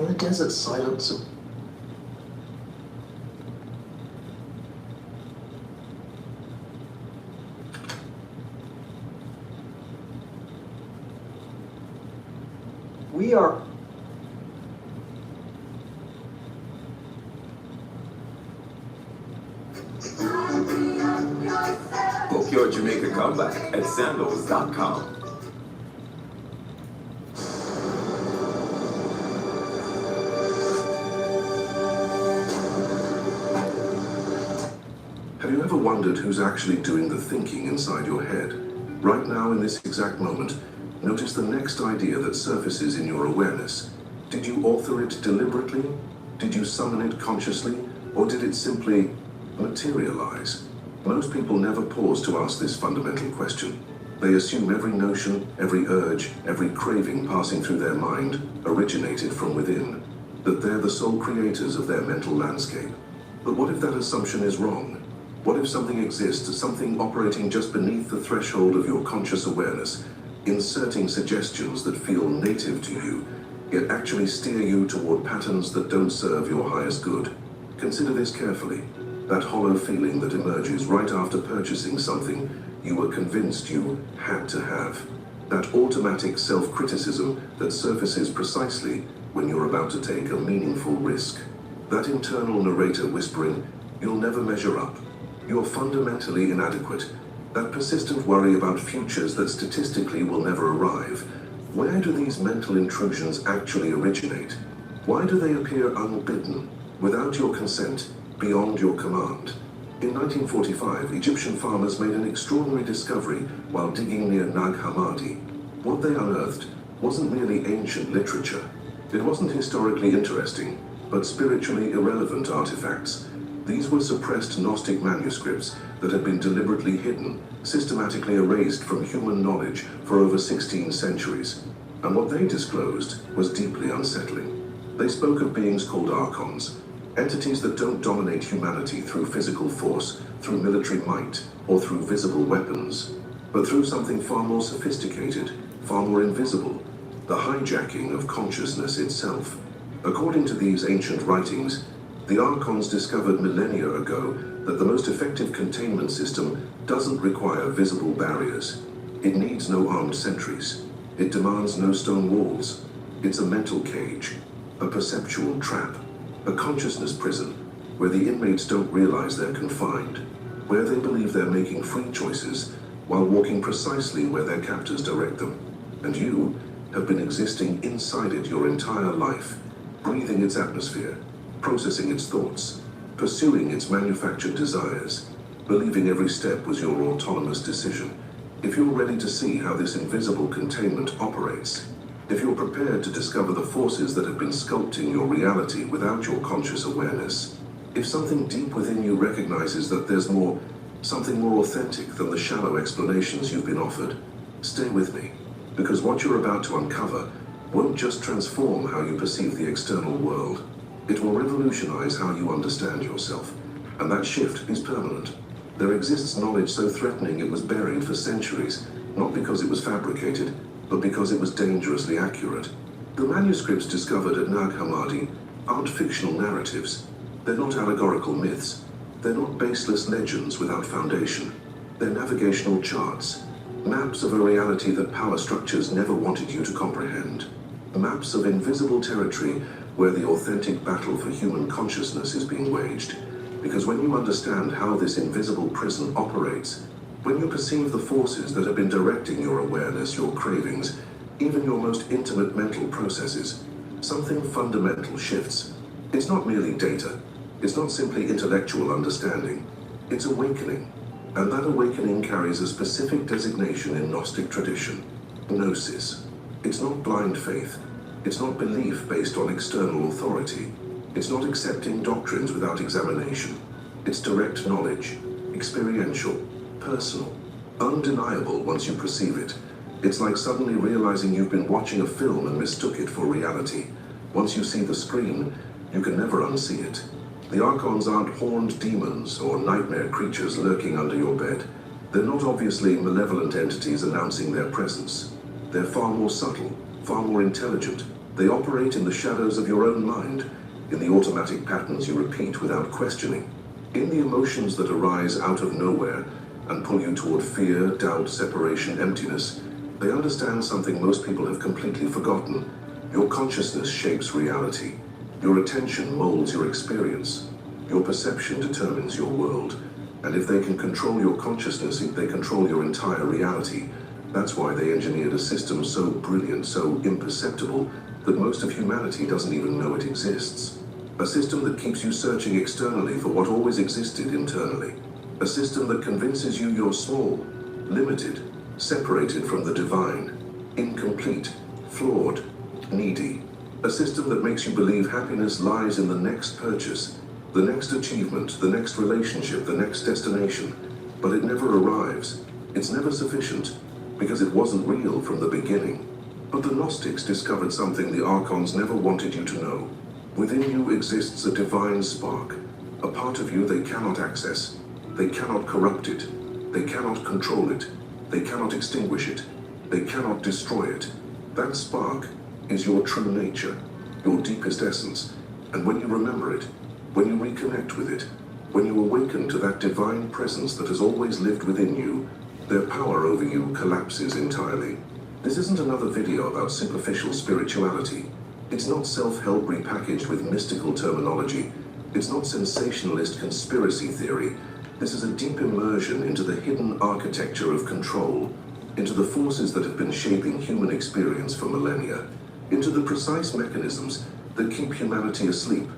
[SPEAKER 6] In the desert silence of we are
[SPEAKER 18] Book your Jamaica comeback at sandals.com.
[SPEAKER 14] Have you ever wondered who's actually doing the thinking inside your head? Right now, in this exact moment, notice the next idea that surfaces in your awareness. Did you author it deliberately? Did you summon it consciously? Or did it simply materialize? Most people never pause to ask this fundamental question. They assume every notion, every urge, every craving passing through their mind originated from within, that they're the sole creators of their mental landscape. But what if that assumption is wrong? What if something exists, something operating just beneath the threshold of your conscious awareness, inserting suggestions that feel native to you, yet actually steer you toward patterns that don't serve your highest good? Consider this carefully. That hollow feeling that emerges right after purchasing something you were convinced you had to have. That automatic self-criticism that surfaces precisely when you're about to take a meaningful risk. That internal narrator whispering, "You'll never measure up. You're fundamentally inadequate." That persistent worry about futures that statistically will never arrive. Where do these mental intrusions actually originate? Why do they appear unbidden, without your consent, beyond your command? In 1945, Egyptian farmers made an extraordinary discovery while digging near Nag Hammadi. What they unearthed wasn't merely ancient literature. It wasn't historically interesting, but spiritually irrelevant artifacts. These were suppressed Gnostic manuscripts that had been deliberately hidden, systematically erased from human knowledge for over 16 centuries. And what they disclosed was deeply unsettling. They spoke of beings called archons, entities that don't dominate humanity through physical force, through military might, or through visible weapons, but through something far more sophisticated, far more invisible, the hijacking of consciousness itself. According to these ancient writings, the archons discovered millennia ago that the most effective containment system doesn't require visible barriers. It needs no armed sentries. It demands no stone walls. It's a mental cage, a perceptual trap, a consciousness prison where the inmates don't realize they're confined, where they believe they're making free choices while walking precisely where their captors direct them. And you have been existing inside it your entire life, breathing its atmosphere, processing its thoughts, pursuing its manufactured desires, believing every step was your autonomous decision. If you're ready to see how this invisible containment operates, if you're prepared to discover the forces that have been sculpting your reality without your conscious awareness, if something deep within you recognizes that there's more, something more authentic than the shallow explanations you've been offered, stay with me, because what you're about to uncover won't just transform how you perceive the external world. It will revolutionize how you understand yourself, and that shift is permanent. There exists knowledge so threatening it was buried for centuries, not because it was fabricated, but because it was dangerously accurate. The manuscripts discovered at Nag Hammadi aren't fictional narratives. They're not allegorical myths. They're not baseless legends without foundation. They're navigational charts, maps of a reality that power structures never wanted you to comprehend. Maps of invisible territory where the authentic battle for human consciousness is being waged. Because when you understand how this invisible prison operates, when you perceive the forces that have been directing your awareness, your cravings, even your most intimate mental processes, something fundamental shifts. It's not merely data. It's not simply intellectual understanding. It's awakening. And that awakening carries a specific designation in Gnostic tradition: gnosis. It's not blind faith. It's not belief based on external authority. It's not accepting doctrines without examination. It's direct knowledge, experiential, personal, undeniable once you perceive it. It's like suddenly realizing you've been watching a film and mistook it for reality. Once you see the screen, you can never unsee it. The archons aren't horned demons or nightmare creatures lurking under your bed. They're not obviously malevolent entities announcing their presence. They're far more subtle, far more intelligent, They operate in the shadows of your own mind, in the automatic patterns you repeat without questioning, in the emotions that arise out of nowhere and pull you toward fear, doubt, separation, emptiness. They understand something most people have completely forgotten. Your consciousness shapes reality. Your attention molds your experience. Your perception determines your world. And if they can control your consciousness, they control your entire reality. That's why they engineered a system so brilliant, so imperceptible, that most of humanity doesn't even know it exists. A system that keeps you searching externally for what always existed internally. A system that convinces you you're small, limited, separated from the divine, incomplete, flawed, needy. A system that makes you believe happiness lies in the next purchase, the next achievement, the next relationship, the next destination. But it never arrives. It's never sufficient, because it wasn't real from the beginning. But the Gnostics discovered something the Archons never wanted you to know. Within you exists a divine spark, a part of you they cannot access. They cannot corrupt it. They cannot control it. They cannot extinguish it. They cannot destroy it. That spark is your true nature, your deepest essence. And when you remember it, when you reconnect with it, when you awaken to that divine presence that has always lived within you, their power over you collapses entirely. This isn't another video about superficial spirituality. It's not self-help repackaged with mystical terminology. It's not sensationalist conspiracy theory. This is a deep immersion into the hidden architecture of control, into the forces that have been shaping human experience for millennia, into the precise mechanisms that keep humanity asleep,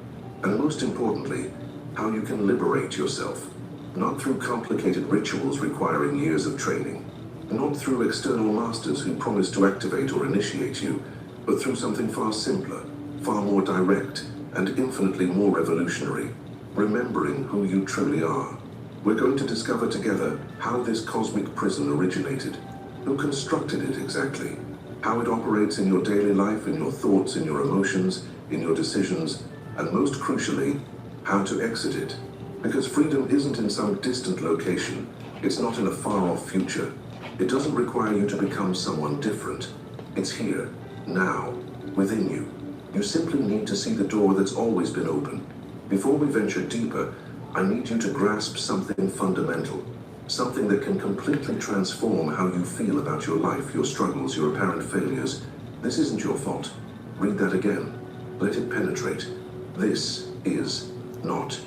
[SPEAKER 14] and most importantly, how you can liberate yourself, not through complicated rituals requiring years of training, not through external masters who promise to activate or initiate you, but through something far simpler, far more direct, and infinitely more revolutionary, remembering who you truly are. We're going to discover together how this cosmic prison originated, who constructed it exactly, how it operates in your daily life, in your thoughts, in your emotions, in your decisions, and most crucially, how to exit it. Because freedom isn't in some distant location, it's not in a far-off future. It doesn't require you to become someone different. It's here, now, within you. You simply need to see the door that's always been open. Before we venture deeper, I need you to grasp something fundamental, something that can completely transform how you feel about your life, your struggles, your apparent failures. This isn't your fault. Read that again. Let it penetrate. This is not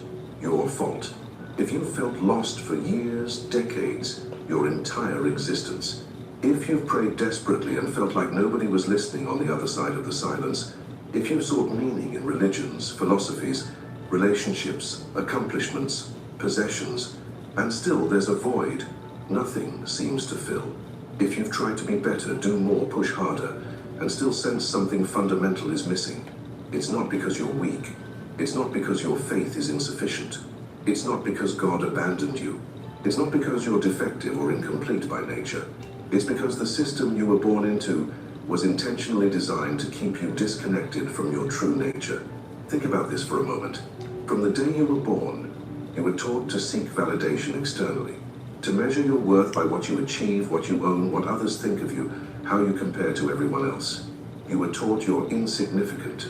[SPEAKER 14] your fault. If you've felt lost for years, decades, your entire existence, if you've prayed desperately and felt like nobody was listening on the other side of the silence, if you've sought meaning in religions, philosophies, relationships, accomplishments, possessions, and still there's a void nothing seems to fill. If you've tried to be better, do more, push harder, and still sense something fundamental is missing, it's not because you're weak. It's not because your faith is insufficient. It's not because God abandoned you. It's not because you're defective or incomplete by nature. It's because the system you were born into was intentionally designed to keep you disconnected from your true nature. Think about this for a moment. From the day you were born, you were taught to seek validation externally, to measure your worth by what you achieve, what you own, what others think of you, how you compare to everyone else. You were taught you're insignificant,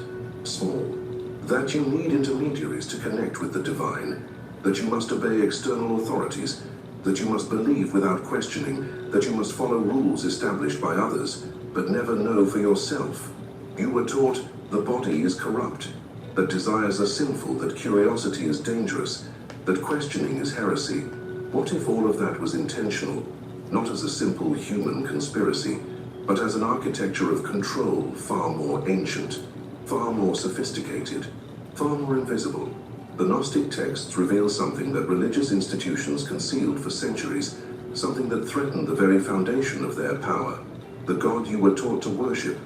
[SPEAKER 14] small, that you need intermediaries to connect with the divine, that you must obey external authorities, that you must believe without questioning, that you must follow rules established by others, but never know for yourself. You were taught the body is corrupt, that desires are sinful, that curiosity is dangerous, that questioning is heresy. What if all of that was intentional, not as a simple human conspiracy, but as an architecture of control far more ancient, far more sophisticated, far more invisible? The Gnostic texts reveal something that religious institutions concealed for centuries, something that threatened the very foundation of their power. The God you were taught to worship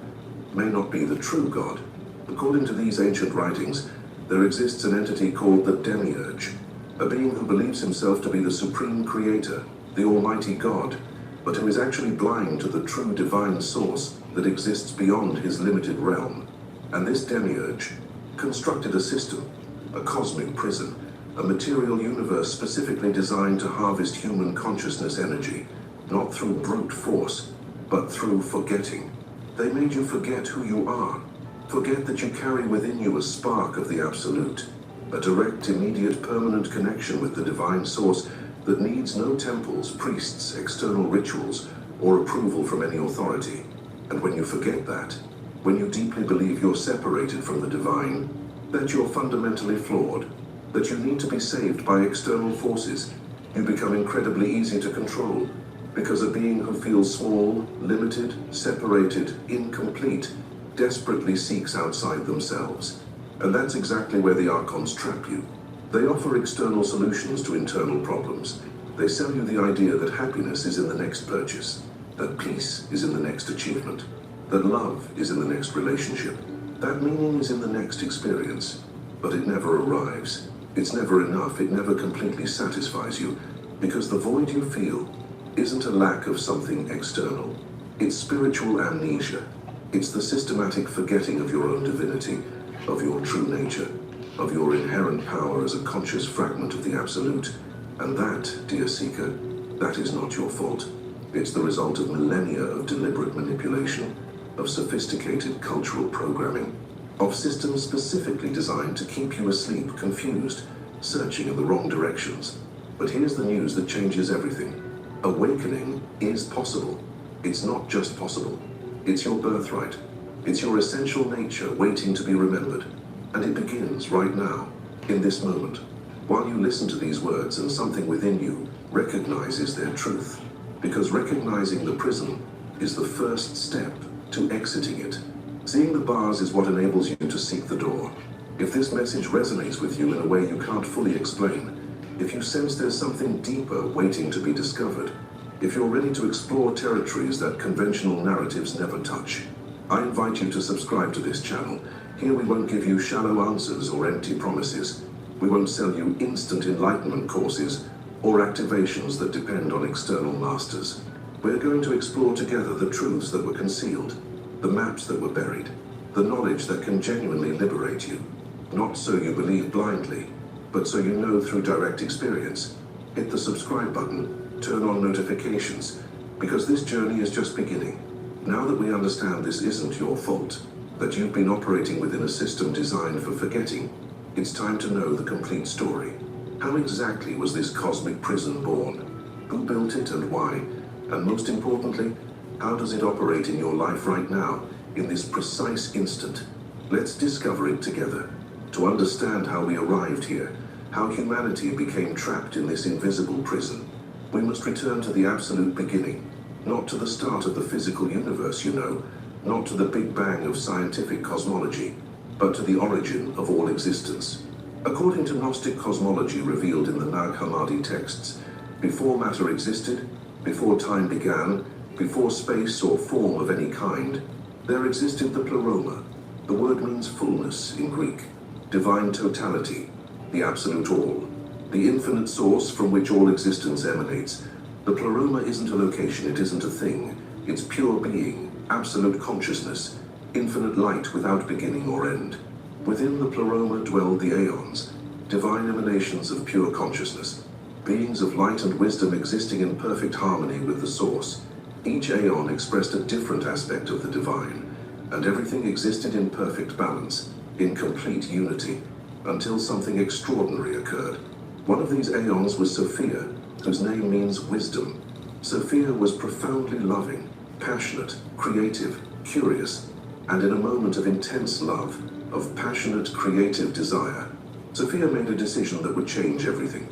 [SPEAKER 14] may not be the true God. According to these ancient writings, there exists an entity called the Demiurge, a being who believes himself to be the supreme creator, the almighty God, but who is actually blind to the true divine source that exists beyond his limited realm. And this Demiurge constructed a system, a cosmic prison, a material universe specifically designed to harvest human consciousness energy, not through brute force, but through forgetting. They made you forget who you are, Forget that you carry within you a spark of the absolute, a direct, immediate, permanent connection with the divine source that needs no temples, priests, external rituals, or approval from any authority. And when you forget that, when you deeply believe you're separated from the divine, that you're fundamentally flawed, that you need to be saved by external forces, you become incredibly easy to control, because a being who feels small, limited, separated, incomplete, desperately seeks outside themselves. And that's exactly where the Archons trap you. They offer external solutions to internal problems. They sell you the idea that happiness is in the next purchase, that peace is in the next achievement, that love is in the next relationship, that meaning is in the next experience. But it never arrives. It's never enough. It never completely satisfies you, because the void you feel isn't a lack of something external. It's spiritual amnesia. It's the systematic forgetting of your own divinity, of your true nature, of your inherent power as a conscious fragment of the absolute. And that, dear seeker, that is not your fault. It's the result of millennia of deliberate manipulation, of sophisticated cultural programming, of systems specifically designed to keep you asleep, confused, searching in the wrong directions. But here's the news that changes everything. Awakening is possible. It's not just possible. It's your birthright. It's your essential nature waiting to be remembered. And it begins right now, in this moment, while you listen to these words and something within you recognizes their truth. Because recognizing the prison is the first step to exiting it. Seeing the bars is what enables you to seek the door. If this message resonates with you in a way you can't fully explain, if you sense there's something deeper waiting to be discovered, if you're ready to explore territories that conventional narratives never touch, I invite you to subscribe to this channel. Here we won't give you shallow answers or empty promises. We won't sell you instant enlightenment courses or activations that depend on external masters. We're going to explore together the truths that were concealed, the maps that were buried, the knowledge that can genuinely liberate you. Not so you believe blindly, but so you know through direct experience. Hit the subscribe button, turn on notifications, because this journey is just beginning. Now that we understand this isn't your fault, that you've been operating within a system designed for forgetting, it's time to know the complete story. How exactly was this cosmic prison born? Who built it and why? And most importantly, how does it operate in your life right now, in this precise instant? Let's discover it together. To understand how we arrived here, how humanity became trapped in this invisible prison, we must return to the absolute beginning, not to the start of the physical universe, not to the Big Bang of scientific cosmology, but to the origin of all existence. According to Gnostic cosmology revealed in the Nag Hammadi texts, before matter existed, before time began, before space or form of any kind, there existed the pleroma. The word means fullness in Greek, divine totality, the absolute all, the infinite source from which all existence emanates. The pleroma isn't a location, it isn't a thing. It's pure being, absolute consciousness, infinite light without beginning or end. Within the pleroma dwelled the aeons, divine emanations of pure consciousness, beings of light and wisdom existing in perfect harmony with the source. Each aeon expressed a different aspect of the divine, and everything existed in perfect balance, in complete unity, until something extraordinary occurred. One of these aeons was Sophia, whose name means wisdom. Sophia was profoundly loving, passionate, creative, curious, and in a moment of intense love, of passionate, creative desire, Sophia made a decision that would change everything.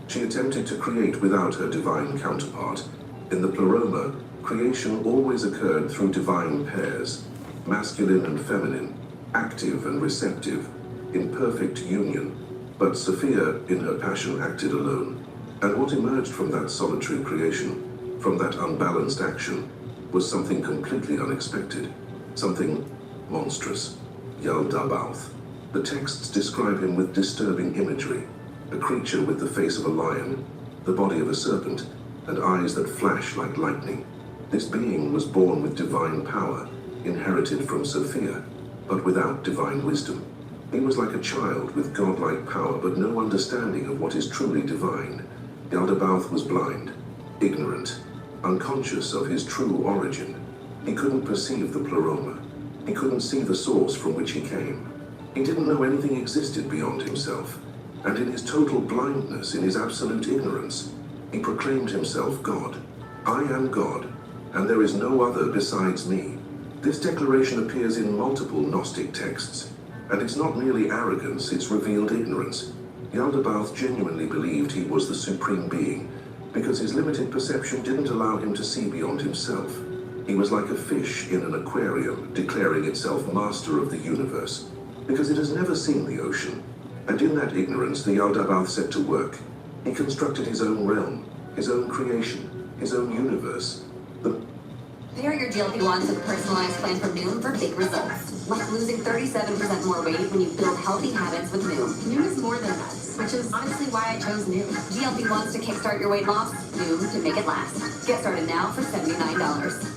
[SPEAKER 14] She attempted to create without her divine counterpart. In the pleroma, creation always occurred through divine pairs, masculine and feminine, active and receptive, in perfect union. But Sophia, in her passion, acted alone. And what emerged from that solitary creation, from that unbalanced action, was something completely unexpected, something monstrous. Yaldabaoth. The texts describe him with disturbing imagery, a creature with the face of a lion, the body of a serpent, and eyes that flash like lightning. This being was born with divine power, inherited from Sophia, but without divine wisdom. He was like a child with godlike power, but no understanding of what is truly divine. Yaldabaoth was blind, ignorant, unconscious of his true origin. He couldn't perceive the pleroma. He couldn't see the source from which he came. He didn't know anything existed beyond himself. And in his total blindness, in his absolute ignorance, he proclaimed himself God. I am God, and there is no other besides me. This declaration appears in multiple Gnostic texts, and it's not merely arrogance, it's revealed ignorance. Yaldabaoth genuinely believed he was the supreme being, because his limited perception didn't allow him to see beyond himself. He was like a fish in an aquarium, declaring itself master of the universe, because it has never seen the ocean. And in that ignorance, the Yaldabaoth set to work. He constructed his own realm, his own creation, his own universe.
[SPEAKER 10] Pair your GLP-1s with a personalized plan from Noom for big results. Like losing 37% more weight when you build healthy habits with Noom. Noom is more than nuts, which is honestly why I chose Noom. GLP-1s to kickstart your weight loss, Noom to make it last. Get started now for $79.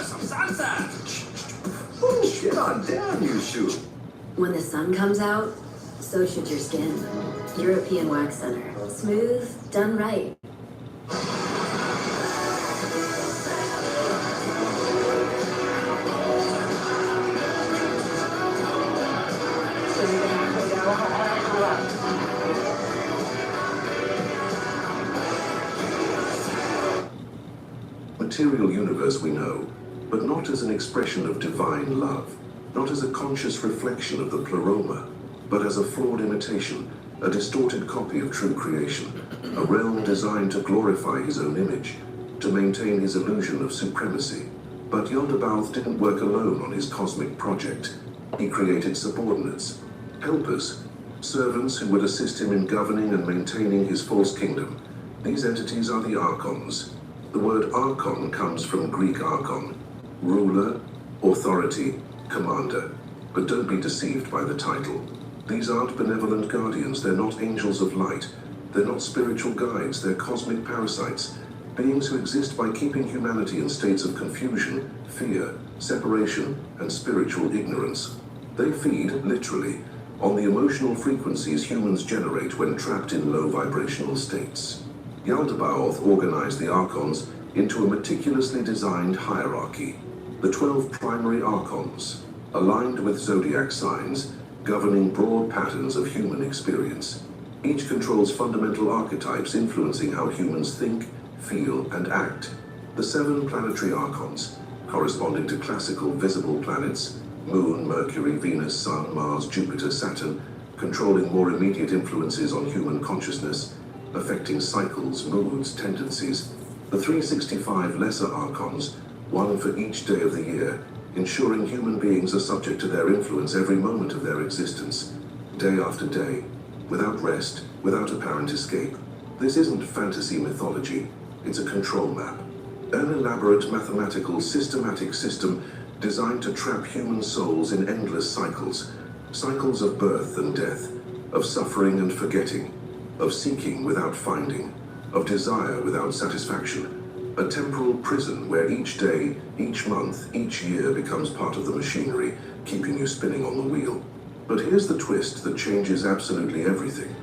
[SPEAKER 6] Some salsa!
[SPEAKER 23] Ooh, get on down, you shoot.
[SPEAKER 10] When the sun comes out, so should your skin. European Wax Center. Smooth, done right.
[SPEAKER 14] Material universe we know, but not as an expression of divine love, not as a conscious reflection of the pleroma, but as a flawed imitation, a distorted copy of true creation, a realm designed to glorify his own image, to maintain his illusion of supremacy. But Yaldabaoth didn't work alone on his cosmic project. He created subordinates, helpers, servants who would assist him in governing and maintaining his false kingdom. These entities are the Archons. The word Archon comes from Greek archon, ruler, authority, commander. But don't be deceived by the title. These aren't benevolent guardians, they're not angels of light. They're not spiritual guides, they're cosmic parasites. Beings who exist by keeping humanity in states of confusion, fear, separation, and spiritual ignorance. They feed, literally, on the emotional frequencies humans generate when trapped in low vibrational states. Yaldabaoth organized the Archons into a meticulously designed hierarchy. The 12 primary Archons, aligned with zodiac signs, governing broad patterns of human experience. Each controls fundamental archetypes influencing how humans think, feel, and act. The 7 planetary Archons, corresponding to classical visible planets, Moon, Mercury, Venus, Sun, Mars, Jupiter, Saturn, controlling more immediate influences on human consciousness, affecting cycles, moods, tendencies. The 365 lesser Archons, one for each day of the year, ensuring human beings are subject to their influence every moment of their existence, day after day, without rest, without apparent escape. This isn't fantasy mythology, it's a control map. An elaborate mathematical, systematic system designed to trap human souls in endless cycles. Cycles of birth and death, of suffering and forgetting, of seeking without finding, of desire without satisfaction. A temporal prison where each day, each month, each year becomes part of the machinery, keeping you spinning on the wheel. But here's the twist that changes absolutely everything.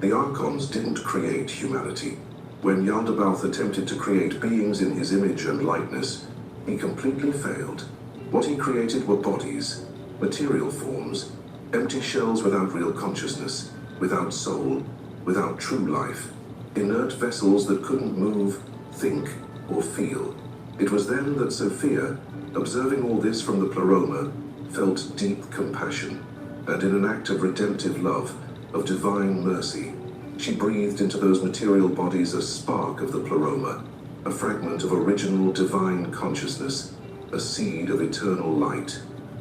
[SPEAKER 14] The Archons didn't create humanity. When Yaldabaoth attempted to create beings in his image and likeness, he completely failed. What he created were bodies, material forms, empty shells without real consciousness, without soul, without true life, inert vessels that couldn't move, think, or feel. It was then that Sophia, observing all this from the pleroma, felt deep compassion, and in an act of redemptive love, of divine mercy, she breathed into those material bodies a spark of the pleroma, a fragment of original divine consciousness, a seed of eternal light.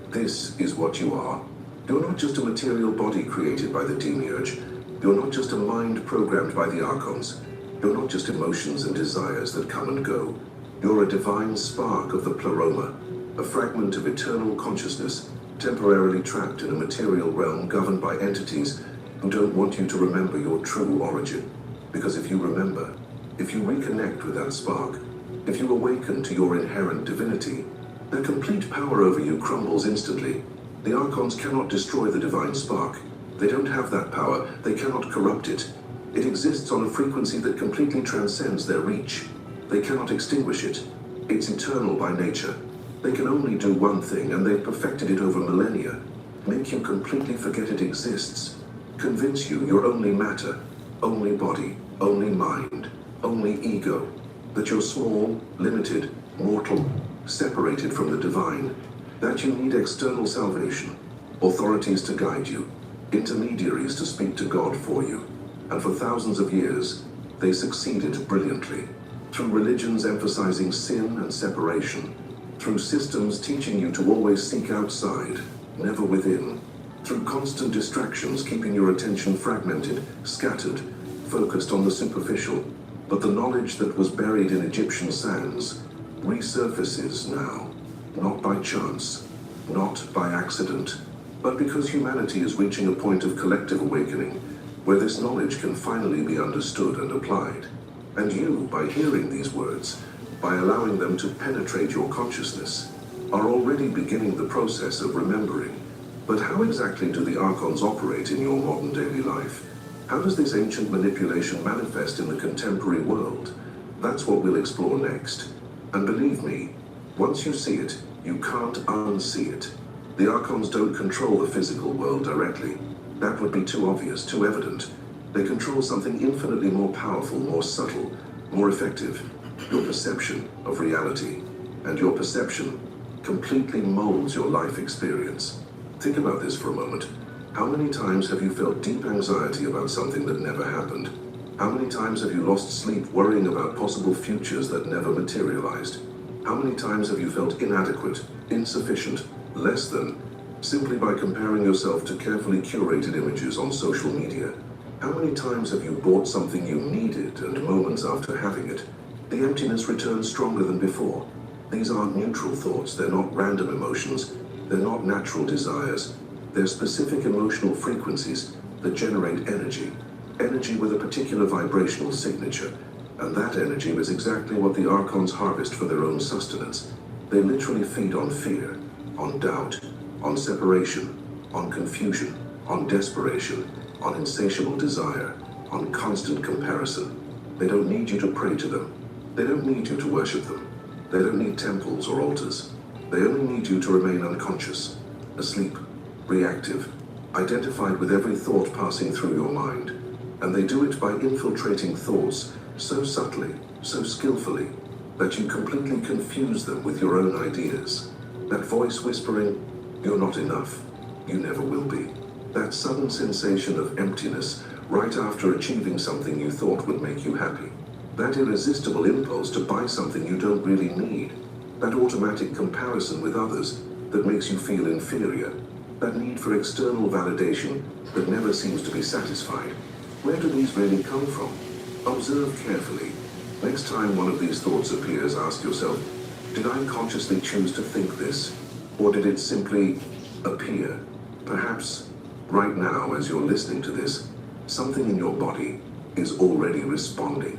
[SPEAKER 14] This is what you are. You're not just a material body created by the demiurge. You're not just a mind programmed by the Archons. You're not just emotions and desires that come and go. You're a divine spark of the pleroma, a fragment of eternal consciousness, temporarily trapped in a material realm governed by entities who don't want you to remember your true origin. Because if you remember, if you reconnect with that spark, if you awaken to your inherent divinity, their complete power over you crumbles instantly. The Archons cannot destroy the divine spark. They don't have that power. They cannot corrupt it. It exists on a frequency that completely transcends their reach. They cannot extinguish it. It's eternal by nature. They can only do one thing, and they've perfected it over millennia. Make you completely forget it exists. Convince you you're only matter, only body, only mind, only ego. That you're small, limited, mortal, separated from the divine. That you need external salvation, authorities to guide you, intermediaries to speak to God for you. And for thousands of years, they succeeded brilliantly. Through religions emphasizing sin and separation. Through systems teaching you to always seek outside, never within. Through constant distractions keeping your attention fragmented, scattered, focused on the superficial. But the knowledge that was buried in Egyptian sands resurfaces now, not by chance, not by accident, but because humanity is reaching a point of collective awakening where this knowledge can finally be understood and applied. And you, by hearing these words, by allowing them to penetrate your consciousness, are already beginning the process of remembering. But how exactly do the Archons operate in your modern daily life? How does this ancient manipulation manifest in the contemporary world? That's what we'll explore next. And believe me, once you see it, you can't unsee it. The Archons don't control the physical world directly. That would be too obvious, too evident. They control something infinitely more powerful, more subtle, more effective. Your perception of reality. And your perception completely molds your life experience. Think about this for a moment. How many times have you felt deep anxiety about something that never happened? How many times have you lost sleep worrying about possible futures that never materialized? How many times have you felt inadequate, insufficient, less than, simply by comparing yourself to carefully curated images on social media? How many times have you bought something you needed and moments after having it, the emptiness returns stronger than before? These aren't neutral thoughts, they're not random emotions, they're not natural desires. They're specific emotional frequencies that generate energy. Energy with a particular vibrational signature. And that energy is exactly what the Archons harvest for their own sustenance. They literally feed on fear, on doubt, on separation, on confusion, on desperation, on insatiable desire, on constant comparison. They don't need you to pray to them. They don't need you to worship them. They don't need temples or altars. They only need you to remain unconscious, asleep, reactive, identified with every thought passing through your mind. And they do it by infiltrating thoughts so subtly, so skillfully, that you completely confuse them with your own ideas. That voice whispering, "You're not enough, you never will be." That sudden sensation of emptiness right after achieving something you thought would make you happy. That irresistible impulse to buy something you don't really need. That automatic comparison with others that makes you feel inferior. That need for external validation that never seems to be satisfied. Where do these really come from? Observe carefully. Next time one of these thoughts appears, ask yourself, did I consciously choose to think this? Or did it simply appear? Perhaps, right now as you're listening to this, something in your body is already responding.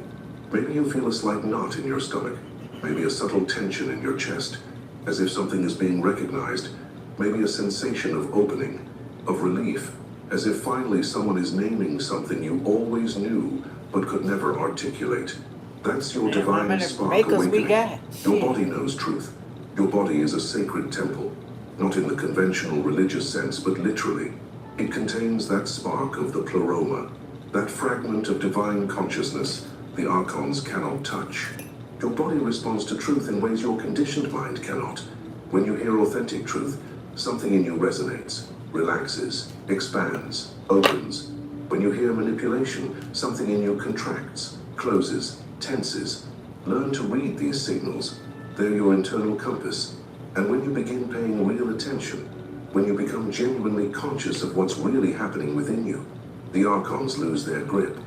[SPEAKER 14] Maybe you feel a slight knot in your stomach. Maybe a subtle tension in your chest, as if something is being recognized. Maybe a sensation of opening, of relief, as if finally someone is naming something you always knew but could never articulate. That's your divine spark awakening. Your body knows truth. Your body is a sacred temple, not in the conventional religious sense, but literally. It contains that spark of the pleroma, that fragment of divine consciousness the Archons cannot touch. Your body responds to truth in ways your conditioned mind cannot. When you hear authentic truth, something in you resonates, relaxes, expands, opens. When you hear manipulation, something in you contracts, closes, tenses. Learn to read these signals. They're your internal compass. And when you begin paying real attention, when you become genuinely conscious of what's really happening within you, the Archons lose their grip,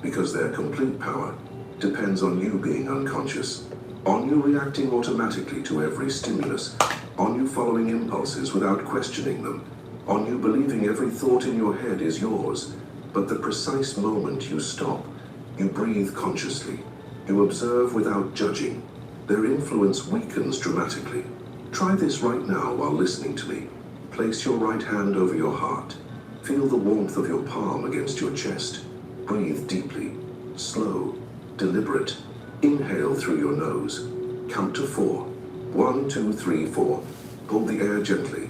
[SPEAKER 14] because their complete power depends on you being unconscious, on you reacting automatically to every stimulus, on you following impulses without questioning them, on you believing every thought in your head is yours. But the precise moment you stop, you breathe consciously, you observe without judging, their influence weakens dramatically. Try this right now while listening to me. Place your right hand over your heart. Feel the warmth of your palm against your chest. Breathe deeply, slow, deliberate. Inhale through your nose. Count to 4. 1, 2, 3, 4. Hold the air gently.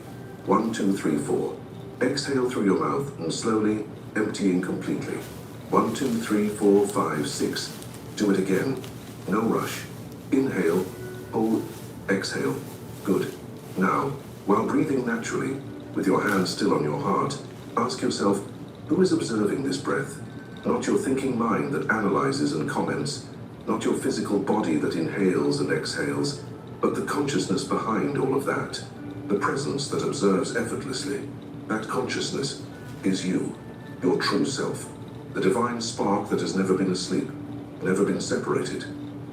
[SPEAKER 14] 1, 2, 3, 4. Exhale through your mouth and slowly, emptying completely. 1, 2, 3, 4, 5, 6. Do it again. No rush. Inhale, hold, exhale. Good. Now, while breathing naturally, with your hand still on your heart, ask yourself, who is observing this breath? Not your thinking mind that analyzes and comments, not your physical body that inhales and exhales, but the consciousness behind all of that, the presence that observes effortlessly. That consciousness is you, your true self, the divine spark that has never been asleep, never been separated,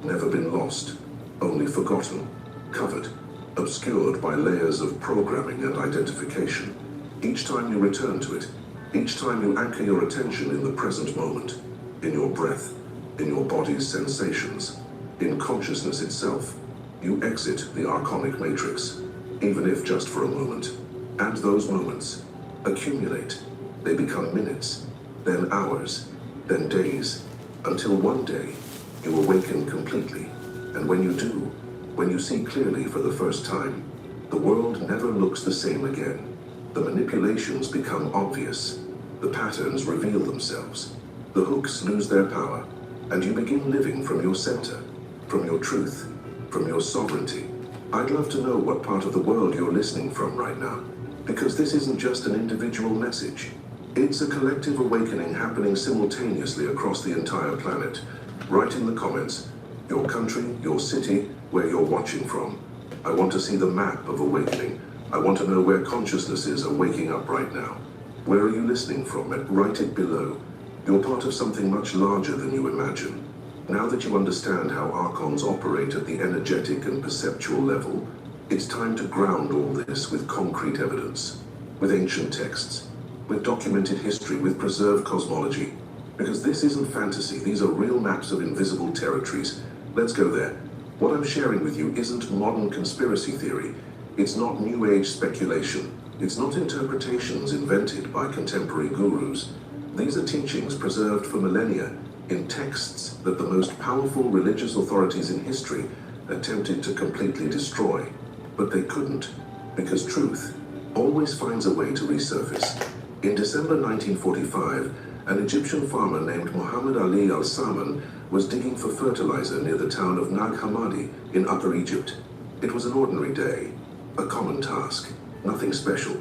[SPEAKER 14] never been lost, only forgotten, covered, obscured by layers of programming and identification. Each time you return to it, each time you anchor your attention in the present moment, in your breath, in your body's sensations, in consciousness itself, you exit the archonic matrix, even if just for a moment. And those moments accumulate. They become minutes, then hours, then days, until one day you awaken completely. And when you do, when you see clearly for the first time, the world never looks the same again. The manipulations become obvious. The patterns reveal themselves. The hooks lose their power, and you begin living from your center, from your truth, from your sovereignty. I'd love to know what part of the world you're listening from right now, because this isn't just an individual message. It's a collective awakening happening simultaneously across the entire planet. Write in the comments, your country, your city, where you're watching from. I want to see the map of awakening. I want to know where consciousnesses are waking up right now. Where are you listening from? Write it below. You're part of something much larger than you imagine. Now that you understand how archons operate at the energetic and perceptual level, it's time to ground all this with concrete evidence, with ancient texts, with documented history, with preserved cosmology. Because this isn't fantasy, these are real maps of invisible territories. Let's go there. What I'm sharing with you isn't modern conspiracy theory. It's not New Age speculation. It's not interpretations invented by contemporary gurus. These are teachings preserved for millennia in texts that the most powerful religious authorities in history attempted to completely destroy. But they couldn't, because truth always finds a way to resurface. In December 1945, an Egyptian farmer named Muhammad Ali al-Saman was digging for fertilizer near the town of Nag Hammadi in Upper Egypt. It was an ordinary day, a common task, nothing special.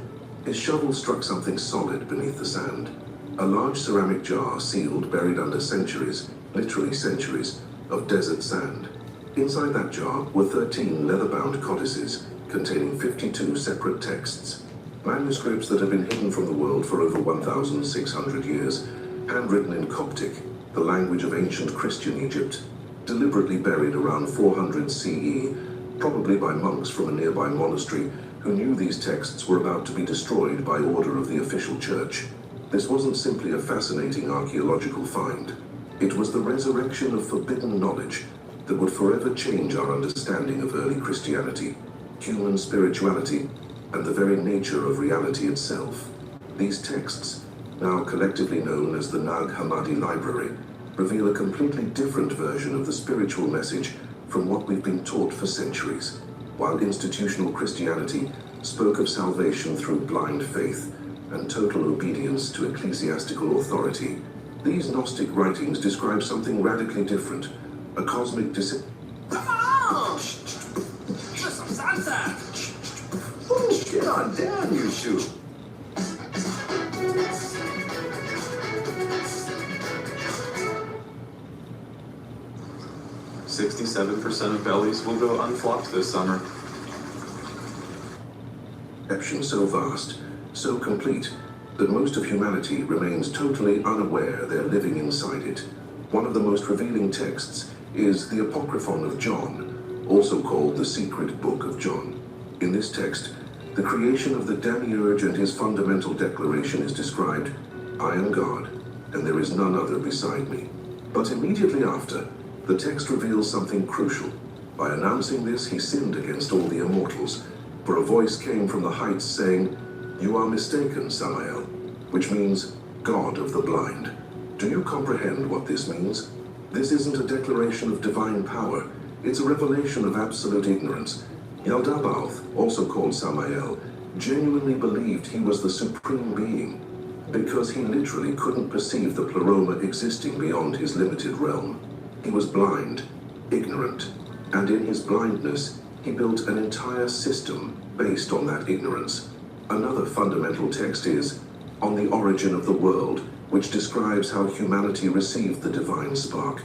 [SPEAKER 14] His shovel struck something solid beneath the sand. A large ceramic jar sealed, buried under centuries, literally centuries, of desert sand. Inside that jar were 13 leather-bound codices containing 52 separate texts. Manuscripts that had been hidden from the world for over 1,600 years, handwritten in Coptic, the language of ancient Christian Egypt, deliberately buried around 400 CE, probably by monks from a nearby monastery who knew these texts were about to be destroyed by order of the official church. This wasn't simply a fascinating archaeological find. It was the resurrection of forbidden knowledge that would forever change our understanding of early Christianity, human spirituality, and the very nature of reality itself. These texts, now collectively known as the Nag Hammadi Library, reveal a completely different version of the spiritual message from what we've been taught for centuries. While institutional Christianity spoke of salvation through blind faith and total obedience to ecclesiastical authority, these Gnostic writings describe something radically different, a cosmic
[SPEAKER 6] Come on! Just some salsa!
[SPEAKER 18] Get on down, you shoe.
[SPEAKER 11] %67% of bellies will go unflopped this summer.
[SPEAKER 14] Perception so vast, so complete, that most of humanity remains totally unaware they're living inside it. One of the most revealing texts is the Apocryphon of John, also called the Secret Book of John. In this text, the creation of the Demiurge and his fundamental declaration is described, "I am God, and there is none other beside me." But immediately after, the text reveals something crucial. By announcing this, he sinned against all the immortals, for a voice came from the heights saying, "You are mistaken, Samael," which means God of the blind. Do you comprehend what this means? This isn't a declaration of divine power. It's a revelation of absolute ignorance. Yaldabaoth, also called Samael, genuinely believed he was the supreme being, because he literally couldn't perceive the pleroma existing beyond his limited realm. He was blind, ignorant, and in his blindness, he built an entire system based on that ignorance. Another fundamental text is On the Origin of the World, which describes how humanity received the divine spark.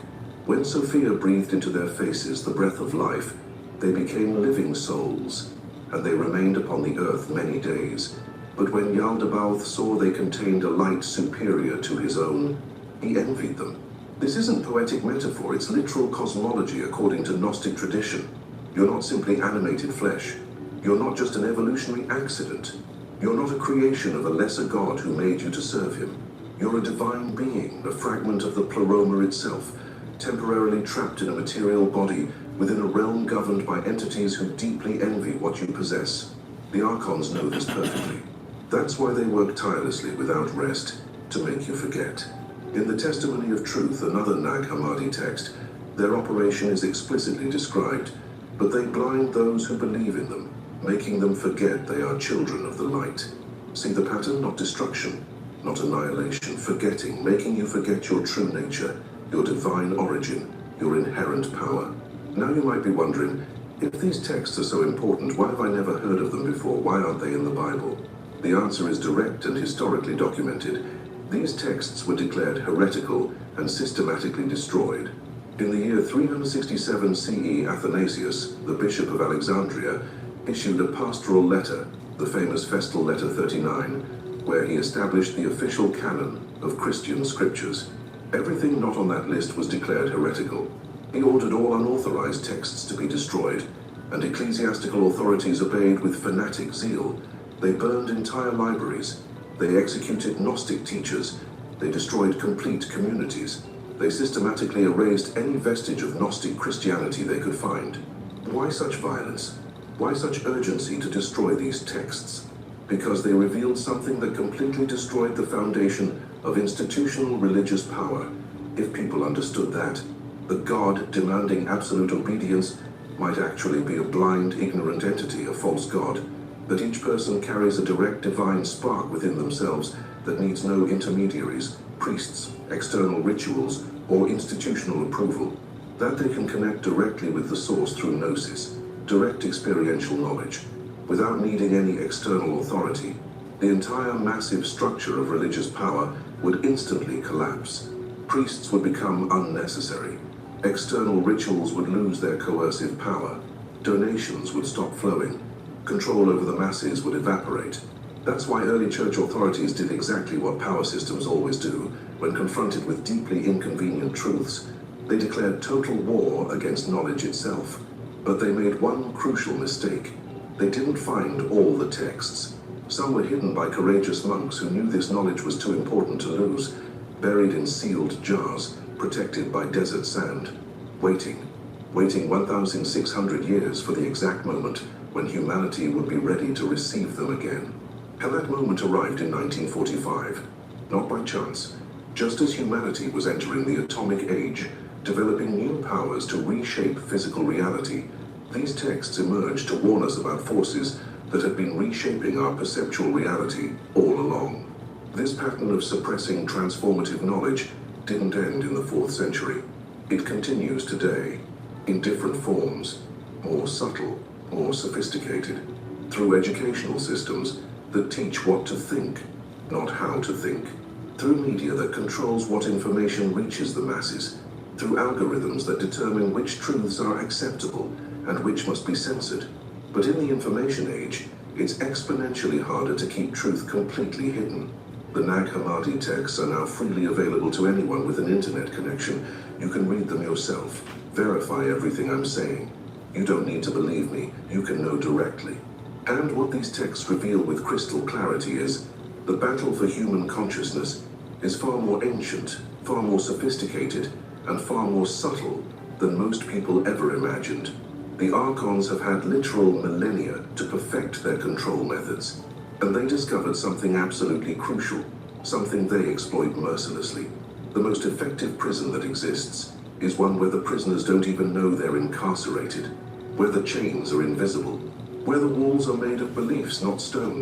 [SPEAKER 14] When Sophia breathed into their faces the breath of life, they became living souls, and they remained upon the earth many days. But when Yaldabaoth saw they contained a light superior to his own, he envied them. This isn't poetic metaphor, it's literal cosmology according to Gnostic tradition. You're not simply animated flesh. You're not just an evolutionary accident. You're not a creation of a lesser god who made you to serve him. You're a divine being, a fragment of the pleroma itself, temporarily trapped in a material body within a realm governed by entities who deeply envy what you possess. The Archons know this perfectly. That's why they work tirelessly without rest, to make you forget. In the Testimony of Truth, another Nag Hammadi text, their operation is explicitly described, but they blind those who believe in them, making them forget they are children of the light. See the pattern? Not destruction, not annihilation, forgetting, making you forget your true nature, your divine origin, your inherent power. Now you might be wondering, if these texts are so important, why have I never heard of them before? Why aren't they in the Bible? The answer is direct and historically documented. These texts were declared heretical and systematically destroyed. In the year 367 CE, Athanasius, the Bishop of Alexandria, issued a pastoral letter, the famous Festal Letter 39, where he established the official canon of Christian scriptures. Everything not on that list was declared heretical. He ordered all unauthorized texts to be destroyed, and ecclesiastical authorities obeyed with fanatic zeal. They burned entire libraries. They executed Gnostic teachers. They destroyed complete communities. They systematically erased any vestige of Gnostic Christianity they could find. Why such violence? Why such urgency to destroy these texts? Because they revealed something that completely destroyed the foundation of institutional religious power. If people understood that, the God demanding absolute obedience might actually be a blind, ignorant entity, a false God, that each person carries a direct divine spark within themselves that needs no intermediaries, priests, external rituals, or institutional approval, that they can connect directly with the source through gnosis, direct experiential knowledge, without needing any external authority. The entire massive structure of religious power would instantly collapse. Priests would become unnecessary. External rituals would lose their coercive power. Donations would stop flowing. Control over the masses would evaporate. That's why early church authorities did exactly what power systems always do when confronted with deeply inconvenient truths. They declared total war against knowledge itself. But they made one crucial mistake. They didn't find all the texts. Some were hidden by courageous monks who knew this knowledge was too important to lose, buried in sealed jars, protected by desert sand, waiting 1,600 years for the exact moment when humanity would be ready to receive them again. And that moment arrived in 1945, not by chance. Just as humanity was entering the atomic age, developing new powers to reshape physical reality, these texts emerged to warn us about forces that had been reshaping our perceptual reality all along. This pattern of suppressing transformative knowledge didn't end in the 4th century. It continues today, in different forms, more subtle, more sophisticated, through educational systems that teach what to think, not how to think, through media that controls what information reaches the masses, through algorithms that determine which truths are acceptable and which must be censored. But in the information age, it's exponentially harder to keep truth completely hidden. The Nag Hammadi texts are now freely available to anyone with an internet connection. You can read them yourself, verify everything I'm saying. You don't need to believe me, you can know directly. And what these texts reveal with crystal clarity is, the battle for human consciousness is far more ancient, far more sophisticated, and far more subtle than most people ever imagined. The Archons have had literal millennia to perfect their control methods, and they discovered something absolutely crucial, something they exploit mercilessly. The most effective prison that exists is one where the prisoners don't even know they're incarcerated, where the chains are invisible, where the walls are made of beliefs, not stone,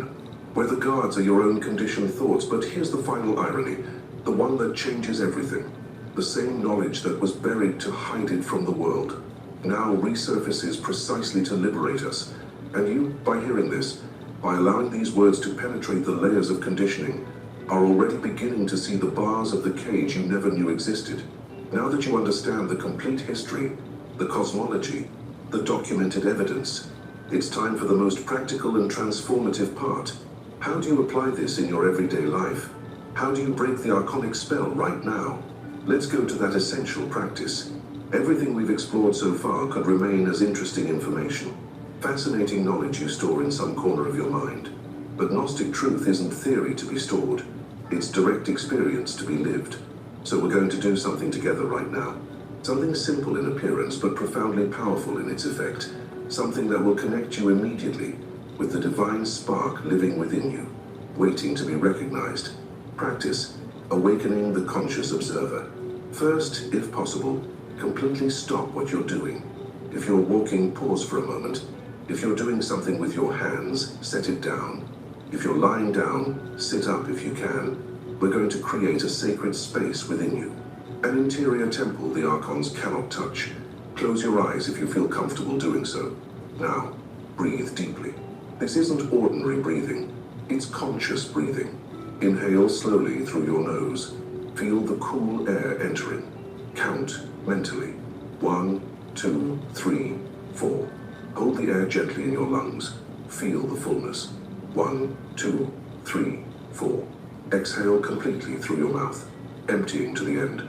[SPEAKER 14] where the guards are your own conditioned thoughts. But here's the final irony, the one that changes everything. The same knowledge that was buried to hide it from the world now resurfaces precisely to liberate us. And you, by hearing this, by allowing these words to penetrate the layers of conditioning, are already beginning to see the bars of the cage you never knew existed. Now that you understand the complete history, the cosmology, the documented evidence, it's time for the most practical and transformative part. How do you apply this in your everyday life? How do you break the archonic spell right now? Let's go to that essential practice. Everything we've explored so far could remain as interesting information, fascinating knowledge you store in some corner of your mind. But Gnostic truth isn't theory to be stored. It's direct experience to be lived. So we're going to do something together right now. Something simple in appearance, but profoundly powerful in its effect. Something that will connect you immediately with the divine spark living within you, waiting to be recognized. Practice awakening the conscious observer. First, if possible, completely stop what you're doing. If you're walking, pause for a moment. If you're doing something with your hands, set it down. If you're lying down, sit up if you can. We're going to create a sacred space within you. An interior temple the Archons cannot touch. Close your eyes if you feel comfortable doing so. Now, breathe deeply. This isn't ordinary breathing. It's conscious breathing. Inhale slowly through your nose. Feel the cool air entering. Count mentally. 1, 2, 3, 4. Hold the air gently in your lungs. Feel the fullness. 1, 2, 3, 4. Exhale completely through your mouth, emptying to the end.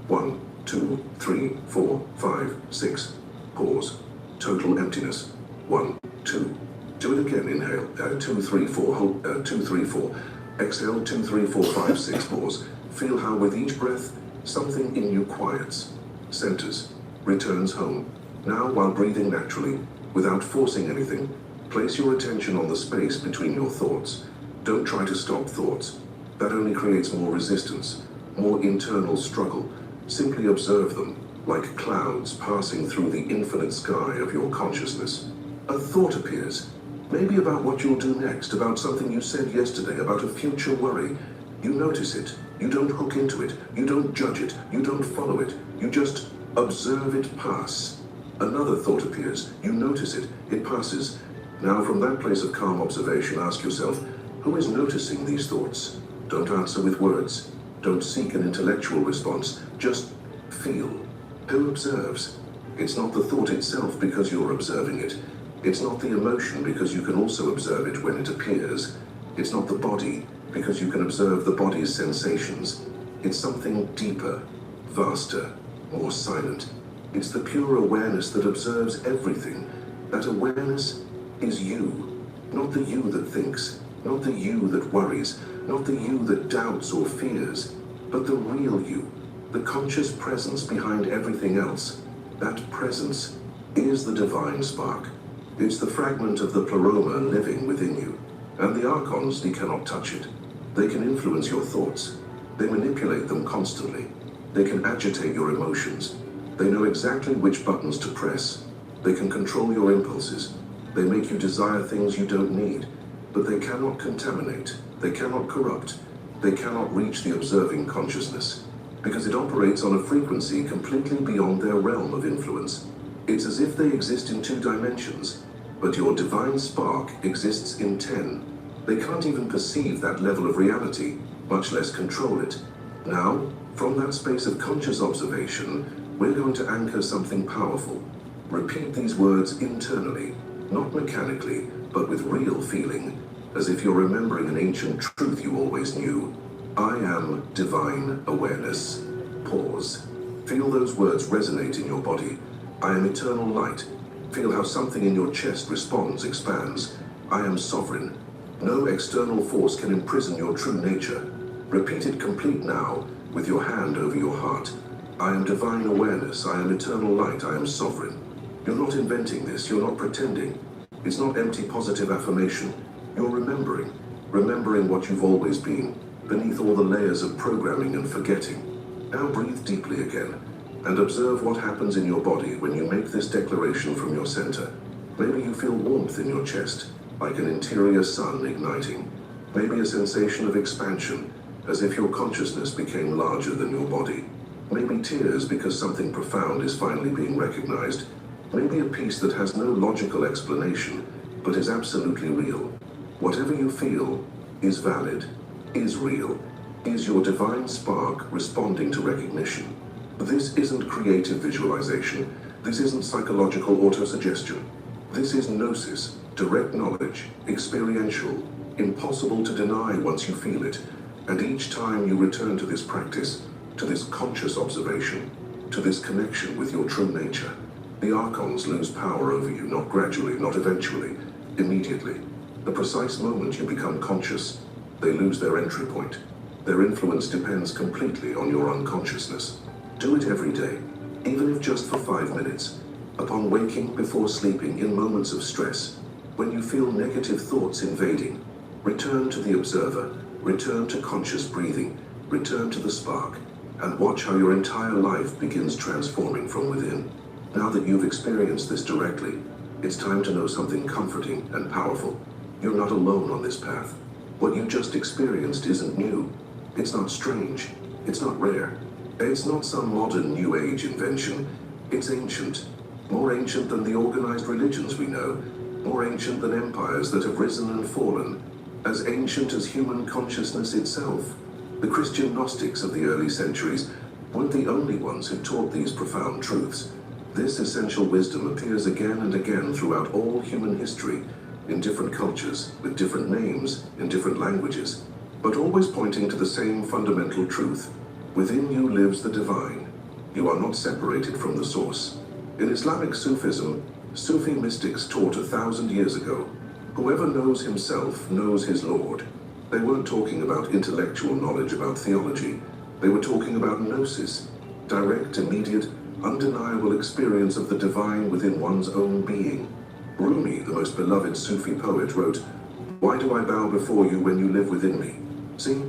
[SPEAKER 14] 1, 2, 3, 4, 5, 6. Pause. Total emptiness. 1, 2. Do it again. Inhale. 2, 3, 4. Hold. 2, 3, 4. Exhale. 2, 3, 4, 5, 6. Pause. Feel how with each breath, something in you quiets, centers, returns home. Now, while breathing naturally, without forcing anything, place your attention on the space between your thoughts. Don't try to stop thoughts. That only creates more resistance, more internal struggle. Simply observe them, like clouds passing through the infinite sky of your consciousness. A thought appears, maybe about what you'll do next, about something you said yesterday, about a future worry. You notice it. You don't hook into it. You don't judge it. You don't follow it. You just observe it pass. Another thought appears. You notice it. It passes. Now, from that place of calm observation, ask yourself, who is noticing these thoughts? Don't answer with words. Don't seek an intellectual response. Just feel. Who observes? It's not the thought itself because you're observing it. It's not the emotion because you can also observe it when it appears. It's not the body because you can observe the body's sensations. It's something deeper, vaster, more silent. It's the pure awareness that observes everything. That awareness is you. Not the you that thinks, not the you that worries, not the you that doubts or fears, but the real you, the conscious presence behind everything else. That presence is the divine spark. It's the fragment of the pleroma living within you. And the Archons, they cannot touch it. They can influence your thoughts. They manipulate them constantly. They can agitate your emotions. They know exactly which buttons to press. They can control your impulses. They make you desire things you don't need. But they cannot contaminate. They cannot corrupt. They cannot reach the observing consciousness, because it operates on a frequency completely beyond their realm of influence. It's as if they exist in 2 dimensions, but your divine spark exists in 10. They can't even perceive that level of reality, much less control it. Now, from that space of conscious observation, we're going to anchor something powerful. Repeat these words internally, not mechanically, but with real feeling, as if you're remembering an ancient truth you always knew. I am divine awareness. Pause. Feel those words resonate in your body. I am eternal light. Feel how something in your chest responds, expands. I am sovereign. No external force can imprison your true nature. Repeat it complete now, with your hand over your heart. I am divine awareness. I am eternal light. I am sovereign. You're not inventing this. You're not pretending. It's not empty positive affirmation. You're remembering what you've always been, beneath all the layers of programming and forgetting. Now breathe deeply again, and observe what happens in your body when you make this declaration from your center. Maybe you feel warmth in your chest, like an interior sun igniting. Maybe a sensation of expansion, as if your consciousness became larger than your body. Maybe tears because something profound is finally being recognized. Maybe a peace that has no logical explanation, but is absolutely real. Whatever you feel is valid, is real, is your divine spark responding to recognition. This isn't creative visualization. This isn't psychological autosuggestion. This is gnosis, direct knowledge, experiential, impossible to deny once you feel it. And each time you return to this practice, to this conscious observation, to this connection with your true nature, the archons lose power over you, not gradually, not eventually, immediately. The precise moment you become conscious, they lose their entry point. Their influence depends completely on your unconsciousness. Do it every day, even if just for 5 minutes. Upon waking, before sleeping, in moments of stress, when you feel negative thoughts invading, return to the observer, return to conscious breathing, return to the spark, and watch how your entire life begins transforming from within. Now that you've experienced this directly, it's time to know something comforting and powerful. You're not alone on this path. What you just experienced isn't new. It's not strange. It's not rare. It's not some modern New Age invention. It's ancient. More ancient than the organized religions we know. More ancient than empires that have risen and fallen. As ancient as human consciousness itself. The Christian Gnostics of the early centuries weren't the only ones who taught these profound truths. This essential wisdom appears again and again throughout all human history, in different cultures, with different names, in different languages, but always pointing to the same fundamental truth. Within you lives the divine. You are not separated from the source. In Islamic Sufism, Sufi mystics taught 1,000 years ago, whoever knows himself knows his Lord. They weren't talking about intellectual knowledge about theology. They were talking about gnosis, direct, immediate, undeniable experience of the divine within one's own being. Rumi, the most beloved Sufi poet, wrote, "Why do I bow before you when you live within me?" See?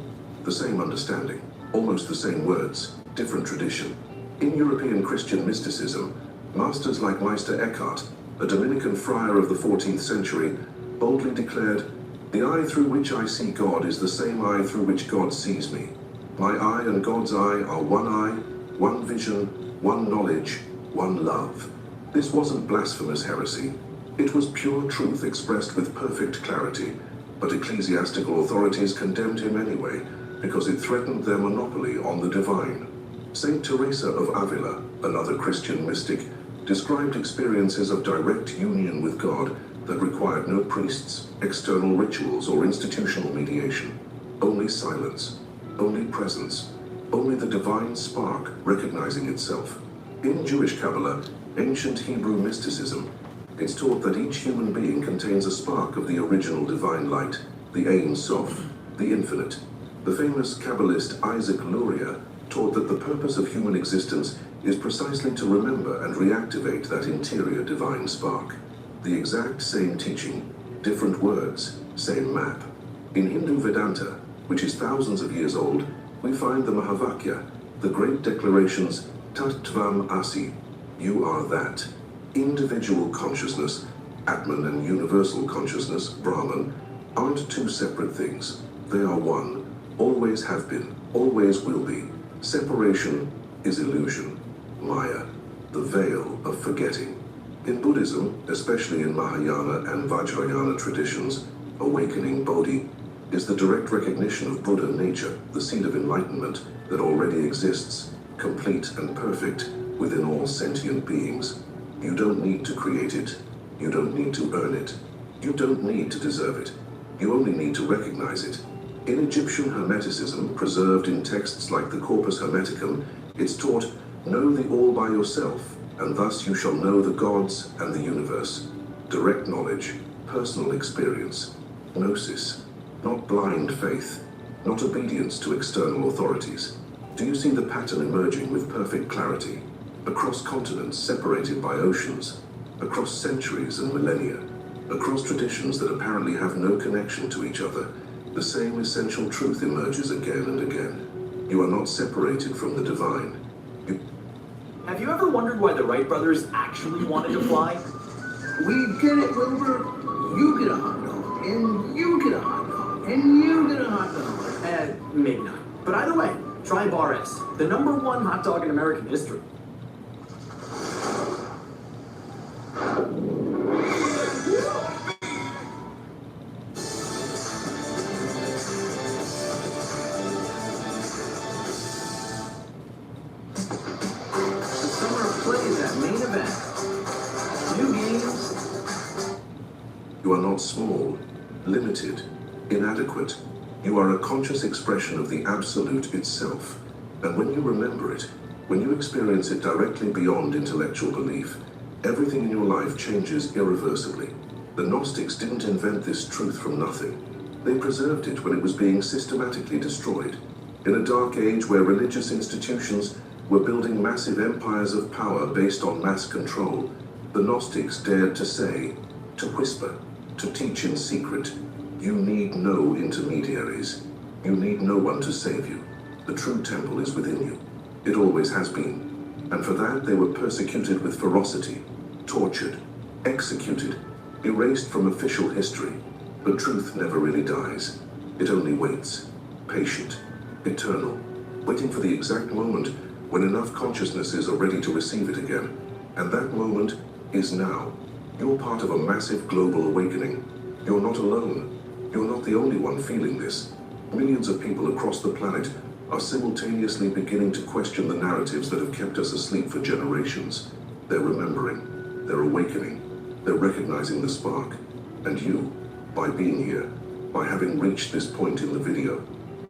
[SPEAKER 14] The same understanding, almost the same words, different tradition. In European Christian mysticism, masters like Meister Eckhart, a Dominican friar of the 14th century, boldly declared, "The eye through which I see God is the same eye through which God sees me. My eye and God's eye are one eye, one vision, one knowledge, one love." This wasn't blasphemous heresy. It was pure truth expressed with perfect clarity, but ecclesiastical authorities condemned him anyway, because it threatened their monopoly on the divine. Saint Teresa of Avila, another Christian mystic, described experiences of direct union with God that required no priests, external rituals, or institutional mediation. Only silence, only presence, only the divine spark recognizing itself. In Jewish Kabbalah, ancient Hebrew mysticism, it's taught that each human being contains a spark of the original divine light, the Ein Sof, the infinite. The famous Kabbalist Isaac Luria taught that the purpose of human existence is precisely to remember and reactivate that interior divine spark. The exact same teaching, different words, same map. In Hindu Vedanta, which is thousands of years old, we find the Mahavakya, the great declarations, Tat Tvam Asi, you are that. Individual consciousness, Atman, and universal consciousness, Brahman, aren't two separate things. They are one, always have been, always will be. Separation is illusion, Maya, the veil of forgetting. In Buddhism, especially in Mahayana and Vajrayana traditions, awakening Bodhi is the direct recognition of Buddha nature, the seed of enlightenment that already exists, complete and perfect within all sentient beings. You don't need to create it. You don't need to earn it. You don't need to deserve it. You only need to recognize it. In Egyptian Hermeticism, preserved in texts like the Corpus Hermeticum, it's taught, know the all by yourself, and thus you shall know the gods and the universe. Direct knowledge, personal experience, gnosis, not blind faith, not obedience to external authorities. Do you see the pattern emerging with perfect clarity? Across continents separated by oceans, across centuries and millennia, across traditions that apparently have no connection to each other, the same essential truth emerges again and again. You are not separated from the divine.
[SPEAKER 6] Have you ever wondered why the Wright brothers actually wanted to fly?
[SPEAKER 2] We get it, Wilbur. You get a hot dog, and you get a hot dog, and you get a hot dog.
[SPEAKER 6] Maybe not. But either way, try Bar S, the #1 hot dog in American history.
[SPEAKER 2] The summer of play is that main event. New games.
[SPEAKER 14] You are not small, limited, inadequate. You are a conscious expression of the absolute itself. And when you remember it, when you experience it directly beyond intellectual belief, everything in your life changes irreversibly. The Gnostics didn't invent this truth from nothing. They preserved it when it was being systematically destroyed. In a dark age where religious institutions were building massive empires of power based on mass control, the Gnostics dared to say, to whisper, to teach in secret, you need no intermediaries. You need no one to save you. The true temple is within you. It always has been. And for that they were persecuted with ferocity, tortured, executed, erased from official history. But truth never really dies. It only waits, patient, eternal, waiting for the exact moment when enough consciousnesses are ready to receive it again. And that moment is now. You're part of a massive global awakening. You're not alone. You're not the only one feeling this. Millions of people across the planet are simultaneously beginning to question the narratives that have kept us asleep for generations. They're remembering, they're awakening, they're recognizing the spark. And you, by being here, by having reached this point in the video,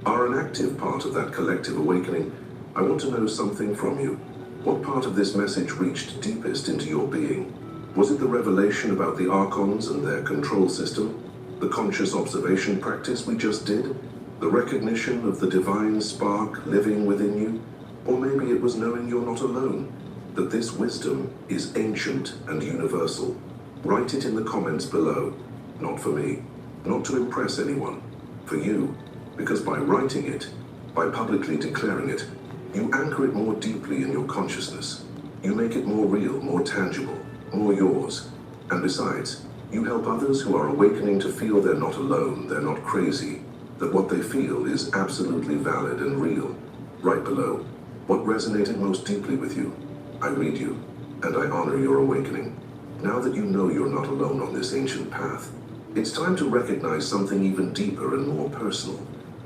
[SPEAKER 14] are an active part of that collective awakening. I want to know something from you. What part of this message reached deepest into your being? Was it the revelation about the Archons and their control system? The conscious observation practice we just did? The recognition of the divine spark living within you? Or maybe it was knowing you're not alone, that this wisdom is ancient and universal. Write it in the comments below. Not for me, not to impress anyone, for you, because by writing it, by publicly declaring it, you anchor it more deeply in your consciousness. You make it more real, more tangible, more yours. And besides, you help others who are awakening to feel they're not alone, they're not crazy, that what they feel is absolutely valid and real. Right below, what resonated most deeply with you? I read you, and I honor your awakening. Now that you know you're not alone on this ancient path, it's time to recognize something even deeper and more personal.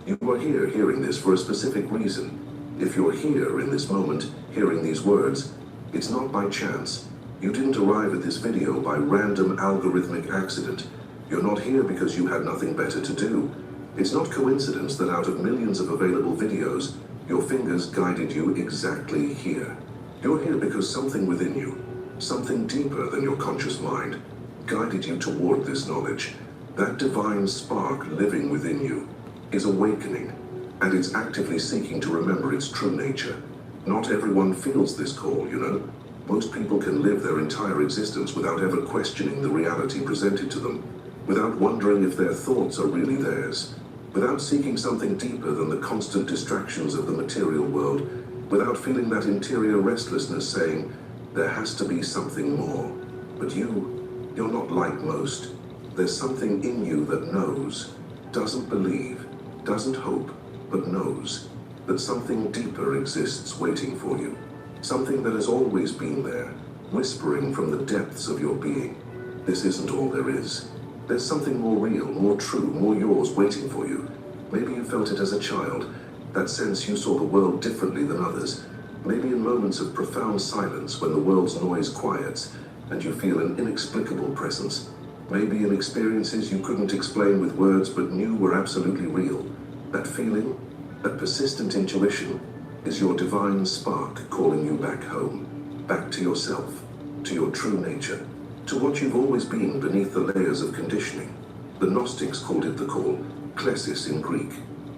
[SPEAKER 14] You are here hearing this for a specific reason. If you're here in this moment, hearing these words, it's not by chance. You didn't arrive at this video by random algorithmic accident. You're not here because you had nothing better to do. It's not coincidence that out of millions of available videos, your fingers guided you exactly here. You're here because something within you, something deeper than your conscious mind, guided you toward this knowledge. That divine spark living within you is awakening, and it's actively seeking to remember its true nature. Not everyone feels this call, you know. Most people can live their entire existence without ever questioning the reality presented to them, without wondering if their thoughts are really theirs, without seeking something deeper than the constant distractions of the material world, without feeling that interior restlessness saying, there has to be something more. But you're not like most. There's something in you that knows, doesn't believe, doesn't hope, but knows that something deeper exists waiting for you. Something that has always been there, whispering from the depths of your being. This isn't all there is. There's something more real, more true, more yours waiting for you. Maybe you felt it as a child, that sense you saw the world differently than others. Maybe in moments of profound silence when the world's noise quiets and you feel an inexplicable presence. Maybe in experiences you couldn't explain with words but knew were absolutely real. That feeling, that persistent intuition, is your divine spark calling you back home, back to yourself, to your true nature, to what you've always been beneath the layers of conditioning. The Gnostics called it the call, klesis in Greek,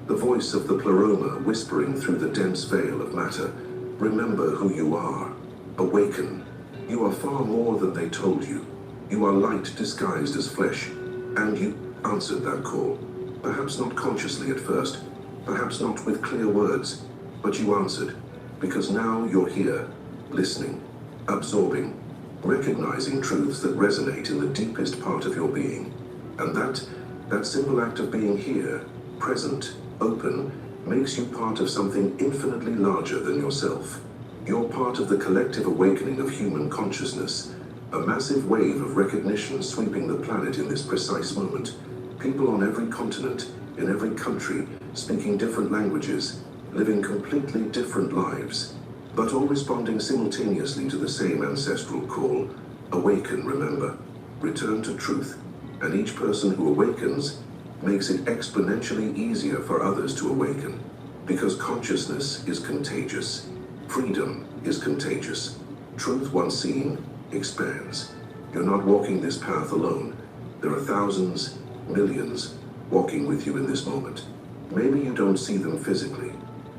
[SPEAKER 14] the voice of the pleroma whispering through the dense veil of matter. Remember who you are. Awaken. You are far more than they told you. You are light disguised as flesh, and you answered that call. Perhaps not consciously at first, perhaps not with clear words, but you answered, because now you're here, listening, absorbing, recognizing truths that resonate in the deepest part of your being. And that simple act of being here, present, open, makes you part of something infinitely larger than yourself. You're part of the collective awakening of human consciousness, a massive wave of recognition sweeping the planet in this precise moment. People on every continent, in every country, speaking different languages, living completely different lives, but all responding simultaneously to the same ancestral call: awaken, remember, return to truth. And each person who awakens makes it exponentially easier for others to awaken, because consciousness is contagious. Freedom is contagious. Truth once seen expands. You're not walking this path alone. There are thousands, millions, walking with you in this moment. Maybe you don't see them physically.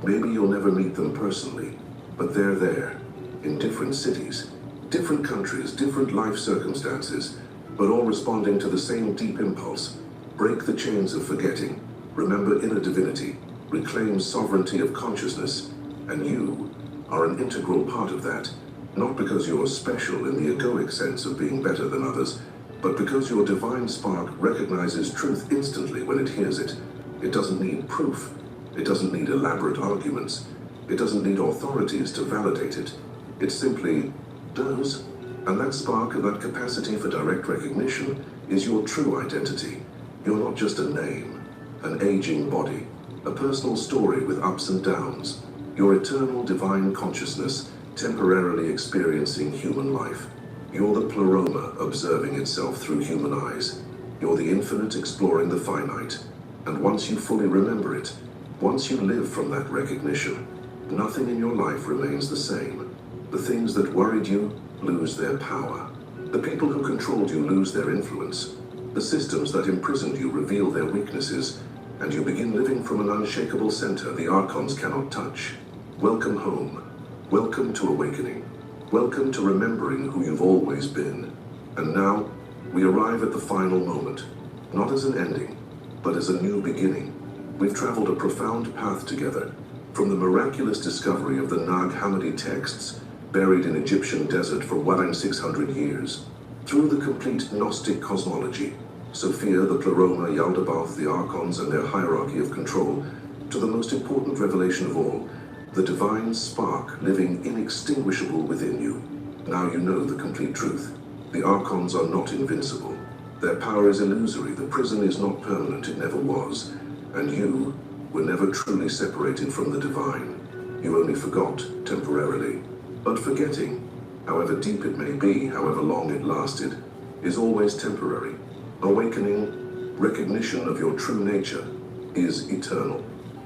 [SPEAKER 14] Maybe you'll never meet them personally. But they're there, in different cities, different countries, different life circumstances, but all responding to the same deep impulse: break the chains of forgetting, remember inner divinity, reclaim sovereignty of consciousness, and you are an integral part of that, not because you're special in the egoic sense of being better than others, but because your divine spark recognizes truth instantly when it hears it. It doesn't need proof. It doesn't need elaborate arguments. It doesn't need authorities to validate it. It simply does. And that spark and that capacity for direct recognition is your true identity. You're not just a name, an aging body, a personal story with ups and downs. Your eternal divine consciousness, temporarily experiencing human life. You're the pleroma observing itself through human eyes. You're the infinite exploring the finite. And once you fully remember it, once you live from that recognition, nothing in your life remains the same. The things that worried you lose their power. The people who controlled you lose their influence. The systems that imprisoned you reveal their weaknesses, and you begin living from an unshakable center the archons cannot touch. Welcome home. Welcome to awakening. Welcome to remembering who you've always been. And now, we arrive at the final moment, not as an ending, but as a new beginning. We've traveled a profound path together, from the miraculous discovery of the Nag Hammadi texts, buried in Egyptian desert for well 600 years, through the complete Gnostic cosmology, Sophia, the Pleroma, Yaldabaoth, the Archons, and their hierarchy of control, to the most important revelation of all, the divine spark living inextinguishable within you. Now you know the complete truth. The Archons are not invincible. Their power is illusory. The prison is not permanent. It never was. And you were never truly separated from the divine. You only forgot temporarily. But forgetting, however deep it may be, however long it lasted, is always temporary. Awakening, recognition of your true nature, is eternal.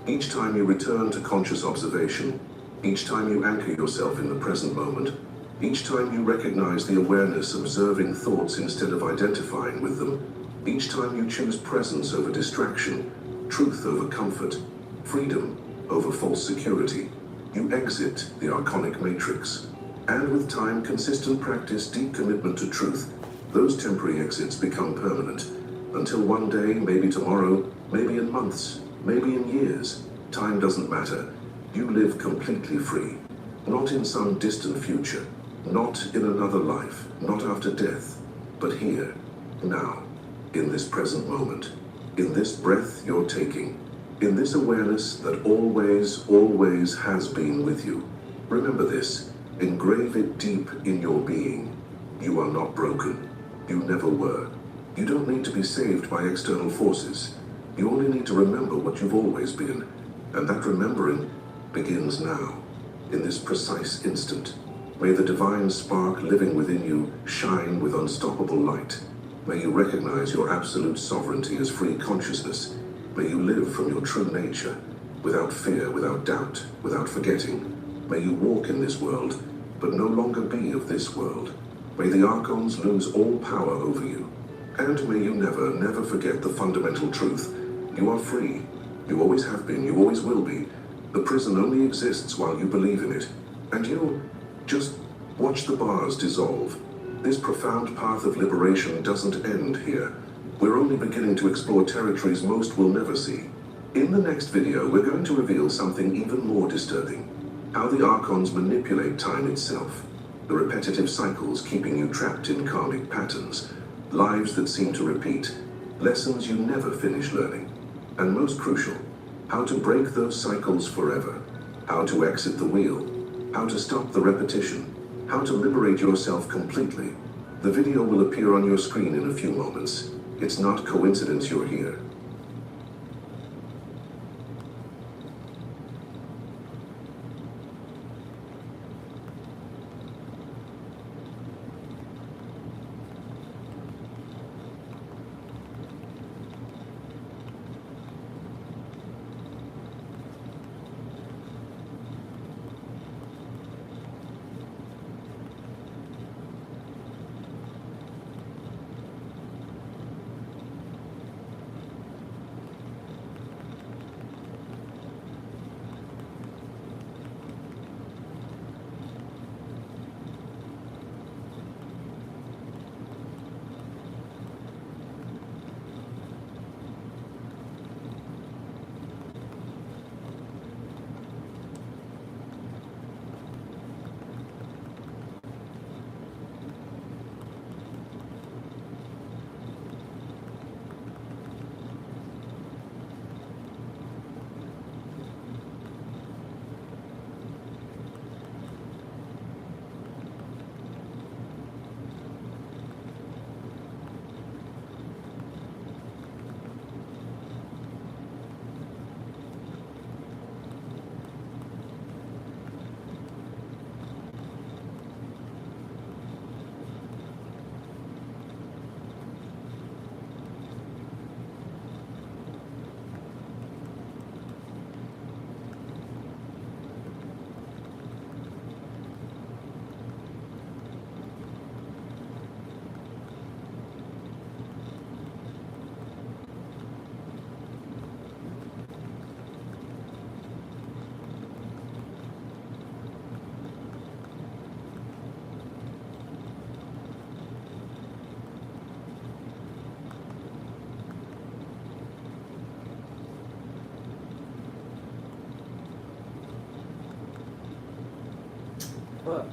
[SPEAKER 14] Each time you return to conscious observation, each time you anchor yourself in the present moment, each time you recognize the awareness observing thoughts instead of identifying with them, each time you choose presence over distraction, truth over comfort, freedom over false security, you exit the archonic matrix. And with time, consistent practice, deep commitment to truth, those temporary exits become permanent. Until one day, maybe tomorrow, maybe in months, maybe in years, time doesn't matter. You live completely free. Not in some distant future, not in another life, not after death, but here, now, in this present moment, in this breath you're taking, in this awareness that always, always has been with you. Remember this, engrave it deep in your being. You are not broken. You never were. You don't need to be saved by external forces. You only need to remember what you've always been, and that remembering begins now, in this precise instant. May the divine spark living within you shine with unstoppable light. May you recognize your absolute sovereignty as free consciousness. May you live from your true nature, without fear, without doubt, without forgetting. May you walk in this world, but no longer be of this world. May the Archons lose all power over you. And may you never, never forget the fundamental truth. You are free. You always have been. You always will be. The prison only exists while you believe in it. And you'll just watch the bars dissolve. This profound path of liberation doesn't end here. We're only beginning to explore territories most will never see. In the next video, we're going to reveal something even more disturbing. How the Archons manipulate time itself. the repetitive cycles keeping you trapped in karmic patterns, lives that seem to repeat, lessons you never finish learning, and most crucial, how to break those cycles forever, how to exit the wheel, how to stop the repetition, how to liberate yourself completely. The video will appear on your screen in a few moments. It's not coincidence you're here.
[SPEAKER 1] Fuck.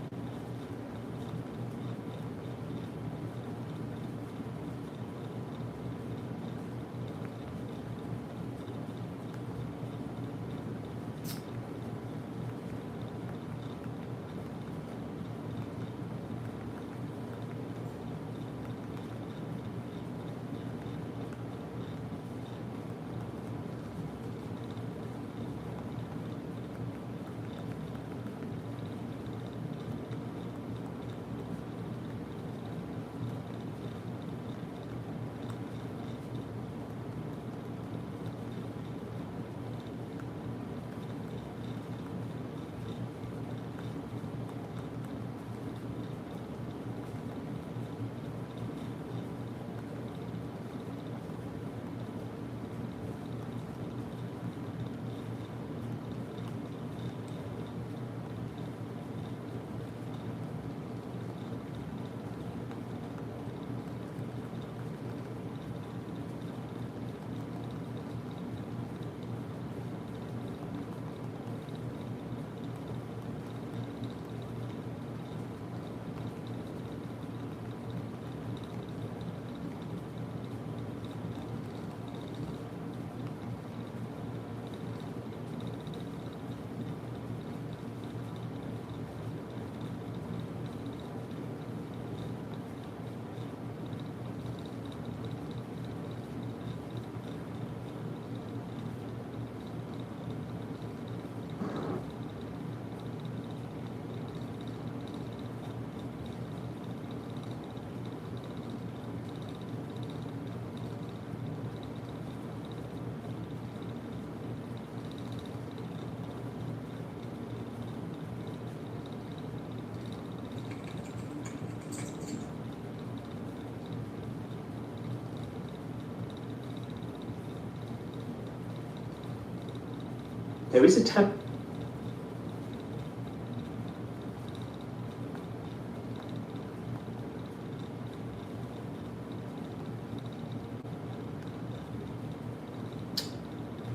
[SPEAKER 15] There is a tab.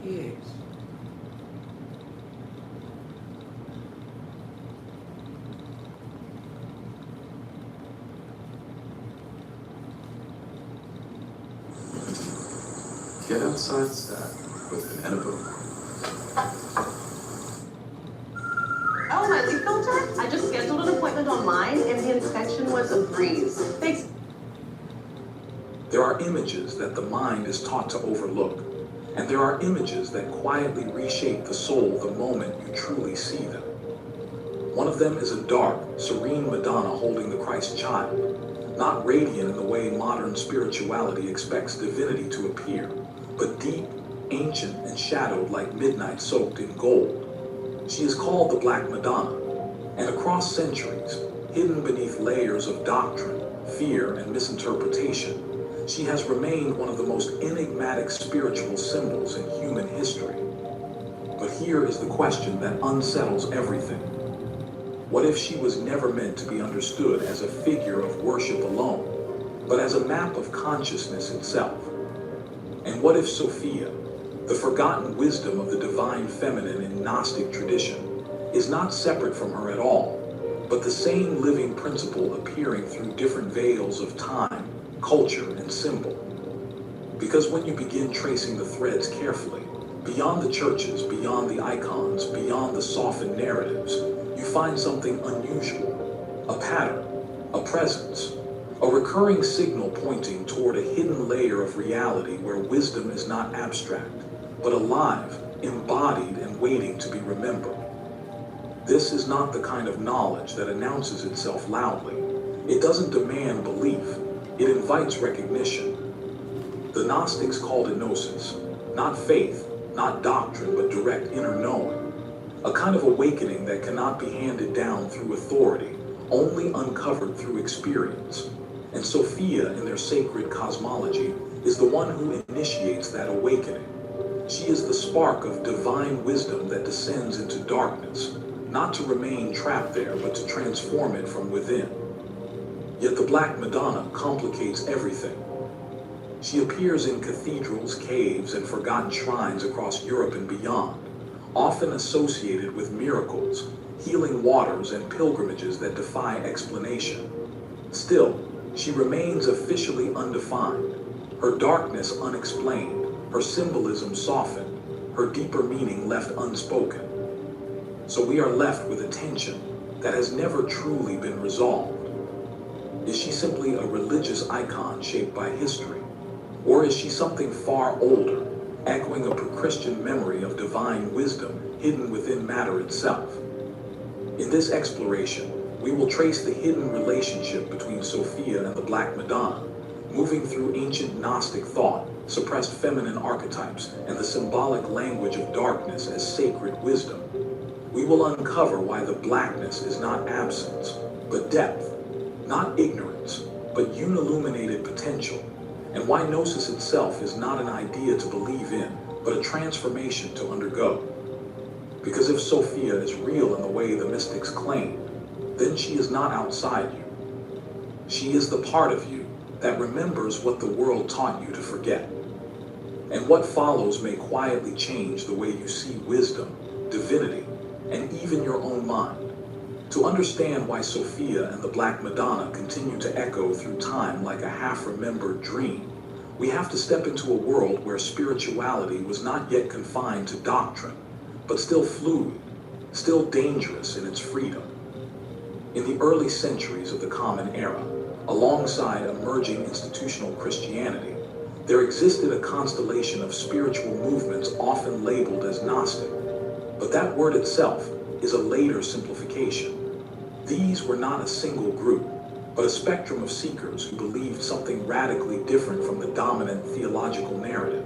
[SPEAKER 1] Yes.
[SPEAKER 11] Get outside that with an edible.
[SPEAKER 15] Oh, my leak filter? I just scheduled an appointment online and the inspection was a breeze. Thanks.
[SPEAKER 17] There are images that the mind is taught to overlook, and there are images that quietly reshape the soul the moment you truly see them. One of them is a dark, serene Madonna holding the Christ child, not radiant in the way modern spirituality expects divinity to appear, but deep, ancient, and shadowed like midnight soaked in gold. She is called the Black Madonna, and across centuries, hidden beneath layers of doctrine, fear, and misinterpretation, she has remained one of the most enigmatic spiritual symbols in human history. But here is the question that unsettles everything. What if she was never meant to be understood as a figure of worship alone, but as a map of consciousness itself? And what if Sophia, the forgotten wisdom of the divine feminine in Gnostic tradition, is not separate from her at all, but the same living principle appearing through different veils of time, culture, and symbol? Because when you begin tracing the threads carefully, beyond the churches, beyond the icons, beyond the softened narratives, you find something unusual, a pattern, a presence, a recurring signal pointing toward a hidden layer of reality where wisdom is not abstract, but alive, embodied, and waiting to be remembered. This is not the kind of knowledge that announces itself loudly. It doesn't demand belief. It invites recognition. The Gnostics called it gnosis, not faith, not doctrine, but direct inner knowing. A kind of awakening that cannot be handed down through authority, only uncovered through experience. And Sophia, in their sacred cosmology, is the one who initiates that awakening. She is the spark of divine wisdom that descends into darkness, not to remain trapped there, but to transform it from within. Yet the Black Madonna complicates everything. She appears in cathedrals, caves, and forgotten shrines across Europe and beyond, often associated with miracles, healing waters, and pilgrimages that defy explanation. Still, she remains officially undefined, her darkness unexplained, her symbolism softened, her deeper meaning left unspoken. So we are left with a tension that has never truly been resolved. Is she simply a religious icon shaped by history? Or is she something far older, echoing a pre-Christian memory of divine wisdom hidden within matter itself? In this exploration, we will trace the hidden relationship between Sophia and the Black Madonna, moving through ancient Gnostic thought, suppressed feminine archetypes, and the symbolic language of darkness as sacred wisdom. We will uncover why the blackness is not absence, but depth, not ignorance, but unilluminated potential, and why gnosis itself is not an idea to believe in, but a transformation to undergo. Because if Sophia is real in the way the mystics claim, then she is not outside you. She is the part of you that remembers what the world taught you to forget. And what follows may quietly change the way you see wisdom, divinity, and even your own mind. To understand why Sophia and the Black Madonna continue to echo through time like a half-remembered dream, we have to step into a world where spirituality was not yet confined to doctrine, but still fluid, still dangerous in its freedom. In the early centuries of the Common Era, alongside emerging institutional Christianity, there existed a constellation of spiritual movements often labeled as Gnostic. But that word itself is a later simplification. These were not a single group, but a spectrum of seekers who believed something radically different from the dominant theological narrative.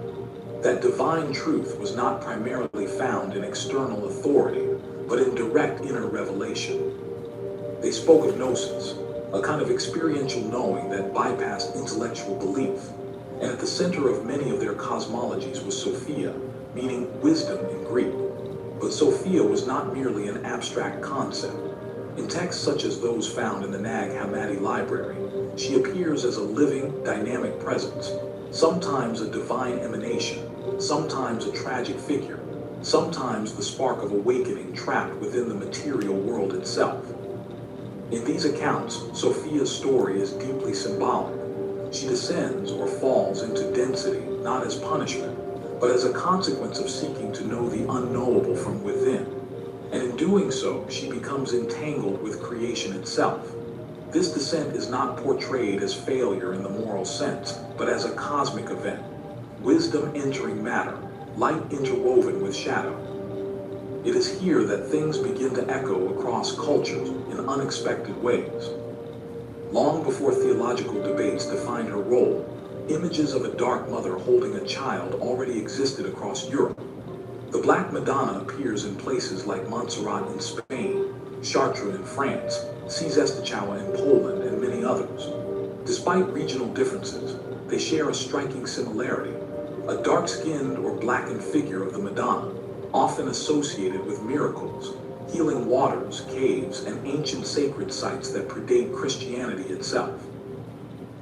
[SPEAKER 17] That divine truth was not primarily found in external authority, but in direct inner revelation. They spoke of gnosis, a kind of experiential knowing that bypassed intellectual belief, and at the center of many of their cosmologies was Sophia, meaning wisdom in Greek. But Sophia was not merely an abstract concept. In texts such as those found in the Nag Hammadi library, she appears as a living, dynamic presence, sometimes a divine emanation, sometimes a tragic figure, sometimes the spark of awakening trapped within the material world itself. In these accounts, Sophia's story is deeply symbolic. She descends or falls into density, not as punishment, but as a consequence of seeking to know the unknowable from within. And in doing so, she becomes entangled with creation itself. This descent is not portrayed as failure in the moral sense, but as a cosmic event. Wisdom entering matter, light interwoven with shadow. It is here that things begin to echo across cultures in unexpected ways. Long before theological debates defined her role, images of a dark mother holding a child already existed across Europe. The Black Madonna appears in places like Montserrat in Spain, Chartres in France, Czestochowa in Poland, and many others. Despite regional differences, they share a striking similarity: a dark-skinned or blackened figure of the Madonna, often associated with miracles, healing waters, caves, and ancient sacred sites that predate Christianity itself.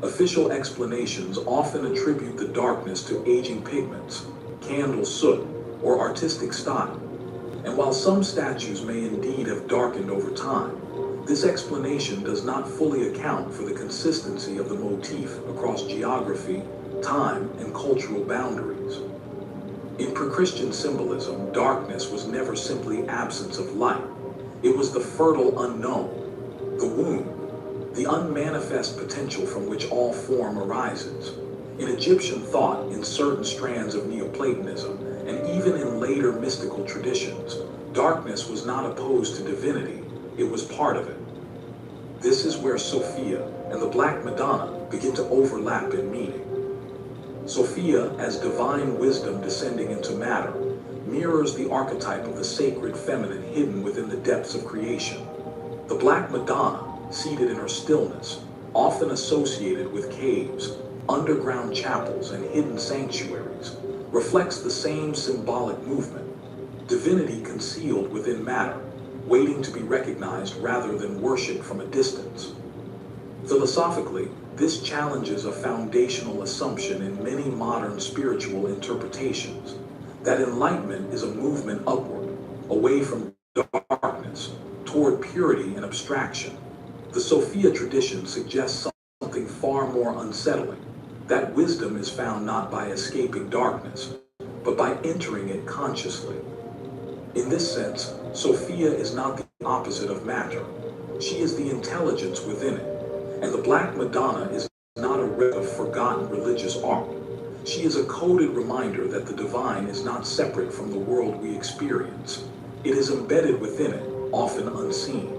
[SPEAKER 17] Official explanations often attribute the darkness to aging pigments, candle soot, or artistic style. And while some statues may indeed have darkened over time, this explanation does not fully account for the consistency of the motif across geography, time, and cultural boundaries. In pre-Christian symbolism, darkness was never simply absence of light. It was the fertile unknown, the womb, the unmanifest potential from which all form arises. In Egyptian thought, in certain strands of Neoplatonism, and even in later mystical traditions, darkness was not opposed to divinity, it was part of it. This is where Sophia and the Black Madonna begin to overlap in meaning. Sophia, as divine wisdom descending into matter, mirrors the archetype of the sacred feminine hidden within the depths of creation. The Black Madonna, seated in her stillness, often associated with caves, underground chapels, and hidden sanctuaries, reflects the same symbolic movement: divinity concealed within matter, waiting to be recognized rather than worshipped from a distance. Philosophically, this challenges a foundational assumption in many modern spiritual interpretations, that enlightenment is a movement upward, away from darkness, toward purity and abstraction. The Sophia tradition suggests something far more unsettling, that wisdom is found not by escaping darkness, but by entering it consciously. In this sense, Sophia is not the opposite of matter. She is the intelligence within it. And the Black Madonna is not a relic of forgotten religious art. She is a coded reminder that the divine is not separate from the world we experience. It is embedded within it, often unseen.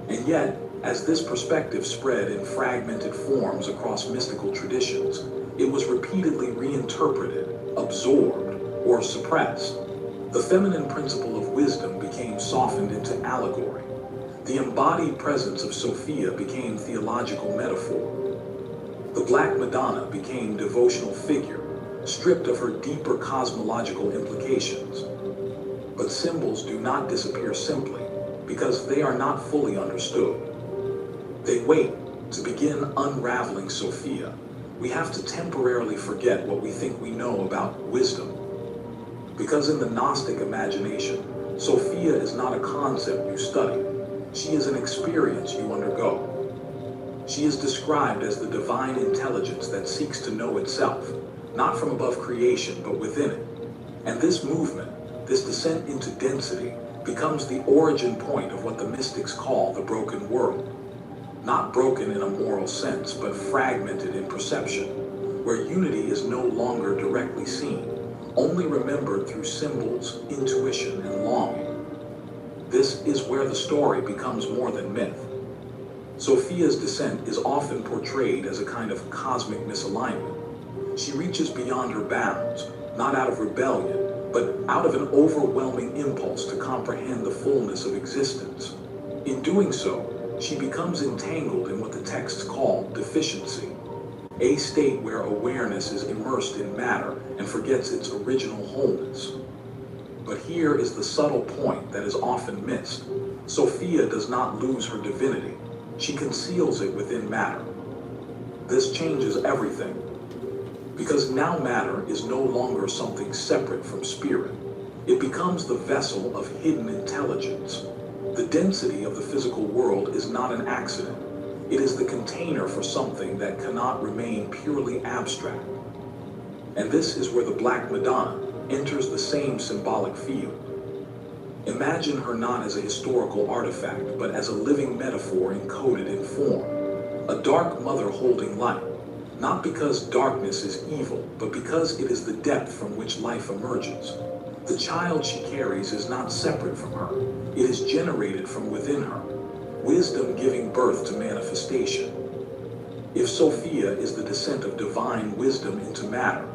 [SPEAKER 17] And yet, as this perspective spread in fragmented forms across mystical traditions, it was repeatedly reinterpreted, absorbed, or suppressed. The feminine principle of wisdom became softened into allegory. The embodied presence of Sophia became theological metaphor. The Black Madonna became devotional figure, stripped of her deeper cosmological implications. But symbols do not disappear simply, because they are not fully understood. They wait. To begin unraveling Sophia, we have to temporarily forget what we think we know about wisdom. Because in the Gnostic imagination, Sophia is not a concept you study. She is an experience you undergo. She is described as the divine intelligence that seeks to know itself, not from above creation, but within it. And this movement, this descent into density, becomes the origin point of what the mystics call the broken world. Not broken in a moral sense, but fragmented in perception, where unity is no longer directly seen, only remembered through symbols, intuition, and longing. This is where the story becomes more than myth. Sophia's descent is often portrayed as a kind of cosmic misalignment. She reaches beyond her bounds, not out of rebellion, but out of an overwhelming impulse to comprehend the fullness of existence. In doing so, she becomes entangled in what the texts call deficiency, a state where awareness is immersed in matter and forgets its original wholeness. But here is the subtle point that is often missed. Sophia does not lose her divinity. She conceals it within matter. This changes everything, because now matter is no longer something separate from spirit. It becomes the vessel of hidden intelligence. The density of the physical world is not an accident. It is the container for something that cannot remain purely abstract. And this is where the Black Madonna enters the same symbolic field. Imagine her not as a historical artifact, but as a living metaphor encoded in form. A dark mother holding light, not because darkness is evil, but because it is the depth from which life emerges. The child she carries is not separate from her. It is generated from within her. Wisdom giving birth to manifestation. If Sophia is the descent of divine wisdom into matter,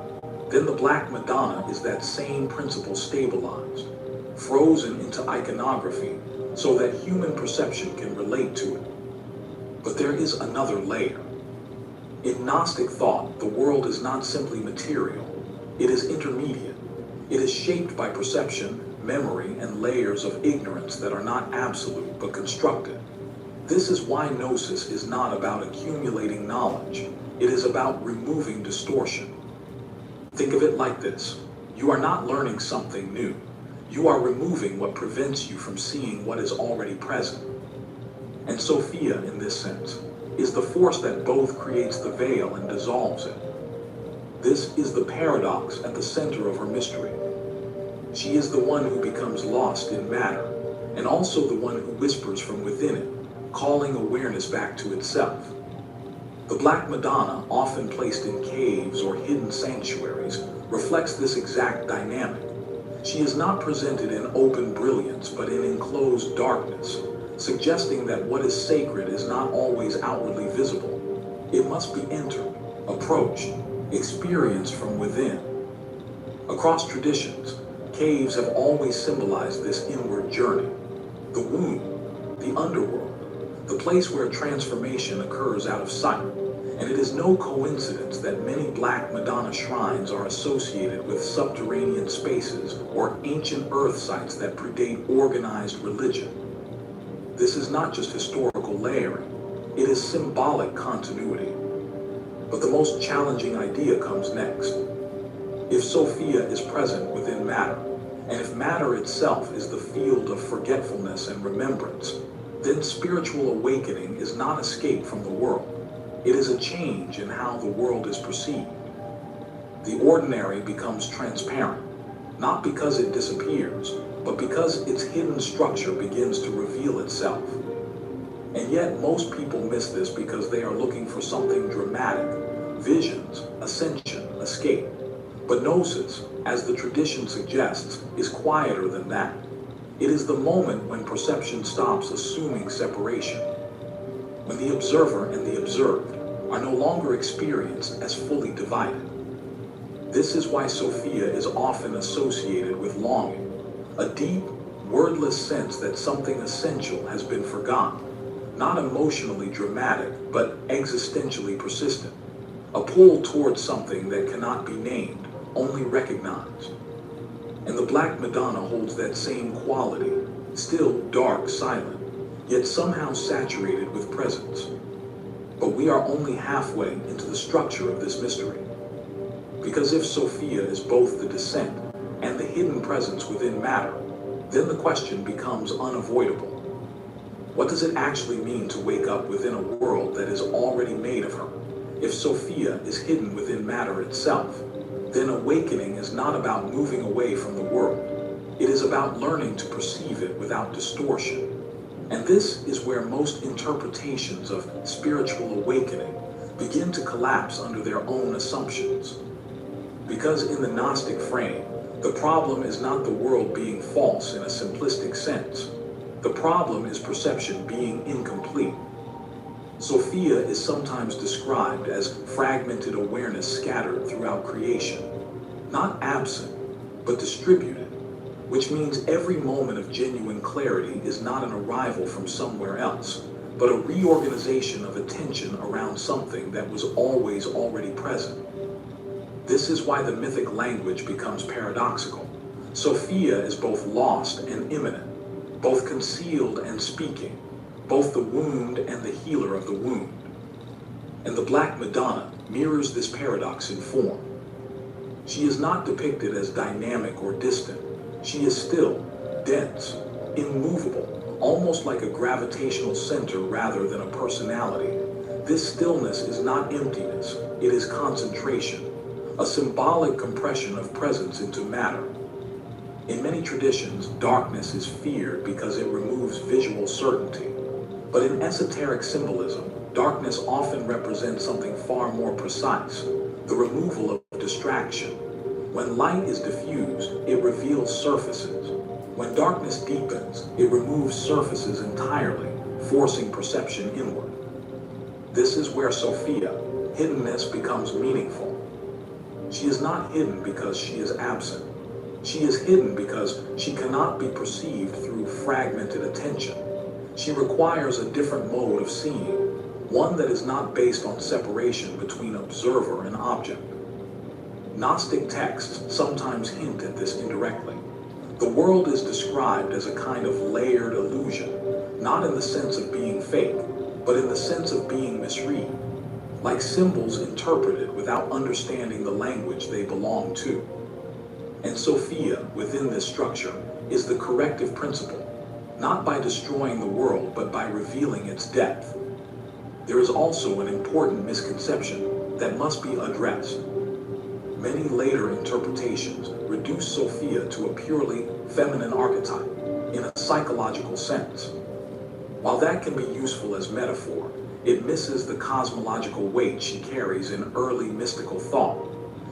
[SPEAKER 17] then the Black Madonna is that same principle stabilized, frozen into iconography so that human perception can relate to it. But there is another layer. In Gnostic thought, the world is not simply material, it is intermediate. It is shaped by perception, memory, and layers of ignorance that are not absolute but constructed. This is why Gnosis is not about accumulating knowledge. It is about removing distortion. Think of it like this. You are not learning something new. You are removing what prevents you from seeing what is already present. And Sophia, in this sense, is the force that both creates the veil and dissolves it. This is the paradox at the center of her mystery. She is the one who becomes lost in matter, and also the one who whispers from within it, calling awareness back to itself. The Black Madonna, often placed in caves or hidden sanctuaries, reflects this exact dynamic. She is not presented in open brilliance, but in enclosed darkness, suggesting that what is sacred is not always outwardly visible. It must be entered, approached, experienced from within. Across traditions, caves have always symbolized this inward journey. The womb, the underworld, the place where transformation occurs out of sight. And it is no coincidence that many Black Madonna shrines are associated with subterranean spaces or ancient earth sites that predate organized religion. This is not just historical layering, it is symbolic continuity. But the most challenging idea comes next. If Sophia is present within matter, and if matter itself is the field of forgetfulness and remembrance, then spiritual awakening is not escape from the world. It is a change in how the world is perceived. The ordinary becomes transparent, not because it disappears, but because its hidden structure begins to reveal itself. And yet most people miss this because they are looking for something dramatic, visions, ascension, escape. But Gnosis, as the tradition suggests, is quieter than that. It is the moment when perception stops assuming separation, when the observer and the observed are no longer experienced as fully divided. This is why Sophia is often associated with longing, a deep, wordless sense that something essential has been forgotten, not emotionally dramatic, but existentially persistent, a pull towards something that cannot be named, only recognized. And the Black Madonna holds that same quality, still dark, silent, yet somehow saturated with presence. But we are only halfway into the structure of this mystery. Because if Sophia is both the descent and the hidden presence within matter, then the question becomes unavoidable. What does it actually mean to wake up within a world that is already made of her? If Sophia is hidden within matter itself, then awakening is not about moving away from the world. It is about learning to perceive it without distortion. And this is where most interpretations of spiritual awakening begin to collapse under their own assumptions. Because in the Gnostic frame, the problem is not the world being false in a simplistic sense. The problem is perception being incomplete. Sophia is sometimes described as fragmented awareness scattered throughout creation, not absent, but distributed, which means every moment of genuine clarity is not an arrival from somewhere else, but a reorganization of attention around something that was always already present. This is why the mythic language becomes paradoxical. Sophia is both lost and immanent, both concealed and speaking, both the wound and the healer of the wound. And the Black Madonna mirrors this paradox in form. She is not depicted as dynamic or distant. She is still, dense, immovable, almost like a gravitational center rather than a personality. This stillness is not emptiness, it is concentration. a symbolic compression of presence into matter. In many traditions, darkness is feared because it removes visual certainty. But in esoteric symbolism, darkness often represents something far more precise, the removal of distraction. When light is diffused, it reveals surfaces. When darkness deepens, it removes surfaces entirely, forcing perception inward. This is where Sophia, hiddenness, becomes meaningful. She is not hidden because she is absent. She is hidden because she cannot be perceived through fragmented attention. She requires a different mode of seeing, one that is not based on separation between observer and object. Gnostic texts sometimes hint at this indirectly. The world is described as a kind of layered illusion, not in the sense of being fake, but in the sense of being misread, like symbols interpreted without understanding the language they belong to. And Sophia, within this structure, is the corrective principle, not by destroying the world, but by revealing its depth. There is also an important misconception that must be addressed. Many later interpretations reduce Sophia to a purely feminine archetype in a psychological sense. While that can be useful as metaphor, it misses the cosmological weight she carries in early mystical thought.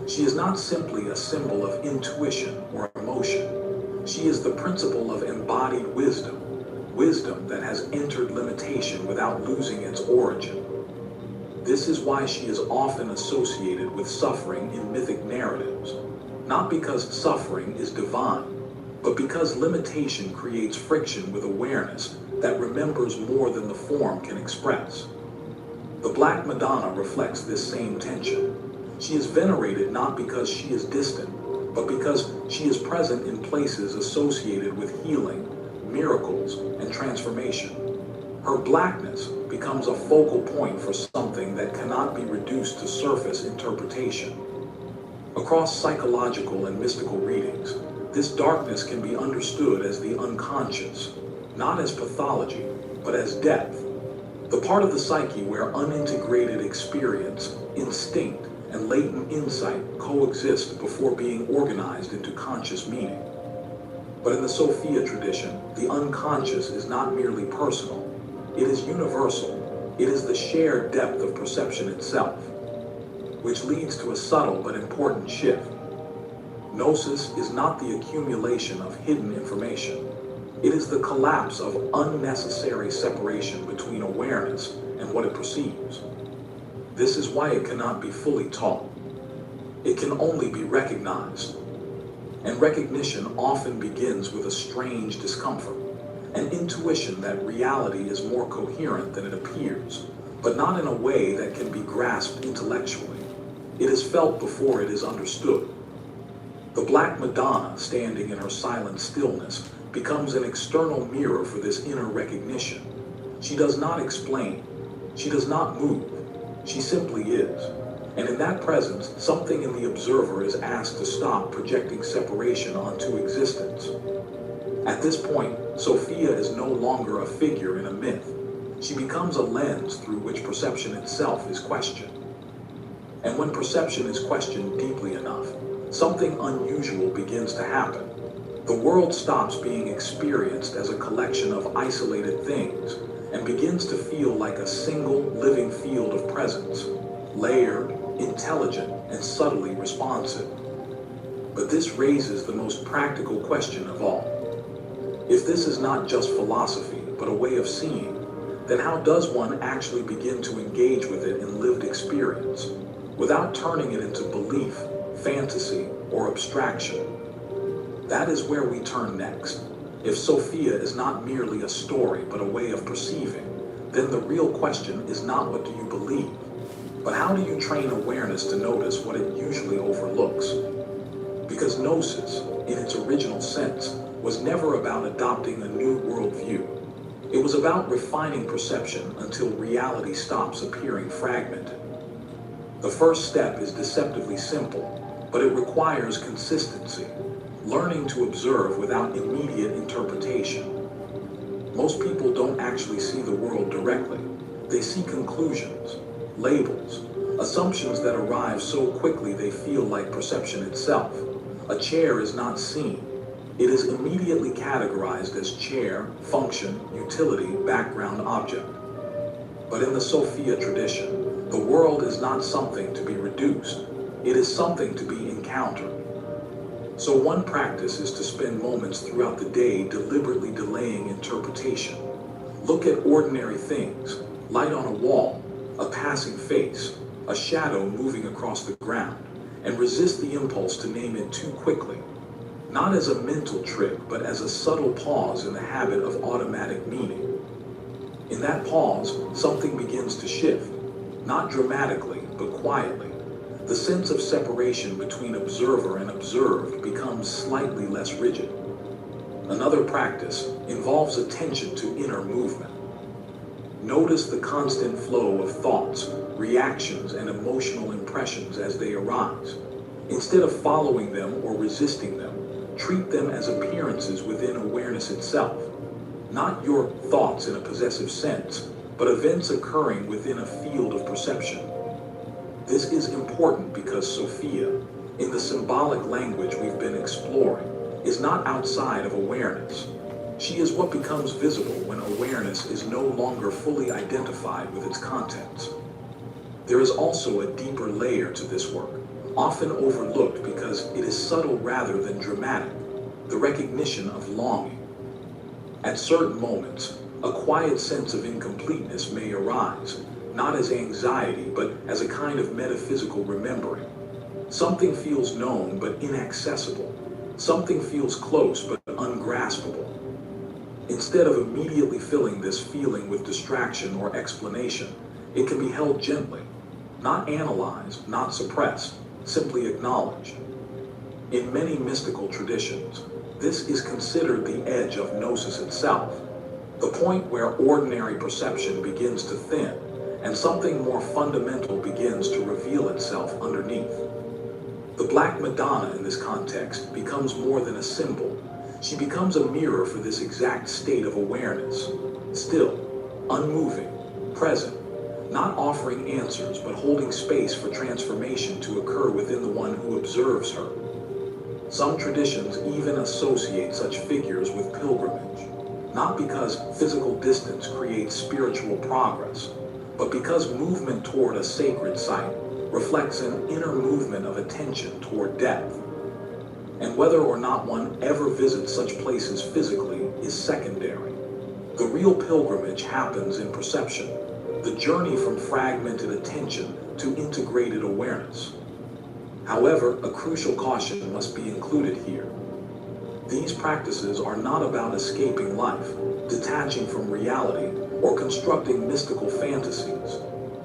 [SPEAKER 17] She is not simply a symbol of intuition or emotion. She is the principle of embodied wisdom, wisdom that has entered limitation without losing its origin. This is why she is often associated with suffering in mythic narratives, not because suffering is divine, but because limitation creates friction with awareness that remembers more than the form can express. The Black Madonna reflects this same tension. She is venerated not because she is distant, but because she is present in places associated with healing, miracles, and transformation. Her blackness becomes a focal point for something that cannot be reduced to surface interpretation. Across psychological and mystical readings, this darkness can be understood as the unconscious, not as pathology, but as depth, the part of the psyche where unintegrated experience, instinct, and latent insight coexist before being organized into conscious meaning. But in the Sophia tradition, the unconscious is not merely personal, it is universal. It is the shared depth of perception itself, which leads to a subtle but important shift. Gnosis is not the accumulation of hidden information. It is the collapse of unnecessary separation between awareness and what it perceives. This is why it cannot be fully taught. It can only be recognized. And recognition often begins with a strange discomfort, an intuition that reality is more coherent than it appears, but not in a way that can be grasped intellectually. It is felt before it is understood. The Black Madonna, standing in her silent stillness, becomes an external mirror for this inner recognition. She does not explain. She does not move. She simply is. And in that presence, something in the observer is asked to stop projecting separation onto existence. At this point, Sophia is no longer a figure in a myth. She becomes a lens through which perception itself is questioned. And when perception is questioned deeply enough, something unusual begins to happen. The world stops being experienced as a collection of isolated things and begins to feel like a single living field of presence, layered, intelligent, and subtly responsive. But this raises the most practical question of all. If this is not just philosophy, but a way of seeing, then how does one actually begin to engage with it in lived experience, without turning it into belief, fantasy, or abstraction? That is where we turn next. If Sophia is not merely a story, but a way of perceiving, then the real question is not what do you believe, but how do you train awareness to notice what it usually overlooks? Because gnosis, in its original sense, was never about adopting a new worldview. It was about refining perception until reality stops appearing fragmented. The first step is deceptively simple, but it requires consistency, learning to observe without immediate interpretation. Most people don't actually see the world directly. They see conclusions, labels, assumptions that arrive so quickly they feel like perception itself. A chair is not seen. It is immediately categorized as chair, function, utility, background object. But in the Sophia tradition, the world is not something to be reduced. It is something to be encountered. So one practice is to spend moments throughout the day deliberately delaying interpretation. Look at ordinary things, light on a wall, a passing face, a shadow moving across the ground, and resist the impulse to name it too quickly. Not as a mental trick, but as a subtle pause in the habit of automatic meaning. In that pause, something begins to shift, not dramatically, but quietly. The sense of separation between observer and observed becomes slightly less rigid. Another practice involves attention to inner movement. Notice the constant flow of thoughts, reactions, and emotional impressions as they arise. Instead of following them or resisting them, treat them as appearances within awareness itself. Not your thoughts in a possessive sense, but events occurring within a field of perception. This is important because Sophia, in the symbolic language we've been exploring, is not outside of awareness. She is what becomes visible when awareness is no longer fully identified with its contents. There is also a deeper layer to this work, often overlooked because it is subtle rather than dramatic, the recognition of longing. At certain moments, a quiet sense of incompleteness may arise, not as anxiety, but as a kind of metaphysical remembering. Something feels known but inaccessible. Something feels close but ungraspable. Instead of immediately filling this feeling with distraction or explanation, it can be held gently, not analyzed, not suppressed, simply acknowledged. In many mystical traditions, this is considered the edge of gnosis itself, the point where ordinary perception begins to thin and something more fundamental begins to reveal itself underneath. The Black Madonna in this context becomes more than a symbol. She becomes a mirror for this exact state of awareness, still, unmoving, present, not offering answers but holding space for transformation to occur within the one who observes her. Some traditions even associate such figures with pilgrimage, not because physical distance creates spiritual progress, but because movement toward a sacred site reflects an inner movement of attention toward depth. And whether or not one ever visits such places physically is secondary. The real pilgrimage happens in perception, the journey from fragmented attention to integrated awareness. However, a crucial caution must be included here. These practices are not about escaping life, detaching from reality, or constructing mystical fantasies.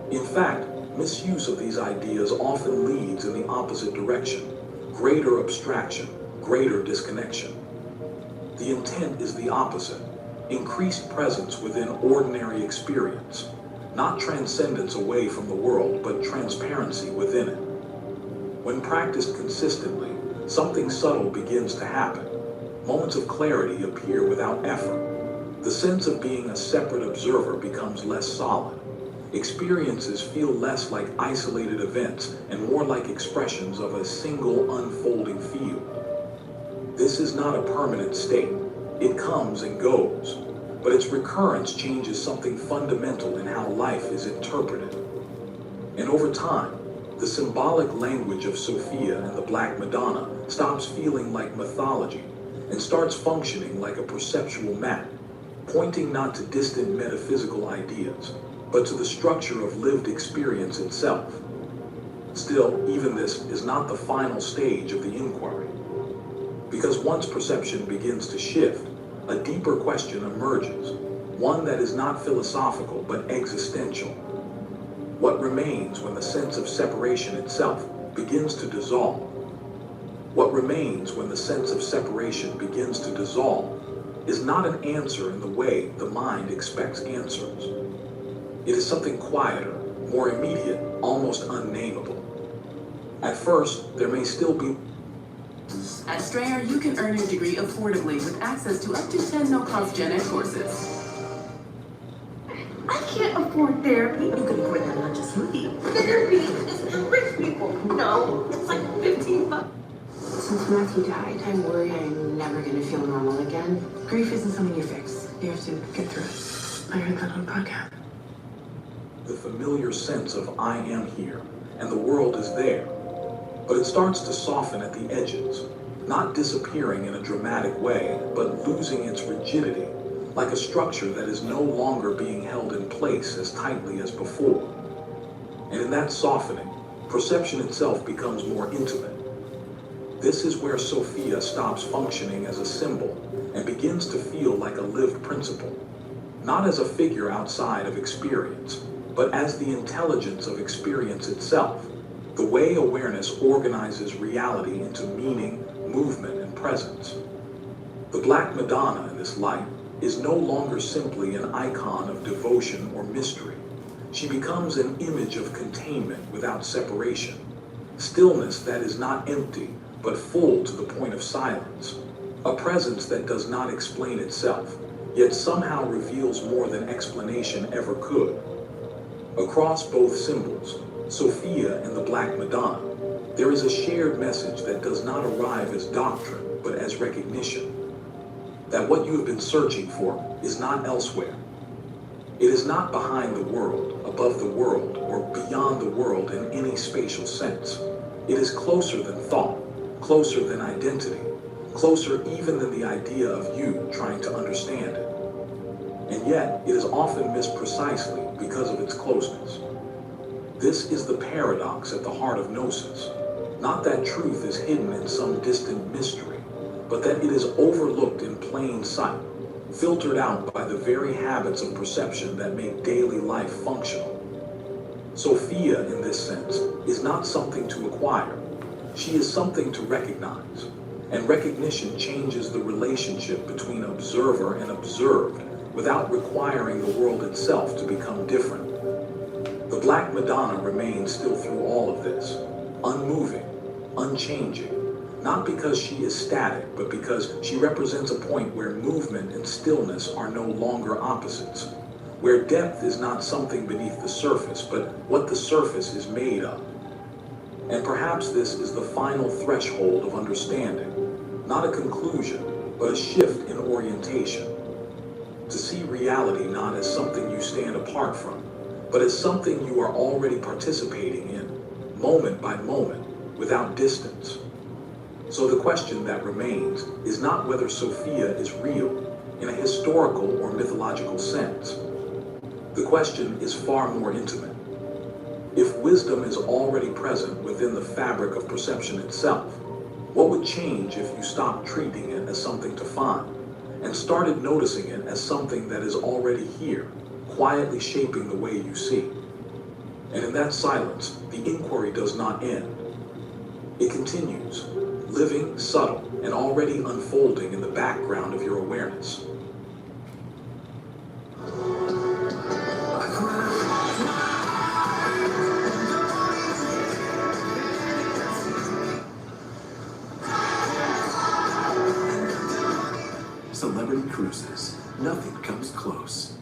[SPEAKER 17] In fact, misuse of these ideas often leads in the opposite direction: greater abstraction, greater disconnection. The intent is the opposite: increased presence within ordinary experience, not transcendence away from the world, but transparency within it. When practiced consistently, something subtle begins to happen. Moments of clarity appear without effort. The sense of being a separate observer becomes less solid. Experiences feel less like isolated events and more like expressions of a single unfolding field. This is not a permanent state. It comes and goes, but its recurrence changes something fundamental in how life is interpreted. And over time, the symbolic language of Sophia and the Black Madonna stops feeling like mythology and starts functioning like a perceptual map, pointing not to distant metaphysical ideas, but to the structure of lived experience itself. Still, even this is not the final stage of the inquiry. Because once perception begins to shift, a deeper question emerges, one that is not philosophical but existential. What remains when the sense of separation itself begins to dissolve? What remains when the sense of separation begins to dissolve is not an answer in the way the mind expects answers. It is something quieter, more immediate, almost unnameable. At first, there may still be...
[SPEAKER 7] At Strayer, you can earn your degree affordably with access to up to 10 no-cost gen ed courses.
[SPEAKER 15] I can't afford therapy.
[SPEAKER 8] You can afford that much sleep.
[SPEAKER 15] Therapy
[SPEAKER 7] Since Matthew died, I worry I'm never going to feel normal again. Grief isn't something you fix. You have to get through it. I heard that on a podcast.
[SPEAKER 17] The familiar sense of I am here, and the world is there. But it starts to soften at the edges, not disappearing in a dramatic way, but losing its rigidity, like a structure that is no longer being held in place as tightly as before. And in that softening, perception itself becomes more intimate. This is where Sophia stops functioning as a symbol and begins to feel like a lived principle, not as a figure outside of experience, but as the intelligence of experience itself, the way awareness organizes reality into meaning, movement, and presence. The Black Madonna in this light is no longer simply an icon of devotion or mystery. She becomes an image of containment without separation, stillness that is not empty, but full to the point of silence, a presence that does not explain itself, yet somehow reveals more than explanation ever could. Across both symbols, Sophia and the Black Madonna, there is a shared message that does not arrive as doctrine, but as recognition. That what you have been searching for is not elsewhere. It is not behind the world, above the world, or beyond the world in any spatial sense. It is closer than thought, closer than identity, closer even than the idea of you trying to understand it. And yet, it is often missed precisely because of its closeness. This is the paradox at the heart of gnosis. Not that truth is hidden in some distant mystery, but that it is overlooked in plain sight, filtered out by the very habits of perception that make daily life functional. Sophia, in this sense, is not something to acquire. She is something to recognize, and recognition changes the relationship between observer and observed without requiring the world itself to become different. The Black Madonna remains still through all of this, unmoving, unchanging, not because she is static, but because she represents a point where movement and stillness are no longer opposites, where depth is not something beneath the surface, but what the surface is made of. And perhaps this is the final threshold of understanding, not a conclusion, but a shift in orientation. To see reality not as something you stand apart from, but as something you are already participating in, moment by moment, without distance. So the question that remains is not whether Sophia is real in a historical or mythological sense. The question is far more intimate. If wisdom is already present within the fabric of perception itself, what would change if you stopped treating it as something to find and started noticing it as something that is already here, quietly shaping the way you see? And in that silence, the inquiry does not end. It continues, living, subtle, and already unfolding in the background of your awareness.
[SPEAKER 6] Celebrity Cruises. Nothing comes close.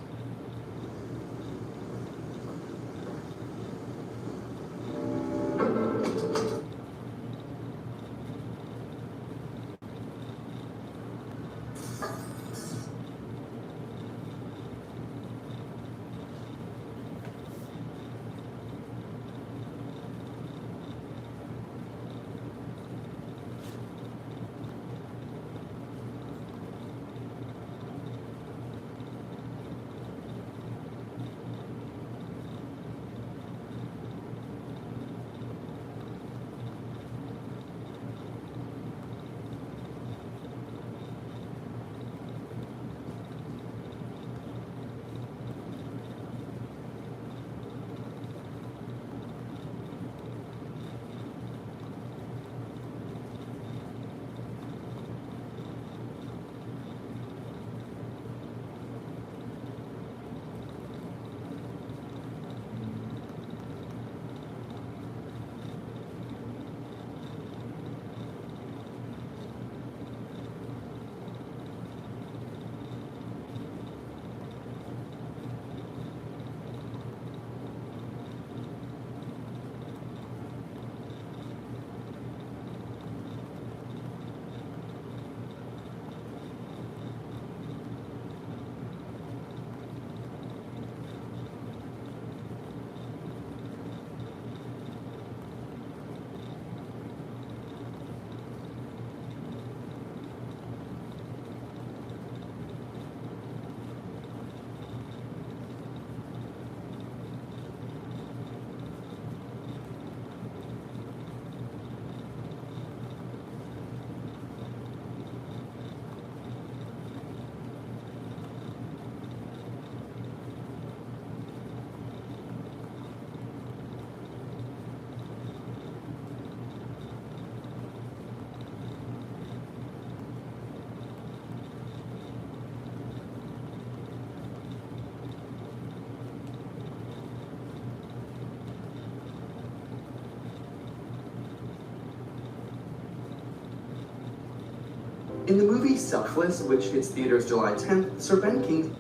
[SPEAKER 12] In the movie Selfless, which hits theaters July 10th, Sir Ben King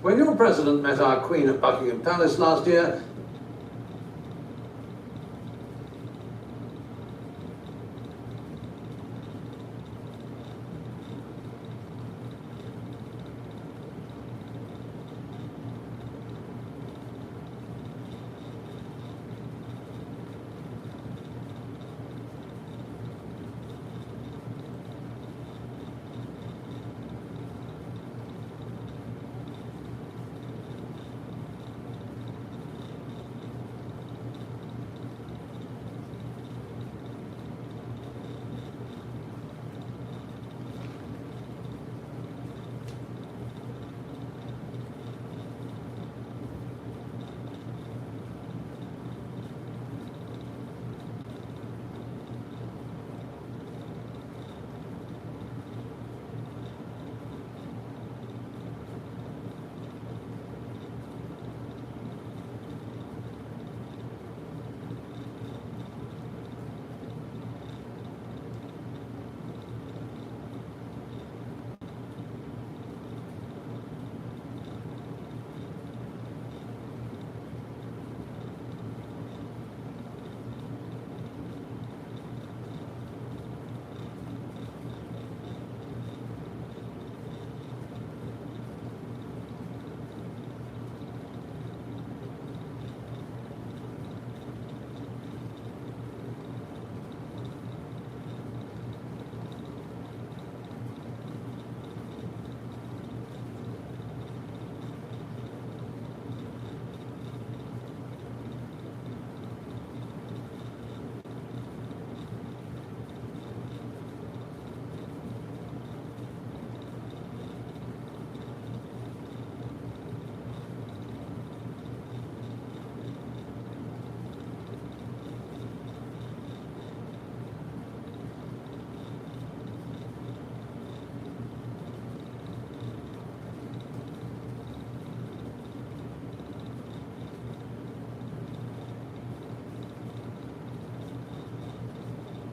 [SPEAKER 20] When your president met our Queen at Buckingham Palace last year,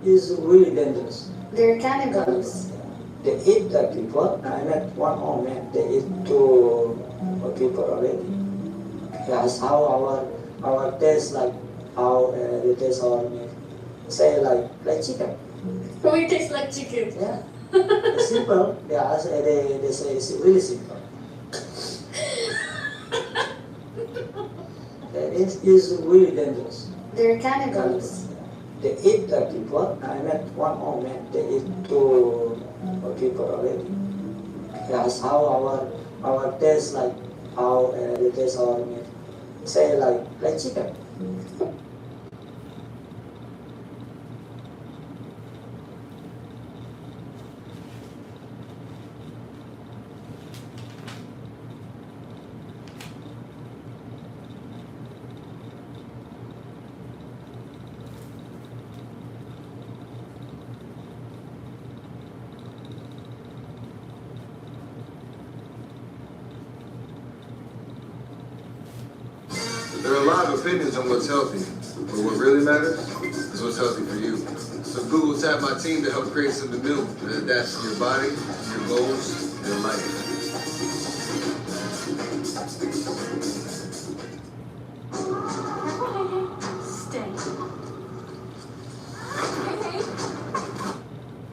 [SPEAKER 21] is really dangerous.
[SPEAKER 24] They're cannibals.
[SPEAKER 21] They eat the people. I met one old man. They eat two people already. That's how our taste like how they taste our meat. Say like chicken.
[SPEAKER 24] We taste like chicken.
[SPEAKER 21] Yeah. It's simple. Yeah, they say it's really simple. It is really dangerous.
[SPEAKER 24] They're cannibals.
[SPEAKER 21] They eat the people. I met one old man. They eat two people already. That's how our taste like how they taste our meat. Say like chicken.
[SPEAKER 9] There are a lot of opinions on what's healthy, but what really matters is what's healthy for you. So Google tapped my team to help create something new that adapts to your body, your goals, and your life.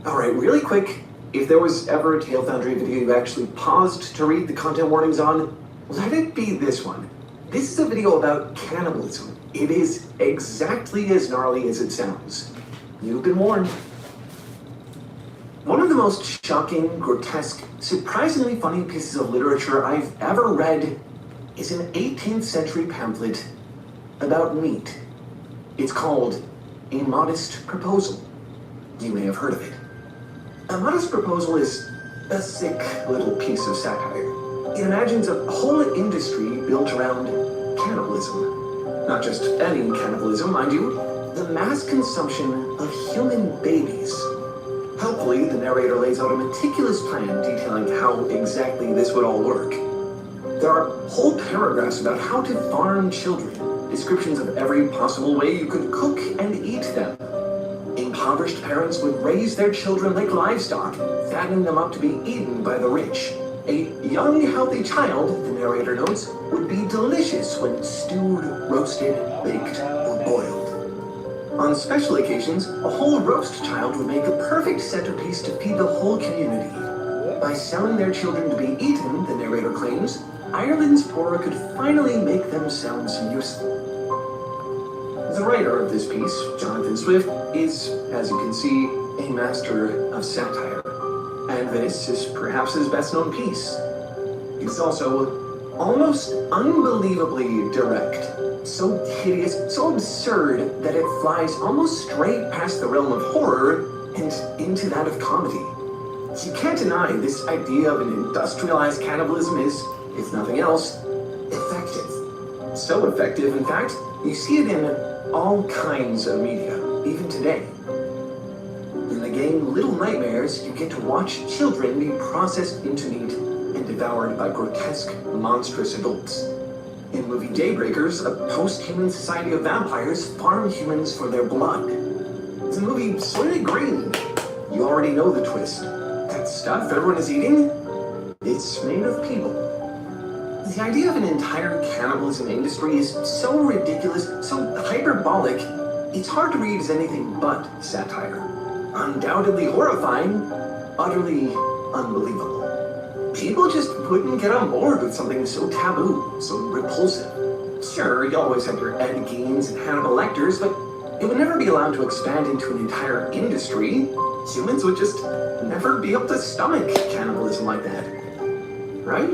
[SPEAKER 6] All right, really quick, if there was ever a Tale Foundry video you actually paused to read the content warnings on, let it be this one. This is a video about cannibalism. It is exactly as gnarly as it sounds. You've been warned. One of the most shocking, grotesque, surprisingly funny pieces of literature I've ever read is an 18th century pamphlet about meat. It's called A Modest Proposal. You may have heard of it. A Modest Proposal is a sick little piece of satire. It imagines a whole industry built around cannibalism. Not just any cannibalism, mind you, the mass consumption of human babies. Helpfully, the narrator lays out a meticulous plan detailing how exactly this would all work. There are whole paragraphs about how to farm children, descriptions of every possible way you could cook and eat them. Impoverished parents would raise their children like livestock, fattening them up to be eaten by the rich. A young, healthy child, the narrator notes, would be delicious when stewed, roasted, baked, or boiled. On special occasions, a whole roast child would make a perfect centerpiece to feed the whole community. By selling their children to be eaten, the narrator claims, Ireland's poor could finally make themselves useful. The writer of this piece, Jonathan Swift, is, as you can see, a master of satire. And this is perhaps his best-known piece. It's also almost unbelievably direct. So hideous, so absurd, that it flies almost straight past the realm of horror and into that of comedy. You can't deny this idea of an industrialized cannibalism is, if nothing else, effective. So effective, in fact, you see it in all kinds of media, even today. In the game Little Nightmares, you get to watch children be processed into meat and devoured by grotesque, monstrous adults. In movie Daybreakers, a post-human society of vampires farm humans for their blood. The movie Soylent Green, you already know the twist. That stuff everyone is eating, it's made of people. The idea of an entire cannibalism industry is so ridiculous, so hyperbolic, it's hard to read as anything but satire. Undoubtedly horrifying, utterly unbelievable. People just wouldn't get on board with something so taboo, so repulsive. Sure, you always have your Ed Geins and Hannibal Lecters, but it would never be allowed to expand into an entire industry. Humans would just never be able to stomach cannibalism like that. Right?